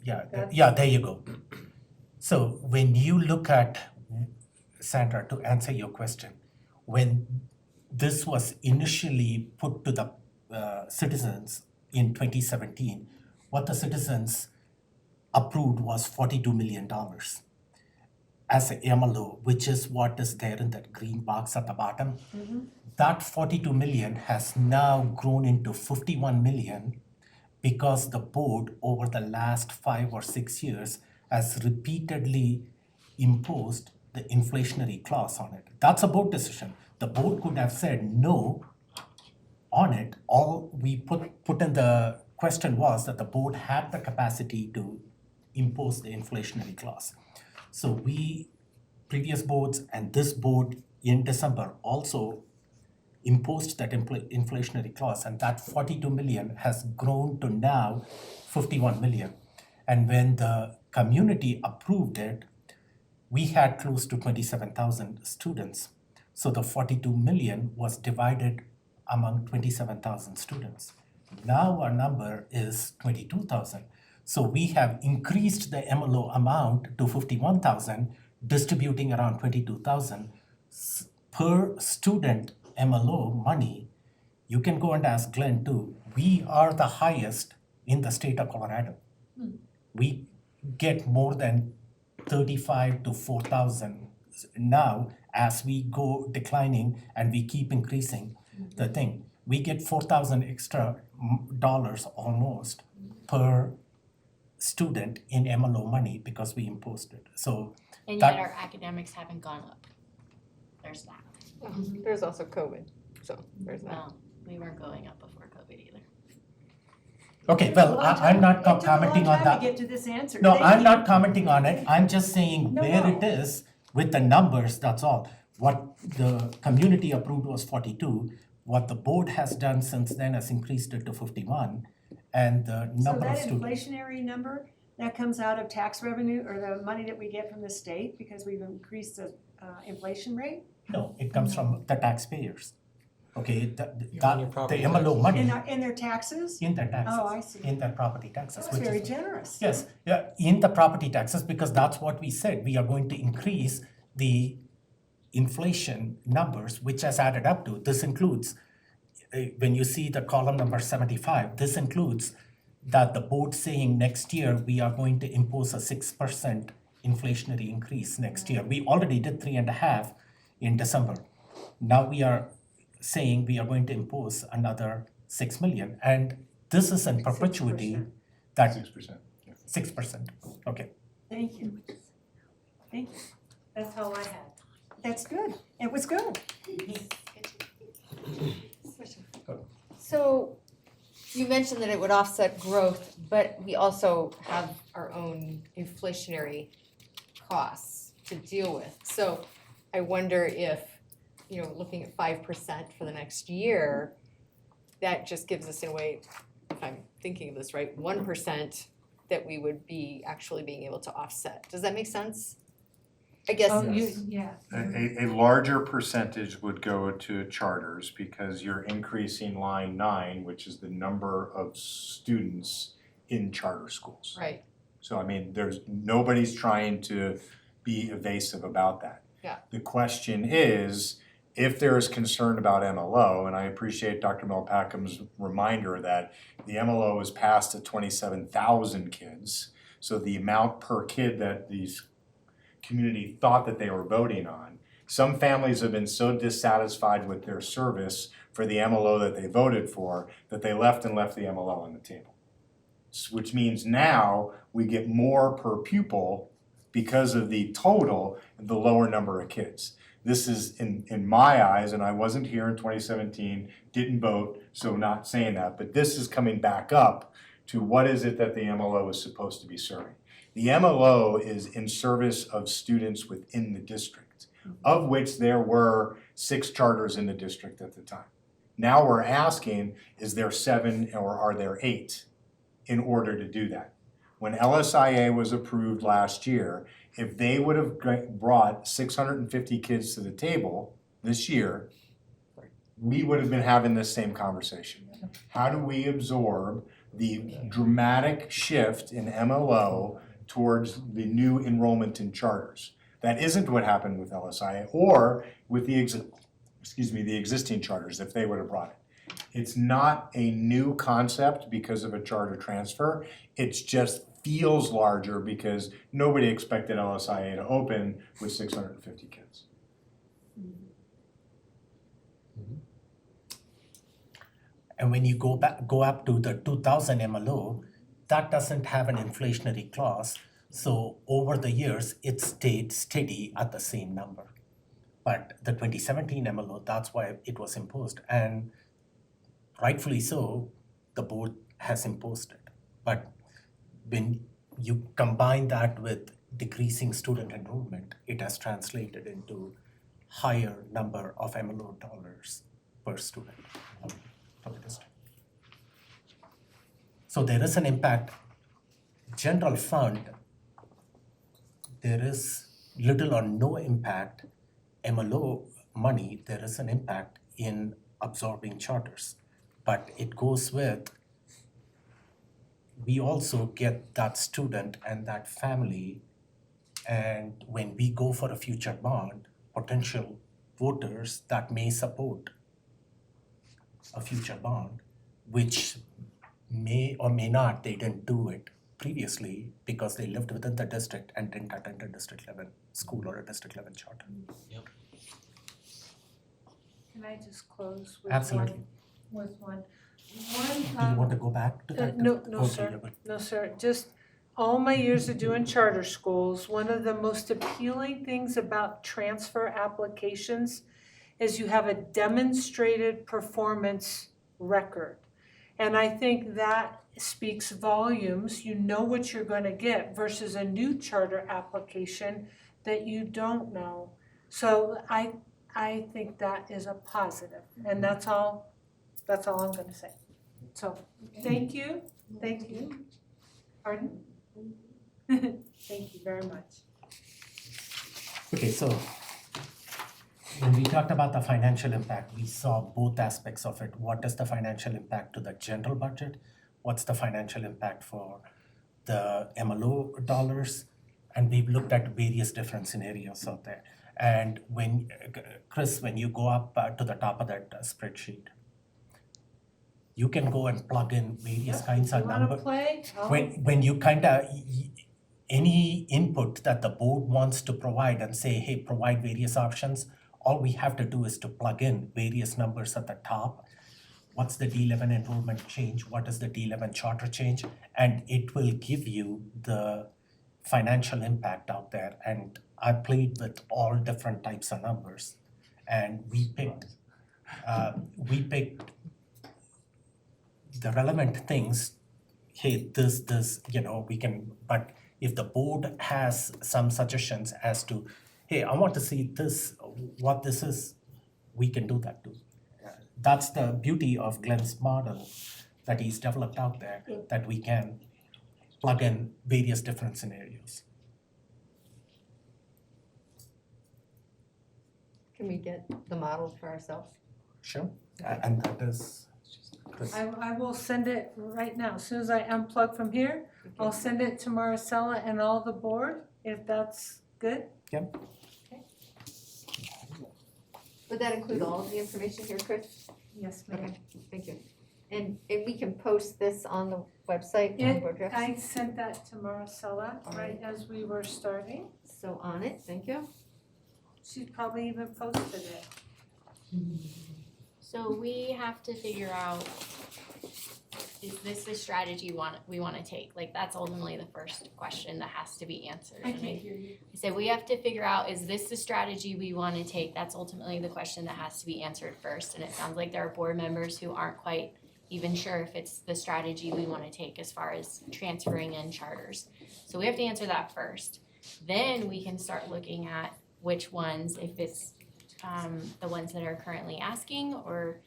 Yeah, there you go. So when you look at, Sandra, to answer your question, when this was initially put to the citizens in 2017, what the citizens approved was $42 million as a MLO, which is what is there in that green box at the bottom.
Mm-hmm.
That 42 million has now grown into 51 million because the board over the last 5 or 6 years has repeatedly imposed the inflationary clause on it. That's a board decision. The board could have said no on it. All we put in the question was that the board had the capacity to impose the inflationary clause. So previous boards and this board in December also imposed that inflationary clause, and that 42 million has grown to now 51 million. And when the community approved it, we had close to 27,000 students. So the 42 million was divided among 27,000 students. Now our number is 22,000. So we have increased the MLO amount to 51,000, distributing around 22,000 per student MLO money. You can go and ask Glenn too. We are the highest in the state of Colorado. We get more than 35 to 4,000 now as we go declining and we keep increasing the thing. We get 4,000 extra dollars almost per student in MLO money because we imposed it. So
And
that-
yet our academics haven't gone up. There's that.
There's also COVID, so there's that.
Well, we weren't going up before COVID either.
Okay, well, I'm not commenting on
It took a long time
that.
to get to this answer.
No,
Thank
I'm
you.
not commenting on it. I'm just saying
No,
where
no.
it is with the numbers, that's all. What the community approved was 42. What the board has done since then has increased it to 51. And the
So
number of
that
students.
inflationary number, that comes out of tax revenue or the money that we get from the state because we've increased the inflation rate?
No, it comes from the taxpayers. Okay,
On your
the
property
MLO money
In their taxes?
in their taxes.
Oh, I see.
In their property taxes,
That's
which
very
is.
generous.
Yes, yeah, in the property taxes, because that's what we said, we are going to increase the inflation numbers, which has added up to, this includes, when you see the column number 75, this includes that the board saying next year, we are going to impose a 6% inflationary increase next year. We already did 3.5 in December. Now we are saying we are going to impose another 6 million, and this is in perpetuity that.
6%.
6%, okay.
Thank you. Thank you.
That's all I had.
That's good. It was good.
So you mentioned that it would offset growth, but we also have our own inflationary costs to deal with. So I wonder if, looking at 5% for the next year, that just gives us in a way, if I'm thinking of this right, 1% that we would be actually being able to offset. Does that make sense? I guess.
A larger percentage would go to charters because you're increasing line 9, which is the number of students in charter schools.
Right.
So I mean, nobody's trying to be evasive about that.
Yeah.
The question is, if there is concern about MLO, and I appreciate Dr. Melpackham's reminder that the MLO is passed at 27,000 kids, so the amount per kid that these community thought that they were voting on. Some families have been so dissatisfied with their service for the MLO that they voted for that they left the MLO on the table. Which means now we get more per pupil because of the total, the lower number of kids. This is, in my eyes, and I wasn't here in 2017, didn't vote, so not saying that, but this is coming back up to what is it that the MLO is supposed to be serving. The MLO is in service of students within the district, of which there were 6 charters in the district at the time. Now we're asking, is there 7 or are there 8 in order to do that? When LSIA was approved last year, if they would have brought 650 kids to the table this year, we would have been having this same conversation. How do we absorb the dramatic shift in MLO towards the new enrollment in charters? That isn't what happened with LSIA or with the existing charters if they would have brought it. It's not a new concept because of a charter transfer. It just feels larger because nobody expected LSIA to open with 650 kids.
And when you go up to the 2000 MLO, that doesn't have an inflationary clause. So over the years, it stayed steady at the same number. But the 2017 MLO, that's why it was imposed. And rightfully so, the board has imposed it. But when you combine that with decreasing student enrollment, it has translated into higher number of MLO dollars per student for the district. So there is an impact. General fund, there is little or no impact. MLO money, there is an impact in absorbing charters. But it goes with, we also get that student and that family, and when we go for a future bond, potential voters that may support a future bond, which may or may not, they didn't do it previously because they lived within the district and didn't attend a district level school or a district level charter.
Can I just close with
Absolutely.
one? With one.
Do you want to go back to that?
No,
Okay,
sir.
you're good.
No, sir, just all my years of doing charter schools, one of the most appealing things about transfer applications is you have a demonstrated performance record. And I think that speaks volumes. You know what you're gonna get versus a new charter application that you don't know. So I think that is a positive, and that's all I'm gonna say. So, thank you. Pardon? Thank you very much.
Okay, so when we talked about the financial impact, we saw both aspects of it. What is the financial impact to the general budget? What's the financial impact for the MLO dollars? And we've looked at various different scenarios out there. And when, Chris, when you go up to the top of that spreadsheet, you can go and plug in various kinds of numbers. When you any input that the board wants to provide and say, hey, provide various options, all we have to do is to plug in various numbers at the top. What's the D11 enrollment change? What is the D11 charter change? And it will give you the financial impact out there. And I played with all different types of numbers. And we picked the relevant things. Hey, this, we can, but if the board has some suggestions as to, hey, I want to see this, what this is, we can do that too. That's the beauty of Glenn's model that he's developed out there, that we can plug in various different scenarios.
Can we get the model for ourselves?
Sure, and that is, Chris.
I will send it right now. As soon as I unplug from here, I'll send it to Maricela and all the board, if that's good.
Yep.
Would that include all of the information here, Chris?
Yes, ma'am.
Okay, thank you. And if we can post this on the website on board docs?
I sent that to Maricela right as we were starting.
So on it, thank you.
She's probably even posted it.
So we have to figure out, is this the strategy we wanna take? Like, that's ultimately the first question that has to be answered.
I can't hear you.
I said, we have to figure out, is this the strategy we wanna take? That's ultimately the question that has to be answered first. And it sounds like there are board members who aren't quite even sure if it's the strategy we wanna take as far as transferring in charters. So we have to answer that first. Then we can start looking at which ones, if it's the ones that are currently asking, or,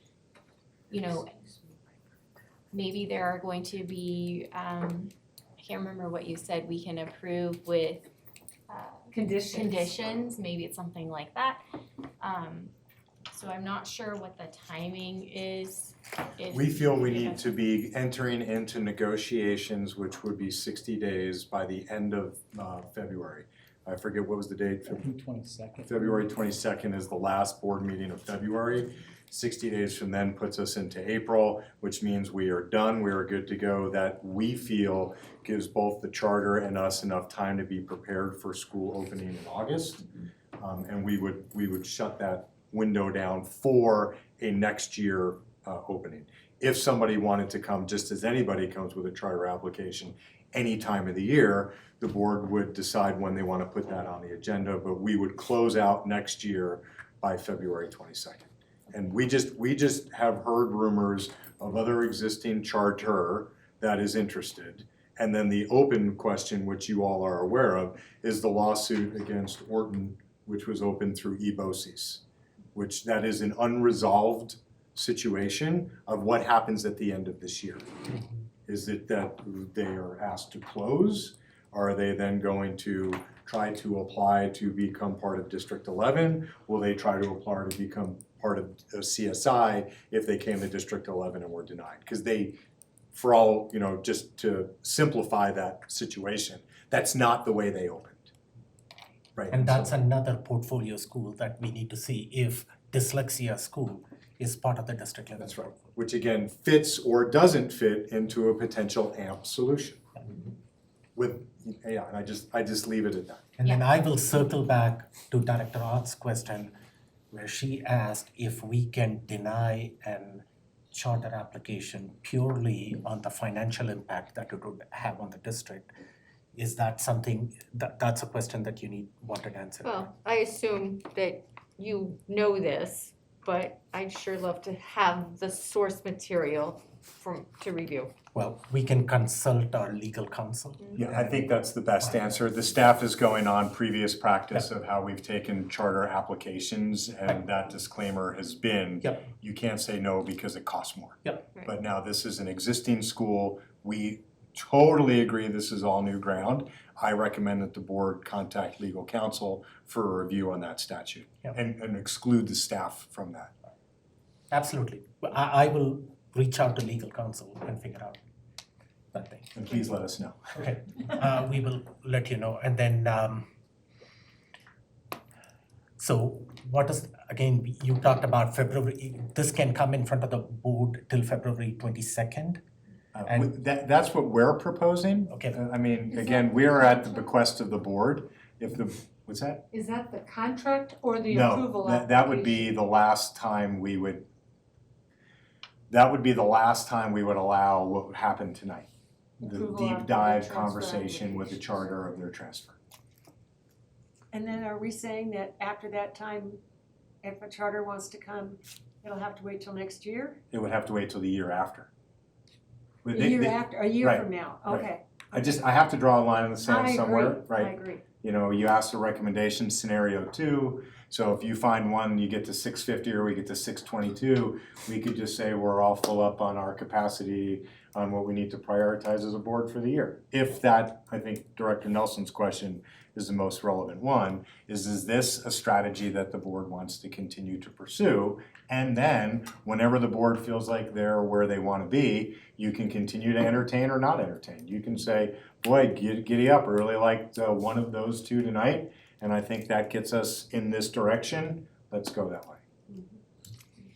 maybe there are going to be, I can't remember what you said, we can approve with conditions, maybe it's something like that. So I'm not sure what the timing is.
We feel we need to be entering into negotiations, which would be 60 days by the end of February. I forget, what was the date?
February 22nd.
February 22nd is the last board meeting of February. 60 days from then puts us into April, which means we are done, we are good to go. That we feel gives both the charter and us enough time to be prepared for school opening in August. And we would shut that window down for a next year opening. If somebody wanted to come, just as anybody comes with a charter application, any time of the year, the board would decide when they want to put that on the agenda, but we would close out next year by February 22nd. And we just have heard rumors of other existing charter that is interested. And then the open question, which you all are aware of, is the lawsuit against Orton, which was opened through EBOCES, which that is an unresolved situation of what happens at the end of this year. Is it that they are asked to close? Are they then going to try to apply to become part of District 11? Will they try to apply to become part of CSI if they came to District 11 and were denied. Because they, for all, just to simplify that situation, that's not the way they opened. Right.
And that's another portfolio school that we need to see if dyslexia school is part of the district level.
That's right. Which again fits or doesn't fit into a potential AMP solution. With, and I just leave it at that.
And then I will circle back to Director Art's question where she asked if we can deny an charter application purely on the financial impact that it would have on the district. Is that something, that's a question that you wanted answered?
Well, I assume that you know this, but I'd sure love to have the source material to review.
Well, we can consult our legal counsel.
Yeah, I think that's the best answer. The staff is going on previous practice of how we've taken charter applications, and that disclaimer has been, you can't say no because it costs more. But now this is an existing school. We totally agree this is all new ground. I recommend that the board contact legal counsel for a review on that statute and exclude the staff from that.
Absolutely. I will reach out to legal counsel and figure out that thing.
And please let us know.
Okay, we will let you know. And then, so what is, again, you talked about February, this can come in front of the board till February 22nd?
That's what we're proposing.
Okay.
I mean, again, we are at the bequest of the board. If the, what's that?
Is that the contract or the
No,
approval
that would be the last time we would, allow what would happen tonight. The
Approval
deep
after the
dive
transfer
conversation with the charter of their transfer.
And then are we saying that after that time, if a charter wants to come, it'll have to wait till next year?
It would have to wait till the year after.
A year after, a year
right,
from now,
right.
okay.
I have to draw a line in the
I
sand
agree,
somewhere, right?
I agree.
You asked a recommendation, scenario 2, so if you find one, you get to 650 or we get to 622, we could just say we're all full up on our capacity on what we need to prioritize as a board for the year. If that, I think Director Nelson's question is the most relevant one, is this a strategy that the board wants to continue to pursue? And then, whenever the board feels like they're where they want to be, you can continue to entertain or not entertain. You can say, boy, giddy up, I really liked one of those two tonight, and I think that gets us in this direction, let's go that way.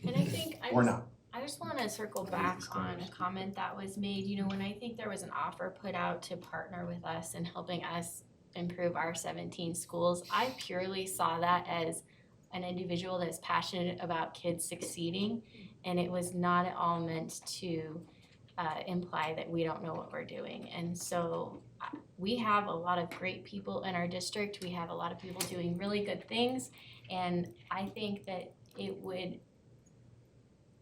And I think
Or not.
I just wanna circle back on a comment that was made, when I think there was an offer put out to partner with us in helping us improve our 17 schools, I purely saw that as an individual that's passionate about kids succeeding, and it was not at all meant to imply that we don't know what we're doing. And so we have a lot of great people in our district, we have a lot of people doing really good things, and I think that it would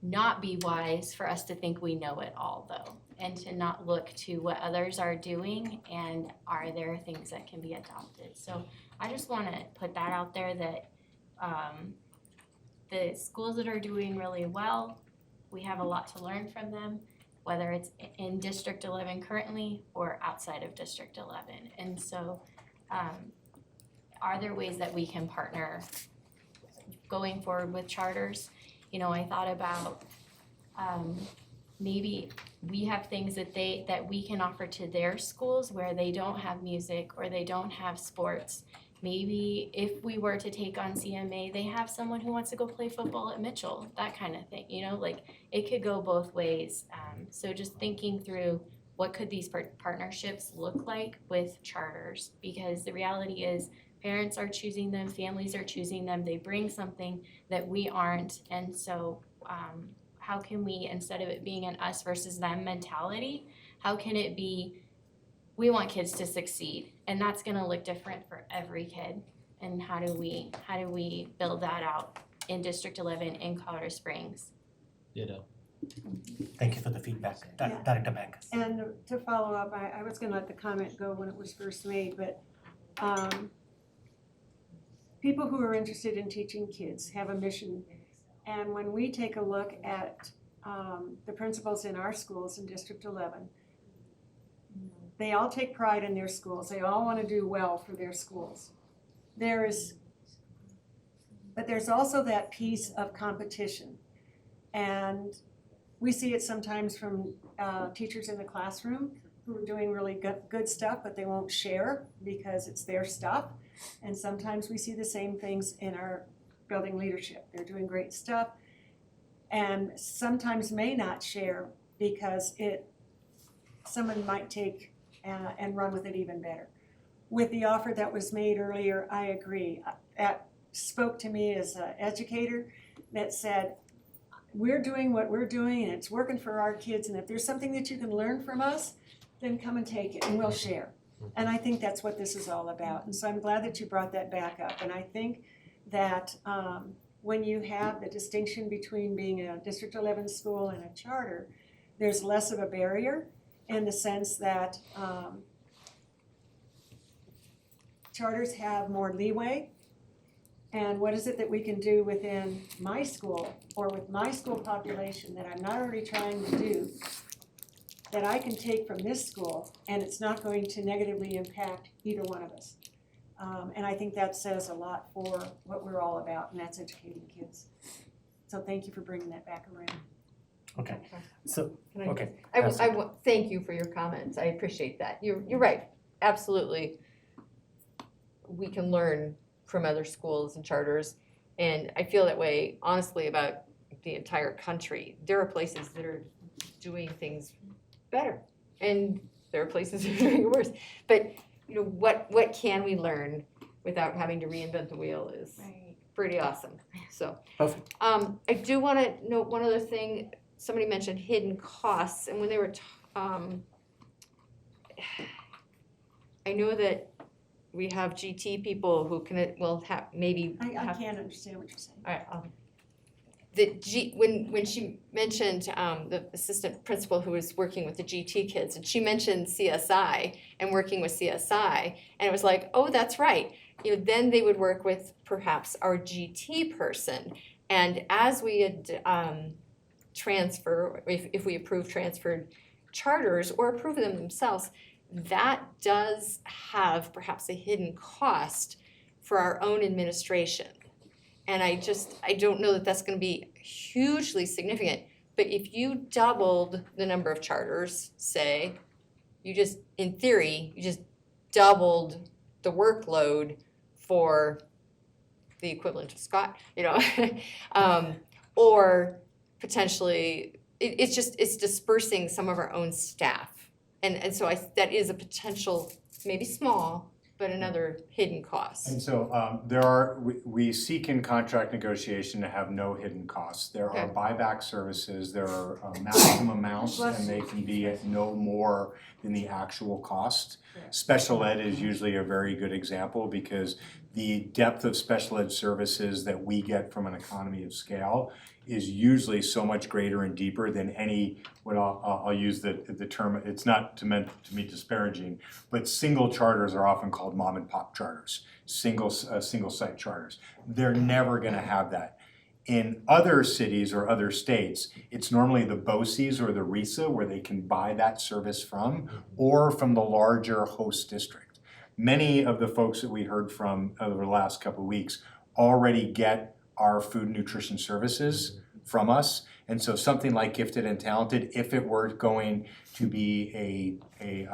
not be wise for us to think we know it all though, and to not look to what others are doing and are there things that can be adopted. So I just wanna put that out there that the schools that are doing really well, we have a lot to learn from them, whether it's in District 11 currently or outside of District 11. And so are there ways that we can partner going forward with charters? I thought about maybe we have things that we can offer to their schools where they don't have music or they don't have sports. Maybe if we were to take on CMA, they have someone who wants to go play football at Mitchell, that kind of thing, it could go both ways. So just thinking through what could these partnerships look like with charters, because the reality is parents are choosing them, families are choosing them, they bring something that we aren't, and so how can we, instead of it being an us versus them mentality, how can it be we want kids to succeed, and that's gonna look different for every kid, and how do we build that out in District 11 in Colorado Springs?
Ditto.
Thank you for the feedback, Director Banks.
And to follow up, I was gonna let the comment go when it was first made, but people who are interested in teaching kids have a mission. And when we take a look at the principals in our schools in District 11, they all take pride in their schools. They all want to do well for their schools. But But there's also that piece of competition. And we see it sometimes from teachers in the classroom who are doing really good stuff, but they won't share because it's their stuff. And sometimes we see the same things in our building leadership. They're doing great stuff and sometimes may not share because someone might take and run with it even better. With the offer that was made earlier, I agree. That spoke to me as an educator that said, we're doing what we're doing and it's working for our kids, and if there's something that you can learn from us, then come and take it and we'll share. And I think that's what this is all about. And so I'm glad that you brought that back up. And I think that when you have the distinction between being a District 11 school and a charter, there's less of a barrier in the sense that charters have more leeway. And what is it that we can do within my school or with my school population that I'm not already trying to do that I can take from this school and it's not going to negatively impact either one of us. And I think that says a lot for what we're all about, and that's educating kids. So thank you for bringing that back around.
Okay, so,
Can I
okay.
thank you for your comments, I appreciate that, you're right, absolutely. We can learn from other schools and charters, and I feel that way honestly about the entire country. There are places that are doing things better, and there are places that are doing it worse. But you know, what can we learn without having to reinvent the wheel is pretty awesome. So
Perfect.
I do want to note one other thing. Somebody mentioned hidden costs, and when they were I know that we have GT people who will have maybe.
I can't understand what you're saying.
All right. When she mentioned the assistant principal who was working with the GT kids, and she mentioned CSI and working with CSI, and it was like, oh, that's right. You know, then they would work with perhaps our GT person, and as we had transfer, if we approve transferred charters or approve them themselves, that does have perhaps a hidden cost for our own administration. And I don't know that that's gonna be hugely significant, but if you doubled the number of charters, say, in theory, you just doubled the workload for the equivalent of Scott, you know, or potentially, it's dispersing some of our own staff. And so that is a potential, maybe small, but another hidden cost.
And so we seek in contract negotiation to have no hidden costs. There are buyback services, there are maximum amounts, and they can be at no more than the actual cost. Special ed is usually a very good example because the depth of special ed services that we get from an economy of scale is usually so much greater and deeper than any, what I'll use the term, it's not meant to be disparaging, but single charters are often called mom and pop charters, single site charters. They're never gonna have that. In other cities or other states, it's normally the BOCES or the RISA where they can buy that service from, or from the larger host district. Many of the folks that we heard from over the last couple of weeks already get our food and nutrition services from us. And so something like Gifted and Talented, if it were going to be a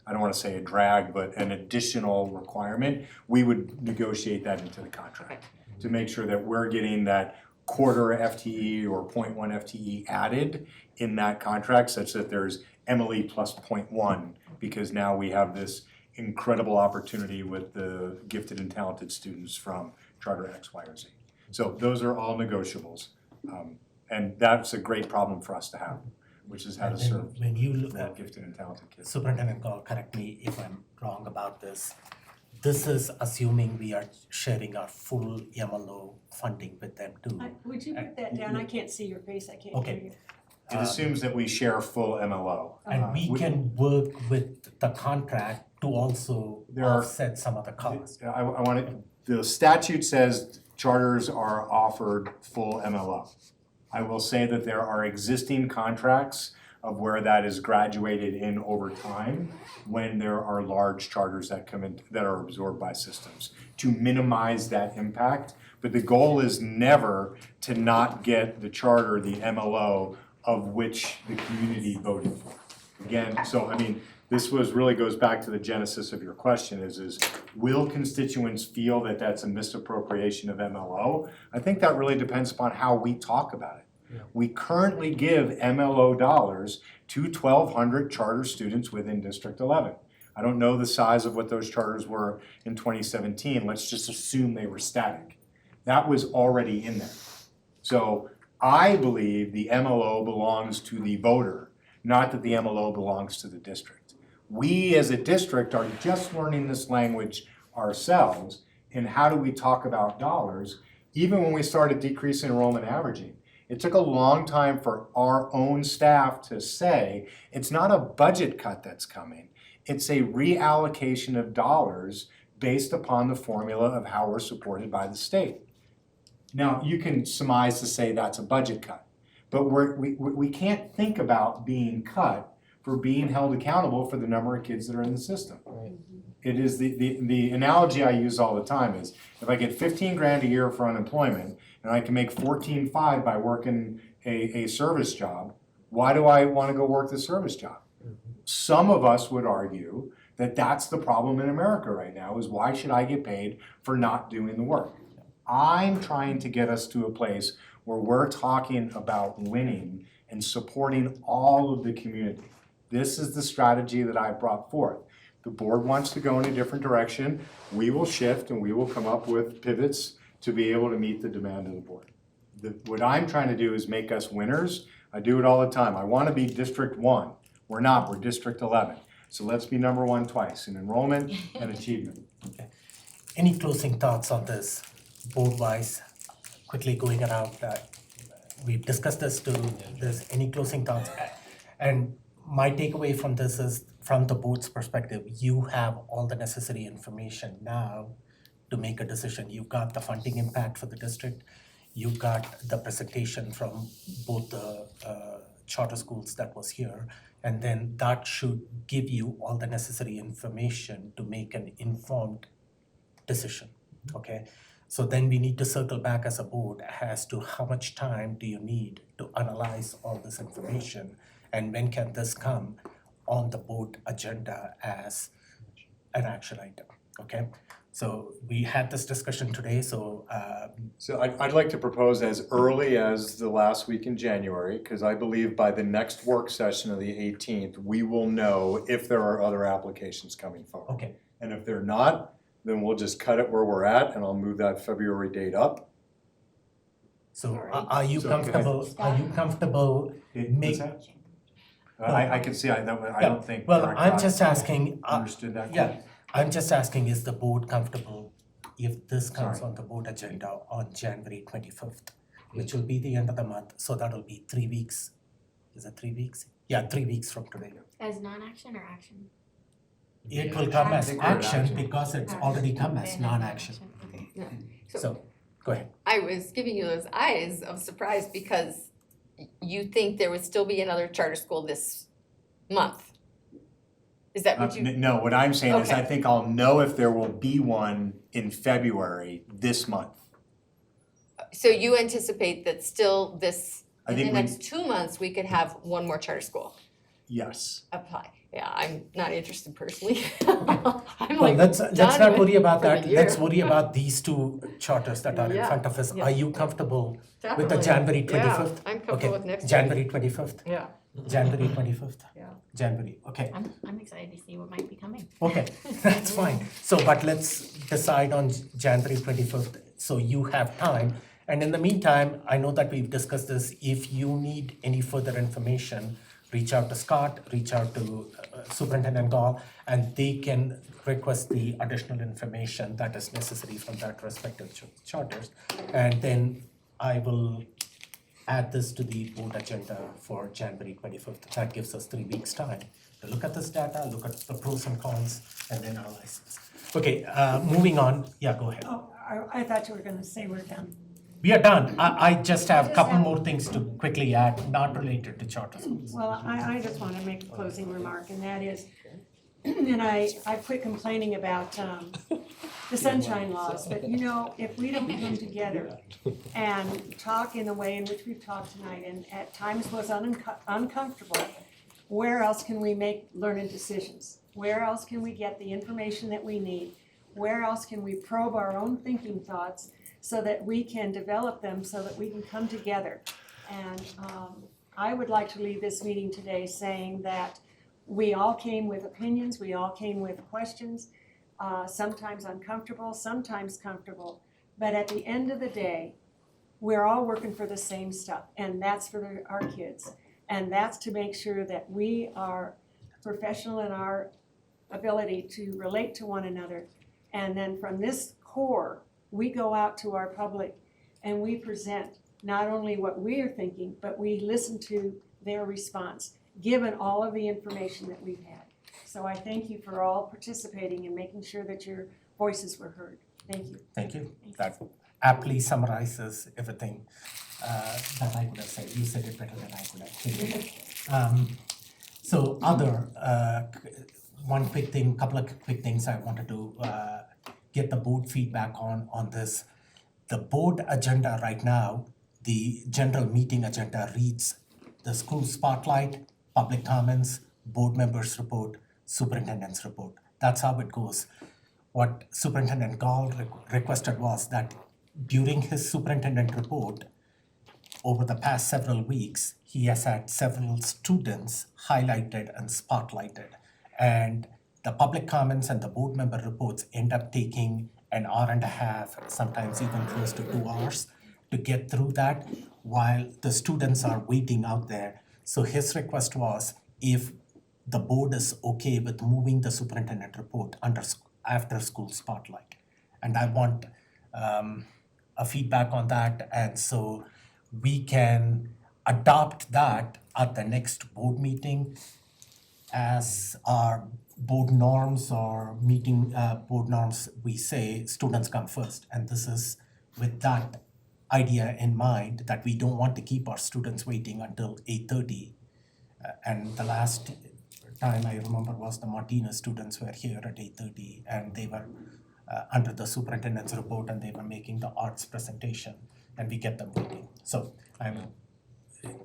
I don't want to say a drag, but an additional requirement, we would negotiate that into the contract to make sure that we're getting that quarter FTE or 0.1 FTE added in that contract such that there's Emily plus 0.1, because now we have this incredible opportunity with the gifted and talented students from Charter X, Y, or Z. So those are all negotiables. And that's a great problem for us to have, which is how to serve
when you look
more gifted and talented kids.
Superintendent Gall, correct me if I'm wrong about this. This is assuming we are sharing our full MLO funding with them too.
Would you put that down? I can't see your face, I can't hear
Okay.
you.
It assumes that we share full MLO.
And we can work with the contract to also offset some of the costs.
I want to, the statute says charters are offered full MLO. I will say that there are existing contracts of where that is graduated in over time when there are large charters that come in that are absorbed by systems to minimize that impact. But the goal is never to not get the charter, the MLO, of which the community voted for. Again, so I mean, this really goes back to the genesis of your question is will constituents feel that that's a misappropriation of MLO? I think that really depends upon how we talk about it. We currently give MLO dollars to 1,200 charter students within District 11. I don't know the size of what those charters were in 2017. Let's just assume they were static. That was already in there. So I believe the MLO belongs to the voter, not that the MLO belongs to the district. We as a district are just learning this language ourselves, and how do we talk about dollars? Even when we started decreasing enrollment averaging, it took a long time for our own staff to say, it's not a budget cut that's coming, it's a reallocation of dollars based upon the formula of how we're supported by the state. Now, you can surmise to say that's a budget cut, but we can't think about being cut for being held accountable for the number of kids that are in the system. It is the analogy I use all the time is, if I get 15 grand a year for unemployment and I can make 14.5 by working a service job, why do I want to go work the service job? Some of us would argue that that's the problem in America right now, is why should I get paid for not doing the work? I'm trying to get us to a place where we're talking about winning and supporting all of the community. This is the strategy that I brought forth. The board wants to go in a different direction. We will shift and we will come up with pivots to be able to meet the demand of the board. What I'm trying to do is make us winners. I do it all the time. I want to be District 1. We're not, we're District 11. So let's be number 1 twice in enrollment and achievement.
Any closing thoughts on this, board-wise, quickly going around? We've discussed this too. There's any closing thoughts? And my takeaway from this is, from the board's perspective, you have all the necessary information now to make a decision. You've got the funding impact for the district. You've got the presentation from both the charter schools that was here. And then that should give you all the necessary information to make an informed decision, okay? So then we need to circle back as a board as to how much time do you need to analyze all this information, and when can this come on the board agenda as an action item, okay? So we had this discussion today, so
So I'd like to propose as early as the last week in January, because I believe by the next work session of the 18th, we will know if there are other applications coming forward.
Okay.
And if they're not, then we'll just cut it where we're at, and I'll move that February date up.
So are you comfortable,
What's that? I can see, I don't think.
Well,
Director
I'm
Ott
just asking,
Understood that.
yeah, I'm just asking, is the board comfortable if this comes
Sorry.
on the board agenda on January 25th, which will be the end of the month, so that'll be 3 weeks. Is it 3 weeks? Yeah, 3 weeks from today.
As non-action or action?
It will come as
think we're at
action
action.
because it's already come as non-action.
Okay.
Yeah.
So, go ahead.
I was giving you those eyes of surprise because you think there would still be another charter school this month. Is that what you?
No, what I'm saying is I
Okay.
think I'll know if there will be one in February this month.
So you anticipate that still this,
I
in the
think we-
next 2 months, we could have one more charter school
Yes.
apply? Yeah, I'm not interested personally. I'm
Well,
like
let's
done
not
with
worry about
for the
that. Let's
year.
worry about these 2 charters that are in
Yeah,
front of us.
yeah.
Are you comfortable with the
Definitely.
January
Yeah,
25th?
I'm comfortable with next week.
January 25th?
Yeah.
January 25th?
Yeah.
January, okay.
I'm excited to see what might be coming.
Okay, that's fine. So, but let's decide on January 25th, so you have time. And in the meantime, I know that we've discussed this. If you need any further information, reach out to Scott, reach out to Superintendent Gall, and they can request the additional information that is necessary from that respective charters. And then I will add this to the board agenda for January 25th. That gives us 3 weeks' time to look at this data, look at the pros and cons, and then analyze this. Okay, moving on. Yeah, go ahead.
Oh, I thought you were gonna say we're done.
We are done. I just have a couple more things to quickly add, not related to charter schools.
Well, I just wanna make a closing remark, and that is, And I quit complaining about the sunshine laws, but you know, if we don't come together and talk in the way in which we've talked tonight, and at times was uncomfortable, where else can we make learned decisions? Where else can we get the information that we need? Where else can we probe our own thinking thoughts so that we can develop them, so that we can come together? And I would like to leave this meeting today saying that we all came with opinions, we all came with questions, sometimes uncomfortable, sometimes comfortable. But at the end of the day, we're all working for the same stuff, and that's for our kids. And that's to make sure that we are professional in our ability to relate to one another. And then from this core, we go out to our public and we present not only what we are thinking, but we listen to their response, given all of the information that we've had. So I thank you for all participating and making sure that your voices were heard. Thank you.
Thank you. That aptly summarizes everything that I could have said. You said it better than I could have. So one quick thing, couple of quick things I wanted to get the board feedback on this. The board agenda right now, the general meeting agenda reads the school spotlight, public comments, board members report, superintendent's report. That's how it goes. What Superintendent Gall requested was that during his superintendent report, over the past several weeks, he has had several students highlighted and spotlighted. And the public comments and the board member reports end up taking an hour and a half, sometimes even close to 2 hours to get through that while the students are waiting out there. So his request was if the board is okay with moving the superintendent report after school spotlight. And I want a feedback on that, and so we can adopt that at the next board meeting as our board norms or meeting board norms. We say students come first, and this is with that idea in mind that we don't want to keep our students waiting until 8:30. And the last time I remember was the Martinez students were here at 8:30, and they were under the superintendent's report, and they were making the arts presentation, and we get them waiting. So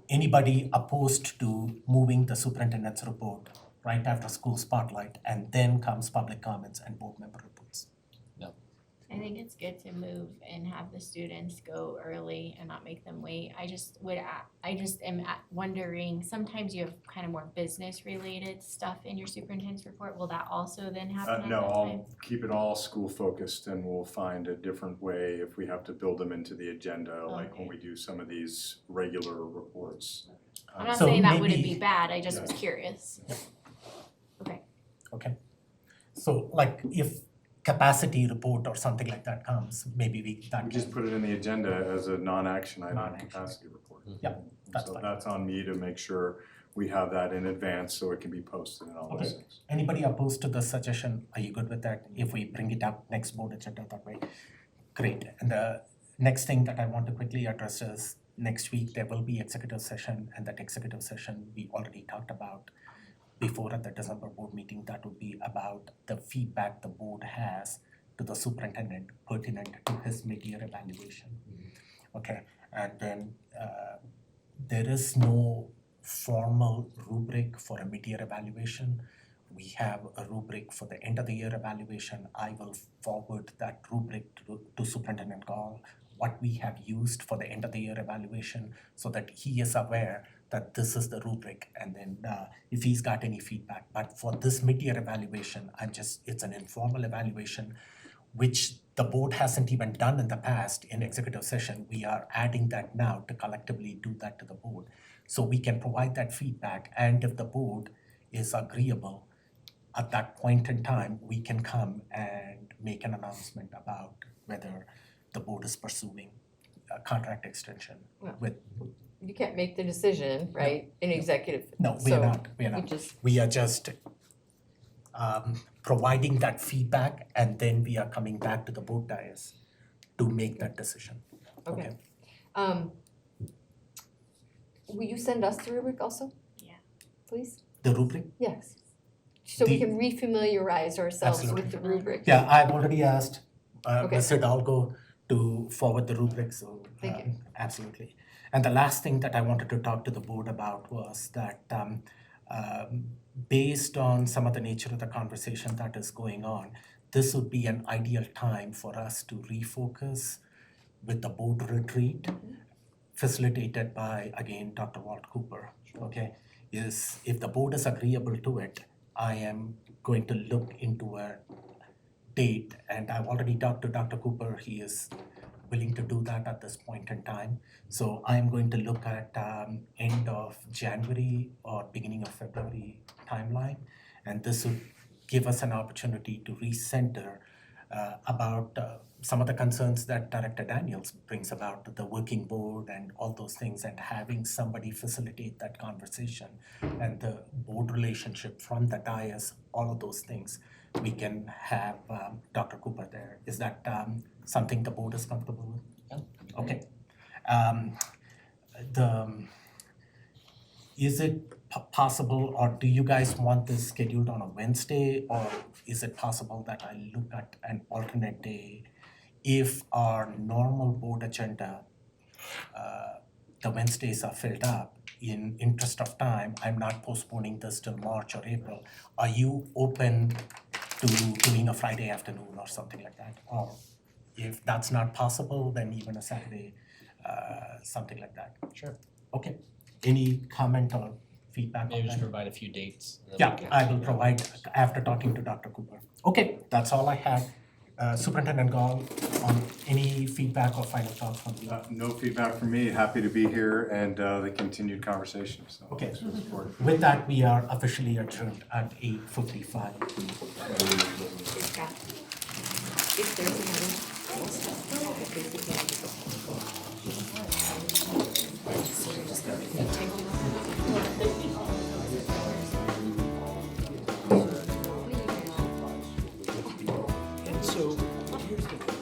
anybody opposed to moving the superintendent's report right after school spotlight, and then comes public comments and board member reports?
I think it's good to move and have the students go early and not make them wait. I just am wondering, sometimes you have kind of more business related stuff in your superintendent's report. Will that also then happen at
No,
that
I'll
time?
keep it all school focused, and we'll find a different way if we have to build them into the agenda, like when we do some of these regular reports.
I'm not
So
saying that wouldn't
maybe-
be bad, I just was curious.
Okay. So like if capacity report or something like that comes, maybe we
just put it in the agenda as a non-action item,
Non-action.
capacity report.
Yeah, that's
So
fine.
that's on me to make sure we have that in advance so it can be posted and all those
Okay.
things.
Anybody opposed to the suggestion? Are you good with that? If we bring it up next board agenda that way? Great. And the next thing that I want to quickly address is next week there will be executive session, and that executive session we already talked about before at the December board meeting. That would be about the feedback the board has to the superintendent pertinent to his mid-year evaluation. Okay, and then there is no formal rubric for a mid-year evaluation. We have a rubric for the end of the year evaluation. I will forward that rubric to Superintendent Gall, what we have used for the end of the year evaluation, so that he is aware that this is the rubric, and then if he's got any feedback. But for this mid-year evaluation, it's an informal evaluation, which the board hasn't even done in the past in executive session. We are adding that now to collectively do that to the board. So we can provide that feedback, and if the board is agreeable, at that point in time, we can come and make an announcement about whether the board is pursuing a contract extension
Well,
with.
You can't make the decision, right, in executive.
No, we are not, we are
you
not.
just-
We are just providing that feedback, and then we are coming back to the board dais to make that decision.
Okay. Will you send us the rubric also?
Yeah.
Please?
The rubric?
Yes. so we
The-
can refamiliarize ourselves
Absolutely.
with the rubric.
Yeah, I've already asked
Okay.
Ms. Hidalgo to forward the rubric, so
Thank you.
absolutely. And the last thing that I wanted to talk to the board about was that based on some of the nature of the conversation that is going on, this would be an ideal time for us to refocus with the board retreat facilitated by, again, Dr. Walt Cooper, okay? Is if the board is agreeable to it, I am going to look into a date, and I've already talked to Dr. Cooper, he is willing to do that at this point in time. So I'm going to look at end of January or beginning of February timeline, and this would give us an opportunity to recenter about some of the concerns that Director Daniels brings about, the working board and all those things, and having somebody facilitate that conversation and the board relationship from the dais, all of those things. We can have Dr. Cooper there. Is that something the board is comfortable with? Yeah. Okay. Is it possible, or do you guys want this scheduled on a Wednesday, or is it possible that I look at an alternate day if our normal board agenda, the Wednesdays are filled up? In interest of time, I'm not postponing this till March or April. Are you open to doing a Friday afternoon or something like that? Or if that's not possible, then even a Saturday, something like that.
Sure.
Okay. Any comment or feedback
Maybe
on
just
that?
provide a few dates. and then
Yeah,
we can-
I will provide after talking to Dr. Cooper. Okay, that's all I had. Superintendent Gall, on any feedback or final thoughts from you?
No feedback from me, happy to be here and the continued conversation, so
Okay.
thanks for the support.
With that, we are officially adjourned at 8:55.
If there's another, we'll stop. Basically, I'll just go.
And so, here's the